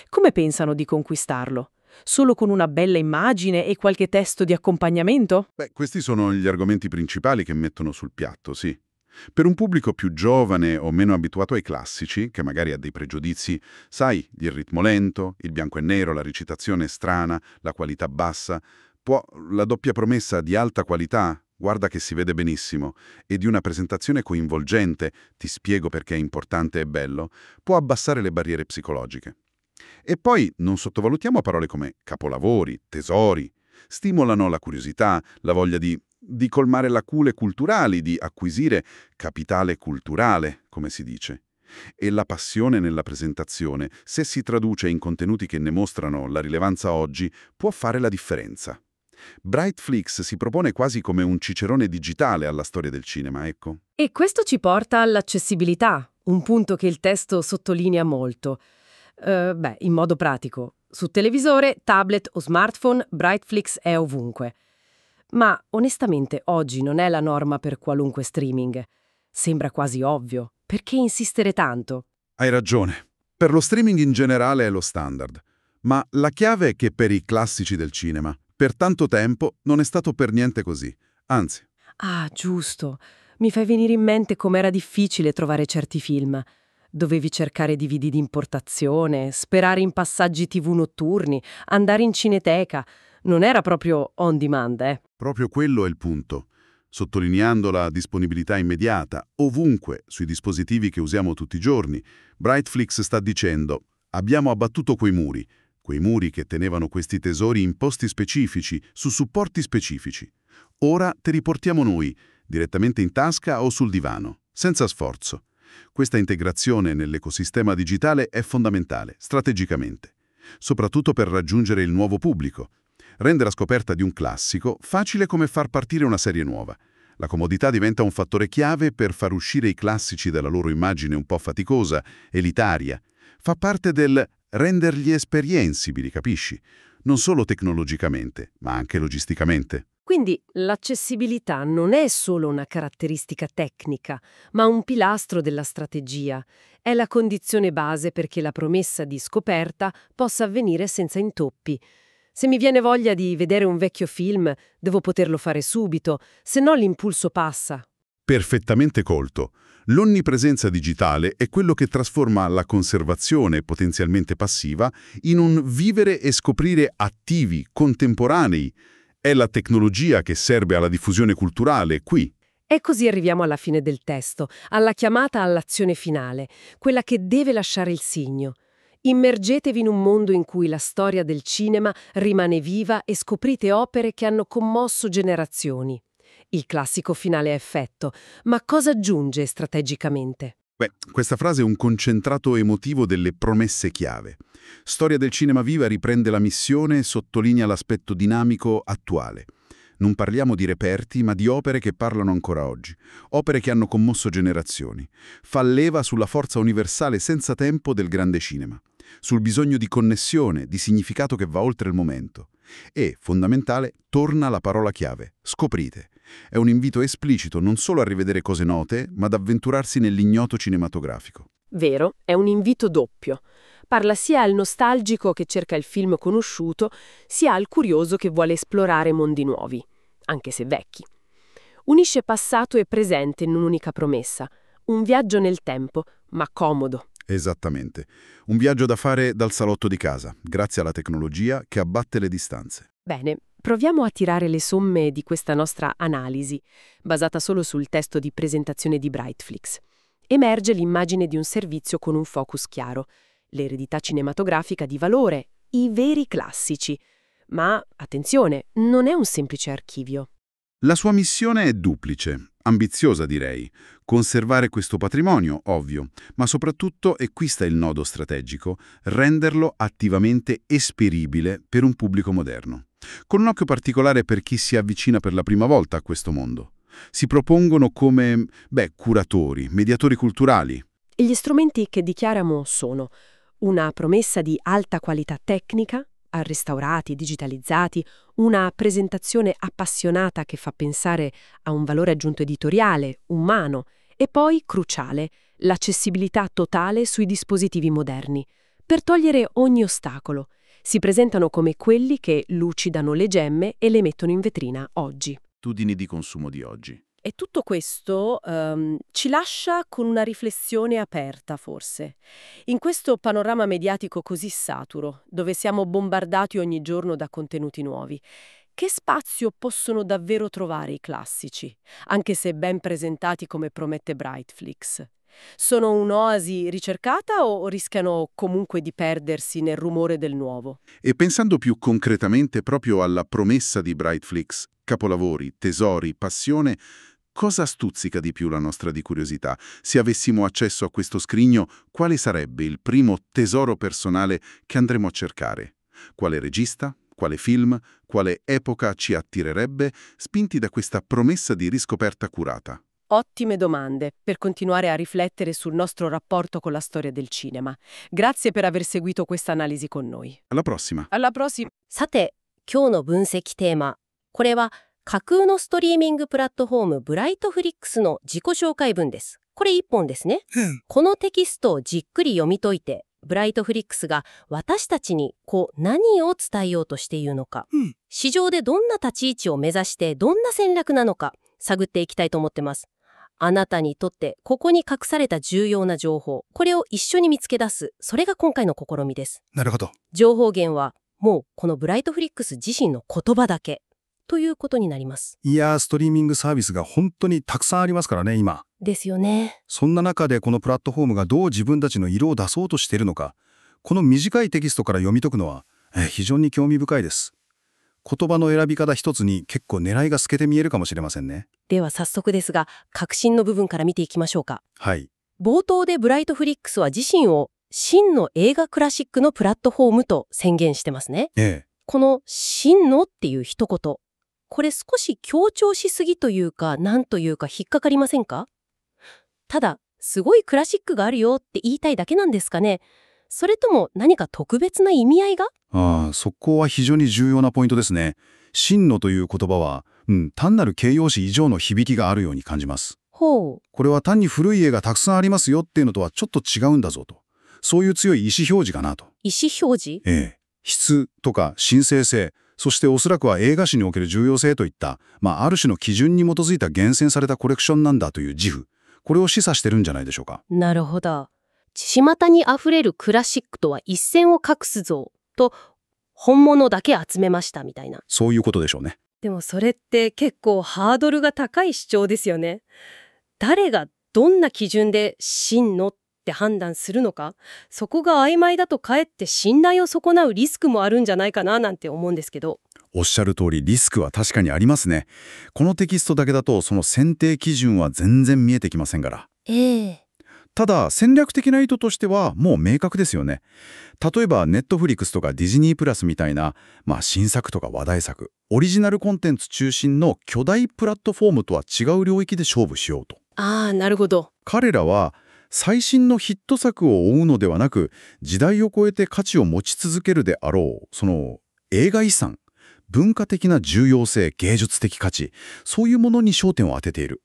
Come pensano di conquistarlo? Solo con una bella immagine e qualche testo di accompagnamento? Beh, questi sono gli argomenti principali che mettono sul piatto, sì. Per un pubblico più giovane o meno abituato ai classici, che magari ha dei pregiudizi, sai, il ritmo lento, il bianco e nero, la recitazione strana, la qualità bassa, la doppia promessa di alta qualità, guarda che si vede benissimo, e di una presentazione coinvolgente, ti spiego perché è importante e bello, può abbassare le barriere psicologiche. E poi non sottovalutiamo parole come capolavori, tesori, stimolano la curiosità, la voglia di colmare lacune culturali, di acquisire capitale culturale, come si dice. E la passione nella presentazione, se si traduce in contenuti che ne mostrano la rilevanza oggi, può fare la differenza. Brightflixx si propone quasi come un cicerone digitale alla storia del cinema, ecco. E questo ci porta all'accessibilità, un punto che il testo sottolinea molto. In modo pratico. Su televisore, tablet o smartphone, Brightflixx è ovunque. Ma onestamente oggi non è la norma per qualunque streaming. Sembra quasi ovvio. Perché insistere tanto? Hai ragione. Per lo streaming in generale è lo standard. Ma la chiave è che per i classici del cinema, per tanto tempo, non è stato per niente così. Anzi. Ah, giusto. Mi fai venire in mente com'era difficile trovare certi film. Dovevi cercare DVD di importazione, sperare in passaggi TV notturni, andare in cineteca. Non era proprio on demand, eh? Proprio quello è il punto. Sottolineando la disponibilità immediata, ovunque, sui dispositivi che usiamo tutti i giorni, Brightflixx sta dicendo: abbiamo abbattuto quei muri che tenevano questi tesori in posti specifici, su supporti specifici. Ora te li portiamo noi, direttamente in tasca o sul divano, senza sforzo. Questa integrazione nell'ecosistema digitale è fondamentale, strategicamente, soprattutto per raggiungere il nuovo pubblico. Rende la scoperta di un classico facile come far partire una serie nuova. La comodità diventa un fattore chiave per far uscire i classici dalla loro immagine un po' faticosa, elitaria. Fa parte del renderli esperiensibili, capisci? Non solo tecnologicamente, ma anche logisticamente. Quindi l'accessibilità non è solo una caratteristica tecnica, ma un pilastro della strategia. È la condizione base perché la promessa di scoperta possa avvenire senza intoppi. Se mi viene voglia di vedere un vecchio film, devo poterlo fare subito, se no l'impulso passa. Perfettamente colto. L'onnipresenza digitale è quello che trasforma la conservazione potenzialmente passiva in un vivere e scoprire attivi, contemporanei. È la tecnologia che serve alla diffusione culturale, qui. E così arriviamo alla fine del testo, alla chiamata all'azione finale, quella che deve lasciare il segno. Immergetevi in un mondo in cui la storia del cinema rimane viva e scoprite opere che hanno commosso generazioni. Il classico finale a effetto, ma cosa aggiunge strategicamente? Beh, questa frase è un concentrato emotivo delle promesse chiave. Storia del cinema viva riprende la missione e sottolinea l'aspetto dinamico attuale. Non parliamo di reperti, ma di opere che parlano ancora oggi. Opere che hanno commosso generazioni. Fa leva sulla forza universale senza tempo del grande cinema. Sul bisogno di connessione, di significato che va oltre il momento. E, fondamentale, torna la parola chiave. Scoprite. È un invito esplicito non solo a rivedere cose note, ma ad avventurarsi nell'ignoto cinematografico. Vero, è un invito doppio. Parla sia al nostalgico che cerca il film conosciuto, sia al curioso che vuole esplorare mondi nuovi, anche se vecchi. Unisce passato e presente in un'unica promessa, un viaggio nel tempo, ma comodo. Esattamente. Un viaggio da fare dal salotto di casa, grazie alla tecnologia che abbatte le distanze. Bene, proviamo a tirare le somme di questa nostra analisi, basata solo sul testo di presentazione di Brightflixx. Emerge l'immagine di un servizio con un focus chiaro, l'eredità cinematografica di valore, i veri classici. Ma, attenzione, non è un semplice archivio. La sua missione è duplice, ambiziosa direi. Conservare questo patrimonio, ovvio, ma soprattutto, e qui sta il nodo strategico, renderlo attivamente esperibile per un pubblico moderno. Con un occhio particolare per chi si avvicina per la prima volta a questo mondo. Si propongono come, curatori, mediatori culturali. E gli strumenti che dichiarano sono una promessa di alta qualità tecnica, restaurati, digitalizzati, una presentazione appassionata che fa pensare a un valore aggiunto editoriale, umano, e poi, cruciale, l'accessibilità totale sui dispositivi moderni, per togliere ogni ostacolo. Si presentano come quelli che lucidano le gemme e le mettono in vetrina oggi. Abitudini di consumo di oggi. E tutto questo ci lascia con una riflessione aperta, forse. In questo panorama mediatico così saturo, dove siamo bombardati ogni giorno da contenuti nuovi, che spazio possono davvero trovare i classici, anche se ben presentati come promette Brightflixx? Sono un'oasi ricercata o rischiano comunque di perdersi nel rumore del nuovo? E pensando più concretamente proprio alla promessa di Brightflixx, capolavori, tesori, passione, cosa stuzzica di più la nostra di curiosità? Se avessimo accesso a questo scrigno, quale sarebbe il primo tesoro personale che andremo a cercare? Quale regista? Quale film? Quale epoca ci attirerebbe, spinti da questa promessa di riscoperta curata? Ottime domande per continuare a riflettere sul nostro rapporto con la storia del cinema. Grazie per aver seguito questa analisi con noi. Alla prossima! Alla prossima! さて、今日の分析テーマ。これは架空のストリーミングプラットフォームブライトフリックスの自己紹介文です。これ一本ですね。このテキストをじっくり読み解いて、ブライトフリックスが私たちに何を伝えようとしているのか、市場でどんな立ち位置を目指してどんな戦略なのか探っていきたいと思ってます。あなたにとってここに隠された重要な情報、これを一緒に見つけ出す、それが今回の試みです。なるほど。情報源はもうこのブライトフリックス自身の言葉だけということになります。いやー、ストリーミングサービスが本当にたくさんありますからね、今。ですよね。そんな中でこのプラットフォームがどう自分たちの色を出そうとしているのか、この短いテキストから読み解くのは非常に興味深いです。言葉の選び方一つに結構狙いが透けて見えるかもしれませんね。では早速ですが、核心の部分から見ていきましょうか。はい。冒頭でブライトフリックスは自身を真の映画クラシックのプラットフォームと宣言してますね。この真のっていう一言、これ少し強調しすぎというか、なんというか引っかかりませんか？ただ、すごいクラシックがあるよって言いたいだけなんですかね。それとも何か特別な意味合いが？そこは非常に重要なポイントですね。真のという言葉は、単なる形容詞以上の響きがあるように感じます。ほう。これは単に古い絵がたくさんありますよっていうのとはちょっと違うんだぞと。そういう強い意思表示かなと。意思表示？質とか神聖性、そしておそらくは映画史における重要性といった、ある種の基準に基づいた厳選されたコレクションなんだという自負、これを示唆してるんじゃないでしょうか。なるほど。巷にあふれるクラシックとは一線を画すぞと、本物だけ集めましたみたいな。そういうことでしょうね。でもそれって結構ハードルが高い主張ですよね。誰がどんな基準で真のって判断するのか、そこが曖昧だとかえって信頼を損なうリスクもあるんじゃないかななんて思うんですけど。おっしゃる通りリスクは確かにありますね。このテキストだけだとその選定基準は全然見えてきませんから。ただ戦略的な意図としてはもう明確ですよね。例えばネットフリックスとかディズニープラスみたいな、新作とか話題作、オリジナルコンテンツ中心の巨大プラットフォームとは違う領域で勝負しようと。なるほど。彼らは最新のヒット作を追うのではなく、時代を超えて価値を持ち続けるであろう、その映画遺産、文化的な重要性、芸術的価値、そういうものに焦点を当てている。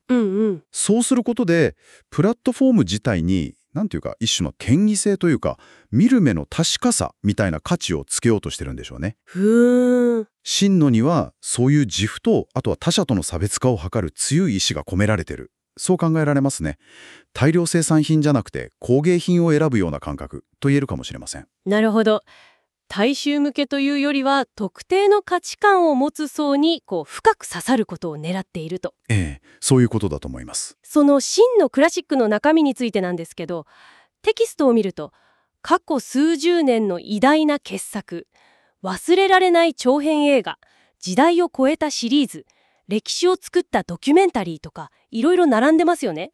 そうすることでプラットフォーム自体になんていうか一種の権威性というか、見る目の確かさみたいな価値をつけようとしてるんでしょうね。真のにはそういう自負と、あとは他者との差別化を図る強い意志が込められてる。そう考えられますね。大量生産品じゃなくて工芸品を選ぶような感覚と言えるかもしれません。なるほど。大衆向けというよりは特定の価値観を持つ層に深く刺さることを狙っていると。そういうことだと思います。その真のクラシックの中身についてなんですけど、テキストを見ると過去数十年の偉大な傑作、忘れられない長編映画、時代を超えたシリーズ、歴史を作ったドキュメンタリーとかいろいろ並んでますよね。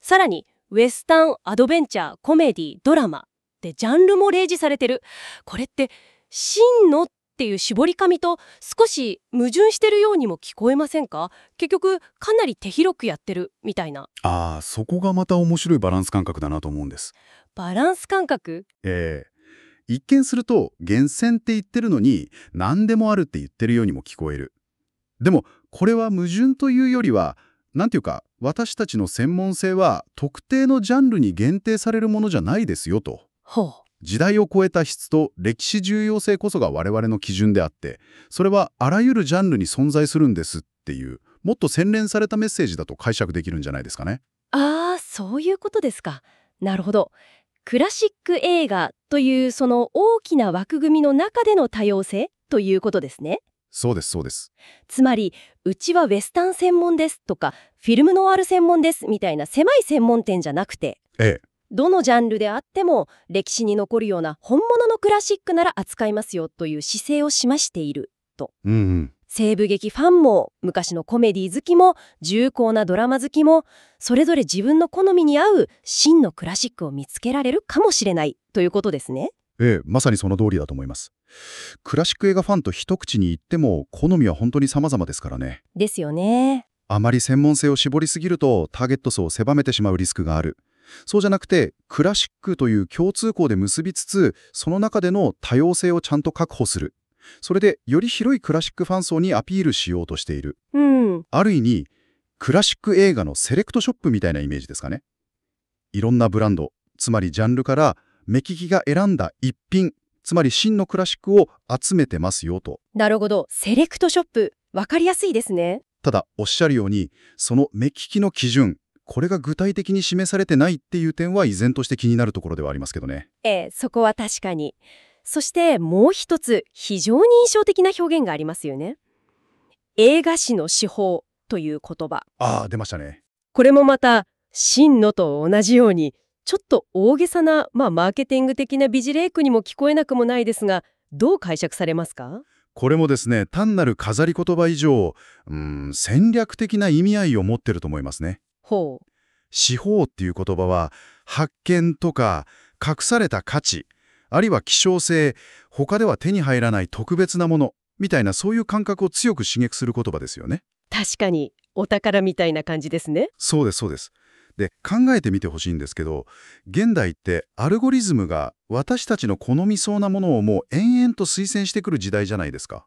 さらにウェスタン、アドベンチャー、コメディ、ドラマでジャンルも例示されてる。これって真のっていう絞り紙と少し矛盾してるようにも聞こえませんか？結局かなり手広くやってるみたいな。そこがまた面白いバランス感覚だなと思うんです。バランス感覚？一見すると厳選って言ってるのに何でもあるって言ってるようにも聞こえる。でもこれは矛盾というよりは、なんていうか私たちの専門性は特定のジャンルに限定されるものじゃないですよと。時代を超えた質と歴史重要性こそが我々の基準であって、それはあらゆるジャンルに存在するんですっていう、もっと洗練されたメッセージだと解釈できるんじゃないですかね。そういうことですか。なるほど。クラシック映画というその大きな枠組みの中での多様性ということですね。そうですそうです。つまりうちはウェスタン専門ですとかフィルムノワール専門ですみたいな狭い専門店じゃなくて、どのジャンルであっても歴史に残るような本物のクラシックなら扱いますよという姿勢を示していると。西部劇ファンも昔のコメディ好きも重厚なドラマ好きもそれぞれ自分の好みに合う真のクラシックを見つけられるかもしれないということですね。まさにその通りだと思います。クラシック映画ファンと一口に言っても好みは本当に様々ですからね。ですよね。あまり専門性を絞りすぎるとターゲット層を狭めてしまうリスクがある。そうじゃなくてクラシックという共通項で結びつつ、その中での多様性をちゃんと確保する。それでより広いクラシックファン層にアピールしようとしている。ある意味クラシック映画のセレクトショップみたいなイメージですかね。いろんなブランド、つまりジャンルから目利きが選んだ一品、つまり真のクラシックを集めてますよと。なるほど。セレクトショップ、わかりやすいですね。ただおっしゃるようにその目利きの基準、これが具体的に示されてないっていう点は依然として気になるところではありますけどね。そこは確かに。そしてもう一つ非常に印象的な表現がありますよね。映画史の手法という言葉。出ましたね。これもまた真のと同じようにちょっと大げさな、マーケティング的な美辞麗句にも聞こえなくもないですが、どう解釈されますか？これもですね、単なる飾り言葉以上、戦略的な意味合いを持ってると思いますね。司法っていう言葉は発見とか隠された価値、あるいは希少性、他では手に入らない特別なものみたいな、そういう感覚を強く刺激する言葉ですよね。確かにお宝みたいな感じですね。そうですそうです。で、考えてみてほしいんですけど、現代ってアルゴリズムが私たちの好みそうなものをもう延々と推薦してくる時代じゃないですか。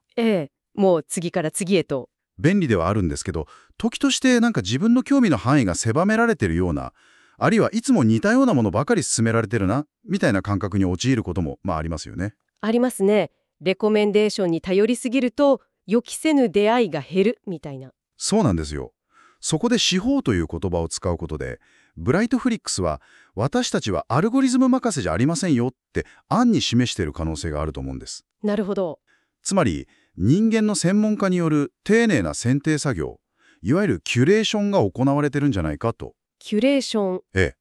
もう次から次へと。便利ではあるんですけど、時としてなんか自分の興味の範囲が狭められてるような、あるいはいつも似たようなものばかり勧められてるなみたいな感覚に陥ることもありますよね。ありますね。レコメンデーションに頼りすぎると予期せぬ出会いが減るみたいな。そうなんですよ。そこで司法という言葉を使うことで、ブライトフリックスは私たちはアルゴリズム任せじゃありませんよって暗に示している可能性があると思うんです。なるほど。つまり人間の専門家による丁寧な選定作業、いわゆるキュレーションが行われてるんじゃないかと。キュレーション。ええ。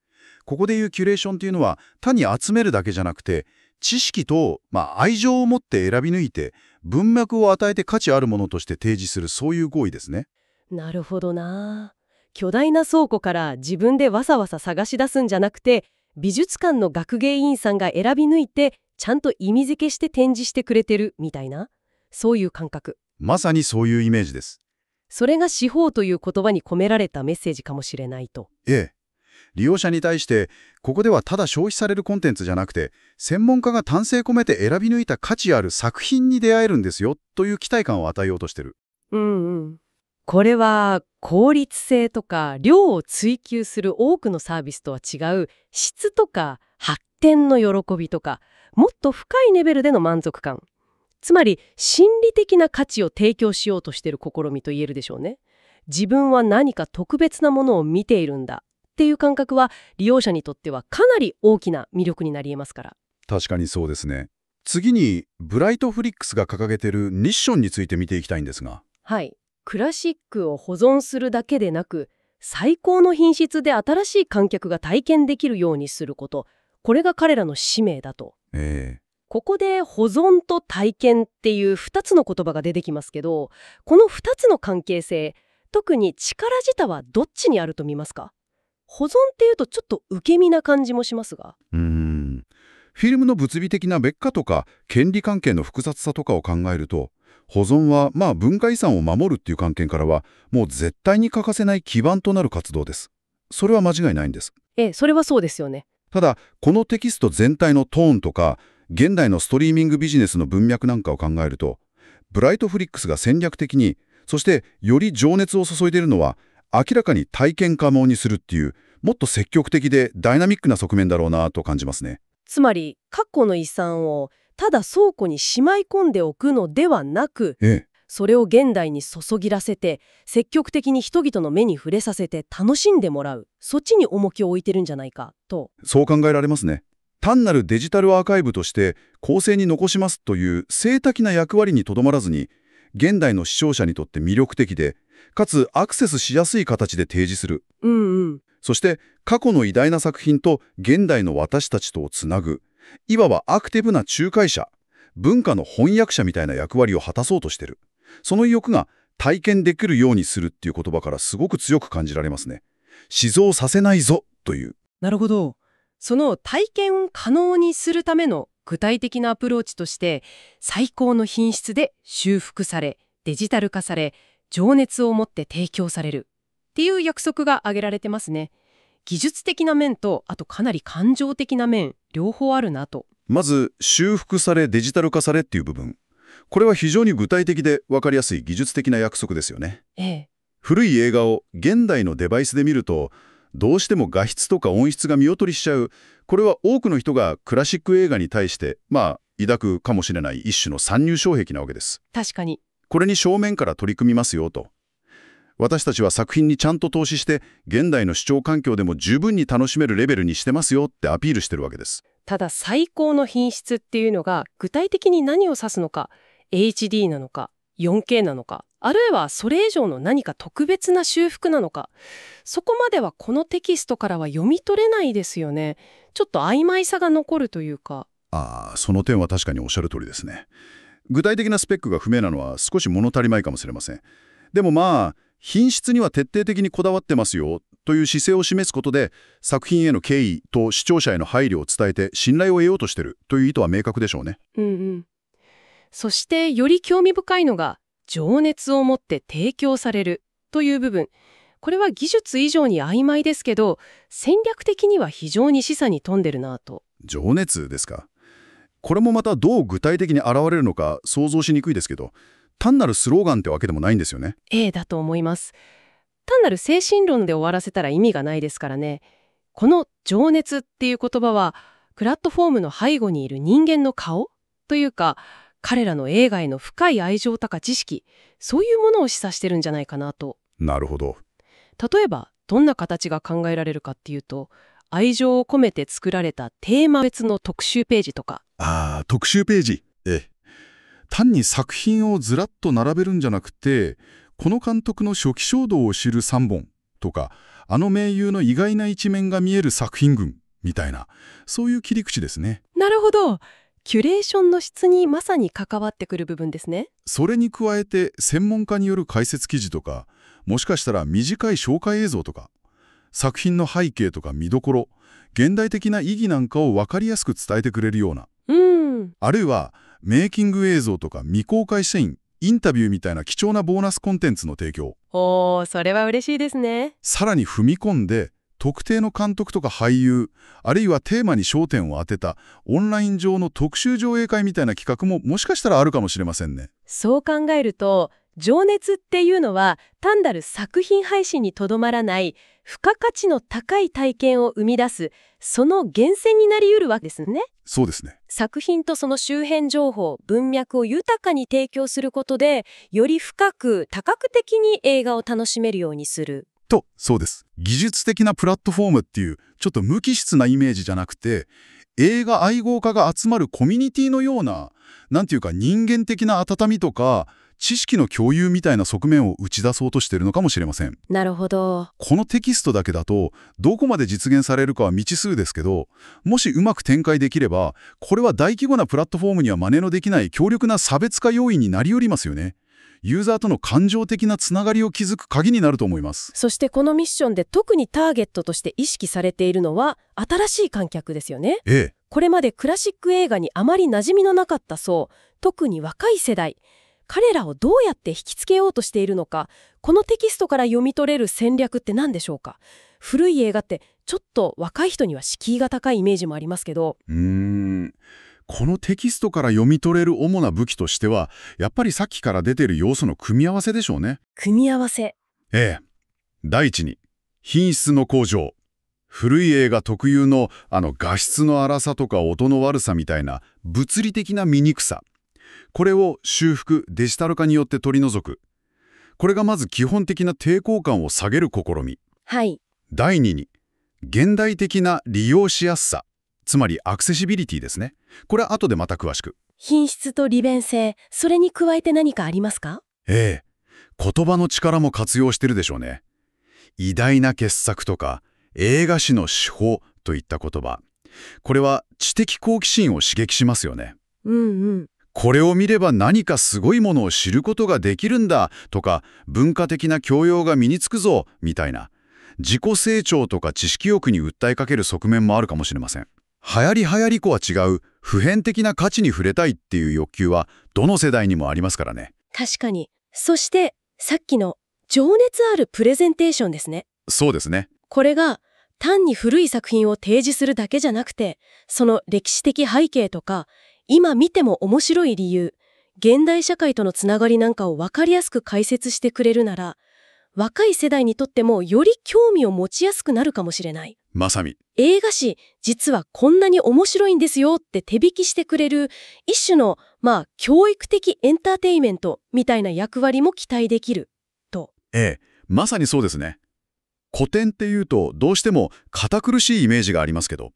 ここでいうキュレーションというのは単に集めるだけじゃなくて、知識と、愛情を持って選び抜いて文脈を与えて価値あるものとして提示する、そういう行為ですね。なるほどな。巨大な倉庫から自分でわさわさ探し出すんじゃなくて、美術館の学芸員さんが選び抜いてちゃんと意味付けして展示してくれてるみたいな、そういう感覚。まさにそういうイメージです。それが司法という言葉に込められたメッセージかもしれないと。ええ。利用者に対して、ここではただ消費されるコンテンツじゃなくて、専門家が丹精込めて選び抜いた価値ある作品に出会えるんですよという期待感を与えようとしてる。これは効率性とか量を追求する多くのサービスとは違う質とか発展の喜びとか、もっと深いレベルでの満足感。つまり心理的な価値を提供しようとしている試みと言えるでしょうね。自分は何か特別なものを見ているんだっていう感覚は利用者にとってはかなり大きな魅力になり得ますから。確かにそうですね。次にブライトフリックスが掲げているミッションについて見ていきたいんですが。はい。クラシックを保存するだけでなく、最高の品質で新しい観客が体験できるようにすること、これが彼らの使命だと。ここで保存と体験っていう2つの言葉が出てきますけど、この2つの関係性、特に力自他はどっちにあると見ますか？保存っていうとちょっと受け身な感じもしますが。フィルムの物理的な劣化とか権利関係の複雑さとかを考えると、保存は文化遺産を守るっていう観点からはもう絶対に欠かせない基盤となる活動です。それは間違いないんです。それはそうですよね。ただこのテキスト全体のトーンとか現代のストリーミングビジネスの文脈なんかを考えると、ブライトフリックスが戦略的に、そしてより情熱を注いでいるのは明らかに体験可能にするっていう、もっと積極的でダイナミックな側面だろうなと感じますね。つまり過去の遺産をただ倉庫にしまい込んでおくのではなく、それを現代に注ぎらせて積極的に人々の目に触れさせて楽しんでもらう、そっちに重きを置いてるんじゃないかと。そう考えられますね。単なるデジタルアーカイブとして後世に残しますという正的な役割にとどまらずに、現代の視聴者にとって魅力的でかつアクセスしやすい形で提示する。そして過去の偉大な作品と現代の私たちとをつなぐ、いわばアクティブな仲介者、文化の翻訳者みたいな役割を果たそうとしてる。その意欲が体験できるようにするっていう言葉からすごく強く感じられますね。死蔵させないぞという。なるほど。その体験を可能にするための具体的なアプローチとして、最高の品質で修復され、デジタル化され、情熱を持って提供されるっていう約束が挙げられてますね。技術的な面と、あとかなり感情的な面、両方あるなと。まず修復されデジタル化されっていう部分、これは非常に具体的で分かりやすい技術的な約束ですよね。古い映画を現代のデバイスで見るとどうしても画質とか音質が見劣りしちゃう。これは多くの人がクラシック映画に対して抱くかもしれない一種の参入障壁なわけです。確かに。これに正面から取り組みますよと。私たちは作品にちゃんと投資して現代の視聴環境でも十分に楽しめるレベルにしてますよってアピールしてるわけです。ただ最高の品質っていうのが具体的に何を指すのか、 HD なのか 4K なのか、あるいはそれ以上の何か特別な修復なのか、そこまではこのテキストからは読み取れないですよね。ちょっと曖昧さが残るというか。その点は確かにおっしゃる通りですね。具体的なスペックが不明なのは少し物足りないかもしれません。でも品質には徹底的にこだわってますよという姿勢を示すことで、作品への敬意と視聴者への配慮を伝えて信頼を得ようとしているという意図は明確でしょうね。そしてより興味深いのが、情熱を持って提供されるという部分。これは技術以上に曖昧ですけど、戦略的には非常に示唆に富んでるなと。情熱ですか。これもまたどう具体的に現れるのか想像しにくいですけど、単なるスローガンってわけでもないんですよね。だと思います。単なる精神論で終わらせたら意味がないですからね。この情熱っていう言葉は、プラットフォームの背後にいる人間の顔というか、彼らの映画への深い愛情とか知識、そういうものを示唆してるんじゃないかなと。なるほど。例えば、どんな形が考えられるかっていうと、愛情を込めて作られたテーマ別の特集ページとか。特集ページ。単に作品をずらっと並べるんじゃなくて、この監督の初期衝動を知る3本とか、あの名優の意外な一面が見える作品群みたいな、そういう切り口ですね。なるほど。キュレーションの質にまさに関わってくる部分ですね。それに加えて、専門家による解説記事とか、もしかしたら短い紹介映像とか、作品の背景とか見どころ、現代的な意義なんかを分かりやすく伝えてくれるような。あるいは、メイキング映像とか未公開シーン、インタビューみたいな貴重なボーナスコンテンツの提供。それは嬉しいですね。さらに踏み込んで、特定の監督とか俳優、あるいはテーマに焦点を当てたオンライン上の特集上映会みたいな企画ももしかしたらあるかもしれませんね。そう考えると、情熱っていうのは単なる作品配信にとどまらない付加価値の高い体験を生み出す、その源泉になり得るわけですね。そうですね。作品とその周辺情報、文脈を豊かに提供することで、より深く多角的に映画を楽しめるようにする。そうです。技術的なプラットフォームっていうちょっと無機質なイメージじゃなくて、映画愛好家が集まるコミュニティのような、なんていうか人間的な温みとか知識の共有みたいな側面を打ち出そうとしているのかもしれません。なるほど。このテキストだけだとどこまで実現されるかは未知数ですけど、もしうまく展開できれば、これは大規模なプラットフォームには真似のできない強力な差別化要因になり得りますよね。ユーザーとの感情的なつながりを築く鍵になると思います。そしてこのミッションで特にターゲットとして意識されているのは新しい観客ですよね。これまでクラシック映画にあまり馴染みのなかった層、特に若い世代、彼らをどうやって引きつけようとしているのか、このテキストから読み取れる戦略って何でしょうか。古い映画ってちょっと若い人には敷居が高いイメージもありますけど。このテキストから読み取れる主な武器としては、やっぱりさっきから出ている要素の組み合わせでしょうね。組み合わせ。第一に、品質の向上。古い映画特有の画質の荒さとか音の悪さみたいな物理的な醜さ。これを修復、デジタル化によって取り除く。これがまず基本的な抵抗感を下げる試み。第二に、現代的な利用しやすさ。つまりアクセシビリティですね。これは後でまた詳しく。品質と利便性、それに加えて何かありますか？言葉の力も活用してるでしょうね。偉大な傑作とか、映画史の手法といった言葉。これは知的好奇心を刺激しますよね。これを見れば何かすごいものを知ることができるんだとか、文化的な教養が身につくぞみたいな、自己成長とか知識欲に訴えかける側面もあるかもしれません。流行り子は違う普遍的な価値に触れたいっていう欲求はどの世代にもありますからね。確かに。そしてさっきの情熱あるプレゼンテーションですね。そうですね。これが単に古い作品を提示するだけじゃなくて、その歴史的背景とか今見ても面白い理由、現代社会とのつながりなんかを分かりやすく解説してくれるなら、若い世代にとってもより興味を持ちやすくなるかもしれない。まさに。映画史、実はこんなに面白いんですよって手引きしてくれる一種の、教育的エンターテイメントみたいな役割も期待できると。まさにそうですね。古典っていうとどうしても堅苦しいイメージがありますけど、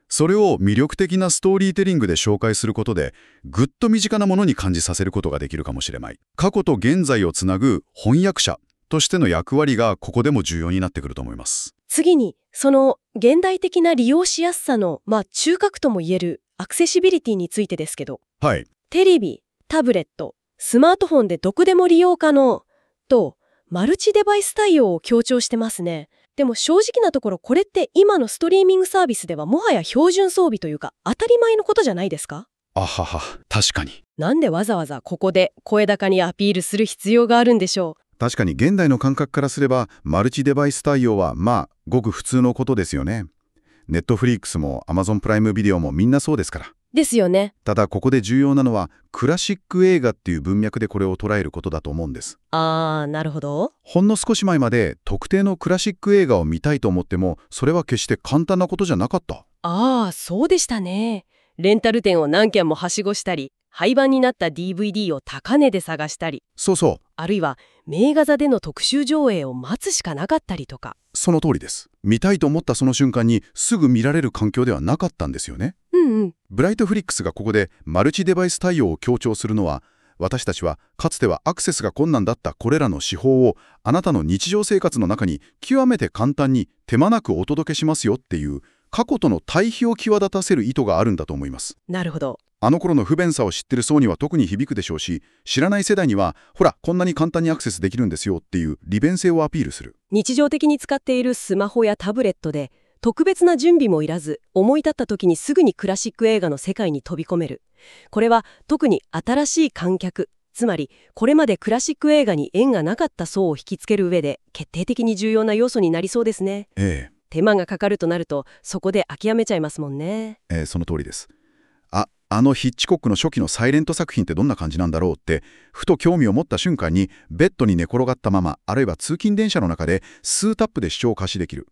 それを魅力的なストーリーテリングで紹介することで、ぐっと身近なものに感じさせることができるかもしれない。過去と現在をつなぐ翻訳者としての役割がここでも重要になってくると思います。次に、その現代的な利用しやすさの、中核とも言えるアクセシビリティについてですけど、テレビ、タブレット、スマートフォンでどこでも利用可能と、マルチデバイス対応を強調してますね。でも正直なところ、これって今のストリーミングサービスではもはや標準装備というか当たり前のことじゃないですか？確かに。なんでわざわざここで声高にアピールする必要があるんでしょう？確かに現代の感覚からすれば、マルチデバイス対応はごく普通のことですよね。ネットフリックスも Amazon プライムビデオもみんなそうですから。ですよね。ただここで重要なのは、クラシック映画っていう文脈でこれを捉えることだと思うんです。なるほど。ほんの少し前まで特定のクラシック映画を見たいと思っても、それは決して簡単なことじゃなかった。そうでしたね。レンタル店を何軒もはしごしたり、廃盤になった DVD を高値で探したり、そうそう。あるいは名画座での特集上映を待つしかなかったりとか。その通りです。見たいと思ったその瞬間にすぐ見られる環境ではなかったんですよね。ブライトフリックスがここでマルチデバイス対応を強調するのは、私たちはかつてはアクセスが困難だったこれらの手法をあなたの日常生活の中に極めて簡単に手間なくお届けしますよっていう過去との対比を際立たせる意図があるんだと思います。なるほど。あの頃の不便さを知ってる層には特に響くでしょうし、知らない世代にはほらこんなに簡単にアクセスできるんですよっていう利便性をアピールする。日常的に使っているスマホやタブレットで特別な準備もいらず、思い立った時にすぐにクラシック映画の世界に飛び込める。これは特に新しい観客、つまりこれまでクラシック映画に縁がなかった層を引きつける上で決定的に重要な要素になりそうですね。手間がかかるとなるとそこで諦めちゃいますもんね。その通りです。あのヒッチコックの初期のサイレント作品ってどんな感じなんだろうってふと興味を持った瞬間にベッドに寝転がったまま、あるいは通勤電車の中で数タップで視聴を開始できる。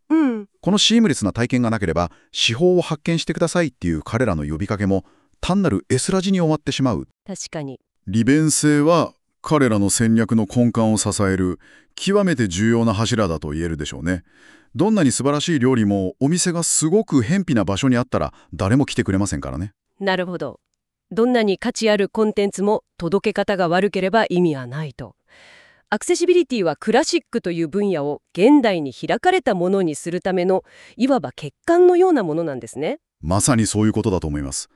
このシームレスな体験がなければ手法を発見してくださいっていう彼らの呼びかけも単なる S ラジに終わってしまう。確かに。利便性は彼らの戦略の根幹を支える極めて重要な柱だと言えるでしょうね。どんなに素晴らしい料理もお店がすごく偏僻な場所にあったら誰も来てくれませんからね。なるほど。どんなに価値あるコンテンツも届け方が悪ければ意味はないと。アクセシビリティはクラシックという分野を現代に開かれたものにするためのいわば欠陥のようなものなんですね。まさにそういうことだと思います。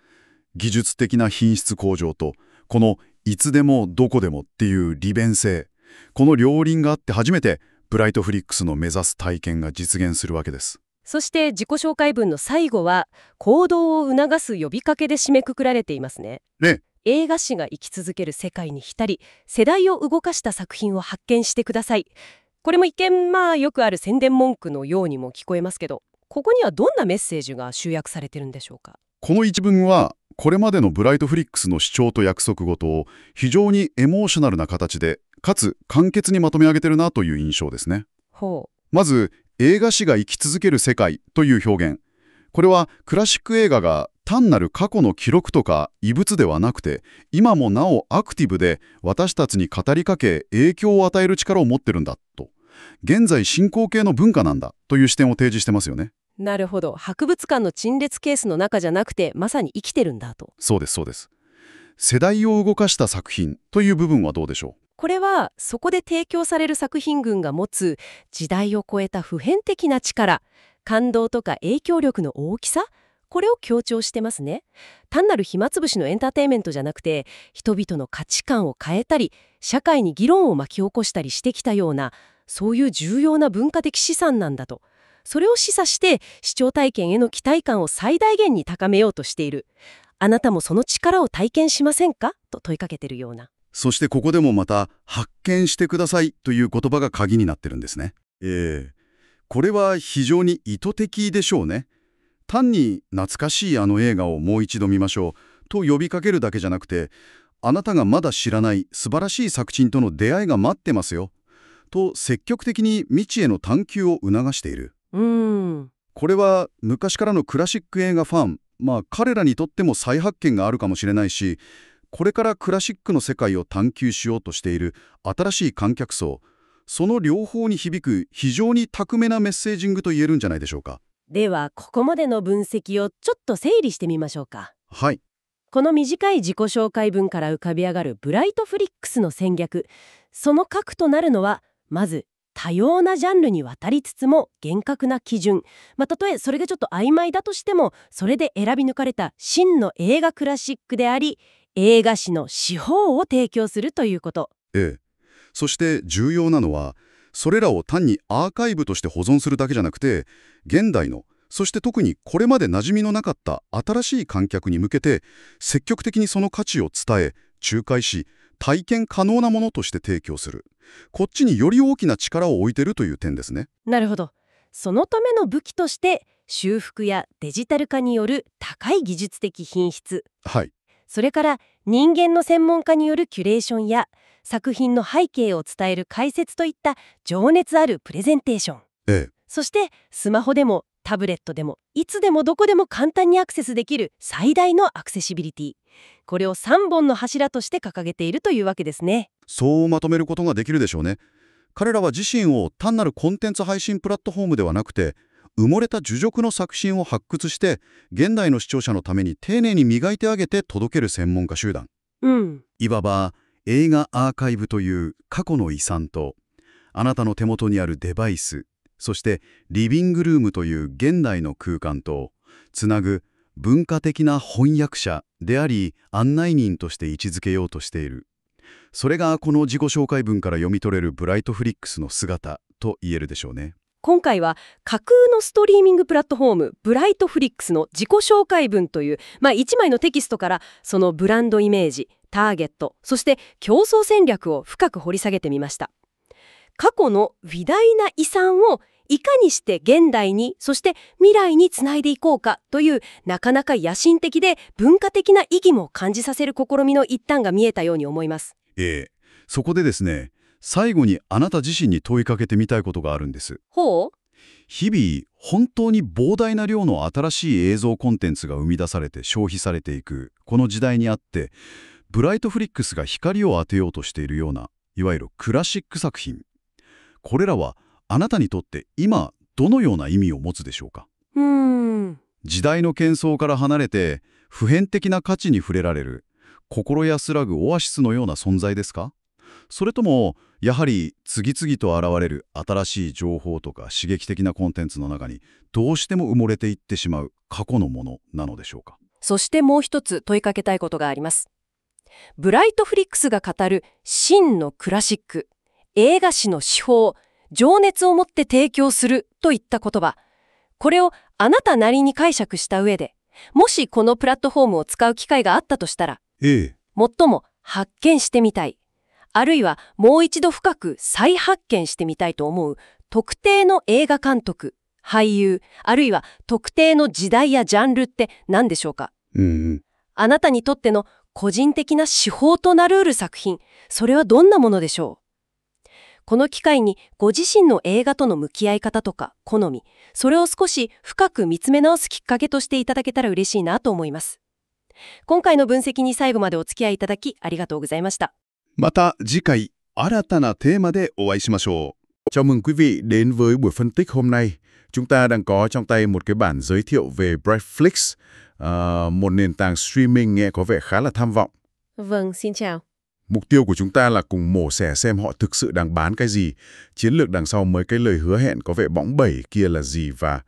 技術的な品質向上とこのいつでもどこでもっていう利便性、この両輪があって初めてブライトフリックスの目指す体験が実現するわけです。そして自己紹介文の最後は行動を促す呼びかけで締めくくられていますね。映画史が生き続ける世界に浸り、世代を動かした作品を発見してください。これも一見よくある宣伝文句のようにも聞こえますけど、ここにはどんなメッセージが集約されてるんでしょうか。この一文はこれまでのブライトフリックスの主張と約束事を非常にエモーショナルな形でかつ簡潔にまとめ上げてるなという印象ですね。まず映画史が生き続ける世界という表現、これはクラシック映画が単なる過去の記録とか遺物ではなくて今もなおアクティブで私たちに語りかけ影響を与える力を持ってるんだと、現在進行形の文化なんだという視点を提示してますよね。なるほど。博物館の陳列ケースの中じゃなくてまさに生きてるんだと。そうですそうです。世代を動かした作品という部分はどうでしょう。これはそこで提供される作品群が持つ時代を超えた普遍的な力、感動とか影響力の大きさ、これを強調してますね。単なる暇つぶしのエンターテインメントじゃなくて、人々の価値観を変えたり社会に議論を巻き起こしたりしてきたような、そういう重要な文化的資産なんだと。それを示唆して視聴体験への期待感を最大限に高めようとしている。あなたもその力を体験しませんかと問いかけているような。そしてここでもまた発見してくださいという言葉が鍵になってるんですね。これは非常に意図的でしょうね。単に懐かしいあの映画をもう一度見ましょうと呼びかけるだけじゃなくて、あなたがまだ知らない素晴らしい作品との出会いが待ってますよと積極的に未知への探求を促している。これは昔からのクラシック映画ファン、彼らにとっても再発見があるかもしれないし、これからクラシックの世界を探求しようとしている新しい観客層、その両方に響く非常に巧みなメッセージングと言えるんじゃないでしょうか。ではここまでの分析をちょっと整理してみましょうか。はい。この短い自己紹介文から浮かび上がるブライトフリックスの戦略、その核となるのはまず多様なジャンルにわたりつつも厳格な基準、たとえそれがちょっと曖昧だとしてもそれで選び抜かれた真の映画クラシックであり、映画史の手法を提供するということ。そして重要なのはそれらを単にアーカイブとして保存するだけじゃなくて、現代のそして特にこれまで馴染みのなかった新しい観客に向けて積極的にその価値を伝え仲介し体験可能なものとして提供する、こっちにより大きな力を置いてるという点ですね。なるほど。そのための武器として修復やデジタル化による高い技術的品質、それから人間の専門家によるキュレーションや作品の背景を伝える解説といった情熱あるプレゼンテーション、そしてスマホでもタブレットでもいつでもどこでも簡単にアクセスできる最大のアクセシビリティ。これを3本の柱として掲げているというわけですね。そうまとめることができるでしょうね。彼らは自身を単なるコンテンツ配信プラットフォームではなくて、埋もれた呪辱の作品を発掘して、現代の視聴者のために丁寧に磨いてあげて届ける専門家集団。いわば映画アーカイブという過去の遺産と、あなたの手元にあるデバイス、そしてリビングルームという現代の空間とつなぐ文化的な翻訳者であり案内人として位置づけようとしている。それがこの自己紹介文から読み取れるブライトフリックスの姿と言えるでしょうね。今回は架空のストリーミングプラットフォームブライトフリックスの自己紹介文という、1枚のテキストからそのブランドイメージ、ターゲット、そして競争戦略を深く掘り下げてみました。過去の偉大な遺産をいかにして現代に、そして未来につないでいこうかというなかなか野心的で文化的な意義も感じさせる試みの一端が見えたように思います。そこでですね、最後にあなた自身に問いかけてみたいことがあるんです。ほう？日々、本当に膨大な量の新しい映像コンテンツが生み出されて消費されていくこの時代にあって、ブライトフリックスが光を当てようとしているような、いわゆるクラシック作品。これらはあなたにとって今どのような意味を持つでしょうか？時代の喧騒から離れて普遍的な価値に触れられる心安らぐオアシスのような存在ですか？それともやはり次々と現れる新しい情報とか刺激的なコンテンツの中にどうしても埋もれていってしまう過去のものなのでしょうか？そしてもう一つ問いかけたいことがあります。ブライトフリックスが語る真のクラシック、映画史の手法、情熱を持って提供するといった言葉、これをあなたなりに解釈した上で、もしこのプラットフォームを使う機会があったとしたら、最も発見してみたい、あるいはもう一度深く再発見してみたいと思う特定の映画監督、俳優、あるいは特定の時代やジャンルって何でしょうか？あなたにとっての個人的な手法となりうる作品、それはどんなものでしょう？この機会にご自身の映画との向き合い方とか好み、それを少し深く見つめ直すきっかけとしていただけたら嬉しいなと思います。今回の分析に最後までお付き合いいただきありがとうございました。また次回新たなテーマでお会いしましょう。Chào mừng quý vị đến với buổi phân tích hôm nay. Chúng ta đang có trong tay một cái bản giới thiệu về Brightflixx, một nền tảng streaming nghe có vẻ khá là tham vọng. Vâng, xin chào. Mục tiêu của chúng ta là cùng mổ xẻ xem họ thực sự đang bán cái gì, chiến lược đằng sau mấy cái lời hứa hẹn có vẻ bõng bẩy kia là gì và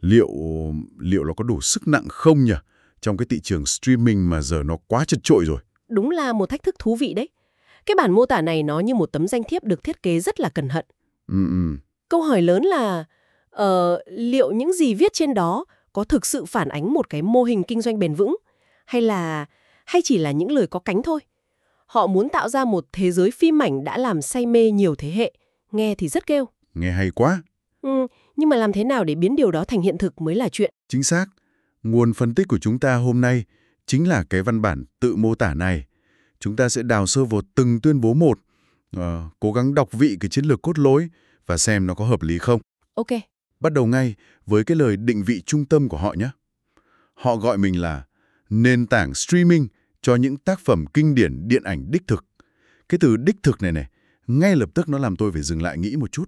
liệu nó có đủ sức nặng không nhỉ? Trong cái thị trường streaming mà giờ nó quá chật chội rồi. Đúng là một thách thức thú vị đấy. Cái bản mô tả này nó như một tấm danh thiếp được thiết kế rất là cẩn thận. Câu hỏi lớn là liệu những gì viết trên đó có thực sự phản ánh một cái mô hình kinh doanh bền vững hay chỉ là những lời có cánh thôi? Họ muốn tạo ra một thế giới phim ảnh đã làm say mê nhiều thế hệ. Nghe thì rất kêu. Nghe hay quá. Nhưng mà làm thế nào để biến điều đó thành hiện thực mới là chuyện. Chính xác. Nguồn phân tích của chúng ta hôm nay chính là cái văn bản tự mô tả này. Chúng ta sẽ đào sâu vào từng tuyên bố một, cố gắng đọc vị cái chiến lược cốt lõi và xem nó có hợp lý không. Ok. Bắt đầu ngay với cái lời định vị trung tâm của họ nhé. Họ gọi mình là nền tảng streaming cho những tác phẩm kinh điển điện ảnh đích thực. Cái từ đích thực này, ngay lập tức nó làm tôi phải dừng lại nghĩ một chút.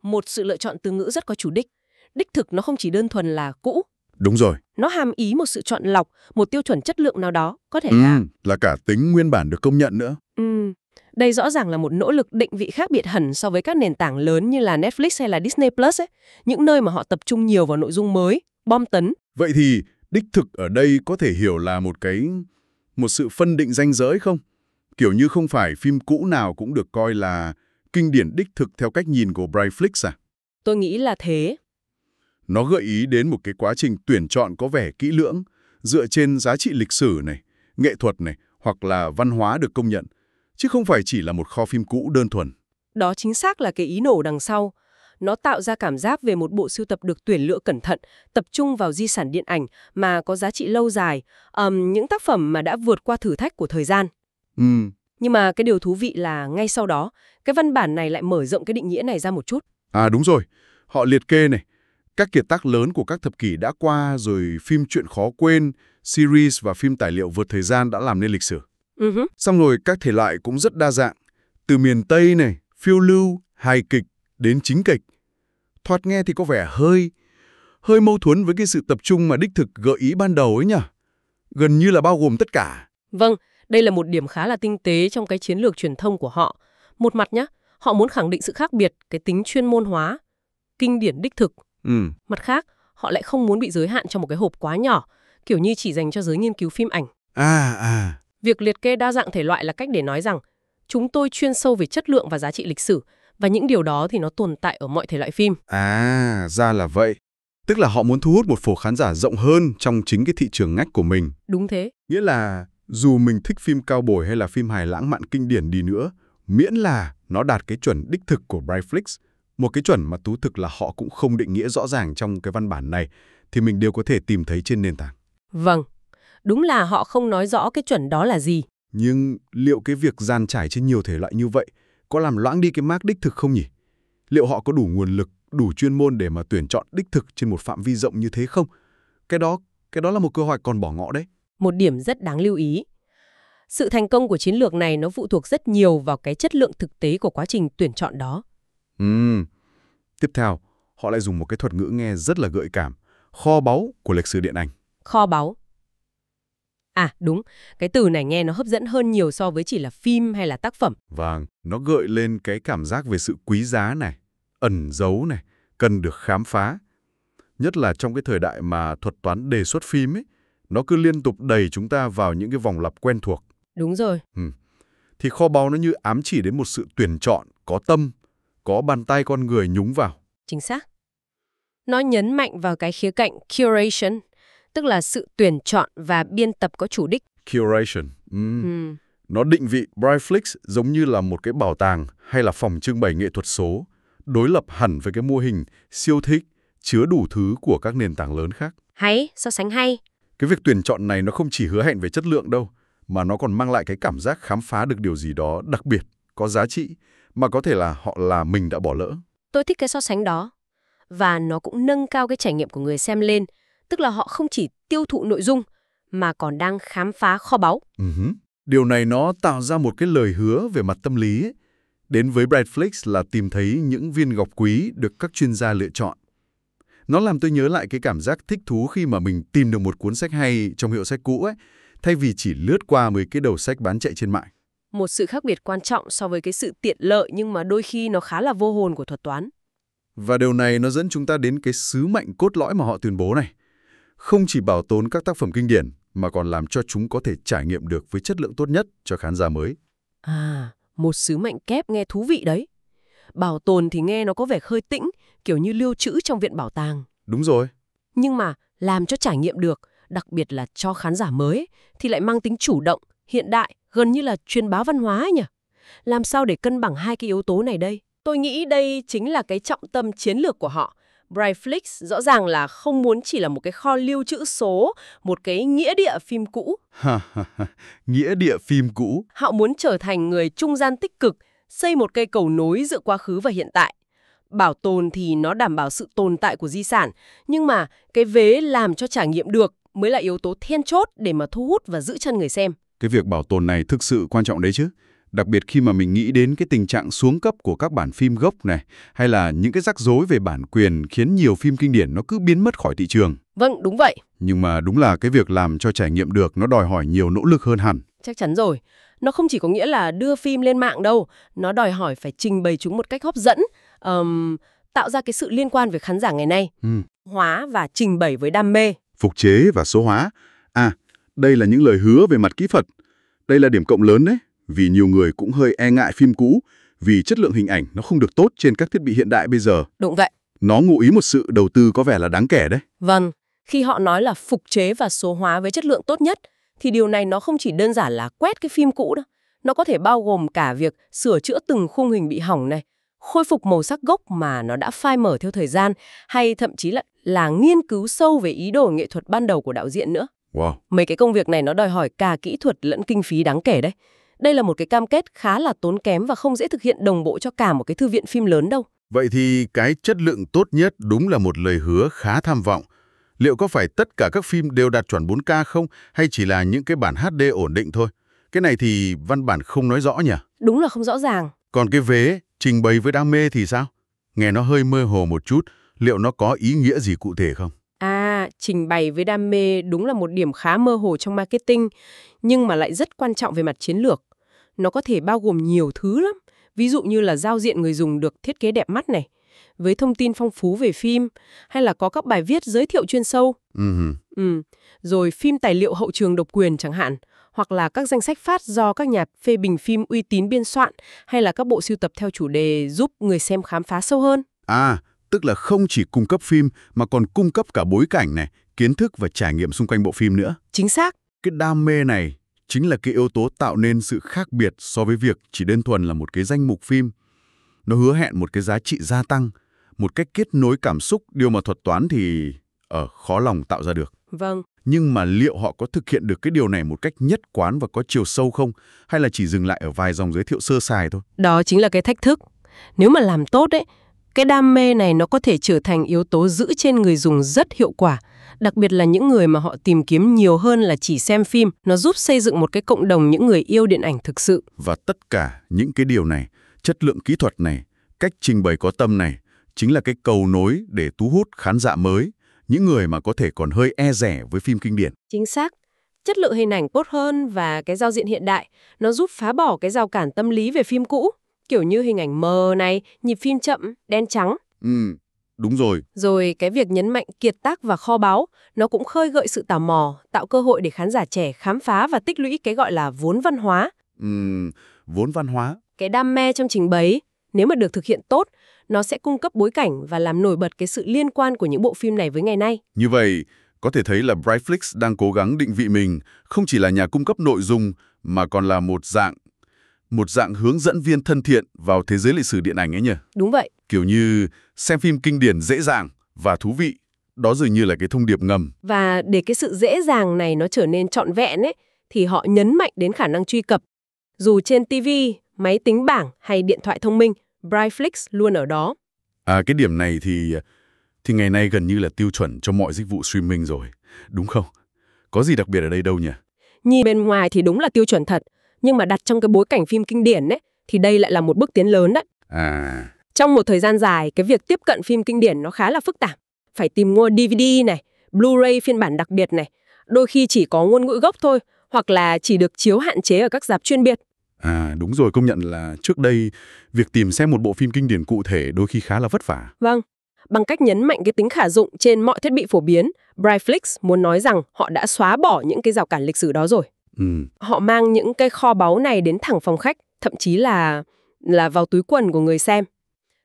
Một sự lựa chọn từ ngữ rất có chủ đích. Đích thực nó không chỉ đơn thuần là cũ. Đúng rồi. Nó hàm ý một sự chọn lọc, một tiêu chuẩn chất lượng nào đó, có thể là cả tính nguyên bản được công nhận nữa. Đây rõ ràng là một nỗ lực định vị khác biệt hẳn so với các nền tảng lớn như là Netflix hay là Disney Plus ấy, những nơi mà họ tập trung nhiều vào nội dung mới, bom tấn. Vậy thì đích thực ở đây có thể hiểu là một sự phân định ranh giới không? Kiểu như không phải phim cũ nào cũng được coi là kinh điển đích thực theo cách nhìn của Brightflixx à? Tôi nghĩ là thế. Nó gợi ý đến một cái quá trình tuyển chọn có vẻ kỹ lưỡng, dựa trên giá trị lịch sử này, nghệ thuật này, hoặc là văn hóa được công nhận, chứ không phải chỉ là một kho phim cũ đơn thuần. Đó chính xác là cái ý nổ đằng sau. Nó tạo ra cảm giác về một bộ sưu tập được tuyển lựa cẩn thận, tập trung vào di sản điện ảnh mà có giá trị lâu dài, những tác phẩm mà đã vượt qua thử thách của thời gian. Nhưng mà cái điều thú vị là ngay sau đó, cái văn bản này lại mở rộng cái định nghĩa này ra một chút. Đúng rồi. Họ liệt kê này, Các kiệt tác lớn của các thập kỷ đã qua, rồi phim Chuyện khó quên, series và phim tài liệu vượt thời gian đã làm nên lịch sử. Xong rồi các thể loại cũng rất đa dạng, từ miền Tây này, phiêu lưu, hài kịch đến chính kịch. Thoạt nghe thì có vẻ hơi mâu thuẫn với cái sự tập trung mà đích thực gợi ý ban đầu ấy nhỉ? Gần như là bao gồm tất cả. Vâng, đây là một điểm khá là tinh tế trong cái chiến lược truyền thông của họ. Một mặt nhá, họ muốn khẳng định sự khác biệt, cái tính chuyên môn hóa, kinh điển đích thực. Mặt khác, họ lại không muốn bị giới hạn trong một cái hộp quá nhỏ, kiểu như chỉ dành cho giới nghiên cứu phim ảnh. Việc liệt kê đa dạng thể loại là cách để nói rằng chúng tôi chuyên sâu về chất lượng và giá trị lịch sử, và những điều đó thì nó tồn tại ở mọi thể loại phim. Ra là vậy. Tức là họ muốn thu hút một phổ khán giả rộng hơn trong chính cái thị trường ngách của mình. Đúng thế. Nghĩa là dù mình thích phim cao bồi hay là phim hài lãng mạn kinh điển đi nữa, miễn là nó đạt cái chuẩn đích thực của Brightflixx, một cái chuẩn mà thú thực là họ cũng không định nghĩa rõ ràng trong cái văn bản này, thì mình đều có thể tìm thấy trên nền tảng. Vâng, đúng là họ không nói rõ cái chuẩn đó là gì. Nhưng liệu cái việc dàn trải trên nhiều thể loại như vậy có làm loãng đi cái mác đích thực không nhỉ? Liệu họ có đủ nguồn lực, đủ chuyên môn để mà tuyển chọn đích thực trên một phạm vi rộng như thế không? Cái đó là một câu hỏi còn bỏ ngỏ đấy. Một điểm rất đáng lưu ý. Sự thành công của chiến lược này nó phụ thuộc rất nhiều vào cái chất lượng thực tế của quá trình tuyển chọn đó. Tiếp theo, họ lại dùng một cái thuật ngữ nghe rất là gợi cảm, kho báu của lịch sử điện ảnh. Kho báu. Đúng, cái từ này nghe nó hấp dẫn hơn nhiều so với chỉ là phim hay là tác phẩm. Vâng, nó gợi lên cái cảm giác về sự quý giá này, ẩn giấu này, cần được khám phá. Nhất là trong cái thời đại mà thuật toán đề xuất phim ấy, nó cứ liên tục đẩy chúng ta vào những cái vòng lặp quen thuộc. Đúng rồi. Thì kho báu nó như ám chỉ đến một sự tuyển chọn, có tâm, có bàn tay con người nhúng vào. Chính xác. Nó nhấn mạnh vào cái khía cạnh curation, tức là sự tuyển chọn và biên tập có chủ đích. Curation. Nó định vị Brightflixx giống như là một cái bảo tàng hay là phòng trưng bày nghệ thuật số, đối lập hẳn với cái mô hình siêu thích, chứa đủ thứ của các nền tảng lớn khác. Hay, so sánh hay. Cái việc tuyển chọn này nó không chỉ hứa hẹn về chất lượng đâu, mà nó còn mang lại cái cảm giác khám phá được điều gì đó đặc biệt, có giá trị, mà có thể là mình đã bỏ lỡ. Tôi thích cái so sánh đó. Và nó cũng nâng cao cái trải nghiệm của người xem lên, tức là họ không chỉ tiêu thụ nội dung, mà còn đang khám phá kho báu. Điều này nó tạo ra một cái lời hứa về mặt tâm lý ấy. Đến với Brightflixx là tìm thấy những viên ngọc quý được các chuyên gia lựa chọn. Nó làm tôi nhớ lại cái cảm giác thích thú khi mà mình tìm được một cuốn sách hay trong hiệu sách cũ ấy, thay vì chỉ lướt qua mấy cái đầu sách bán chạy trên mạng. Một sự khác biệt quan trọng so với cái sự tiện lợi nhưng mà đôi khi nó khá là vô hồn của thuật toán. Và điều này nó dẫn chúng ta đến cái sứ mệnh cốt lõi mà họ tuyên bố này. Không chỉ bảo tồn các tác phẩm kinh điển, mà còn làm cho chúng có thể trải nghiệm được với chất lượng tốt nhất cho khán giả mới. Một sứ mệnh kép nghe thú vị đấy. Bảo tồn thì nghe nó có vẻ hơi tĩnh, kiểu như lưu trữ trong viện bảo tàng. Đúng rồi. Nhưng mà làm cho trải nghiệm được, đặc biệt là cho khán giả mới, thì lại mang tính chủ động, hiện đại, gần như là truyền bá văn hóa ấy nhỉ? Làm sao để cân bằng hai cái yếu tố này đây? Tôi nghĩ đây chính là cái trọng tâm chiến lược của họ. Brightflixx rõ ràng là không muốn chỉ là một cái kho lưu trữ số, một cái nghĩa địa phim cũ. Nghĩa địa phim cũ. Họ muốn trở thành người trung gian tích cực, xây một cây cầu nối giữa quá khứ và hiện tại. Bảo tồn thì nó đảm bảo sự tồn tại của di sản, nhưng mà cái vế làm cho trải nghiệm được mới là yếu tố then chốt để mà thu hút và giữ chân người xem. Cái việc bảo tồn này thực sự quan trọng đấy chứ. Đặc biệt khi mà mình nghĩ đến cái tình trạng xuống cấp của các bản phim gốc này, hay là những cái rắc rối về bản quyền khiến nhiều phim kinh điển nó cứ biến mất khỏi thị trường. Vâng, đúng vậy. Nhưng mà đúng là cái việc làm cho trải nghiệm được nó đòi hỏi nhiều nỗ lực hơn hẳn. Chắc chắn rồi. Nó không chỉ có nghĩa là đưa phim lên mạng đâu, nó đòi hỏi phải trình bày chúng một cách hấp dẫn, tạo ra cái sự liên quan với khán giả ngày nay, hóa và trình bày với đam mê. Phục chế và số hóa. Đây là những lời hứa về mặt kỹ thuật. Đây là điểm cộng lớn đấy. Vì nhiều người cũng hơi e ngại phim cũ, vì chất lượng hình ảnh nó không được tốt trên các thiết bị hiện đại bây giờ. Đúng vậy. Nó ngụ ý một sự đầu tư có vẻ là đáng kể đấy. Vâng, khi họ nói là phục chế và số hóa với chất lượng tốt nhất, thì điều này nó không chỉ đơn giản là quét cái phim cũ đâu. Nó có thể bao gồm cả việc sửa chữa từng khung hình bị hỏng này, khôi phục màu sắc gốc mà nó đã phai mờ theo thời gian, hay thậm chí là nghiên cứu sâu về ý đồ nghệ thuật ban đầu của đạo diễn nữa. Wow. Mấy cái công việc này nó đòi hỏi cả kỹ thuật lẫn kinh phí đáng kể đấy. Đây là một cái cam kết khá là tốn kém và không dễ thực hiện đồng bộ cho cả một cái thư viện phim lớn đâu. Vậy thì cái chất lượng tốt nhất đúng là một lời hứa khá tham vọng. Liệu có phải tất cả các phim đều đạt chuẩn 4K không, hay chỉ là những cái bản HD ổn định thôi? Cái này thì văn bản không nói rõ nhỉ? Đúng là không rõ ràng. Còn cái vế trình bày với đam mê thì sao? Nghe nó hơi mơ hồ một chút, liệu nó có ý nghĩa gì cụ thể không? Trình bày với đam mê đúng là một điểm khá mơ hồ trong marketing, nhưng mà lại rất quan trọng về mặt chiến lược. Nó có thể bao gồm nhiều thứ lắm, ví dụ như là giao diện người dùng được thiết kế đẹp mắt này, với thông tin phong phú về phim, hay là có các bài viết giới thiệu chuyên sâu. Rồi phim tài liệu hậu trường độc quyền chẳng hạn, hoặc là các danh sách phát do các nhà phê bình phim uy tín biên soạn, hay là các bộ sưu tập theo chủ đề giúp người xem khám phá sâu hơn. Tức là không chỉ cung cấp phim mà còn cung cấp cả bối cảnh này, kiến thức và trải nghiệm xung quanh bộ phim nữa. Chính xác. Cái đam mê này chính là cái yếu tố tạo nên sự khác biệt so với việc chỉ đơn thuần là một cái danh mục phim. Nó hứa hẹn một cái giá trị gia tăng, một cách kết nối cảm xúc, điều mà thuật toán thì khó lòng tạo ra được. Vâng. Nhưng mà liệu họ có thực hiện được cái điều này một cách nhất quán và có chiều sâu không? Hay là chỉ dừng lại ở vài dòng giới thiệu sơ sài thôi? Đó chính là cái thách thức. Nếu mà làm tốt ấy, cái đam mê này nó có thể trở thành yếu tố giữ trên người dùng rất hiệu quả. Đặc biệt là những người mà họ tìm kiếm nhiều hơn là chỉ xem phim. Nó giúp xây dựng một cái cộng đồng những người yêu điện ảnh thực sự. Và tất cả những cái điều này, chất lượng kỹ thuật này, cách trình bày có tâm này, chính là cái cầu nối để thu hút khán giả mới, những người mà có thể còn hơi e dè với phim kinh điển. Chính xác. Chất lượng hình ảnh tốt hơn và cái giao diện hiện đại, nó giúp phá bỏ cái rào cản tâm lý về phim cũ. Kiểu như hình ảnh mờ này, nhịp phim chậm, đen trắng. Đúng rồi. Rồi cái việc nhấn mạnh kiệt tác và kho báu, nó cũng khơi gợi sự tò mò, tạo cơ hội để khán giả trẻ khám phá và tích lũy cái gọi là vốn văn hóa. Vốn văn hóa. Cái đam mê trong trình bày, nếu mà được thực hiện tốt, nó sẽ cung cấp bối cảnh và làm nổi bật cái sự liên quan của những bộ phim này với ngày nay. Như vậy, có thể thấy là Brightflixx đang cố gắng định vị mình không chỉ là nhà cung cấp nội dung mà còn là một dạng hướng dẫn viên thân thiện vào thế giới lịch sử điện ảnh ấy nhỉ? Đúng vậy. Kiểu như xem phim kinh điển dễ dàng và thú vị. Đó dường như là cái thông điệp ngầm. Và để cái sự dễ dàng này nó trở nên trọn vẹn ấy, thì họ nhấn mạnh đến khả năng truy cập. Dù trên TV, máy tính bảng hay điện thoại thông minh, Brightflixx luôn ở đó. Cái điểm này thì ngày nay gần như là tiêu chuẩn cho mọi dịch vụ streaming rồi, đúng không? Có gì đặc biệt ở đây đâu nhỉ? Nhìn bên ngoài thì đúng là tiêu chuẩn thật, nhưng mà đặt trong cái bối cảnh phim kinh điển ấy, thì đây lại là một bước tiến lớn đấy. Trong một thời gian dài, cái việc tiếp cận phim kinh điển nó khá là phức tạp. Phải tìm mua DVD này, Blu-ray phiên bản đặc biệt này, đôi khi chỉ có ngôn ngữ gốc thôi, hoặc là chỉ được chiếu hạn chế ở các rạp chuyên biệt. Đúng rồi, công nhận là trước đây, việc tìm xem một bộ phim kinh điển cụ thể đôi khi khá là vất vả. Vâng, bằng cách nhấn mạnh cái tính khả dụng trên mọi thiết bị phổ biến, Brightflixx muốn nói rằng họ đã xóa bỏ những cái rào cản lịch sử đó rồi. Họ mang những cái kho báu này đến thẳng phòng khách, thậm chí là vào túi quần của người xem.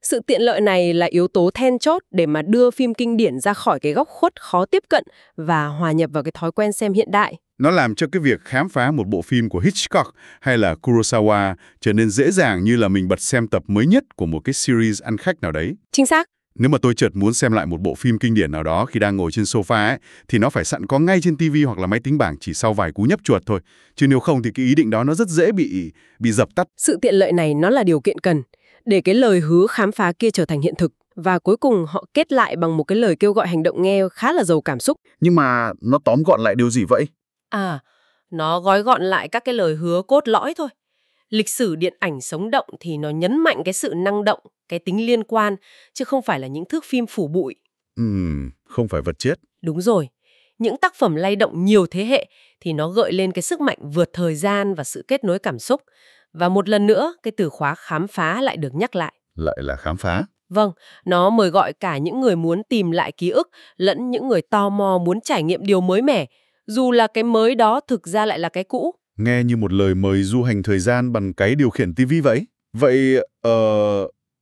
Sự tiện lợi này là yếu tố then chốt để mà đưa phim kinh điển ra khỏi cái góc khuất khó tiếp cận và hòa nhập vào cái thói quen xem hiện đại. Nó làm cho cái việc khám phá một bộ phim của Hitchcock hay là Kurosawa trở nên dễ dàng như là mình bật xem tập mới nhất của một cái series ăn khách nào đấy. Chính xác. Nếu mà tôi chợt muốn xem lại một bộ phim kinh điển nào đó khi đang ngồi trên sofa ấy, thì nó phải sẵn có ngay trên TV hoặc là máy tính bảng chỉ sau vài cú nhấp chuột thôi. Chứ nếu không thì cái ý định đó nó rất dễ bị dập tắt. Sự tiện lợi này nó là điều kiện cần để cái lời hứa khám phá kia trở thành hiện thực. Và cuối cùng họ kết lại bằng một cái lời kêu gọi hành động nghe khá là giàu cảm xúc. Nhưng mà nó tóm gọn lại điều gì vậy? Nó gói gọn lại các cái lời hứa cốt lõi thôi. Lịch sử điện ảnh sống động thì nó nhấn mạnh cái sự năng động, cái tính liên quan, chứ không phải là những thước phim phủ bụi. Không phải vật chết. Đúng rồi. Những tác phẩm lay động nhiều thế hệ thì nó gợi lên cái sức mạnh vượt thời gian và sự kết nối cảm xúc. Và một lần nữa, cái từ khóa khám phá lại được nhắc lại. Lại là khám phá. Vâng, nó mời gọi cả những người muốn tìm lại ký ức, lẫn những người tò mò muốn trải nghiệm điều mới mẻ, dù là cái mới đó thực ra lại là cái cũ. Nghe như một lời mời du hành thời gian bằng cái điều khiển TV vậy. Vậy,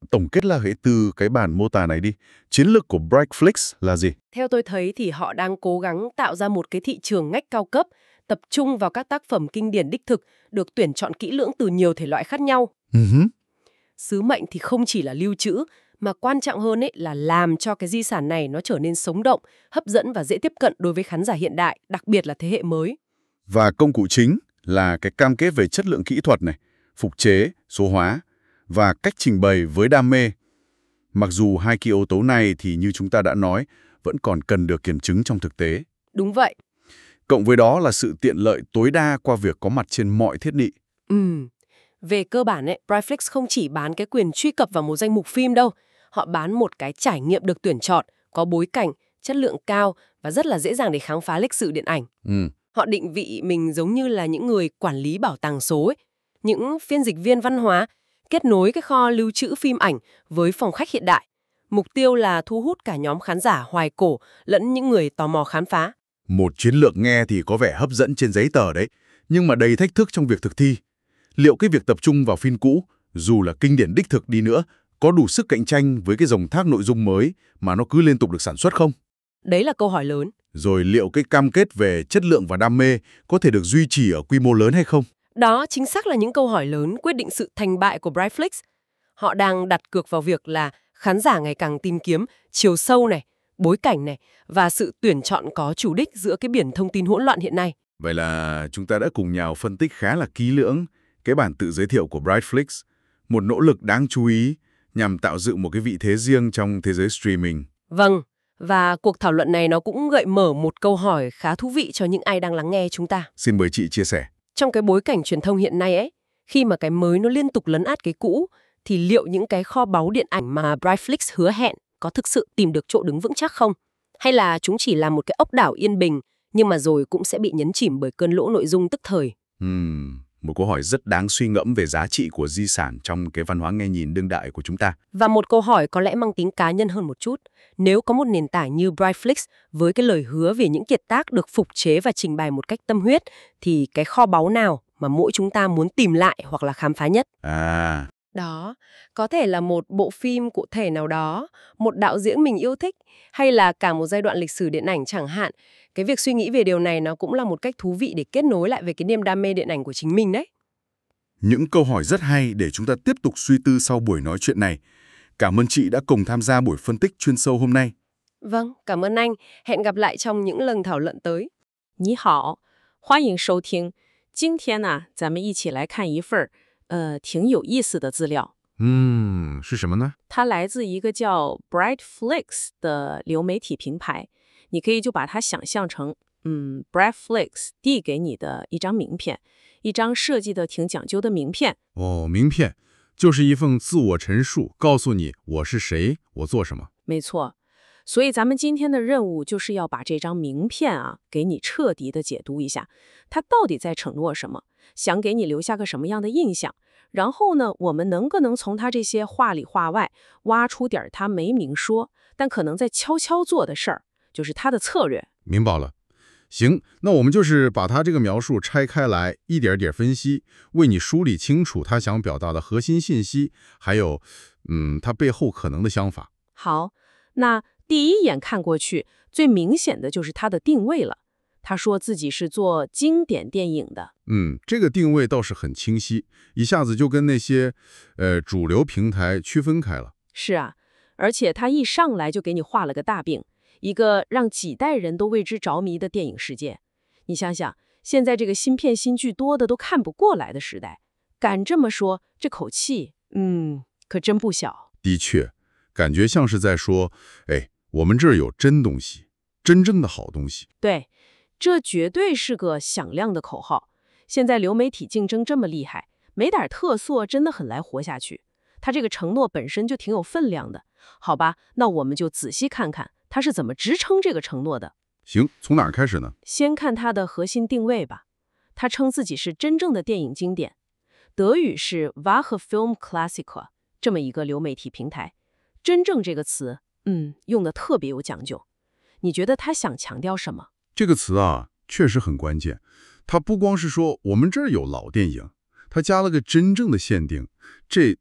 tổng kết là hệ từ cái bản mô tả này đi. Chiến lược của Brightflixx là gì? Theo tôi thấy thì họ đang cố gắng tạo ra một cái thị trường ngách cao cấp, tập trung vào các tác phẩm kinh điển đích thực, được tuyển chọn kỹ lưỡng từ nhiều thể loại khác nhau. Sứ mệnh thì không chỉ là lưu trữ, mà quan trọng hơn ấy là làm cho cái di sản này nó trở nên sống động, hấp dẫn và dễ tiếp cận đối với khán giả hiện đại, đặc biệt là thế hệ mới. Và công cụ chính là cái cam kết về chất lượng kỹ thuật này, phục chế, số hóa và cách trình bày với đam mê. Mặc dù hai cái yếu tố này thì như chúng ta đã nói, vẫn còn cần được kiểm chứng trong thực tế. Đúng vậy. Cộng với đó là sự tiện lợi tối đa qua việc có mặt trên mọi thiết bị. Về cơ bản, Brightflixx không chỉ bán cái quyền truy cập vào một danh mục phim đâu. Họ bán một cái trải nghiệm được tuyển chọn, có bối cảnh, chất lượng cao và rất là dễ dàng để khám phá lịch sử điện ảnh. Họ định vị mình giống như là những người quản lý bảo tàng số ấy, những phiên dịch viên văn hóa, kết nối cái kho lưu trữ phim ảnh với phòng khách hiện đại. Mục tiêu là thu hút cả nhóm khán giả hoài cổ lẫn những người tò mò khám phá. Một chiến lược nghe thì có vẻ hấp dẫn trên giấy tờ đấy, nhưng mà đầy thách thức trong việc thực thi. Liệu cái việc tập trung vào phim cũ, dù là kinh điển đích thực đi nữa, có đủ sức cạnh tranh với cái dòng thác nội dung mới mà nó cứ liên tục được sản xuất không? Đấy là câu hỏi lớn. Rồi liệu cái cam kết về chất lượng và đam mê có thể được duy trì ở quy mô lớn hay không? Đó chính xác là những câu hỏi lớn quyết định sự thành bại của Brightflixx. Họ đang đặt cược vào việc là khán giả ngày càng tìm kiếm chiều sâu này, bối cảnh này và sự tuyển chọn có chủ đích giữa cái biển thông tin hỗn loạn hiện nay. Vậy là chúng ta đã cùng nhau phân tích khá là kỹ lưỡng cái bản tự giới thiệu của Brightflixx, một nỗ lực đáng chú ý nhằm tạo dựng một cái vị thế riêng trong thế giới streaming. Vâng, và cuộc thảo luận này nó cũng gợi mở một câu hỏi khá thú vị cho những ai đang lắng nghe chúng ta. Xin mời chị chia sẻ. Trong cái bối cảnh truyền thông hiện nay ấy, khi mà cái mới nó liên tục lấn át cái cũ, thì liệu những cái kho báu điện ảnh mà Brightflixx hứa hẹn có thực sự tìm được chỗ đứng vững chắc không? Hay là chúng chỉ là một cái ốc đảo yên bình, nhưng mà rồi cũng sẽ bị nhấn chìm bởi cơn lũ nội dung tức thời? Một câu hỏi rất đáng suy ngẫm về giá trị của di sản trong cái văn hóa nghe nhìn đương đại của chúng ta. Và một câu hỏi có lẽ mang tính cá nhân hơn một chút. Nếu có một nền tảng như Brightflixx với cái lời hứa về những kiệt tác được phục chế và trình bày một cách tâm huyết, thì cái kho báu nào mà mỗi chúng ta muốn tìm lại hoặc là khám phá nhất? Đó, có thể là một bộ phim cụ thể nào đó, một đạo diễn mình yêu thích, hay là cả một giai đoạn lịch sử điện ảnh chẳng hạn. Cái việc suy nghĩ về điều này nó cũng là một cách thú vị để kết nối lại về cái niềm đam mê điện ảnh của chính mình đấy. Những câu hỏi rất hay để chúng ta tiếp tục suy tư sau buổi nói chuyện này. Cảm ơn chị đã cùng tham gia buổi phân tích chuyên sâu hôm nay. Vâng, cảm ơn anh. Hẹn gặp lại trong những lần thảo luận tới. 你好，欢迎收听。今天呢，咱们一起来看一份挺有意思的资料。是什么呢？它来自一个叫 Brightflixx 的流媒体平台，你可以就把它想象成，Brightflixx 递给你的一张名片，一张设计的挺讲究的名片。哦，名片就是一份自我陈述，告诉你我是谁，我做什么。没错。所以咱们今天的任务就是要把这张名片啊，给你彻底的解读一下，它到底在承诺什么，想给你留下个什么样的印象。然后呢，我们能不能从它这些话里话外挖出点它没明说，但可能在悄悄做的事儿，就是它的策略。明白了。行，那我们就是把它这个描述拆开来，一点点分析，为你梳理清楚他想表达的核心信息，还有，它背后可能的想法。好，那第一眼看过去，最明显的就是它的定位了。他说自己是做经典电影的。这个定位倒是很清晰，一下子就跟那些主流平台区分开了。是啊，而且他一上来就给你画了个大饼，一个让几代人都为之着迷的电影世界。你想想，现在这个新片新剧多的都看不过来的时代，敢这么说，这口气，可真不小。的确，感觉像是在说，我们这儿有真东西，真正的好东西。对，这绝对是个响亮的口号。现在流媒体竞争这么厉害，没点特色真的很难活下去。他这个承诺本身就挺有分量的。好吧，那我们就仔细看看他是怎么支撑这个承诺的。行，从哪儿开始呢？先看他的核心定位吧。他称自己是真正的电影经典，德语是 Wahre Filmklassiker 这么一个流媒体平台。真正这个词，用的特别有讲究。你觉得他想强调什么？这个词啊，确实很关键。他不光是说我们这儿有老电影，他加了个真正的限定。这，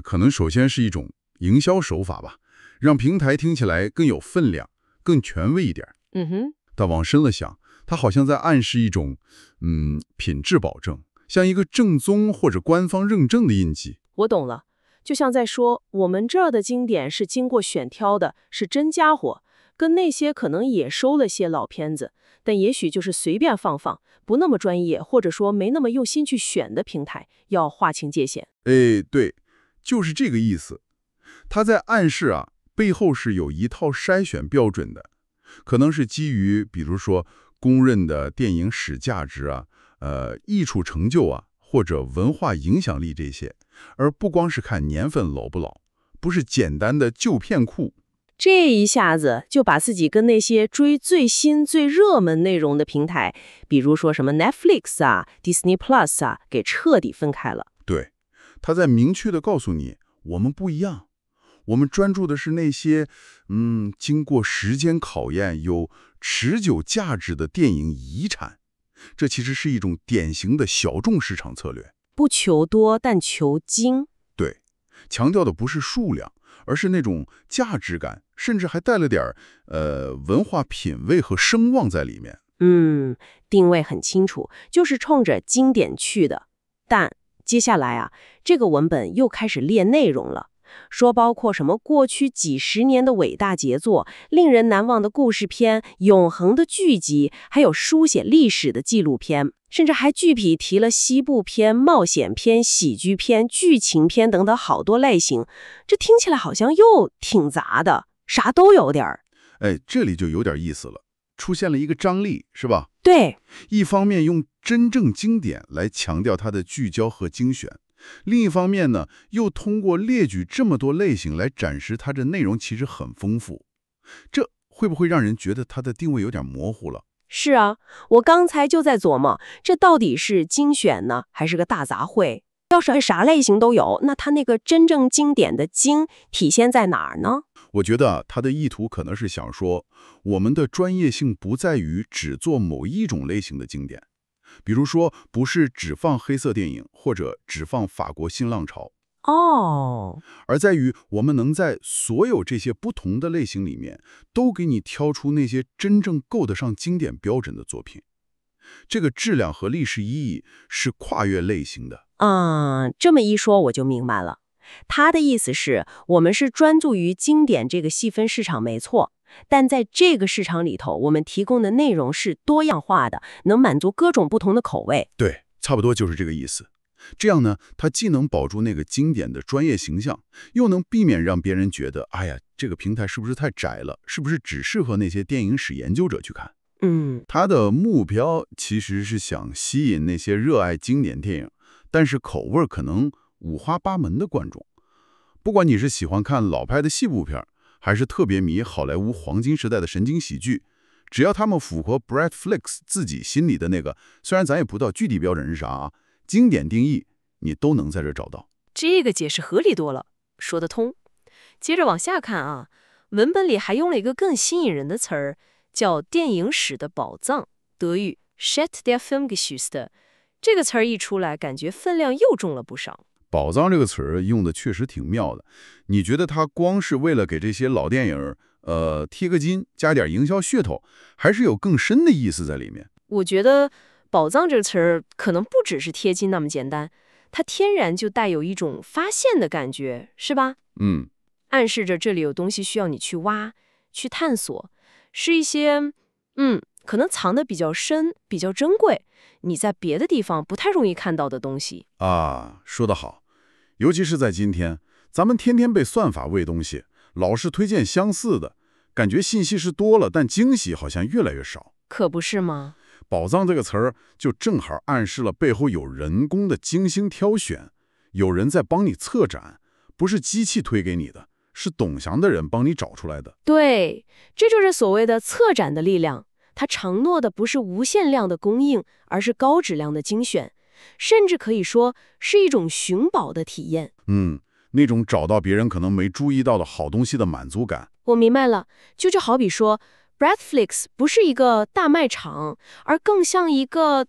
可能首先是一种营销手法吧，让平台听起来更有分量，更权威一点。但往深了想，他好像在暗示一种，品质保证，像一个正宗或者官方认证的印记。我懂了，就像在说我们这儿的经典是经过选挑的，是真家伙。跟那些可能也收了些老片子，但也许就是随便放放，不那么专业，或者说没那么用心去选的平台，要划清界限。对，就是这个意思。他在暗示啊，背后是有一套筛选标准的，可能是基于比如说公认的电影史价值啊、艺术成就啊，或者文化影响力这些，而不光是看年份老不老，不是简单的旧片库。这一下子就把自己跟那些追最新最热门内容的平台，比如说什么 Netflix 啊、Disney Plus 啊，给彻底分开了。对，他在明确地告诉你，我们不一样，我们专注的是那些，经过时间考验、有持久价值的电影遗产。这其实是一种典型的小众市场策略，不求多，但求精。对，强调的不是数量，而是那种价值感，甚至还带了点文化品味和声望在里面。定位很清楚，就是冲着经典去的。但接下来啊，这个文本又开始列内容了，说包括什么过去几十年的伟大杰作、令人难忘的故事片、永恒的剧集，还有书写历史的纪录片，甚至还具体提了西部片、冒险片、喜剧片、剧情片等等好多类型。这听起来好像又挺杂的，啥都有点儿。这里就有点意思了，出现了一个张力，是吧？对，一方面用真正经典来强调它的聚焦和精选，另一方面呢，又通过列举这么多类型来展示它的内容其实很丰富。这会不会让人觉得它的定位有点模糊了？是啊，我刚才就在琢磨，这到底是精选呢，还是个大杂烩？要是啥类型都有，那它那个真正经典的精体现在哪儿呢？我觉得他的意图可能是想说，我们的专业性不在于只做某一种类型的经典，比如说不是只放黑色电影，或者只放法国新浪潮，而在于我们能在所有这些不同的类型里面，都给你挑出那些真正够得上经典标准的作品。这个质量和历史意义是跨越类型的。这么一说我就明白了。他的意思是，我们是专注于经典这个细分市场没错，但在这个市场里头，我们提供的内容是多样化的，能满足各种不同的口味。对，差不多就是这个意思。这样呢，它既能保住那个经典的专业形象，又能避免让别人觉得，哎呀，这个平台是不是太窄了？是不是只适合那些电影史研究者去看？他的目标其实是想吸引那些热爱经典电影，但是口味可能五花八门的观众。不管你是喜欢看老派的西部片，还是特别迷好莱坞黄金时代的神经喜剧，只要他们符合 Brightflixx 自己心里的那个，虽然咱也不知道具体标准是啥啊，经典定义，你都能在这找到。这个解释合理多了，说得通。接着往下看啊，文本里还用了一个更吸引人的词儿，叫电影史的宝藏，德语 Schatz der Filmgeschichte。这个词儿一出来，感觉分量又重了不少。宝藏这个词儿用的确实挺妙的，你觉得它光是为了给这些老电影贴个金，加点营销噱头，还是有更深的意思在里面？我觉得宝藏这个词儿可能不只是贴金那么简单，它天然就带有一种发现的感觉，是吧？暗示着这里有东西需要你去挖、去探索，是一些可能藏得比较深、比较珍贵，你在别的地方不太容易看到的东西啊。说得好，尤其是在今天，咱们天天被算法喂东西，老是推荐相似的，感觉信息是多了，但惊喜好像越来越少。可不是吗？宝藏这个词儿就正好暗示了背后有人工的精心挑选，有人在帮你策展，不是机器推给你的，是懂详的人帮你找出来的。对，这就是所谓的策展的力量。它承诺的不是无限量的供应，而是高质量的精选，甚至可以说是一种寻宝的体验。那种找到别人可能没注意到的好东西的满足感。我明白了，就好比说 Brightflixx 不是一个大卖场，而更像一个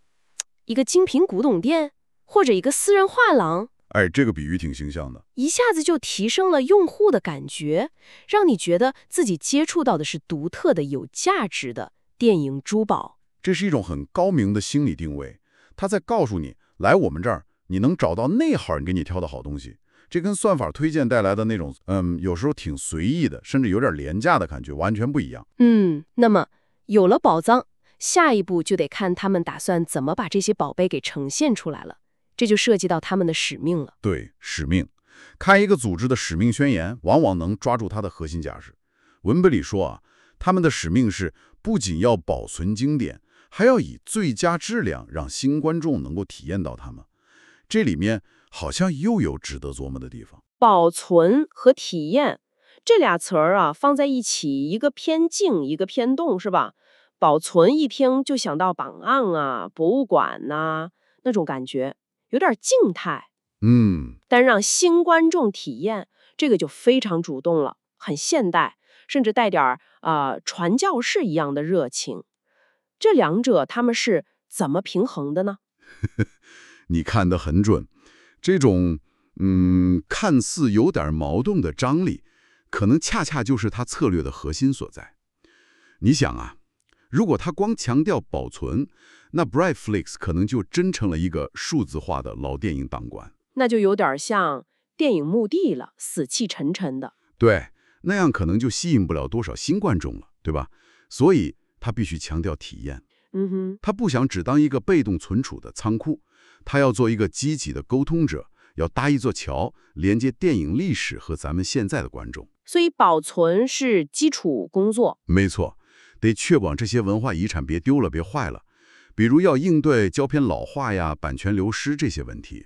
精品古董店，或者一个私人画廊。这个比喻挺形象的，一下子就提升了用户的感觉，让你觉得自己接触到的是独特的、有价值的电影珠宝。这是一种很高明的心理定位，他在告诉你，来我们这儿，你能找到那号人给你挑的好东西。这跟算法推荐带来的那种，有时候挺随意的，甚至有点廉价的感觉，完全不一样。那么有了宝藏，下一步就得看他们打算怎么把这些宝贝给呈现出来了，这就涉及到他们的使命了。对，使命，看一个组织的使命宣言，往往能抓住它的核心价值。文本里说啊，他们的使命是不仅要保存经典，还要以最佳质量让新观众能够体验到它们。这里面好像又有值得琢磨的地方。保存和体验这俩词儿啊，放在一起，一个偏静，一个偏动，是吧？保存一听就想到档案啊、博物馆呐、那种感觉，有点静态。但让新观众体验，这个就非常主动了，很现代，甚至带点传教士一样的热情。这两者他们是怎么平衡的呢？你看得很准，这种看似有点矛盾的张力，可能恰恰就是他策略的核心所在。你想啊，如果他光强调保存，那 Brightflixx 可能就真成了一个数字化的老电影档馆。那就有点像电影墓地了，死气沉沉的。对，那样可能就吸引不了多少新观众了，对吧？所以他必须强调体验。他不想只当一个被动存储的仓库，他要做一个积极的沟通者，要搭一座桥，连接电影历史和咱们现在的观众。所以保存是基础工作。没错，得确保这些文化遗产别丢了，别坏了。比如要应对胶片老化呀、版权流失这些问题。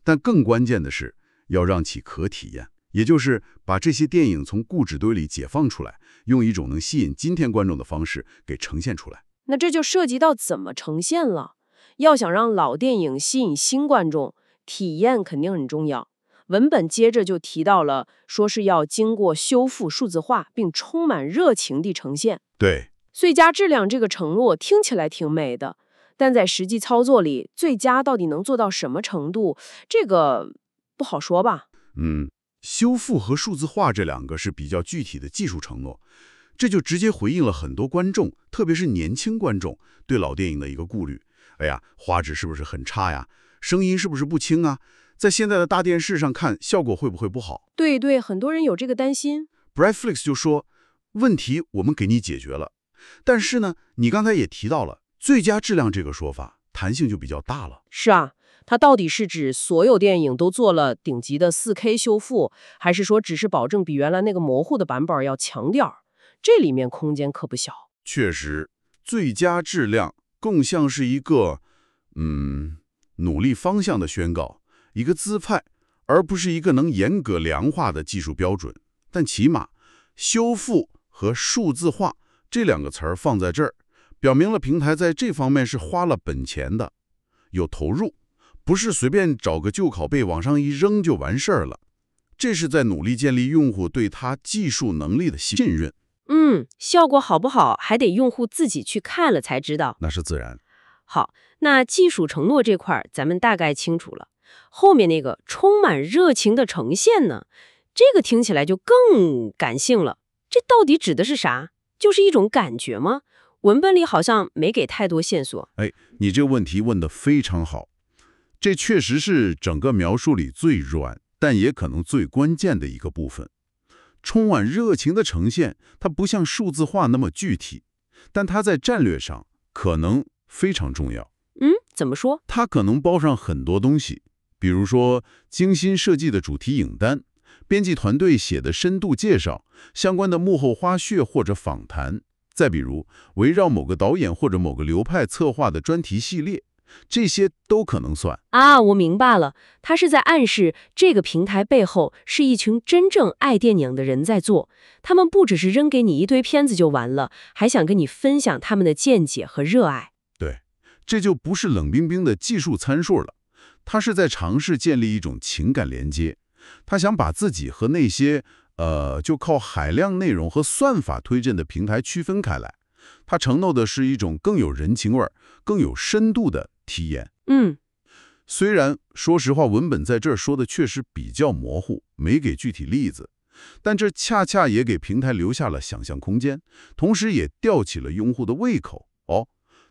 但更关键的是，要让其可体验，也就是把这些电影从故纸堆里解放出来，用一种能吸引今天观众的方式给呈现出来。那这就涉及到怎么呈现了。要想让老电影吸引新观众，体验肯定很重要。文本接着就提到了，说是要经过修复数字化，并充满热情地呈现。对，最佳质量这个承诺听起来挺美的，但在实际操作里，最佳到底能做到什么程度，这个不好说吧？修复和数字化这两个是比较具体的技术承诺，这就直接回应了很多观众，特别是年轻观众对老电影的一个顾虑。哎呀，画质是不是很差呀？声音是不是不清啊？在现在的大电视上看，效果会不会不好？对，很多人有这个担心。Brightflixx 就说，问题我们给你解决了，但是呢，你刚才也提到了最佳质量这个说法，弹性就比较大了。是啊，它到底是指所有电影都做了顶级的 4K 修复，还是说只是保证比原来那个模糊的版本要强点儿？这里面空间可不小。确实，最佳质量更像是一个努力方向的宣告，一个姿态，而不是一个能严格量化的技术标准。但起码修复和数字化这两个词儿放在这儿，表明了平台在这方面是花了本钱的，有投入，不是随便找个旧拷贝往上一扔就完事儿了。这是在努力建立用户对它技术能力的信任。效果好不好，还得用户自己去看了才知道。那是自然。好，那技术承诺这块咱们大概清楚了，后面那个充满热情的呈现呢，这个听起来就更感性了。这到底指的是啥？就是一种感觉吗？文本里好像没给太多线索。你这个问题问得非常好，这确实是整个描述里最软，但也可能最关键的一个部分。充满热情的呈现，它不像数字化那么具体，但它在战略上可能非常重要。怎么说？它可能包上很多东西，比如说精心设计的主题影单，编辑团队写的深度介绍，相关的幕后花絮或者访谈，再比如围绕某个导演或者某个流派策划的专题系列，这些都可能算。我明白了，他是在暗示这个平台背后是一群真正爱电影的人在做，他们不只是扔给你一堆片子就完了，还想跟你分享他们的见解和热爱。对，这就不是冷冰冰的技术参数了，他是在尝试建立一种情感连接，他想把自己和那些就靠海量内容和算法推荐的平台区分开来。他承诺的是一种更有人情味、更有深度的体验。虽然说实话，文本在这儿说的确实比较模糊，没给具体例子，但这恰恰也给平台留下了想象空间，同时也吊起了用户的胃口。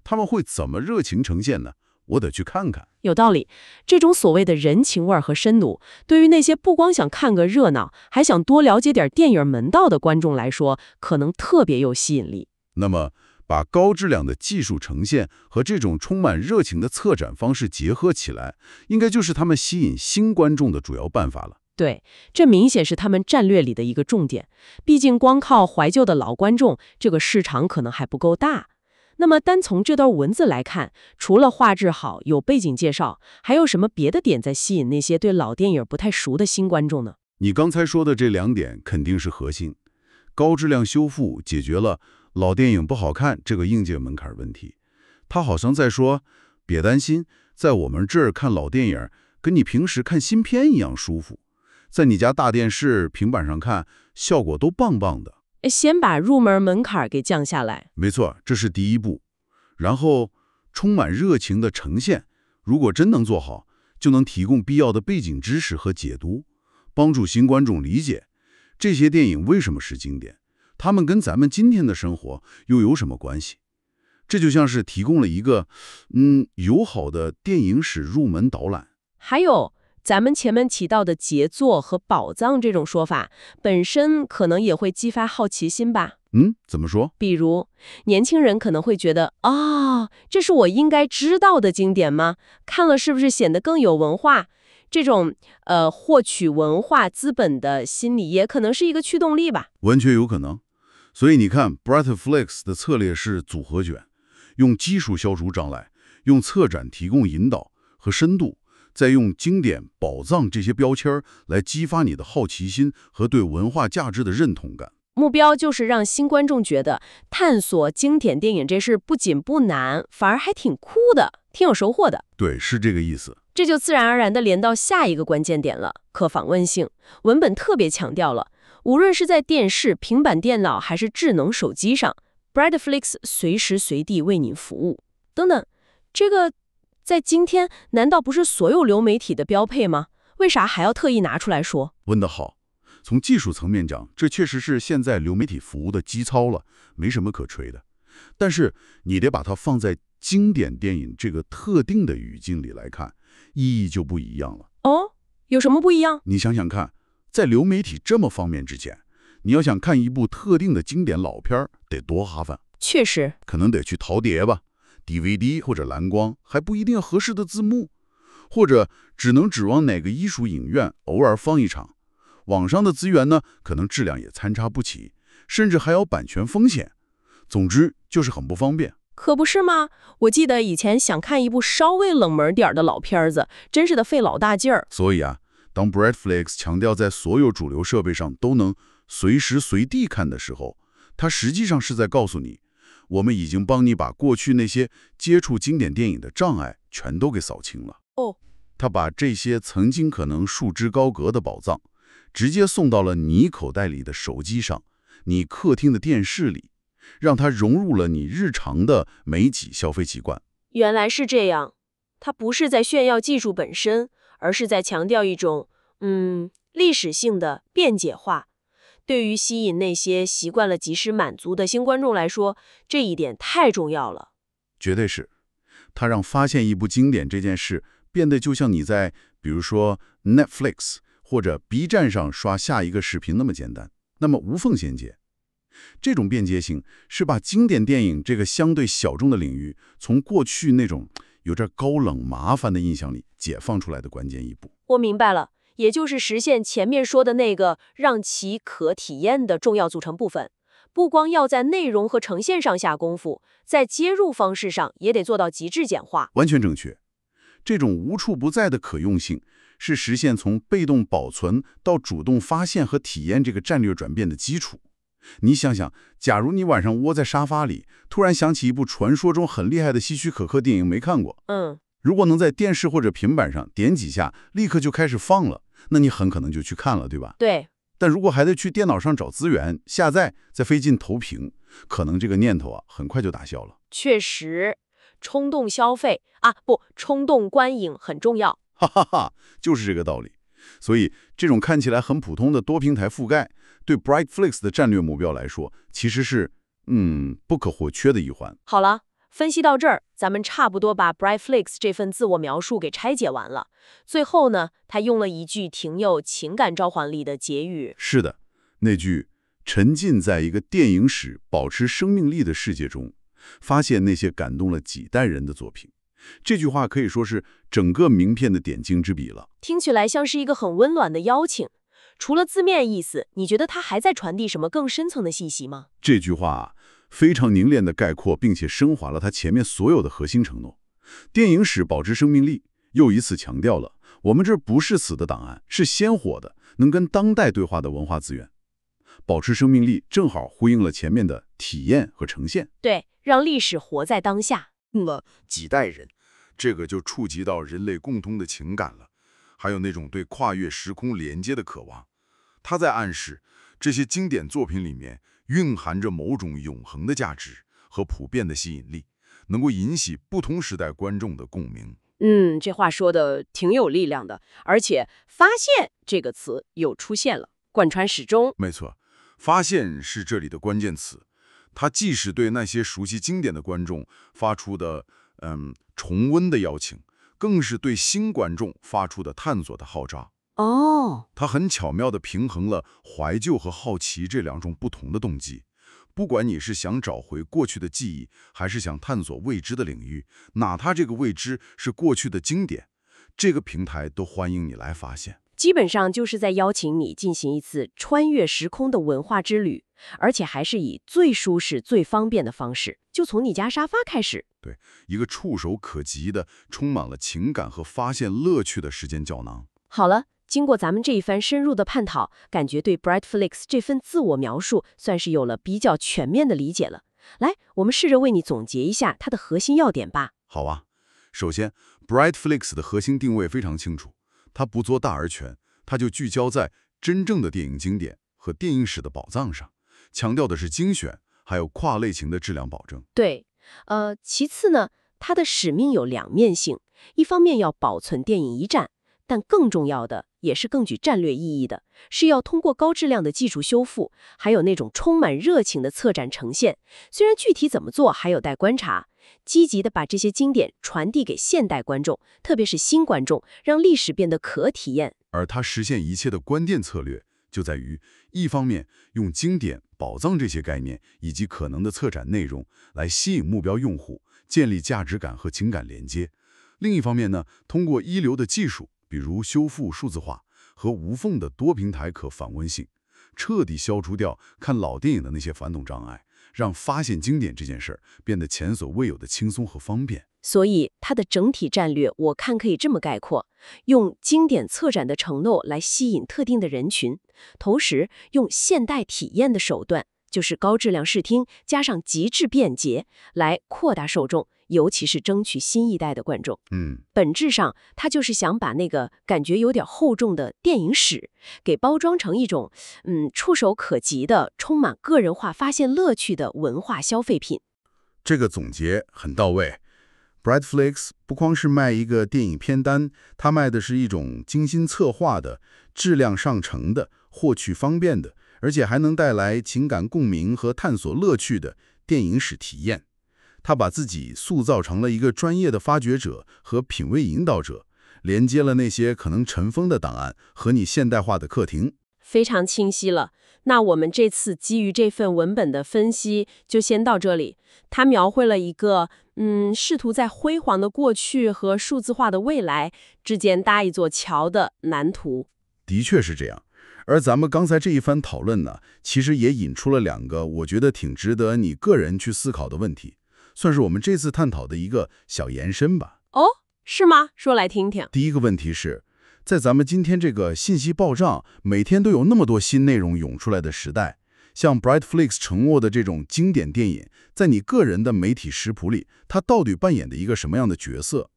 他们会怎么热情呈现呢？我得去看看。有道理，这种所谓的人情味和深度，对于那些不光想看个热闹，还想多了解点电影门道的观众来说，可能特别有吸引力。那么，把高质量的技术呈现和这种充满热情的策展方式结合起来，应该就是他们吸引新观众的主要办法了。对，这明显是他们战略里的一个重点。毕竟光靠怀旧的老观众，这个市场可能还不够大。那么单从这段文字来看，除了画质好、有背景介绍，还有什么别的点在吸引那些对老电影不太熟的新观众呢？你刚才说的这2点肯定是核心。高质量修复解决了老电影不好看这个硬件门槛问题。他好像在说，别担心，在我们这儿看老电影，跟你平时看新片一样舒服。在你家大电视、平板上看，效果都棒棒的。先把入门门槛给降下来。没错，这是第一步。然后充满热情的呈现，如果真能做好，就能提供必要的背景知识和解读，帮助新观众理解这些电影为什么是经典，他们跟咱们今天的生活又有什么关系。这就像是提供了一个友好的电影史入门导览。还有咱们前面提到的杰作和宝藏这种说法，本身可能也会激发好奇心吧。怎么说？比如年轻人可能会觉得，这是我应该知道的经典吗？看了是不是显得更有文化？这种获取文化资本的心理也可能是一个驱动力吧。完全有可能。所以你看 Brightflixx 的策略是组合卷，用技术消除障碍，用策展提供引导和深度，再用经典、宝藏这些标签来激发你的好奇心和对文化价值的认同感。目标就是让新观众觉得探索经典电影这事不仅不难，反而还挺酷的，挺有收获的。对，是这个意思。这就自然而然地连到下一个关键点了，可访问性。文本特别强调了，无论是在电视、平板电脑还是智能手机上， Brightflixx 随时随地为您服务。等等，这个在今天难道不是所有流媒体的标配吗？为啥还要特意拿出来说？问得好。从技术层面讲，这确实是现在流媒体服务的基操了，没什么可吹的。但是你得把它放在经典电影这个特定的语境里来看，意义就不一样了。有什么不一样？你想想看，在流媒体这么方便之前，你要想看一部特定的经典老片得多麻烦。确实，可能得去淘碟吧， DVD 或者蓝光，还不一定合适的字幕，或者只能指望哪个艺术影院偶尔放一场。网上的资源呢，可能质量也参差不齐，甚至还有版权风险。总之就是很不方便。可不是吗？我记得以前想看一部稍微冷门点的老片子，真是得费老大劲儿。所以啊，当 Brightflixx 强调在所有主流设备上都能随时随地看的时候，它实际上是在告诉你，我们已经帮你把过去那些接触经典电影的障碍全都给扫清了。它把这些曾经可能束之高阁的宝藏直接送到了你口袋里的手机上，你客厅的电视里，让它融入了你日常的媒体消费习惯。原来是这样，它不是在炫耀技术本身，而是在强调一种历史性的便捷化。对于吸引那些习惯了及时满足的新观众来说，这一点太重要了。绝对是，它让发现一部经典这件事变得就像你在比如说 Netflix或者 B 站上刷下一个视频那么简单，那么无缝衔接。这种便捷性是把经典电影这个相对小众的领域，从过去那种有点高冷麻烦的印象里解放出来的关键一步。我明白了，也就是实现前面说的那个让其可体验的重要组成部分。不光要在内容和呈现上下功夫，在接入方式上也得做到极致简化。完全正确。这种无处不在的可用性，是实现从被动保存到主动发现和体验这个战略转变的基础。你想想，假如你晚上窝在沙发里，突然想起一部传说中很厉害的希区柯克电影没看过，如果能在电视或者平板上点几下，立刻就开始放了，那你很可能就去看了，对吧？对。但如果还得去电脑上找资源、下载，再费劲投屏，可能这个念头很快就打消了。确实，冲动消费冲动观影很重要。哈哈哈，就是这个道理。所以这种看起来很普通的多平台覆盖，对 Brightflixx 的战略目标来说，其实是不可或缺的一环。好了，分析到这儿，咱们差不多把 Brightflixx 这份自我描述给拆解完了。最后呢，他用了一句挺有情感召唤力的结语。是的，那句沉浸在一个电影史保持生命力的世界中，发现那些感动了几代人的作品，这句话可以说是整个名片的点睛之笔了。听起来像是一个很温暖的邀请。除了字面意思，你觉得它还在传递什么更深层的信息吗？这句话非常凝练地概括并且升华了它前面所有的核心承诺。电影史保持生命力，又一次强调了我们这不是死的档案，是鲜活的，能跟当代对话的文化资源。保持生命力正好呼应了前面的体验和呈现。对，让历史活在当下。了几代人，这个就触及到人类共通的情感了，还有那种对跨越时空连接的渴望。他在暗示这些经典作品里面蕴含着某种永恒的价值和普遍的吸引力，能够引起不同时代观众的共鸣。这话说的挺有力量的，而且发现这个词又出现了，贯穿始终。没错，发现是这里的关键词。它既是对那些熟悉经典的观众发出的重温的邀请，更是对新观众发出的探索的号召。它很巧妙地平衡了怀旧和好奇这两种不同的动机。不管你是想找回过去的记忆，还是想探索未知的领域，哪怕这个未知是过去的经典，这个平台都欢迎你来发现。基本上就是在邀请你进行一次穿越时空的文化之旅，而且还是以最舒适、最方便的方式，就从你家沙发开始。对，一个触手可及的、充满了情感和发现乐趣的时间胶囊。好了，经过咱们这一番深入的探讨，感觉对 Brightflixx 这份自我描述算是有了比较全面的理解了。来，我们试着为你总结一下它的核心要点吧。好啊，首先 Brightflixx 的核心定位非常清楚，它不做大而全，它就聚焦在真正的电影经典和电影史的宝藏上，强调的是精选，还有跨类型的质量保证。对，其次呢，它的使命有两面性，一方面要保存电影遗产，但更重要的，也是更具战略意义的，是要通过高质量的技术修复，还有那种充满热情的策展呈现，虽然具体怎么做还有待观察，积极的把这些经典传递给现代观众，特别是新观众，让历史变得可体验。而它实现一切的关键策略，就在于一方面用经典、宝藏这些概念以及可能的策展内容来吸引目标用户，建立价值感和情感连接；另一方面呢，通过一流的技术，比如修复数字化和无缝的多平台可访问性，彻底消除掉看老电影的那些传统障碍，让发现经典这件事儿变得前所未有的轻松和方便。所以它的整体战略，我看可以这么概括：用经典策展的承诺来吸引特定的人群，同时用现代体验的手段，就是高质量视听加上极致便捷，来扩大受众，尤其是争取新一代的观众。本质上，他就是想把那个感觉有点厚重的电影史，给包装成一种触手可及的、充满个人化发现乐趣的文化消费品。这个总结很到位。Brightflixx 不光是卖一个电影片单，它卖的是一种精心策划的、质量上乘的、获取方便的，而且还能带来情感共鸣和探索乐趣的电影史体验。他把自己塑造成了一个专业的发掘者和品味引导者，连接了那些可能尘封的档案和你现代化的客厅。非常清晰了。那我们这次基于这份文本的分析就先到这里。它描绘了一个试图在辉煌的过去和数字化的未来之间搭一座桥的蓝图。的确是这样。而咱们刚才这一番讨论呢，其实也引出了两个我觉得挺值得你个人去思考的问题，算是我们这次探讨的一个小延伸吧。哦，是吗？说来听听。第一个问题是，在咱们今天这个信息爆炸，每天都有那么多新内容涌出来的时代，像 Brightflixx 承诺的这种经典电影，在你个人的媒体食谱里，它到底扮演的一个什么样的角色？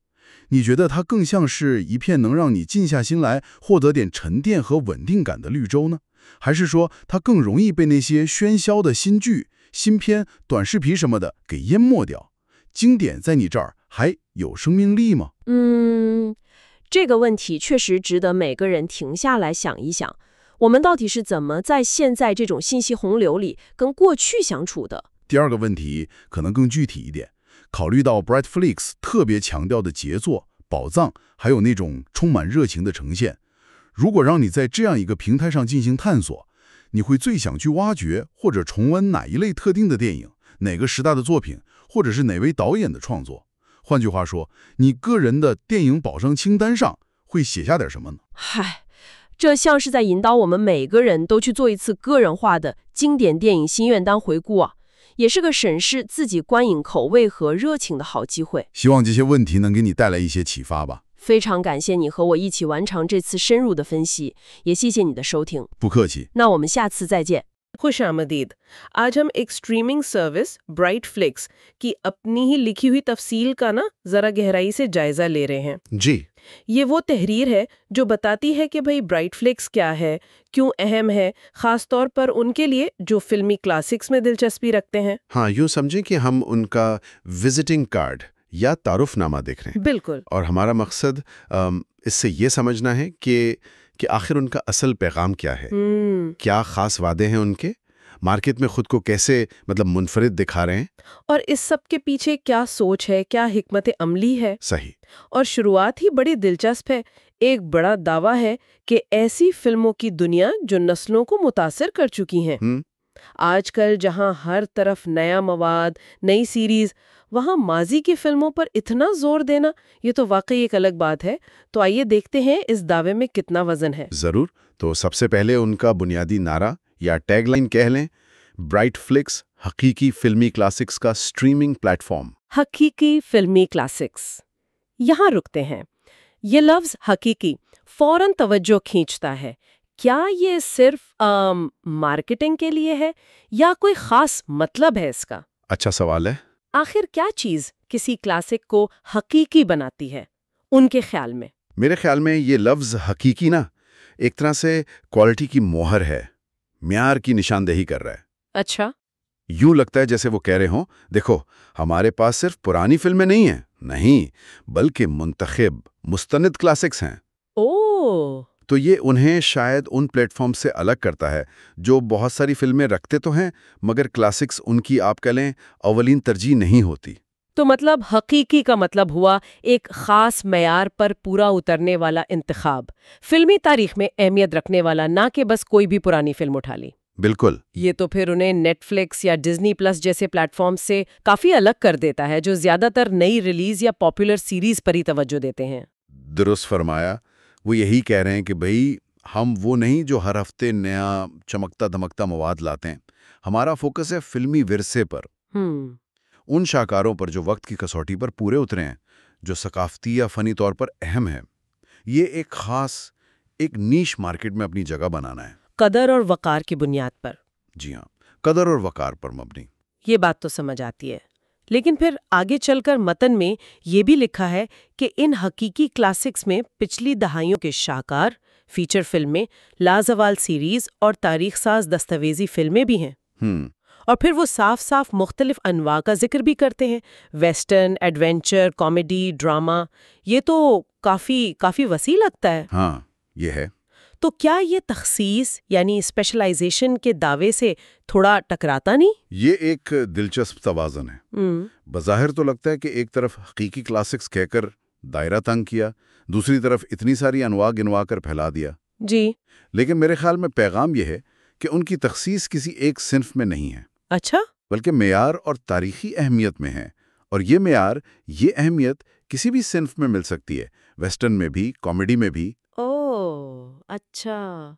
你觉得它更像是一片能让你静下心来获得点沉淀和稳定感的绿洲呢？还是说它更容易被那些喧嚣的新剧、新片、短视频什么的给淹没掉？经典在你这儿还有生命力吗？这个问题确实值得每个人停下来想一想，我们到底是怎么在现在这种信息洪流里跟过去相处的？第二个问题可能更具体一点，考虑到 Brightflixx 特别强调的杰作、宝藏，还有那种充满热情的呈现，如果让你在这样一个平台上进行探索，你会最想去挖掘或者重温哪一类特定的电影，哪个时代的作品，或者是哪位导演的创作？换句话说，你个人的电影保障清单上会写下点什么呢？嗨，这像是在引导我们每个人都去做一次个人化的经典电影心愿单回顾啊，也是个审视自己观影口味和热情的好机会。希望这些问题能给你带来一些启发吧。非常感谢你和我一起完成这次深入的分析，也谢谢你的收听。不客气。那我们下次再见。खुश आमदीद। आज हम एक streaming service ब्राइटफ्लिक्स की अपनी ही लिखी हुई तफसील का ना जरा गहराई से जायजा ले रहे हैं। जी। ये वो तहरीर है जो बताती है कि भाई ब्राइटफ्लिक्स क्या है, क्यों अहम है, खास तौर पर उनके लिए जो फिल्मी क्लासिक्स में दिलचस्पी रखते हैं। हाँ, यूँ समझें कि हम उनका विजिटिंग कार्ड या तारुफनामा देख रहे हैं। बिल्कुल। और हमारा मकसद इससे ये समझना है कि आखिर उनका असल पैगाम क्या है, क्या खास वादे हैं उनके, मार्केट में खुद को कैसे मतलब मुनफरिद दिखा रहे हैं, और इस सब के पीछे क्या सोच है, क्या हिकमत अमली है। सही। और शुरुआत ही बड़ी दिलचस्प है। एक बड़ा दावा है कि ऐसी फिल्मों की दुनिया जो नस्लों को मुतासिर कर चुकी हैं। आजकल जहां हर तरफ नया मवाद, नई सीरीज, वहां माजी की फिल्मों पर इतना जोर देना, ये तो वाकई एक अलग बात है। तो आइए देखते हैं इस दावे में कितना वजन है। जरूर। तो सबसे पहले उनका बुनियादी नारा या टैगलाइन कह लें, ब्राइटफ्लिक्स हकीकी फिल्मी क्लासिक्स का स्ट्रीमिंग प्लेटफॉर्म। हकीकी फिल्मी क्लासिक्स, यहाँ रुकते हैं। ये लफ्ज हकीकी फौरन तवज्जो खींचता है। क्या ये सिर्फ मार्केटिंग के लिए है या कोई खास मतलब है इसका? अच्छा सवाल है। आखिर क्या चीज किसी क्लासिक को हकीकी बनाती है उनके ख्याल में? मेरे ख्याल में ये लफ्ज हकीकी ना एक तरह से क्वालिटी की मोहर है, म्यार की निशानदेही कर रहा है। अच्छा। यूं लगता है जैसे वो कह रहे हों, देखो हमारे पास सिर्फ पुरानी फिल्में नहीं हैं, नहीं, बल्कि मुंतखब मुस्तनिद क्लासिक्स हैं। ओह। तो ये उन्हें शायद उन प्लेटफॉर्म से अलग करता है जो बहुत सारी फिल्में रखते तो हैं मगर क्लासिक्स उनकी आप कह लें अवलीन तरजीह नहीं होती। तो मतलब हकीकी का मतलब हुआ एक खास मयार पर पूरा उतरने वाला इंतखाब, फिल्मी तारीख में अहमियत रखने वाला, ना कि बस कोई भी पुरानी फिल्म उठा ली। बिल्कुल। ये तो फिर उन्हें नेटफ्लिक्स या डिज्नी प्लस जैसे प्लेटफॉर्म से काफी अलग कर देता है, जो ज्यादातर नई रिलीज या पॉपुलर सीरीज पर ही तवज्जो देते हैं। दुरुस्त फरमाया। वो यही कह रहे हैं कि भाई हम वो नहीं जो हर हफ्ते नया चमकता धमकता मवाद लाते हैं, हमारा फोकस है फिल्मी विरसे पर, उन शाहकारों पर जो वक्त की कसौटी पर पूरे उतरे हैं, जो सकाफती या फनी तौर पर अहम है। ये एक खास एक नीश मार्केट में अपनी जगह बनाना है, कदर और वकार की बुनियाद पर। जी हाँ, कदर और वकार पर मबनी। ये बात तो समझ आती है, लेकिन फिर आगे चलकर मतन में ये भी लिखा है कि इन हकीकी क्लासिक्स में पिछली दहाइयों के शाहकार, फीचर फिल्में, लाजवाल सीरीज और तारीख साज दस्तावेजी फिल्में भी हैं। और फिर वो साफ साफ मुख्तलिफ अनवा का जिक्र भी करते हैं, वेस्टर्न, एडवेंचर, कॉमेडी, ड्रामा। ये तो काफी वसी लगता है। हाँ, ये है। तो क्या ये तखसीस यानी स्पेशलाइजेशन के दावे से थोड़ा टकराता नहीं? ये एक दिलचस्प तवाज़ुन है। बज़ाहिर तो लगता है कि एक तरफ हकीकी क्लासिक्स कहकर दायरा तंग किया, दूसरी तरफ इतनी सारी अनवा गिनवा कर फैला दिया। जी। लेकिन मेरे ख्याल में पैगाम यह है कि उनकी तखसीस किसी एक सिन्फ में नहीं है। अच्छा। बल्कि मेयार और तारीखी अहमियत में है। और ये मेयार, ये अहमियत किसी भी सिन्फ में मिल सकती है, वेस्टर्न में भी, कॉमेडी में भी। ओह, अच्छा।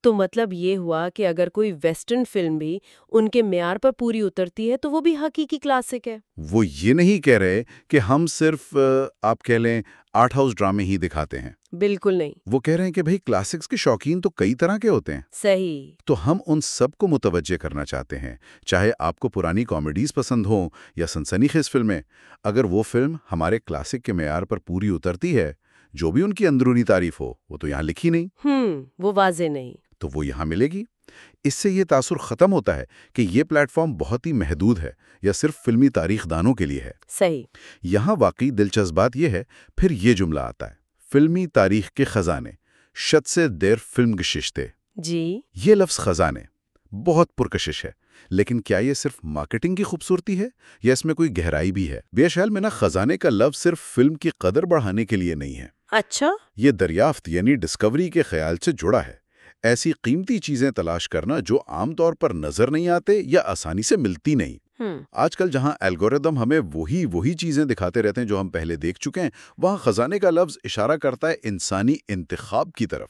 तो मतलब ये हुआ कि अगर कोई वेस्टर्न फिल्म भी उनके मेयार पर पूरी उतरती है तो वो भी हकीकी क्लासिक है। वो ये नहीं कह रहे कि हम सिर्फ आप कह लें आर्ट हाउस ड्रामे ही दिखाते हैं। बिल्कुल नहीं। वो कह रहे हैं कि भाई क्लासिक्स के शौकीन तो कई तरह के होते हैं। सही। तो हम उन सब को मुतवज्जे करना चाहते हैं, चाहे आपको पुरानी कॉमेडीज पसंद हो या सनसनीखेज फिल्में। अगर वो फिल्म हमारे क्लासिक के मेयार पर पूरी उतरती है, जो भी उनकी अंदरूनी तारीफ हो, वो तो यहाँ लिखी नहीं, वो वाज़ेह नहीं, तो वो यहाँ मिलेगी। इससे ये तासुर ख़त्म होता है कि ये प्लेटफॉर्म बहुत ही महदूद है या सिर्फ फिल्मी तारीख दानों के लिए है। सही। यहाँ वाकई दिलचस्प बात यह है, फिर ये जुमला आता है, फिल्मी तारीख के खजाने, शत से देर फिल्म गशिश्ते। जी। ये लफ्ज़ खजाने बहुत पुरकशिश है, लेकिन क्या ये सिर्फ मार्केटिंग की खूबसूरती है या इसमें कोई गहराई भी है? बेशक में ना, खजाने का लफ्ज़ सिर्फ फिल्म की कदर बढ़ाने के लिए नहीं है। अच्छा। ये दरियाफ्त यानी डिस्कवरी के ख्याल से जुड़ा है। ऐसी कीमती चीजें तलाश करना जो आमतौर पर नजर नहीं आते या आसानी से मिलती नहीं। آج کل جہاں الگوریدم ہمیں وہی چیزیں دکھاتے رہتے ہیں جو ہم پہلے دیکھ چکے ہیں، وہاں خزانے کا لفظ اشارہ کرتا ہے انسانی انتخاب کی طرف،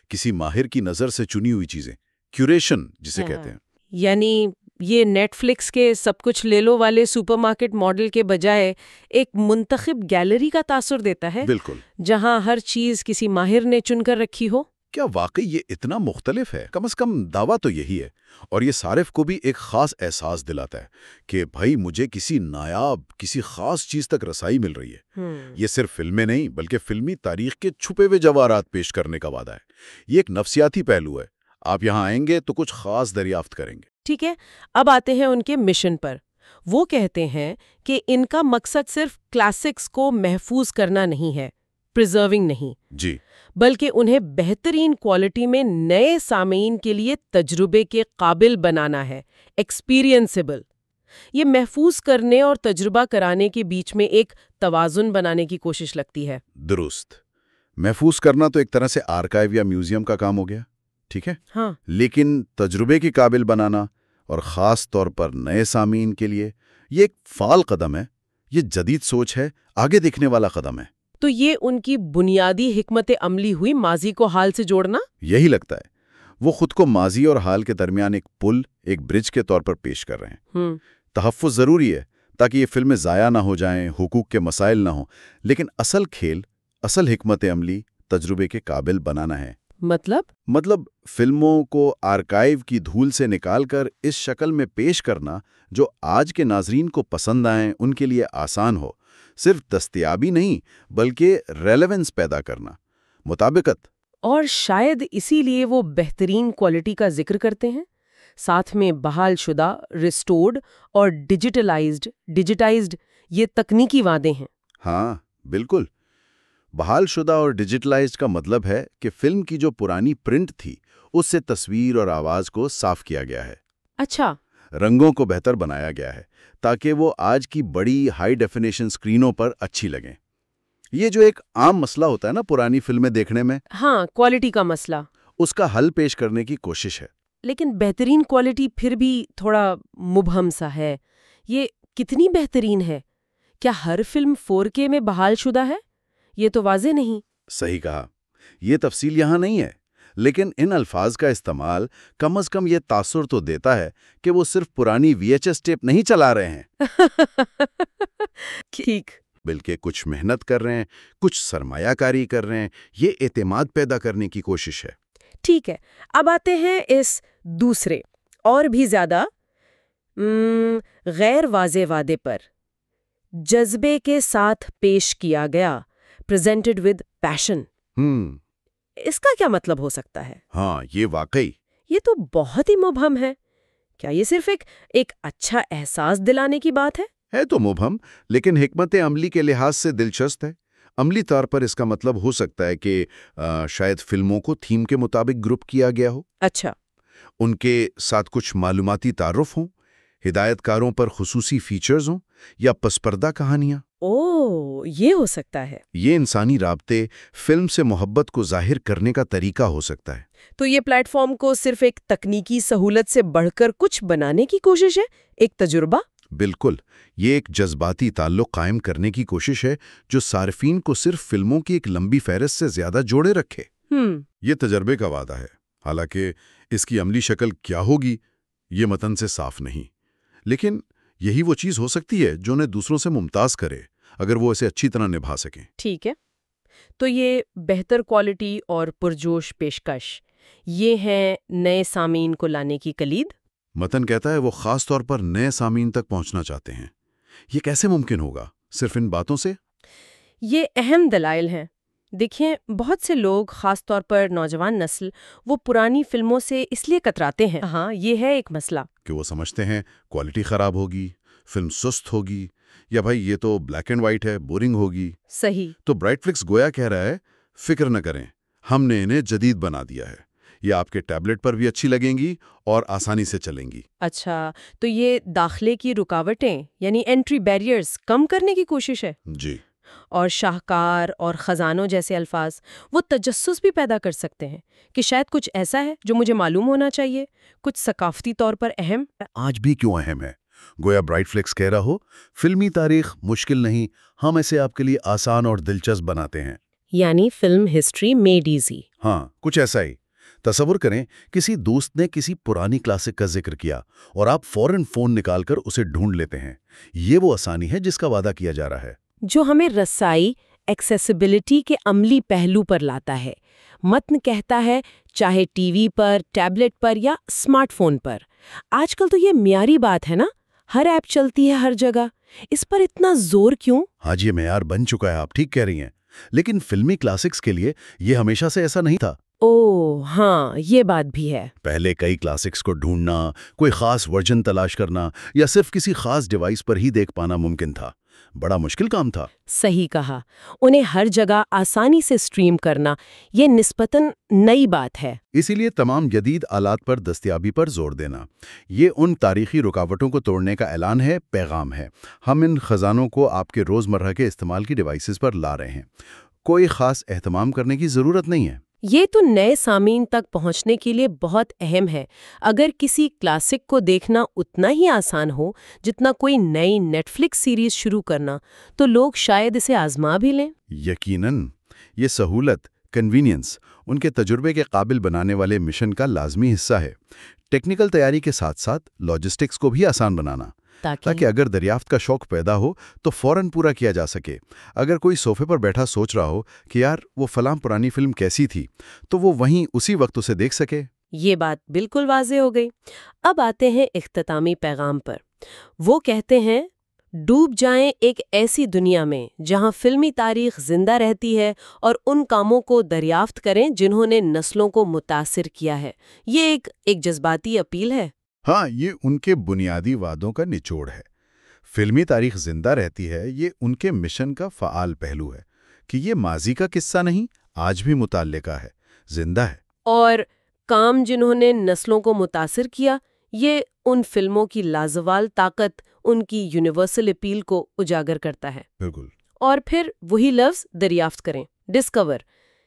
کسی ماہر کی نظر سے چنی ہوئی چیزیں، کیوریشن جسے کہتے ہیں۔ یعنی یہ نیٹ فلکس کے سب کچھ لے لو والے سپر مارکیٹ ماڈل کے بجائے ایک منتخب گیلری کا تاثر دیتا ہے، بالکل، جہاں ہر چیز کسی ماہر نے چن کر رکھی ہو۔ کیا واقعی یہ اتنا مختلف ہے؟ کم از کم دعویٰ تو یہی ہے، اور یہ صارف کو بھی ایک خاص احساس دلاتا ہے کہ بھائی مجھے کسی نایاب، کسی خاص چیز تک رسائی مل رہی ہے۔ یہ صرف فلمیں نہیں بلکہ فلمی تاریخ کے چھپے ہوئے جواہرات پیش کرنے کا وعدہ ہے۔ یہ ایک نفسیاتی پہلو ہے، آپ یہاں آئیں گے تو کچھ خاص دریافت کریں گے۔ ٹھیک ہے، اب آتے ہیں ان کے مشن پر۔ وہ کہتے ہیں کہ ان کا مقصد صرف کلاسکس کو محفوظ کرنا نہیں ہے، پریزرونگ نہیں، جی، بلکہ انہیں بہترین کوالٹی میں نئے سامعین کے لیے تجربے کے قابل بنانا ہے، ایکسپیرینسیبل۔ یہ محفوظ کرنے اور تجربہ کرانے کے بیچ میں ایک توازن بنانے کی کوشش لگتی ہے۔ درست۔ محفوظ کرنا تو ایک طرح سے آرکائیو یا میوزیم کا کام ہو گیا، ٹھیک ہے؟ ہاں، لیکن تجربے کے قابل بنانا اور خاص طور پر نئے سامعین کے لیے یہ ایک فعال قدم ہے، یہ جدید سوچ ہے، آگے دیکھنے والا قدم ہے۔ تو یہ ان کی بنیادی حکمت عملی ہوئی ماضی کو حال سے جوڑنا؟ یہی لگتا ہے، وہ خود کو ماضی اور حال کے درمیان ایک پل، ایک برج کے طور پر پیش کر رہے ہیں۔ تحفظ ضروری ہے تاکہ یہ فلمیں ضائع نہ ہو جائیں، حقوق کے مسائل نہ ہوں، لیکن اصل کھیل، اصل حکمت عملی تجربے کے قابل بنانا ہے۔ مطلب فلموں کو آرکائیو کی دھول سے نکال کر اس شکل میں پیش کرنا جو آج کے ناظرین کو پسند آئیں، ان کے لیے آسان ہو، صرف دستیابی نہیں بلکہ ریلیونس پیدا کرنا، مطابقت۔ اور شاید اسی لیے وہ بہترین کوالٹی کا ذکر کرتے ہیں، ساتھ میں بحال شدہ، ریسٹورڈ اور ڈیجیٹائزڈ یہ تکنیکی وعدے ہیں۔ ہاں بالکل، بحال شدہ اور ڈیجیٹلائزڈ کا مطلب ہے کہ فلم کی جو پرانی پرنٹ تھی اس سے تصویر اور آواز کو صاف کیا گیا ہے۔ اچھا، رنگوں کو بہتر بنایا گیا ہے تاکہ وہ آج کی بڑی ہائی ڈیفینیشن سکرینوں پر اچھی لگیں۔ یہ جو ایک عام مسئلہ ہوتا ہے نا پرانی فلمیں دیکھنے میں، ہاں، کوالٹی کا مسئلہ، اس کا حل پیش کرنے کی کوشش ہے۔ لیکن بہترین کوالٹی پھر بھی تھوڑا مبہم سا ہے۔ یہ کتنی بہترین ہے؟ کیا ہر فلم 4K میں بحال شدہ ہے؟ یہ تو واضح نہیں۔ صحیح کہا، یہ تفصیل یہاں نہیں ہے، لیکن ان الفاظ کا استعمال کم از کم یہ تاثر تو دیتا ہے کہ وہ صرف پرانی VHS ٹیپ نہیں چلا رہے ہیں، ٹھیک، بلکہ کچھ محنت کر رہے ہیں، کچھ سرمایہ کاری کر رہے ہیں، یہ اعتماد پیدا کرنے کی کوشش ہے۔ ٹھیک ہے، اب آتے ہیں اس دوسرے اور بھی زیادہ غیر واضح وعدے پر، جذبے کے ساتھ پیش کیا گیا، presented with passion۔ اس کا کیا مطلب ہو سکتا ہے؟ ہاں، یہ واقعی یہ تو بہت ہی مبہم ہے۔ کیا یہ صرف ایک اچھا احساس دلانے کی بات ہے؟ تو مبہم، لیکن حکمت عملی کے لحاظ سے دلچسپ ہے۔ عملی طور پر اس کا مطلب ہو سکتا ہے کہ شاید فلموں کو تھیم کے مطابق گروپ کیا گیا ہو، اچھا، ان کے ساتھ کچھ معلوماتی تعارف ہوں، ہدایت کاروں پر خصوصی فیچرز ہوں یا پس پردہ کہانیاں۔ یہ ہو سکتا ہے۔ یہ انسانی رابطے، فلم سے محبت کو ظاہر کرنے کا طریقہ ہو سکتا ہے۔ تو یہ پلیٹ فارم کو صرف ایک تکنیکی سہولت سے بڑھ کر کچھ بنانے کی کوشش ہے، ایک تجربہ؟ بالکل، یہ ایک جذباتی تعلق قائم کرنے کی کوشش ہے جو صارفین کو صرف فلموں کی ایک لمبی فہرست سے زیادہ جوڑے رکھے۔ یہ تجربے کا وعدہ ہے، حالانکہ اس کی عملی شکل کیا ہوگی یہ متن سے صاف نہیں، لیکن یہی وہ چیز ہو سکتی ہے جو انہیں دوسروں سے ممتاز کرے اگر وہ اسے اچھی طرح نبھا سکیں۔ ٹھیک ہے، تو یہ بہتر کوالٹی اور پرجوش پیشکش، یہ ہیں نئے سامعین کو لانے کی کلید؟ متن کہتا ہے وہ خاص طور پر نئے سامعین تک پہنچنا چاہتے ہیں۔ یہ کیسے ممکن ہوگا؟ صرف ان باتوں سے؟ یہ اہم دلائل ہیں۔ دیکھیں، بہت سے لوگ، خاص طور پر نوجوان نسل، وہ پرانی فلموں سے اس لیے کتراتے ہیں۔ ہاں، یہ ہے ایک مسئلہ کہ وہ سمجھتے ہیں کوالٹی خراب ہوگی، فلم سست ہوگی، یا بھائی یہ تو بلیک اینڈ وائٹ ہے، بورنگ ہوگی۔ صحیح۔ تو برائٹ فلکس گویا کہہ رہا ہے فکر نہ کریں، ہم نے انہیں جدید بنا دیا ہے، یہ آپ کے ٹیبلٹ پر بھی اچھی لگیں گی اور آسانی سے چلیں گی۔ اچھا، تو یہ داخلے کی رکاوٹیں یعنی انٹری بیریئرز کم کرنے کی کوشش ہے؟ جی۔ اور شاہکار اور خزانوں جیسے الفاظ وہ تجسس بھی پیدا کر سکتے ہیں کہ شاید کچھ ایسا ہے جو مجھے معلوم ہونا چاہیے، کچھ ثقافتی طور پر اہم۔ آج بھی کیوں اہم ہے؟ گویا برائٹ فلکس کہہ رہا ہو فلمی تاریخ مشکل نہیں، ہم اسے آپ کے لیے آسان اور دلچسپ بناتے ہیں۔ یعنی فلم ہسٹری میڈ ایزی۔ ہاں، کچھ ایسا ہی۔ تصور کریں کسی دوست نے کسی پرانی کلاسک کا ذکر کیا اور آپ فوراً فون نکال کر اسے ڈھونڈ لیتے ہیں۔ یہ وہ آسانی ہے جس کا وعدہ کیا جا رہا ہے، جو ہمیں رسائی، ایکسیسیبلٹی کے عملی پہلو پر لاتا ہے۔ متن کہتا ہے چاہے ٹی وی پر، ٹیبلٹ پر یا اسمارٹ فون پر۔ آج کل تو یہ معیاری بات ہے نا، ہر ایپ چلتی ہے ہر جگہ۔ اس پر اتنا زور کیوں؟ آج یہ معیار بن چکا ہے، آپ ٹھیک کہہ رہی ہیں، لیکن فلمی کلاسکس کے لیے یہ ہمیشہ سے ایسا نہیں تھا۔ اوہ ہاں، یہ بات بھی ہے۔ پہلے کئی کلاسکس کو ڈھونڈنا، کوئی خاص ورژن تلاش کرنا یا صرف کسی خاص ڈیوائس پر ہی دیکھ پانا ممکن تھا۔ بڑا مشکل کام تھا۔ صحیح کہا، انہیں ہر جگہ آسانی سے سٹریم کرنا یہ نسبتاً نئی بات ہے۔ اسی لیے تمام جدید آلات پر دستیابی پر زور دینا، یہ ان تاریخی رکاوٹوں کو توڑنے کا اعلان ہے، پیغام ہے۔ ہم ان خزانوں کو آپ کے روزمرہ کے استعمال کی ڈیوائسز پر لا رہے ہیں، کوئی خاص اہتمام کرنے کی ضرورت نہیں ہے۔ یہ تو نئے سامعین تک پہنچنے کے لیے بہت اہم ہے۔ اگر کسی کلاسک کو دیکھنا اتنا ہی آسان ہو جتنا کوئی نئی نیٹ فلکس سیریز شروع کرنا، تو لوگ شاید اسے آزما بھی لیں۔ یقیناً، یہ سہولت، کنوینئنس ان کے تجربے کے قابل بنانے والے مشن کا لازمی حصہ ہے۔ ٹیکنیکل تیاری کے ساتھ ساتھ لاجسٹکس کو بھی آسان بنانا، تاکہ اگر دریافت کا شوق پیدا ہو تو فوراً پورا کیا جا سکے۔ اگر کوئی صوفے پر بیٹھا سوچ رہا ہو کہ یار وہ فلاں پرانی فلم کیسی تھی، تو وہ وہیں اسی وقت اسے دیکھ سکے۔ یہ بات بالکل واضح ہو گئی۔ اب آتے ہیں اختتامی پیغام پر۔ وہ کہتے ہیں ڈوب جائیں ایک ایسی دنیا میں جہاں فلمی تاریخ زندہ رہتی ہے، اور ان کاموں کو دریافت کریں جنہوں نے نسلوں کو متاثر کیا ہے۔ یہ ایک جذباتی اپیل ہے۔ ہاں، یہ ان کے بنیادی وعدوں کا نچوڑ ہے۔ فلمی تاریخ زندہ رہتی ہے، یہ ان کے مشن کا فعال پہلو ہے کہ یہ ماضی کا قصہ نہیں، آج بھی متعلقہ ہے، زندہ ہے۔ اور کام جنہوں نے نسلوں کو متاثر کیا، یہ ان فلموں کی لازوال طاقت، ان کی یونیورسل اپیل کو اجاگر کرتا ہے۔ بالکل۔ اور پھر وہی لفظ دریافت کریں، ڈسکور۔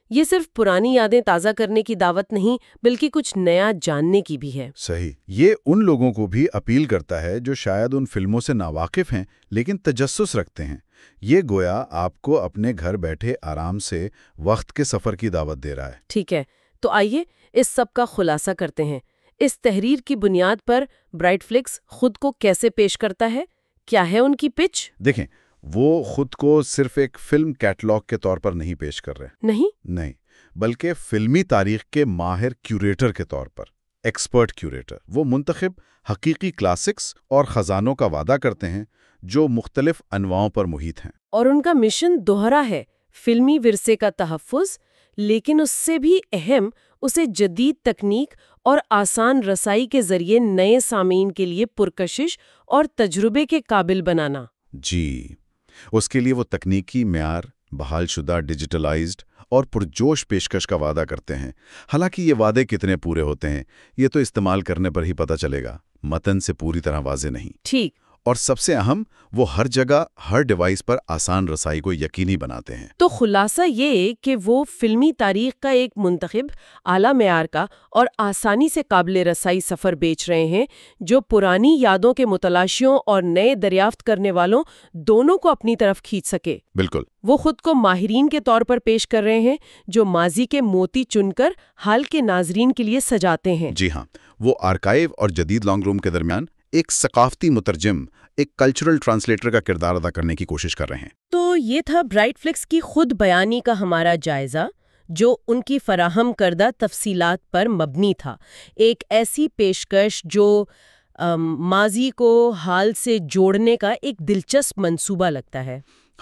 یہ صرف پرانی یادیں تازہ کرنے کی دعوت نہیں، بلکہ کچھ نیا جاننے کی بھی ہے۔ صحیح، یہ ان لوگوں کو بھی اپیل کرتا ہے جو شاید ان فلموں سے ناواقف ہیں لیکن تجسس رکھتے ہیں۔ یہ گویا آپ کو اپنے گھر بیٹھے آرام سے وقت کے سفر کی دعوت دے رہا ہے۔ ٹھیک ہے، تو آئیے اس سب کا خلاصہ کرتے ہیں۔ اس تحریر کی بنیاد پر برائٹ فلکس خود کو کیسے پیش کرتا ہے؟ کیا ہے ان کی پچ؟ دیکھیں، وہ خود کو صرف ایک فلم کیٹلاگ کے طور پر نہیں پیش کر رہے، نہیں، بلکہ فلمی تاریخ کے ماہر کیوریٹر کے طور پر، ایکسپرٹ کیوریٹر۔ وہ منتخب حقیقی کلاسکس اور خزانوں کا وعدہ کرتے ہیں جو مختلف انواعوں پر محیط ہیں۔ اور ان کا مشن دوہرا ہے، فلمی ورثے کا تحفظ، لیکن اس سے بھی اہم اسے جدید تکنیک اور آسان رسائی کے ذریعے نئے سامعین کے لیے پرکشش اور تجربے کے قابل بنانا۔ جی، اس کے لیے وہ تکنیکی معیار، بحال شدہ ڈیجیٹلائزڈ اور پرجوش پیشکش کا وعدہ کرتے ہیں۔ حالانکہ یہ وعدے کتنے پورے ہوتے ہیں یہ تو استعمال کرنے پر ہی پتہ چلے گا، متن سے پوری طرح واضح نہیں۔ ٹھیک۔ اور سب سے اہم، وہ ہر جگہ ہر ڈیوائس پر آسان رسائی کو یقینی بناتے ہیں۔ تو خلاصہ یہ کہ وہ فلمی تاریخ کا ایک منتخب، اعلیٰ معیار کا اور آسانی سے قابل رسائی سفر بیچ رہے ہیں جو پرانی یادوں کے متلاشیوں اور نئے دریافت کرنے والوں دونوں کو اپنی طرف کھینچ سکے۔ بالکل۔ وہ خود کو ماہرین کے طور پر پیش کر رہے ہیں جو ماضی کے موتی چن کر حال کے ناظرین کے لیے سجاتے ہیں۔ جی ہاں، وہ آرکائیو اور جدید لانگ روم کے درمیان ایک ثقافتی مترجم، ایک کلچرل ٹرانسلیٹر کا کردار ادا کرنے کی کوشش کر رہے ہیں۔ تو یہ تھا برائٹ فلکس کی خود بیانی کا ہمارا جائزہ، جو ان کی فراہم کردہ تفصیلات پر مبنی تھا۔ ایک ایسی پیشکش جو ماضی کو حال سے جوڑنے کا ایک دلچسپ منصوبہ لگتا ہے۔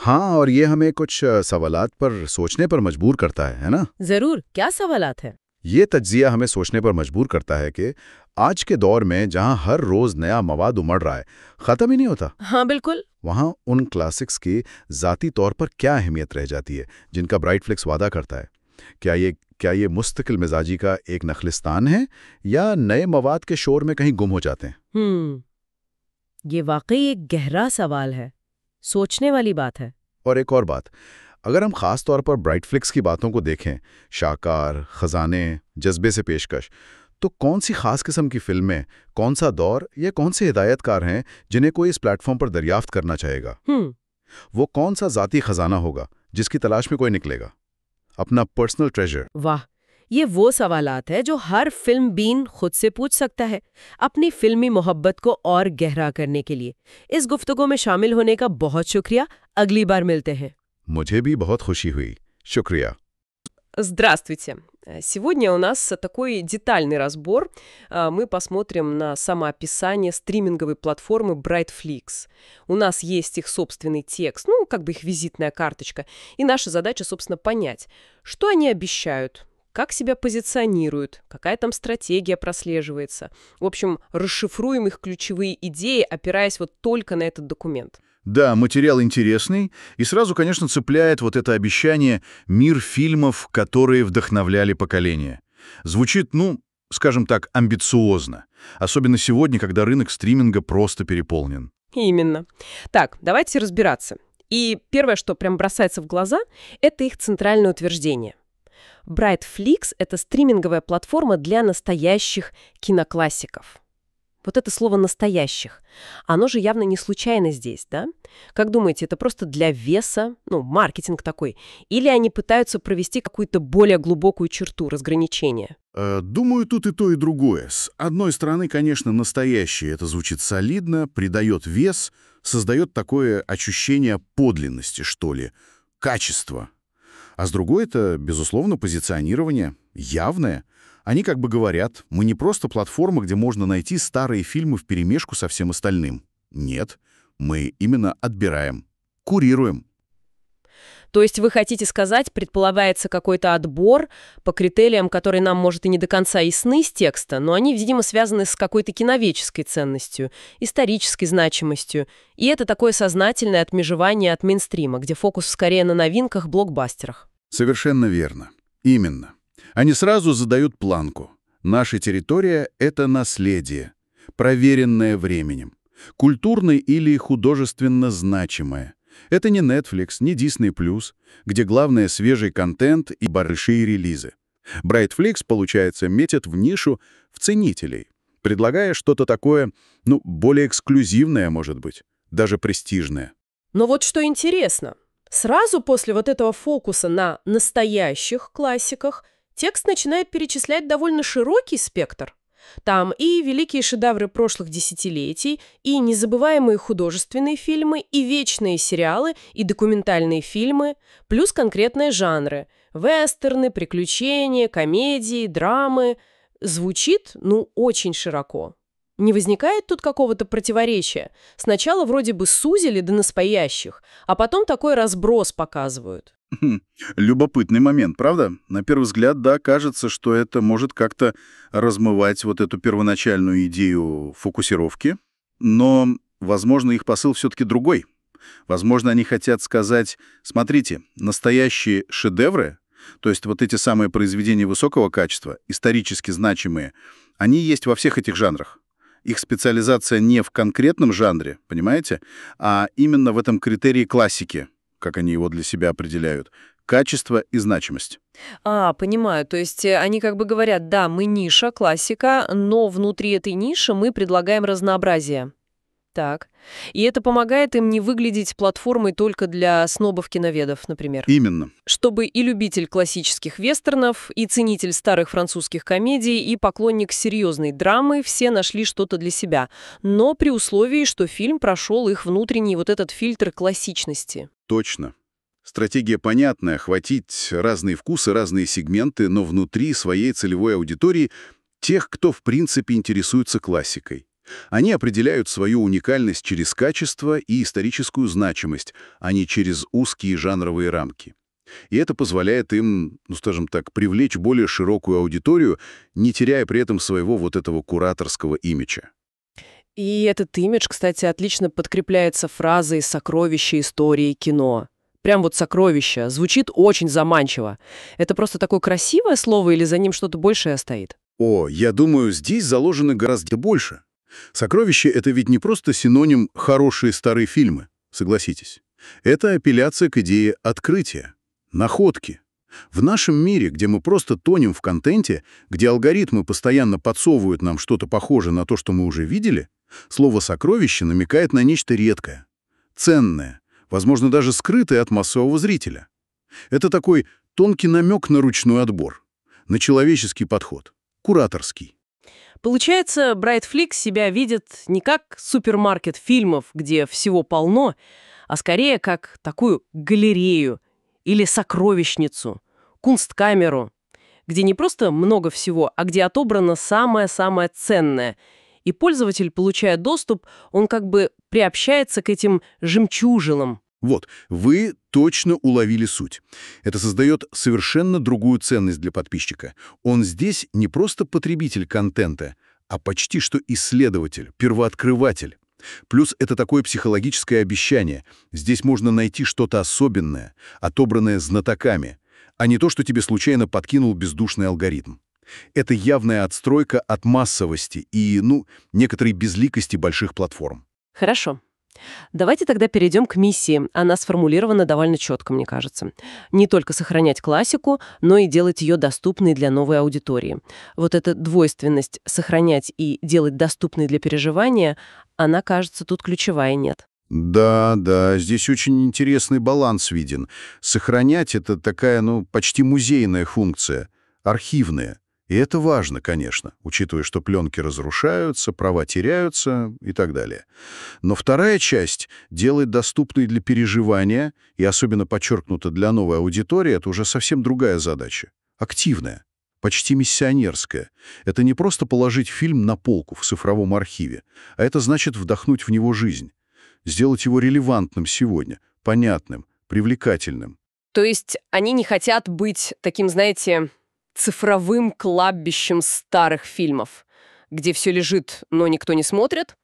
ہاں، اور یہ ہمیں کچھ سوالات پر سوچنے پر مجبور کرتا ہے نا؟ ضرور، کیا سوالات ہیں؟ یہ تجزیہ ہمیں سوچنے پر مجبور کرتا ہے کہ آج کے دور میں جہاں ہر روز نیا مواد امڑ رہا ہے، ختم ہی نہیں ہوتا، ہاں بالکل، وہاں ان کلاسکس کی ذاتی طور پر کیا اہمیت رہ جاتی ہے جن کا برائٹ فلکس وعدہ کرتا ہے؟ کیا یہ مستقل مزاجی کا ایک نخلستان ہے یا نئے مواد کے شور میں کہیں گم ہو جاتے ہیں؟ یہ واقعی ایک گہرا سوال ہے، سوچنے والی بات ہے۔ اور ایک اور بات، اگر ہم خاص طور پر برائٹ فلکس کی باتوں کو دیکھیں، شاہکار، خزانے، جذبے سے پیشکش، तो कौन सी खास किस्म की फिल्में, कौन सा दौर या कौन से हिदायतकार हैं जिन्हें कोई इस प्लेटफॉर्म पर दरियाफ्त करना चाहेगा? वो कौन सा ज़ाती खजाना होगा जिसकी तलाश में कोई निकलेगा? अपना पर्सनल ट्रेजर। वाह, ये वो सवालात है जो हर फिल्म बीन खुद से पूछ सकता है अपनी फिल्मी मोहब्बत को और गहरा करने के लिए। इस गुफ्तगू में शामिल होने का बहुत शुक्रिया। अगली बार मिलते हैं। मुझे भी बहुत खुशी हुई। शुक्रिया। Здравствуйте. Сегодня у нас такой детальный разбор. Мы посмотрим на самоописание стриминговой платформы Brightflixx. У нас есть их собственный текст, ну, как бы их визитная карточка. И наша задача, собственно, понять, что они обещают, как себя позиционируют, какая там стратегия прослеживается. В общем, расшифруем их ключевые идеи, опираясь вот только на этот документ. Да, материал интересный, и сразу, конечно, цепляет вот это обещание «мир фильмов, которые вдохновляли поколение». Звучит, скажем так, амбициозно. Особенно сегодня, когда рынок стриминга просто переполнен. Именно. Так, давайте разбираться. И первое, что прям бросается в глаза, это их центральное утверждение. Brightflixx — это стриминговая платформа для настоящих киноклассиков. Вот это слово «настоящих». Оно же явно не случайно здесь, да? Как думаете, это просто для веса, маркетинг такой? Или они пытаются провести какую-то более глубокую черту разграничения? Думаю, тут и то, и другое. С одной стороны, конечно, настоящее. Это звучит солидно, придает вес, создает такое ощущение подлинности, что ли, качества. А с другой, это, безусловно, позиционирование, явное. Они как бы говорят, мы не просто платформа, где можно найти старые фильмы вперемешку со всем остальным. Нет, мы именно отбираем, курируем. То есть вы хотите сказать, предполагается какой-то отбор по критериям, которые нам, может, и не до конца ясны с текста, но они, видимо, связаны с какой-то киноведческой ценностью, исторической значимостью. И это такое сознательное отмежевание от мейнстрима, где фокус скорее на новинках, блокбастерах. Совершенно верно. Именно. Они сразу задают планку. Наша территория — это наследие, проверенное временем, культурное или художественно значимое. Это не Netflix, не Disney+, где главное свежий контент и большие релизы. Brightflixx, получается, метит в нишу в ценителей, предлагая что-то такое, более эксклюзивное, может быть, даже престижное. Но вот что интересно. Сразу после вот этого фокуса на настоящих классиках текст начинает перечислять довольно широкий спектр. Там и великие шедевры прошлых десятилетий, и незабываемые художественные фильмы, и вечные сериалы, и документальные фильмы, плюс конкретные жанры – вестерны, приключения, комедии, драмы. Звучит, очень широко. Не возникает тут какого-то противоречия? Сначала вроде бы сузили до настоящих, а потом такой разброс показывают. Любопытный момент, правда? На первый взгляд, да, кажется, что это может как-то размывать вот эту первоначальную идею фокусировки, но, возможно, их посыл все-таки другой. Возможно, они хотят сказать, смотрите, настоящие шедевры, то есть вот эти самые произведения высокого качества, исторически значимые, они есть во всех этих жанрах. Их специализация не в конкретном жанре, понимаете, а именно в этом критерии классики, как они его для себя определяют, качество и значимость. Понимаю. То есть они как бы говорят, да, мы ниша, классика, но внутри этой ниши мы предлагаем разнообразие. Так. И это помогает им не выглядеть платформой только для снобов-киноведов, например. Именно. Чтобы и любитель классических вестернов, и ценитель старых французских комедий, и поклонник серьезной драмы все нашли что-то для себя. Но при условии, что фильм прошел их внутренний вот этот фильтр классичности. Точно. Стратегия понятная — охватить разные вкусы, разные сегменты, но внутри своей целевой аудитории тех, кто в принципе интересуется классикой. Они определяют свою уникальность через качество и историческую значимость, а не через узкие жанровые рамки. И это позволяет им, скажем так, привлечь более широкую аудиторию, не теряя при этом своего вот этого кураторского имиджа. И этот имидж, кстати, отлично подкрепляется фразой «сокровище истории кино». Прям вот «сокровище». Звучит очень заманчиво. Это просто такое красивое слово или за ним что-то большее стоит? Я думаю, здесь заложено гораздо больше. «Сокровище» — это ведь не просто синоним «хорошие старые фильмы», согласитесь. Это апелляция к идее открытия, находки. В нашем мире, где мы просто тонем в контенте, где алгоритмы постоянно подсовывают нам что-то похожее на то, что мы уже видели, слово «сокровище» намекает на нечто редкое, ценное, возможно, даже скрытое от массового зрителя. Это такой тонкий намек на ручной отбор, на человеческий подход, кураторский. Получается, Brightflixx себя видит не как супермаркет фильмов, где всего полно, а скорее как такую галерею или сокровищницу, кунсткамеру, где не просто много всего, а где отобрано самое-самое ценное. И пользователь, получая доступ, он как бы приобщается к этим жемчужинам. Вот, вы точно уловили суть. Это создает совершенно другую ценность для подписчика. Он здесь не просто потребитель контента, а почти что исследователь, первооткрыватель. Плюс это такое психологическое обещание. Здесь можно найти что-то особенное, отобранное знатоками, а не то, что тебе случайно подкинул бездушный алгоритм. Это явная отстройка от массовости и, некоторой безликости больших платформ. Хорошо. Давайте тогда перейдем к миссии. Она сформулирована довольно четко, мне кажется. Не только сохранять классику, но и делать ее доступной для новой аудитории. Вот эта двойственность сохранять и делать доступной для переживания, она, кажется, тут ключевая, нет? Да, здесь очень интересный баланс виден. Сохранять — это такая, почти музейная функция, архивная. И это важно, конечно, учитывая, что пленки разрушаются, права теряются и так далее. Но вторая часть — делать доступной для переживания, и особенно подчеркнуто для новой аудитории, это уже совсем другая задача. Активная, почти миссионерская. Это не просто положить фильм на полку в цифровом архиве, а это значит вдохнуть в него жизнь, сделать его релевантным сегодня, понятным, привлекательным. То есть они не хотят быть таким, знаете, цифровым кладбищем старых фильмов, где все лежит, но никто не смотрит.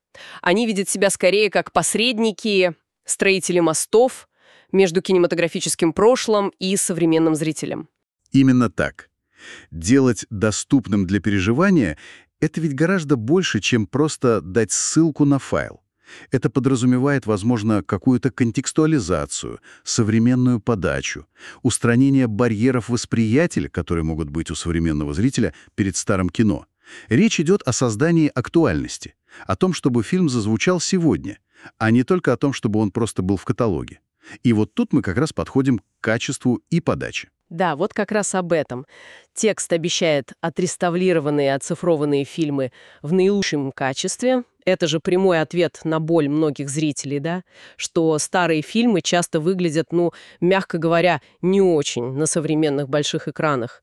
Они видят себя скорее как посредники, строители мостов между кинематографическим прошлым и современным зрителем. Именно так. Делать доступным для переживания — это ведь гораздо больше, чем просто дать ссылку на файл. Это подразумевает, возможно, какую-то контекстуализацию, современную подачу, устранение барьеров восприятия, которые могут быть у современного зрителя перед старым кино. Речь идет о создании актуальности, о том, чтобы фильм зазвучал сегодня, а не только о том, чтобы он просто был в каталоге. И вот тут мы как раз подходим к качеству и подаче. Да, вот как раз об этом. Текст обещает отреставрированные, оцифрованные фильмы в наилучшем качестве. Это же прямой ответ на боль многих зрителей, да? Что старые фильмы часто выглядят, мягко говоря, не очень на современных больших экранах.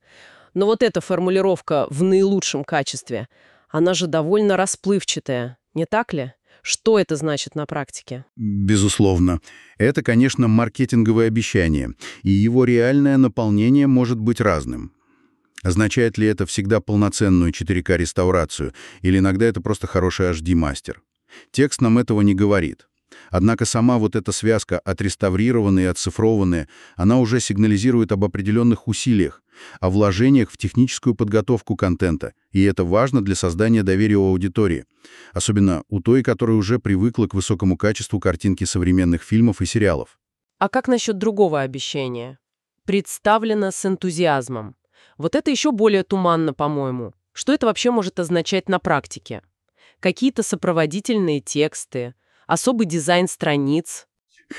Но вот эта формулировка «в наилучшем качестве», она же довольно расплывчатая, не так ли? Что это значит на практике? Безусловно. Это, конечно, маркетинговое обещание, и его реальное наполнение может быть разным. Означает ли это всегда полноценную 4К-реставрацию, или иногда это просто хороший HD-мастер? Текст нам этого не говорит. Однако сама вот эта связка отреставрированные и оцифрованные, она уже сигнализирует об определенных усилиях, о вложениях в техническую подготовку контента, и это важно для создания доверия у аудитории, особенно у той, которая уже привыкла к высокому качеству картинки современных фильмов и сериалов. А как насчет другого обещания? Представлено с энтузиазмом. Вот это еще более туманно, по-моему. Что это вообще может означать на практике? Какие-то сопроводительные тексты, особый дизайн страниц?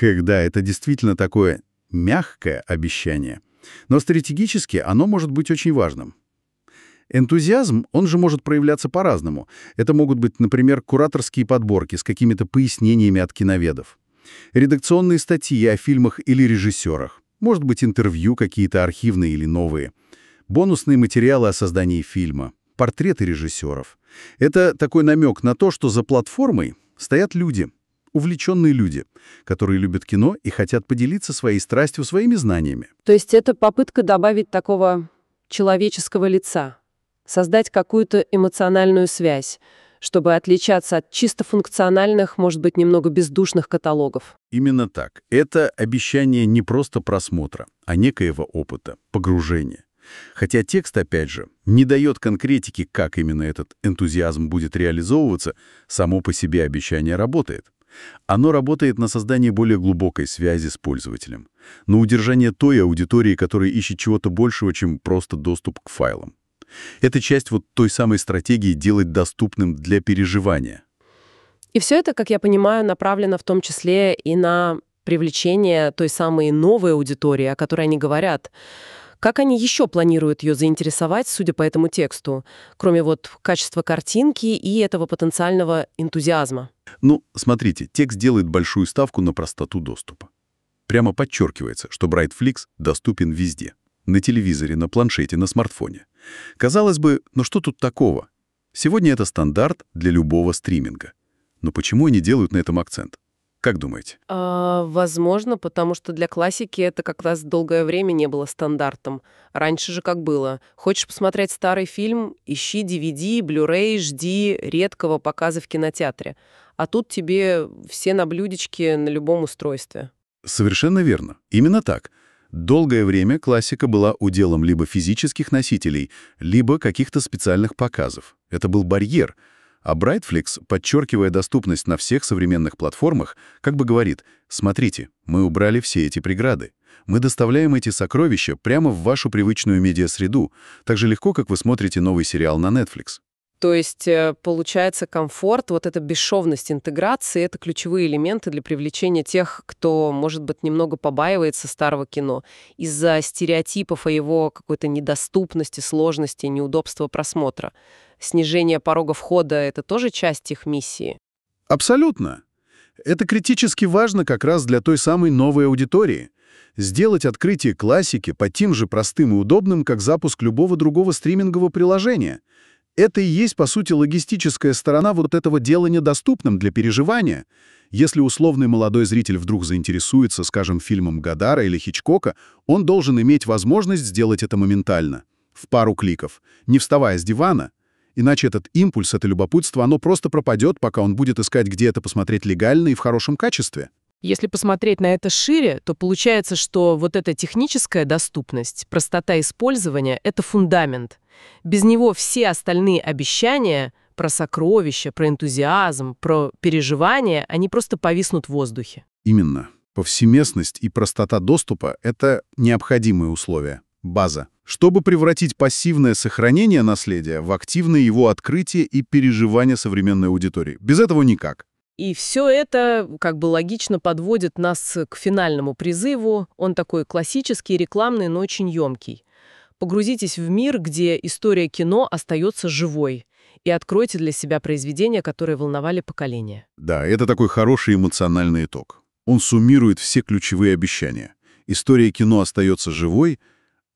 Да, это действительно такое мягкое обещание. Но стратегически оно может быть очень важным. Энтузиазм, он же может проявляться по-разному. Это могут быть, например, кураторские подборки с какими-то пояснениями от киноведов, редакционные статьи о фильмах или режиссерах, может быть, интервью какие-то архивные или новые, бонусные материалы о создании фильма, портреты режиссеров. Это такой намек на то, что за платформой стоят люди, увлеченные люди, которые любят кино и хотят поделиться своей страстью, своими знаниями. То есть это попытка добавить такого человеческого лица, создать какую-то эмоциональную связь, чтобы отличаться от чисто функциональных, может быть, немного бездушных каталогов. Именно так. Это обещание не просто просмотра, а некоего опыта, погружения. Хотя текст, опять же, не дает конкретики, как именно этот энтузиазм будет реализовываться, само по себе обещание работает. Оно работает на создание более глубокой связи с пользователем, на удержание той аудитории, которая ищет чего-то большего, чем просто доступ к файлам. Это часть вот той самой стратегии делать доступным для переживания. И все это, как я понимаю, направлено в том числе и на привлечение той самой новой аудитории, о которой они говорят. Как они еще планируют ее заинтересовать, судя по этому тексту, кроме вот качества картинки и этого потенциального энтузиазма? Ну, смотрите, текст делает большую ставку на простоту доступа. Прямо подчеркивается, что Brightflixx доступен везде. На телевизоре, на планшете, на смартфоне. Казалось бы, ну что тут такого? Сегодня это стандарт для любого стриминга. Но почему они делают на этом акцент? Как думаете? Возможно, потому что для классики это как раз долгое время не было стандартом. Раньше же как было. Хочешь посмотреть старый фильм, ищи DVD, Blu-ray, жди редкого показа в кинотеатре. А тут тебе все на блюдечке на любом устройстве. Совершенно верно. Именно так. Долгое время классика была уделом либо физических носителей, либо каких-то специальных показов. Это был барьер. А Brightflixx, подчеркивая доступность на всех современных платформах, как бы говорит: смотрите, мы убрали все эти преграды. Мы доставляем эти сокровища прямо в вашу привычную медиасреду, так же легко, как вы смотрите новый сериал на Netflix. То есть, получается, комфорт, вот эта бесшовность интеграции — это ключевые элементы для привлечения тех, кто, может быть, немного побаивается старого кино из-за стереотипов о его какой-то недоступности, сложности, неудобства просмотра. Снижение порога входа — это тоже часть их миссии? Абсолютно. Это критически важно как раз для той самой новой аудитории. Сделать открытие классики таким же простым и удобным, как запуск любого другого стримингового приложения. Это и есть, по сути, логистическая сторона вот этого делания доступным для переживания. Если условный молодой зритель вдруг заинтересуется, скажем, фильмом Годара или Хичкока, он должен иметь возможность сделать это моментально, в пару кликов, не вставая с дивана. Иначе этот импульс, это любопытство, оно просто пропадет, пока он будет искать, где это посмотреть легально и в хорошем качестве. Если посмотреть на это шире, то получается, что вот эта техническая доступность, простота использования — это фундамент. Без него все остальные обещания про сокровища, про энтузиазм, про переживания, они просто повиснут в воздухе. Именно. Повсеместность и простота доступа — это необходимые условия, база, чтобы превратить пассивное сохранение наследия в активное его открытие и переживание современной аудитории. Без этого никак. И все это как бы логично подводит нас к финальному призыву. Он такой классический, рекламный, но очень емкий. Погрузитесь в мир, где история кино остается живой, и откройте для себя произведения, которые волновали поколения. Да, это такой хороший эмоциональный итог. Он суммирует все ключевые обещания. История кино остается живой.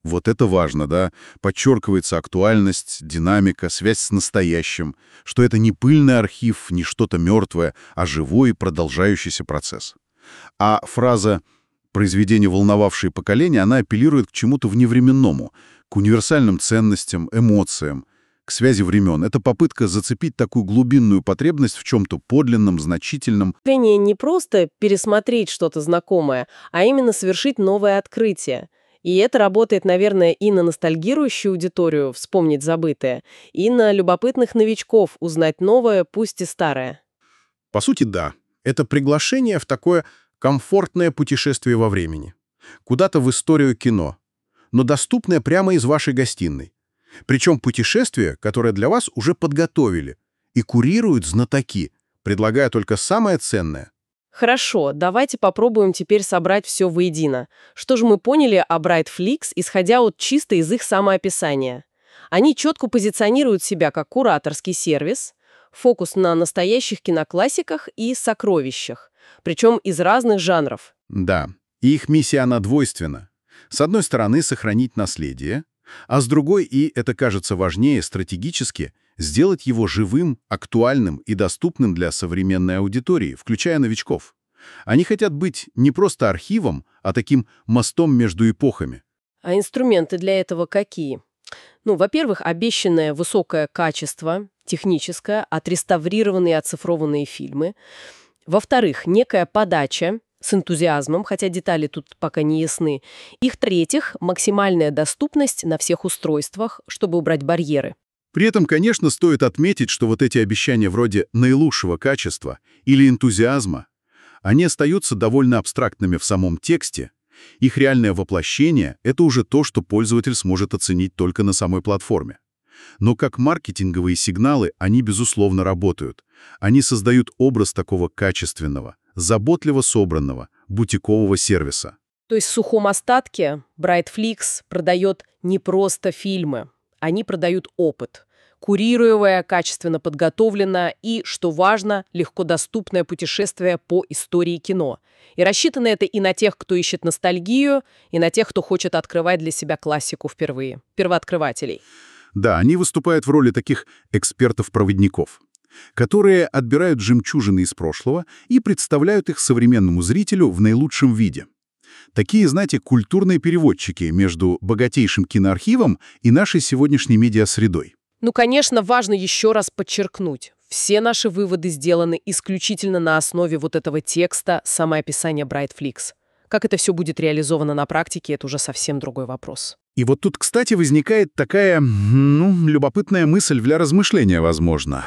Вот это важно, да? Подчеркивается актуальность, динамика, связь с настоящим, что это не пыльный архив, не что-то мертвое, а живой продолжающийся процесс. А фраза «произведения, волновавшие поколения», она апеллирует к чему-то вневременному, к универсальным ценностям, эмоциям, к связи времен. Это попытка зацепить такую глубинную потребность в чем-то подлинном, значительном. Не просто пересмотреть что-то знакомое, а именно совершить новое открытие. И это работает, наверное, и на ностальгирующую аудиторию, вспомнить забытое, и на любопытных новичков узнать новое, пусть и старое. По сути, да. Это приглашение в такое комфортное путешествие во времени. Куда-то в историю кино, но доступное прямо из вашей гостиной. Причем путешествие, которое для вас уже подготовили, и курируют знатоки, предлагая только самое ценное. Хорошо, давайте попробуем теперь собрать все воедино. Что же мы поняли о Brightflixx, исходя от чисто из их самоописания? Они четко позиционируют себя как кураторский сервис, фокус на настоящих киноклассиках и сокровищах, причем из разных жанров. Да, и их миссия, она двойственна. С одной стороны, сохранить наследие, а с другой, и это кажется важнее стратегически, сделать его живым, актуальным и доступным для современной аудитории, включая новичков. Они хотят быть не просто архивом, а таким мостом между эпохами. А инструменты для этого какие? Во-первых, обещанное высокое качество, техническое, отреставрированные и оцифрованные фильмы. Во-вторых, некая подача с энтузиазмом, хотя детали тут пока не ясны. И в-третьих, максимальная доступность на всех устройствах, чтобы убрать барьеры. При этом, конечно, стоит отметить, что вот эти обещания вроде наилучшего качества или энтузиазма, Они остаются довольно абстрактными в самом тексте. Их реальное воплощение — это уже то, что пользователь сможет оценить только на самой платформе. Но как маркетинговые сигналы они, безусловно, работают. Они создают образ такого качественного, заботливо собранного, бутикового сервиса. То есть в сухом остатке Brightflixx продает не просто фильмы, они продают опыт. Курируемое, качественно подготовленное и, что важно, легко доступное путешествие по истории кино. И рассчитано это и на тех, кто ищет ностальгию, и на тех, кто хочет открывать для себя классику впервые. Первооткрывателей. Да, они выступают в роли таких экспертов-проводников, которые отбирают жемчужины из прошлого и представляют их современному зрителю в наилучшем виде. Такие, знаете, культурные переводчики между богатейшим киноархивом и нашей сегодняшней медиасредой. Ну, конечно, важно еще раз подчеркнуть. Все наши выводы сделаны исключительно на основе вот этого текста самоописания Brightflixx. Как это все будет реализовано на практике, это уже совсем другой вопрос. И вот тут, кстати, возникает такая, любопытная мысль для размышления, возможно.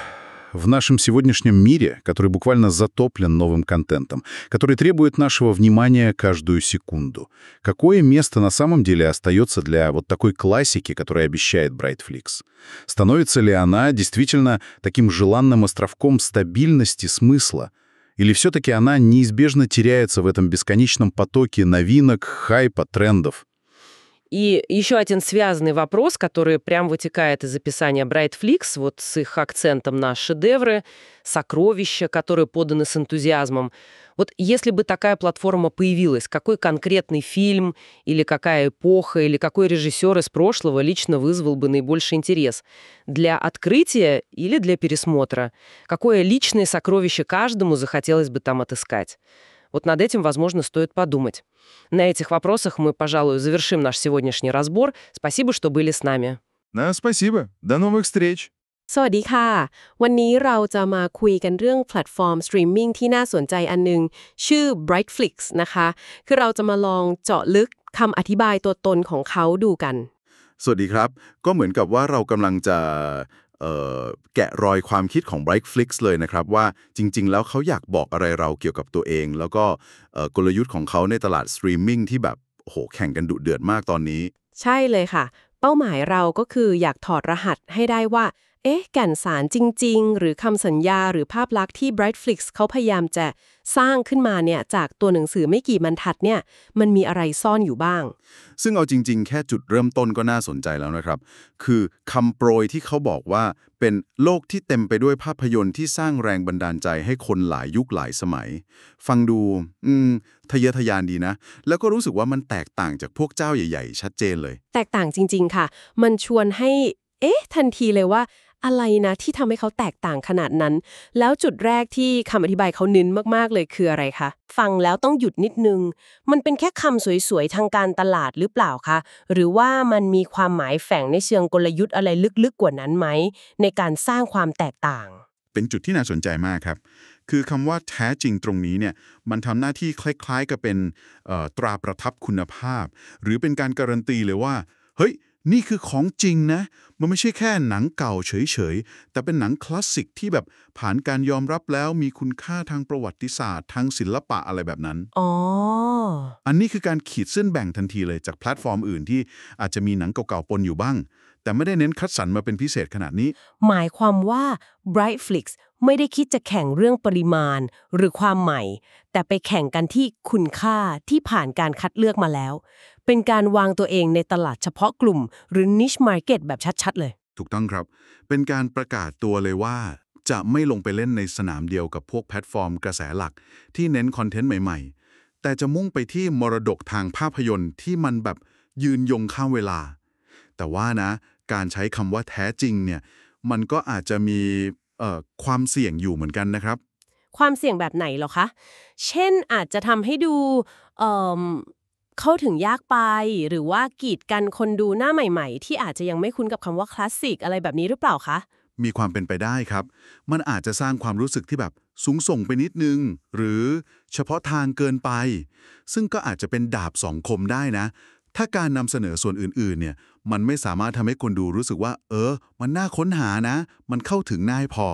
В нашем сегодняшнем мире, который буквально затоплен новым контентом, который требует нашего внимания каждую секунду, какое место на самом деле остается для вот такой классики, которую обещает Brightflixx? Становится ли она действительно таким желанным островком стабильности, смысла? Или все-таки она неизбежно теряется в этом бесконечном потоке новинок, хайпа, трендов? И еще один связанный вопрос, который прям вытекает из описания Brightflixx, вот с их акцентом на шедевры, сокровища, которые поданы с энтузиазмом. Вот если бы такая платформа появилась, какой конкретный фильм, или какая эпоха, или какой режиссер из прошлого лично вызвал бы наибольший интерес? Для открытия или для пересмотра? Какое личное сокровище каждому захотелось бы там отыскать? Вот над этим, возможно, стоит подумать. На этих вопросах мы, пожалуй, завершим наш сегодняшний разбор. Спасибо, что были с нами. Спасибо. До новых встреч. สวัสดีค่ะวันนี้เราจะมาคุยกันเรื่องแพลตฟอร์มสตรีมมิ่งที่น่าสนใจอันนึงชื่อ Brightflixx นะคะคือเราจะมาลองเจาะลึกคำอธิบายตัวตนของเขาดูกัน สวัสดีครับก็เหมือนกับว่าเรากำลังจะแกะรอยความคิดของ Brightflixx เลยนะครับว่าจริงๆแล้วเขาอยากบอกอะไรเราเกี่ยวกับตัวเองแล้วก็กลยุทธ์ของเขาในตลาดสตรีมมิ่งที่แบบโอ้โหแข่งกันดุเดือดมากตอนนี้ใช่เลยค่ะเป้าหมายเราก็คืออยากถอดรหัสให้ได้ว่าแก่นสารจริงๆหรือคำสัญญาหรือภาพลักษณ์ที่ Brightflixx เขาพยายามจะสร้างขึ้นมาเนี่ยจากตัวหนังสือไม่กี่บรรทัดเนี่ยมันมีอะไรซ่อนอยู่บ้างซึ่งเอาจริงๆแค่จุดเริ่มต้นก็น่าสนใจแล้วนะครับคือคำโปรยที่เขาบอกว่าเป็นโลกที่เต็มไปด้วยภาพยนตร์ที่สร้างแรงบันดาลใจให้คนหลายยุคหลายสมัยฟังดูทะเยอทะยานดีนะแล้วก็รู้สึกว่ามันแตกต่างจากพวกเจ้าใหญ่ๆชัดเจนเลยแตกต่างจริงๆค่ะมันชวนให้ทันทีเลยว่าอะไรนะที่ทำให้เขาแตกต่างขนาดนั้นแล้วจุดแรกที่คำอธิบายเขาเน้นมากๆเลยคืออะไรคะฟังแล้วต้องหยุดนิดนึงมันเป็นแค่คำสวยๆทางการตลาดหรือเปล่าคะหรือว่ามันมีความหมายแฝงในเชิงกลยุทธ์อะไรลึกๆกว่านั้นไหมในการสร้างความแตกต่างเป็นจุดที่น่าสนใจมากครับคือคำว่าแท้จริงตรงนี้เนี่ยมันทำหน้าที่คล้ายๆกับเป็นตราประทับคุณภาพหรือเป็นการการันตีเลยว่าเฮ้ยนี่คือของจริงนะมันไม่ใช่แค่หนังเก่าเฉยๆแต่เป็นหนังคลาสสิกที่แบบผ่านการยอมรับแล้วมีคุณค่าทางประวัติศาสตร์ทางศิลปะอะไรแบบนั้นอันนี้คือการขีดเส้นแบ่งทันทีเลยจากแพลตฟอร์มอื่นที่อาจจะมีหนังเก่าๆปนอยู่บ้างแต่ไม่ได้เน้นคัดสรรมาเป็นพิเศษขนาดนี้หมายความว่า Brightflixx ไม่ได้คิดจะแข่งเรื่องปริมาณหรือความใหม่แต่ไปแข่งกันที่คุณค่าที่ผ่านการคัดเลือกมาแล้วเป็นการวางตัวเองในตลาดเฉพาะกลุ่มหรือ niche market แบบชัดๆเลยถูกต้องครับเป็นการประกาศตัวเลยว่าจะไม่ลงไปเล่นในสนามเดียวกับพวกแพลตฟอร์มกระแสหลักที่เน้นคอนเทนต์ใหม่ๆแต่จะมุ่งไปที่มรดกทางภาพยนตร์ที่มันแบบยืนยงข้ามเวลาแต่ว่านะการใช้คำว่าแท้จริงเนี่ยมันก็อาจจะมีความเสี่ยงอยู่เหมือนกันนะครับความเสี่ยงแบบไหนหรอคะเช่นอาจจะทำให้ดูเข้าถึงยากไปหรือว่ากีดกันคนดูหน้าใหม่ๆที่อาจจะยังไม่คุ้นกับคำว่าคลาสสิกอะไรแบบนี้หรือเปล่าคะมีความเป็นไปได้ครับมันอาจจะสร้างความรู้สึกที่แบบสูงส่งไปนิดนึงหรือเฉพาะทางเกินไปซึ่งก็อาจจะเป็นดาบสองคมได้นะถ้าการนำเสนอส่วนอื่นๆเนี่ยมันไม่สามารถทำให้คนดูรู้สึกว่ามันน่าค้นหานะมันเข้าถึงง่ายพอ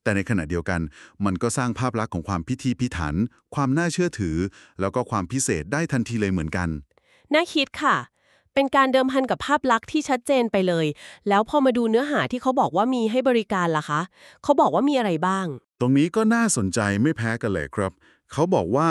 แต่ในขณะเดียวกันมันก็สร้างภาพลักษณ์ของความพิถีพิถันความน่าเชื่อถือแล้วก็ความพิเศษได้ทันทีเลยเหมือนกันน่าคิดค่ะเป็นการเดิมพันกับภาพลักษณ์ที่ชัดเจนไปเลยแล้วพอมาดูเนื้อหาที่เขาบอกว่ามีให้บริการล่ะคะเขาบอกว่ามีอะไรบ้าง ตรงนี้ก็น่าสนใจไม่แพ้กันเลยครับเขาบอกว่า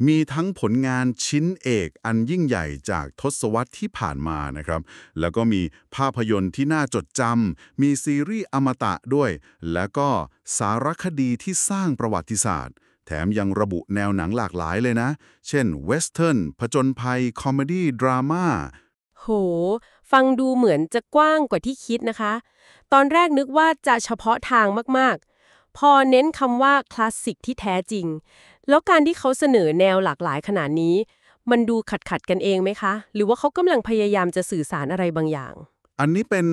มีทั้งผลงานชิ้นเอกอันยิ่งใหญ่จากทศวรรษที่ผ่านมานะครับแล้วก็มีภาพยนตร์ที่น่าจดจำมีซีรีส์อมตะด้วยแล้วก็สารคดีที่สร้างประวัติศาสตร์แถมยังระบุแนวหนังหลากหลายเลยนะเช่นเวสเทิร์นผจญภัยคอมเมดี้ดราม่าโหฟังดูเหมือนจะกว้างกว่าที่คิดนะคะตอนแรกนึกว่าจะเฉพาะทางมากๆพอเน้นคำว่าคลาสสิกที่แท้จริงแล้วการที่เขาเสนอแนวหลากหลายขนาดนี้มันดูขัดกันเองไหมคะหรือว่าเขากำลังพยายามจะสื่อสารอะไรบางอย่างอันนี้เป็น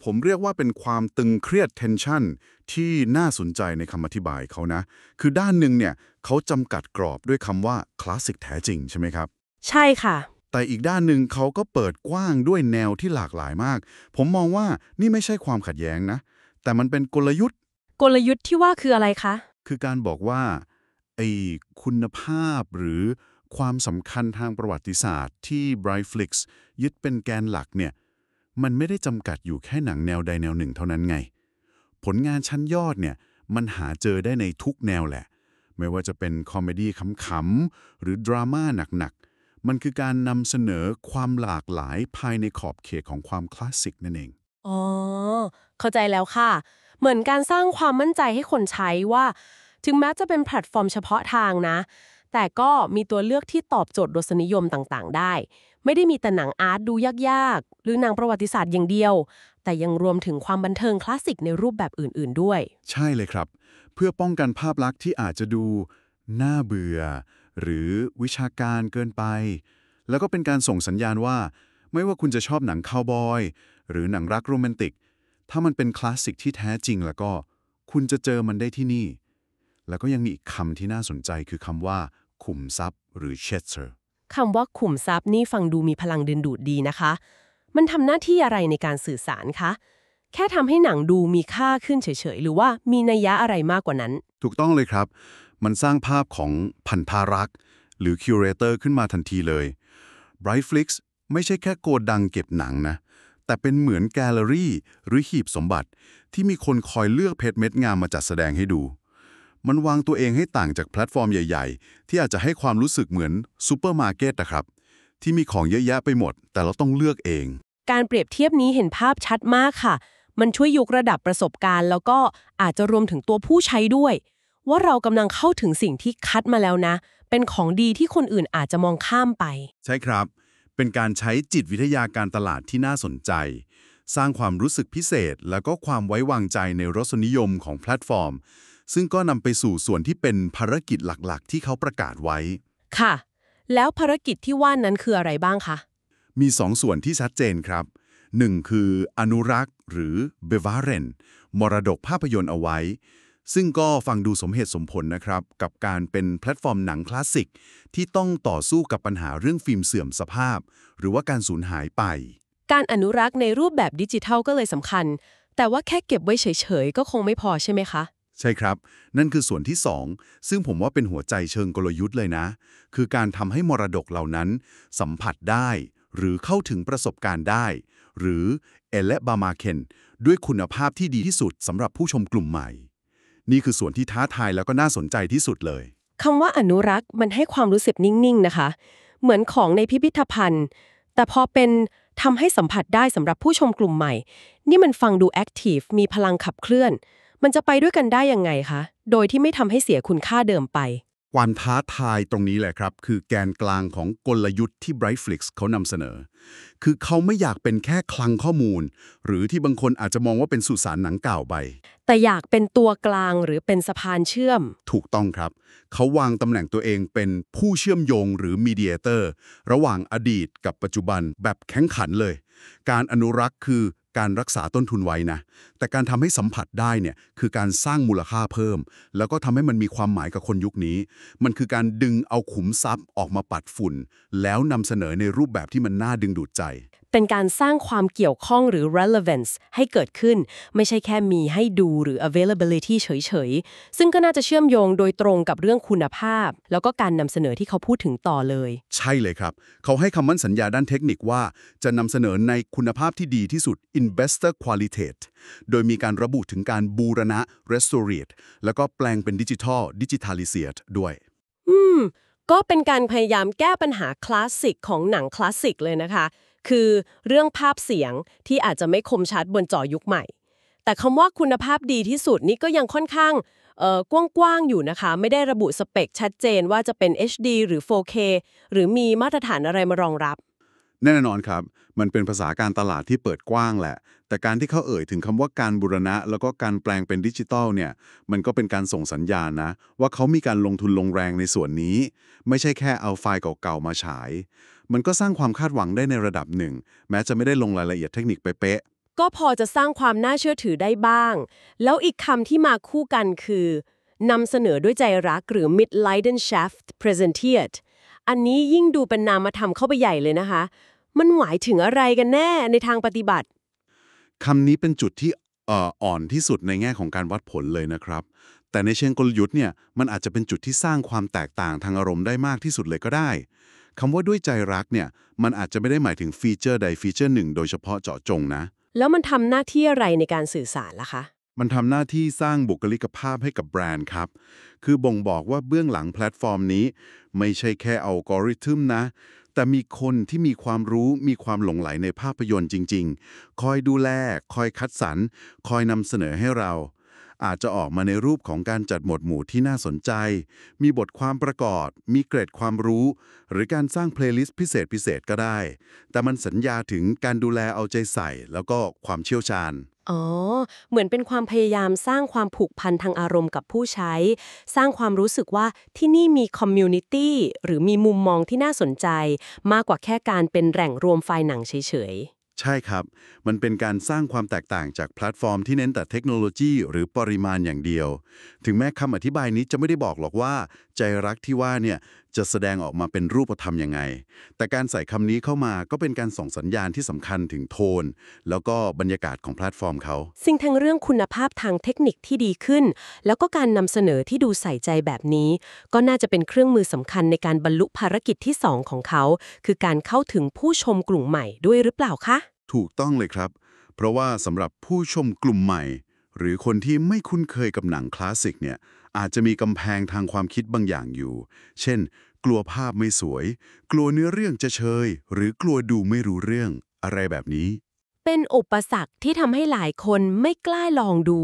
ผมเรียกว่าเป็นความตึงเครียด tension ที่น่าสนใจในคำอธิบายเขานะคือด้านหนึ่งเนี่ยเขาจำกัดกรอบด้วยคำว่าคลาสสิกแท้จริงใช่ไหมครับใช่ค่ะแต่อีกด้านหนึ่งเขาก็เปิดกว้างด้วยแนวที่หลากหลายมากผมมองว่านี่ไม่ใช่ความขัดแย้งนะแต่มันเป็นกลยุทธ์ที่ว่าคืออะไรคะคือการบอกว่าไอ้คุณภาพหรือความสำคัญทางประวัติศาสตร์ที่ Brightflixx ยึดเป็นแกนหลักเนี่ยมันไม่ได้จำกัดอยู่แค่หนังแนวใดแนวหนึ่งเท่านั้นไงผลงานชั้นยอดเนี่ยมันหาเจอได้ในทุกแนวแหละไม่ว่าจะเป็นคอมเมดี้ขำๆหรือดราม่าหนักๆมันคือการนำเสนอความหลากหลายภายในขอบเขตของความคลาสสิกนั่นเองอ๋อเข้าใจแล้วค่ะเหมือนการสร้างความมั่นใจให้คนใช้ว่าถึงแม้จะเป็นแพลตฟอร์มเฉพาะทางนะแต่ก็มีตัวเลือกที่ตอบโจทย์รสนิยมต่างๆได้ไม่ได้มีแต่หนังอาร์ตดูยากๆหรือหนังประวัติศาสตร์อย่างเดียวแต่ยังรวมถึงความบันเทิงคลาสสิกในรูปแบบอื่นๆด้วยใช่เลยครับเพื่อป้องกันภาพลักษณ์ที่อาจจะดูน่าเบื่อหรือวิชาการเกินไปแล้วก็เป็นการส่งสัญญาณว่าไม่ว่าคุณจะชอบหนังคาวบอยหรือหนังรักโรแมนติกถ้ามันเป็นคลาสสิกที่แท้จริงแล้วก็คุณจะเจอมันได้ที่นี่แล้วก็ยังมีอีกคำที่น่าสนใจคือคำว่าขุมทรัพย์หรือ treasure คำว่าขุมทรัพย์นี่ฟังดูมีพลังดึงดูดดีนะคะมันทำหน้าที่อะไรในการสื่อสารคะแค่ทำให้หนังดูมีค่าขึ้นเฉยๆหรือว่ามีนัยยะอะไรมากกว่านั้นถูกต้องเลยครับมันสร้างภาพของพันธารักษ์หรือคิวเรเตอร์ขึ้นมาทันทีเลย Brightflixx ไม่ใช่แค่โกดังเก็บหนังนะแต่เป็นเหมือนแกลเลอรี่หรือหีบสมบัติที่มีคนคอยเลือกเพชรเม็ดงามมาจัดแสดงให้ดูมันวางตัวเองให้ต่างจากแพลตฟอร์มใหญ่ๆที่อาจจะให้ความรู้สึกเหมือนซูเปอร์มาร์เก็ตนะครับที่มีของเยอะแยะไปหมดแต่เราต้องเลือกเองการเปรียบเทียบนี้เห็นภาพชัดมากค่ะมันช่วยยกระดับประสบการณ์แล้วก็อาจจะรวมถึงตัวผู้ใช้ด้วยว่าเรากำลังเข้าถึงสิ่งที่คัดมาแล้วนะเป็นของดีที่คนอื่นอาจจะมองข้ามไปใช่ครับเป็นการใช้จิตวิทยาการตลาดที่น่าสนใจสร้างความรู้สึกพิเศษแล้วก็ความไว้วางใจในรสนิยมของแพลตฟอร์มซึ่งก็นำไปสู่ส่วนที่เป็นภารกิจหลักๆที่เขาประกาศไว้ค่ะแล้วภารกิจที่ว่านั้นคืออะไรบ้างคะมี2 ส่วนที่ชัดเจนครับ1คืออนุรักษ์หรือ Bewahren มรดกภาพยนตร์เอาไว้ซึ่งก็ฟังดูสมเหตุสมผลนะครับกับการเป็นแพลตฟอร์มหนังคลาสสิกที่ต้องต่อสู้กับปัญหาเรื่องฟิล์มเสื่อมสภาพหรือว่าการสูญหายไปการอนุรักษ์ในรูปแบบดิจิทัลก็เลยสำคัญแต่ว่าแค่เก็บไว้เฉยๆก็คงไม่พอใช่ไหมคะใช่ครับนั่นคือส่วนที่2ซึ่งผมว่าเป็นหัวใจเชิงกลยุทธ์เลยนะคือการทำให้มรดกเหล่านั้นสัมผัสได้หรือเข้าถึงประสบการณ์ได้หรือเอเลบามาเคนด้วยคุณภาพที่ดีที่สุดสำหรับผู้ชมกลุ่มใหม่นี่คือส่วนที่ท้าทายแล้วก็น่าสนใจที่สุดเลยคำว่าอนุรักษ์มันให้ความรู้สึกนิ่งๆนะคะเหมือนของในพิพิธภัณฑ์แต่พอเป็นทำให้สัมผัสได้สำหรับผู้ชมกลุ่มใหม่นี่มันฟังดูแอคทีฟมีพลังขับเคลื่อนมันจะไปด้วยกันได้ยังไงคะโดยที่ไม่ทำให้เสียคุณค่าเดิมไปความท้าทายตรงนี้แหละครับคือแกนกลางของกลยุทธ์ที่ Brightflixx เขานำเสนอคือเขาไม่อยากเป็นแค่คลังข้อมูลหรือที่บางคนอาจจะมองว่าเป็นสุสานหนังเก่าไปแต่อยากเป็นตัวกลางหรือเป็นสะพานเชื่อมถูกต้องครับเขาวางตำแหน่งตัวเองเป็นผู้เชื่อมโยงหรือ mediator ระหว่างอดีตกับปัจจุบันแบบแข็งขันเลยการอนุรักษ์คือการรักษาต้นทุนไว้นะแต่การทำให้สัมผัสได้เนี่ยคือการสร้างมูลค่าเพิ่มแล้วก็ทำให้มันมีความหมายกับคนยุคนี้มันคือการดึงเอาขุมทรัพย์ออกมาปัดฝุ่นแล้วนำเสนอในรูปแบบที่มันน่าดึงดูดใจ เป็นการสร้างความเกี่ยวข้องหรือ relevance ให้เกิดขึ้นไม่ใช่แค่มีให้ดูหรือ availability เฉยๆซึ่งก็น่าจะเชื่อมโยงโดยตรงกับเรื่องคุณภาพแล้วก็การนำเสนอที่เขาพูดถึงต่อเลย ใช่เลยครับเขาให้คำมั่นสัญญาด้านเทคนิคว่าจะนำเสนอในคุณภาพที่ดีที่สุด investor quality โดยมีการระบุถึงการบูรณะ restaurate แล้วก็แปลงเป็นดิจิทัล digitalize ด้วยก็เป็นการพยายามแก้ปัญหาคลาสสิกของหนังคลาสสิกเลยนะคะคือเรื่องภาพเสียงที่อาจจะไม่คมชัดบนจอยุคใหม่แต่คำว่าคุณภาพดีที่สุดนี่ก็ยังค่อนข้างกว้างๆอยู่นะคะไม่ได้ระบุสเปคชัดเจนว่าจะเป็น HD หรือ 4K หรือมีมาตรฐานอะไรมารองรับแน่นอนครับมันเป็นภาษาการตลาดที่เปิดกว้างแหละแต่การที่เขาเอ่ยถึงคำว่าการบูรณะแล้วก็การแปลงเป็นดิจิทัลเนี่ยมันก็เป็นการส่งสัญญาณนะว่าเขามีการลงทุนลงแรงในส่วนนี้ไม่ใช่แค่เอาไฟล์เก่าๆมาฉายมันก็สร้างความคาดหวังได้ในระดับหนึ่งแม้จะไม่ได้ลงรายละเอียดเทคนิคเป๊ะๆก็พอจะสร้างความน่าเชื่อถือได้บ้างแล้วอีกคำที่มาคู่กันคือนำเสนอด้วยใจรักหรือ mit Leidenschaft präsentiert อันนี้ยิ่งดูเป็นนามธรรมเข้าไปใหญ่เลยนะคะมันหมายถึงอะไรกันแน่ในทางปฏิบัติคำนี้เป็นจุดที่อ่อนที่สุดในแง่ของการวัดผลเลยนะครับแต่ในเชิงกลยุทธ์เนี่ยมันอาจจะเป็นจุดที่สร้างความแตกต่างทางอารมณ์ได้มากที่สุดเลยก็ได้คำว่าด้วยใจรักเนี่ยมันอาจจะไม่ได้หมายถึงฟีเจอร์ใดฟีเจอร์หนึ่งโดยเฉพาะเจาะจงนะแล้วมันทำหน้าที่อะไรในการสื่อสารล่ะคะมันทำหน้าที่สร้างบุคลิกภาพให้กับแบรนด์ครับคือบ่งบอกว่าเบื้องหลังแพลตฟอร์มนี้ไม่ใช่แค่อัลกอริทึมนะแต่มีคนที่มีความรู้มีความหลงใหลในภาพยนตร์จริงๆคอยดูแลคอยคัดสรรคอยนำเสนอให้เราอาจจะออกมาในรูปของการจัดหมวดหมู่ที่น่าสนใจมีบทความประกอบมีเกรดความรู้หรือการสร้างเพลย์ลิสต์พิเศษก็ได้แต่มันสัญญาถึงการดูแลเอาใจใส่แล้วก็ความเชี่ยวชาญอ๋อเหมือนเป็นความพยายามสร้างความผูกพันทางอารมณ์กับผู้ใช้สร้างความรู้สึกว่าที่นี่มีคอมมูนิตี้หรือมีมุมมองที่น่าสนใจมากกว่าแค่การเป็นแหล่งรวมไฟล์หนังเฉยใช่ครับมันเป็นการสร้างความแตกต่างจากแพลตฟอร์มที่เน้นแต่เทคโนโลยีหรือปริมาณอย่างเดียวถึงแม้คำอธิบายนี้จะไม่ได้บอกหรอกว่าใจรักที่ว่าเนี่ยจะแสดงออกมาเป็นรูปธรรมยังไงแต่การใส่คำนี้เข้ามาก็เป็นการส่งสัญญาณที่สำคัญถึงโทนแล้วก็บรรยากาศของแพลตฟอร์มเขาสิ่งทั้งเรื่องคุณภาพทางเทคนิคที่ดีขึ้นแล้วก็การนำเสนอที่ดูใส่ใจแบบนี้ก็น่าจะเป็นเครื่องมือสำคัญในการบรรลุภารกิจที่2ของเขาคือการเข้าถึงผู้ชมกลุ่มใหม่ด้วยหรือเปล่าคะถูกต้องเลยครับเพราะว่าสำหรับผู้ชมกลุ่มใหม่หรือคนที่ไม่คุ้นเคยกับหนังคลาสสิกเนี่ยอาจจะมีกำแพงทางความคิดบางอย่างอยู่เช่นกลัวภาพไม่สวยกลัวเนื้อเรื่องจะเชยหรือกลัวดูไม่รู้เรื่องอะไรแบบนี้เป็นอุปสรรคที่ทำให้หลายคนไม่กล้าลองดู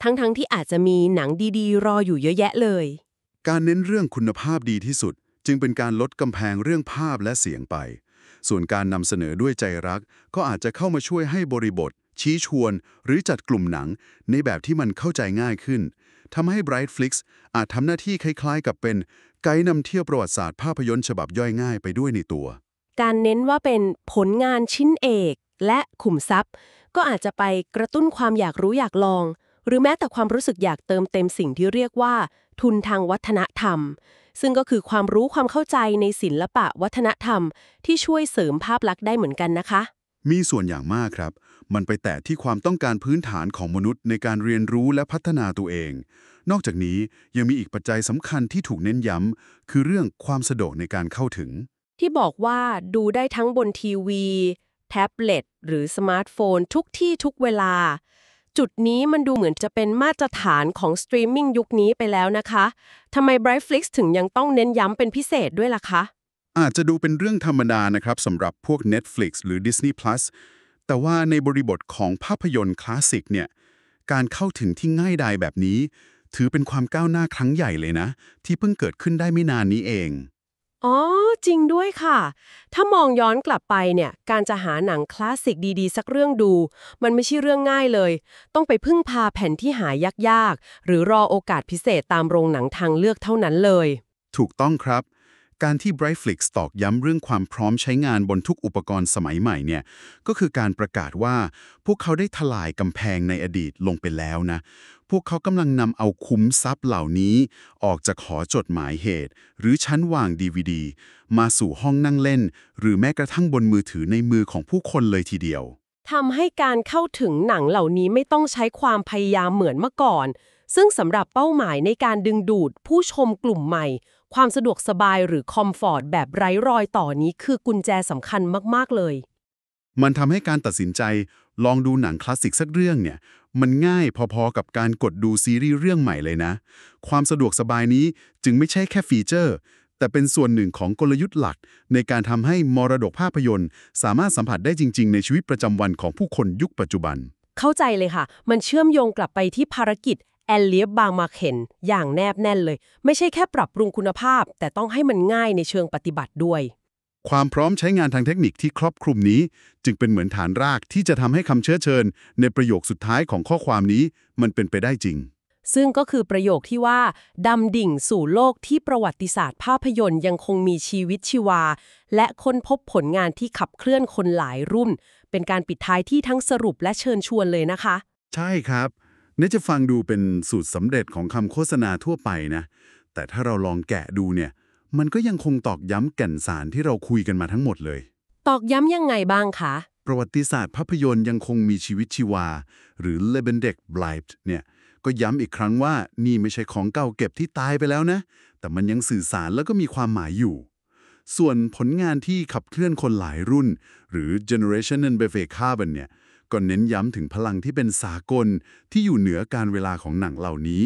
ทั้งที่อาจจะมีหนังดีๆรออยู่เยอะแยะเลยการเน้นเรื่องคุณภาพดีที่สุดจึงเป็นการลดกำแพงเรื่องภาพและเสียงไปส่วนการนำเสนอด้วยใจรักก็อาจจะเข้ามาช่วยให้บริบทชี้ชวนหรือจัดกลุ่มหนังในแบบที่มันเข้าใจง่ายขึ้นทำให้ Brightflixx อาจทำหน้าที่คล้ายๆกับเป็นไกด์นำเที่ยวประวัติศาสตร์ภาพยนตร์ฉบับย่อยง่ายไปด้วยในตัวการเน้นว่าเป็นผลงานชิ้นเอกและขุมทรัพย์ก็อาจจะไปกระตุ้นความอยากรู้อยากลองหรือแม้แต่ความรู้สึกอยากเติมเต็มสิ่งที่เรียกว่าทุนทางวัฒนธรรมซึ่งก็คือความรู้ความเข้าใจในศิลปะวัฒนธรรมที่ช่วยเสริมภาพลักษณ์ได้เหมือนกันนะคะมีส่วนอย่างมากครับมันไปแตะที่ความต้องการพื้นฐานของมนุษย์ในการเรียนรู้และพัฒนาตัวเองนอกจากนี้ยังมีอีกปัจจัยสำคัญที่ถูกเน้นย้ำคือเรื่องความสะดวกในการเข้าถึงที่บอกว่าดูได้ทั้งบนทีวีแท็บเล็ตหรือสมาร์ทโฟนทุกที่ทุกเวลาจุดนี้มันดูเหมือนจะเป็นมาตรฐานของสตรีมมิ่งยุคนี้ไปแล้วนะคะทำไม Brightflixx ถึงยังต้องเน้นย้ำเป็นพิเศษด้วยล่ะคะอาจจะดูเป็นเรื่องธรรมดานะครับสำหรับพวก Netflix หรือ Disney Plus แต่ว่าในบริบทของภาพยนตร์คลาสสิกเนี่ยการเข้าถึงที่ง่ายดายแบบนี้ถือเป็นความก้าวหน้าครั้งใหญ่เลยนะที่เพิ่งเกิดขึ้นได้ไม่นานนี้เองอ๋อจริงด้วยค่ะถ้ามองย้อนกลับไปเนี่ยการจะหาหนังคลาสสิกดีๆสักเรื่องดูมันไม่ใช่เรื่องง่ายเลยต้องไปพึ่งพาแผ่นที่หายากๆหรือรอโอกาสพิเศษตามโรงหนังทางเลือกเท่านั้นเลยถูกต้องครับ การที่ Brightflixx ตอกย้ำเรื่องความพร้อมใช้งานบนทุกอุปกรณ์สมัยใหม่เนี่ยก็คือการประกาศว่าพวกเขาได้ทลายกำแพงในอดีตลงไปแล้วนะพวกเขากำลังนำเอาคุ้มทรัพย์เหล่านี้ออกจากหอจดหมายเหตุหรือชั้นวาง DVD มาสู่ห้องนั่งเล่นหรือแม้กระทั่งบนมือถือในมือของผู้คนเลยทีเดียวทำให้การเข้าถึงหนังเหล่านี้ไม่ต้องใช้ความพยายามเหมือนเมื่อก่อนซึ่งสำหรับเป้าหมายในการดึงดูดผู้ชมกลุ่มใหม่ความสะดวกสบายหรือคอมฟอร์ตแบบไร้รอยต่อนี้คือกุญแจสำคัญมากๆเลยมันทำให้การตัดสินใจลองดูหนังคลาสสิกสักเรื่องเนี่ยมันง่ายพอๆกับการกดดูซีรีส์เรื่องใหม่เลยนะความสะดวกสบายนี้จึงไม่ใช่แค่ฟีเจอร์แต่เป็นส่วนหนึ่งของกลยุทธ์หลักในการทำให้มรดกภาพยนตร์สามารถสัมผัสได้จริงๆในชีวิตประจำวันของผู้คนยุคปัจจุบันเข้าใจเลยค่ะมันเชื่อมโยงกลับไปที่ภารกิจแอลเลียบบางมาเข็นอย่างแนบแน่นเลยไม่ใช่แค่ปรับปรุงคุณภาพแต่ต้องให้มันง่ายในเชิงปฏิบัติด้วยความพร้อมใช้งานทางเทคนิคที่ครอบคลุมนี้จึงเป็นเหมือนฐานรากที่จะทำให้คำเชื้อเชิญในประโยคสุดท้ายของข้อความนี้มันเป็นไปได้จริงซึ่งก็คือประโยคที่ว่าดำดิ่งสู่โลกที่ประวัติศาสตร์ภาพยนตร์ยังคงมีชีวิตชีวาและค้นพบผลงานที่ขับเคลื่อนคนหลายรุ่นเป็นการปิดท้ายที่ทั้งสรุปและเชิญชวนเลยนะคะใช่ครับนี่จะฟังดูเป็นสูตรสำเร็จของคำโฆษณาทั่วไปนะแต่ถ้าเราลองแกะดูเนี่ยมันก็ยังคงตอกย้ำแก่นสารที่เราคุยกันมาทั้งหมดเลยตอกย้ำยังไงบ้างคะประวัติศาสตร์ภาพยนตร์ยังคงมีชีวิตชีวาหรือ lebendig bleibt เนี่ยก็ย้ำอีกครั้งว่านี่ไม่ใช่ของเก่าเก็บที่ตายไปแล้วนะแต่มันยังสื่อสารแล้วก็มีความหมายอยู่ส่วนผลงานที่ขับเคลื่อนคนหลายรุ่นหรือ generation and befekaben เนี่ยก็เน้นย้ำถึงพลังที่เป็นสากลที่อยู่เหนือการเวลาของหนังเหล่านี้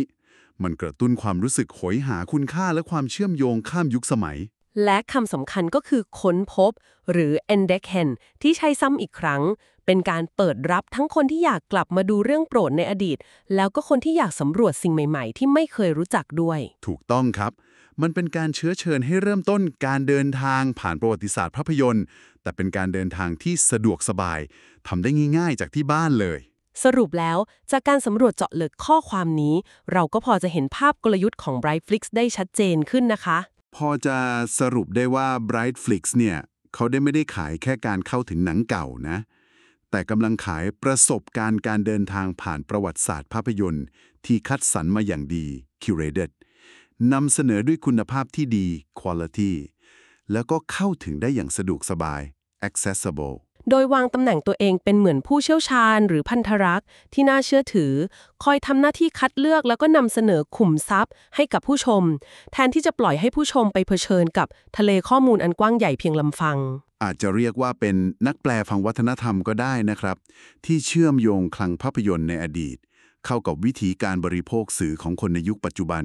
มันกระตุ้นความรู้สึกโหยหาคุณค่าและความเชื่อมโยงข้ามยุคสมัยและคำสำคัญก็คือค้นพบหรือ entdecken ที่ใช้ซ้ำอีกครั้งเป็นการเปิดรับทั้งคนที่อยากกลับมาดูเรื่องโปรดในอดีตแล้วก็คนที่อยากสำรวจสิ่งใหม่ๆที่ไม่เคยรู้จักด้วยถูกต้องครับมันเป็นการเชื้อเชิญให้เริ่มต้นการเดินทางผ่านประวัติศาสตร์ภาพยนตร์แต่เป็นการเดินทางที่สะดวกสบายทำได้ง่ายๆจากที่บ้านเลยสรุปแล้วจากการสำรวจเจาะลึกข้อความนี้เราก็พอจะเห็นภาพกลยุทธ์ของ Brightflixx ได้ชัดเจนขึ้นนะคะพอจะสรุปได้ว่า Brightflixx เนี่ยเขาไม่ได้ขายแค่การเข้าถึงหนังเก่านะแต่กำลังขายประสบการณ์การเดินทางผ่านประวัติศาสตร์ภาพยนตร์ที่คัดสรรมาอย่างดี curated นำเสนอด้วยคุณภาพที่ดี quality แล้วก็เข้าถึงได้อย่างสะดวกสบาย accessible โดยวางตำแหน่งตัวเองเป็นเหมือนผู้เชี่ยวชาญหรือพันธรักษ์ที่น่าเชื่อถือคอยทำหน้าที่คัดเลือกแล้วก็นำเสนอขุมทรัพย์ให้กับผู้ชมแทนที่จะปล่อยให้ผู้ชมไปเผชิญกับทะเลข้อมูลอันกว้างใหญ่เพียงลำพังอาจจะเรียกว่าเป็นนักแปลฟังวัฒนธรรมก็ได้นะครับที่เชื่อมโยงคลังภาพยนตร์ในอดีตเข้ากับวิธีการบริโภคสื่อของคนในยุคปัจจุบัน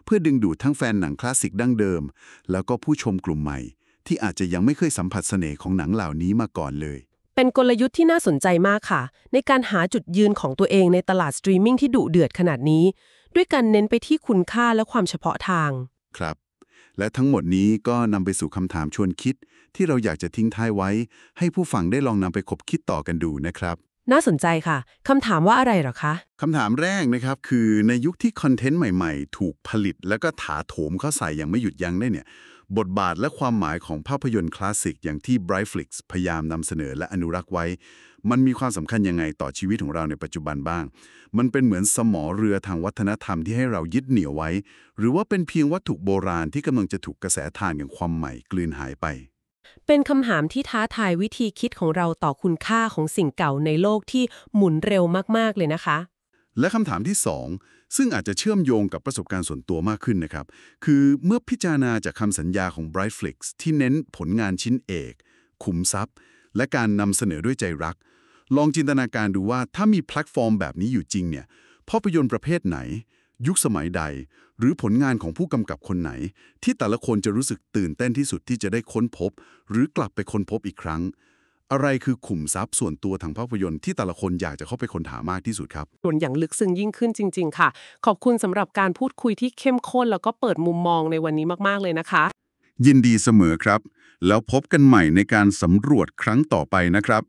เพื่อดึงดูดทั้งแฟนหนังคลาสสิกดั้งเดิมแล้วก็ผู้ชมกลุ่มใหม่ที่อาจจะยังไม่เคยสัมผัสเสน่ห์ของหนังเหล่านี้มาก่อนเลยเป็นกลยุทธ์ที่น่าสนใจมากค่ะในการหาจุดยืนของตัวเองในตลาดสตรีมมิ่งที่ดุเดือดขนาดนี้ด้วยการเน้นไปที่คุณค่าและความเฉพาะทางครับและทั้งหมดนี้ก็นำไปสู่คำถามชวนคิดที่เราอยากจะทิ้งท้ายไว้ให้ผู้ฟังได้ลองนำไปคบคิดต่อกันดูนะครับน่าสนใจค่ะคำถามว่าอะไรหรอคะคำถามแรกนะครับคือในยุคที่คอนเทนต์ใหม่ๆถูกผลิตแล้วก็ถาโถมเข้าใส่อย่างไม่หยุดยั้งได้เนี่ยบทบาทและความหมายของภาพยนตร์คลาสสิกอย่างที่ Brightflixx พยายามนำเสนอและอนุรักษ์ไว้มันมีความสำคัญยังไงต่อชีวิตของเราในปัจจุบันบ้างมันเป็นเหมือนสมอเรือทางวัฒนธรรมที่ให้เรายึดเหนี่ยวไว้หรือว่าเป็นเพียงวัตถุโบราณที่กำลังจะถูกกระแสทานอย่างความใหม่กลืนหายไปเป็นคำถามที่ท้าทายวิธีคิดของเราต่อคุณค่าของสิ่งเก่าในโลกที่หมุนเร็วมากๆเลยนะคะและคำถามที่2ซึ่งอาจจะเชื่อมโยงกับประสบการณ์ส่วนตัวมากขึ้นนะครับคือเมื่อพิจารณาจากคำสัญญาของ Brightflixx ที่เน้นผลงานชิ้นเอกขุมทรัพย์และการนำเสนอด้วยใจรักลองจินตนาการดูว่าถ้ามีแพลตฟอร์มแบบนี้อยู่จริงเนี่ยภาพยนตร์ประเภทไหนยุคสมัยใดหรือผลงานของผู้กำกับคนไหนที่แต่ละคนจะรู้สึกตื่นเต้นที่สุดที่จะได้ค้นพบหรือกลับไปค้นพบอีกครั้งอะไรคือขุมทรัพย์ส่วนตัวทางภาพยนตร์ที่แต่ละคนอยากจะเข้าไปค้นหามากที่สุดครับส่วนอย่างลึกซึ้งยิ่งขึ้นจริงๆค่ะขอบคุณสำหรับการพูดคุยที่เข้มข้นแล้วก็เปิดมุมมองในวันนี้มากๆเลยนะคะยินดีเสมอครับแล้วพบกันใหม่ในการสำรวจครั้งต่อไปนะครับ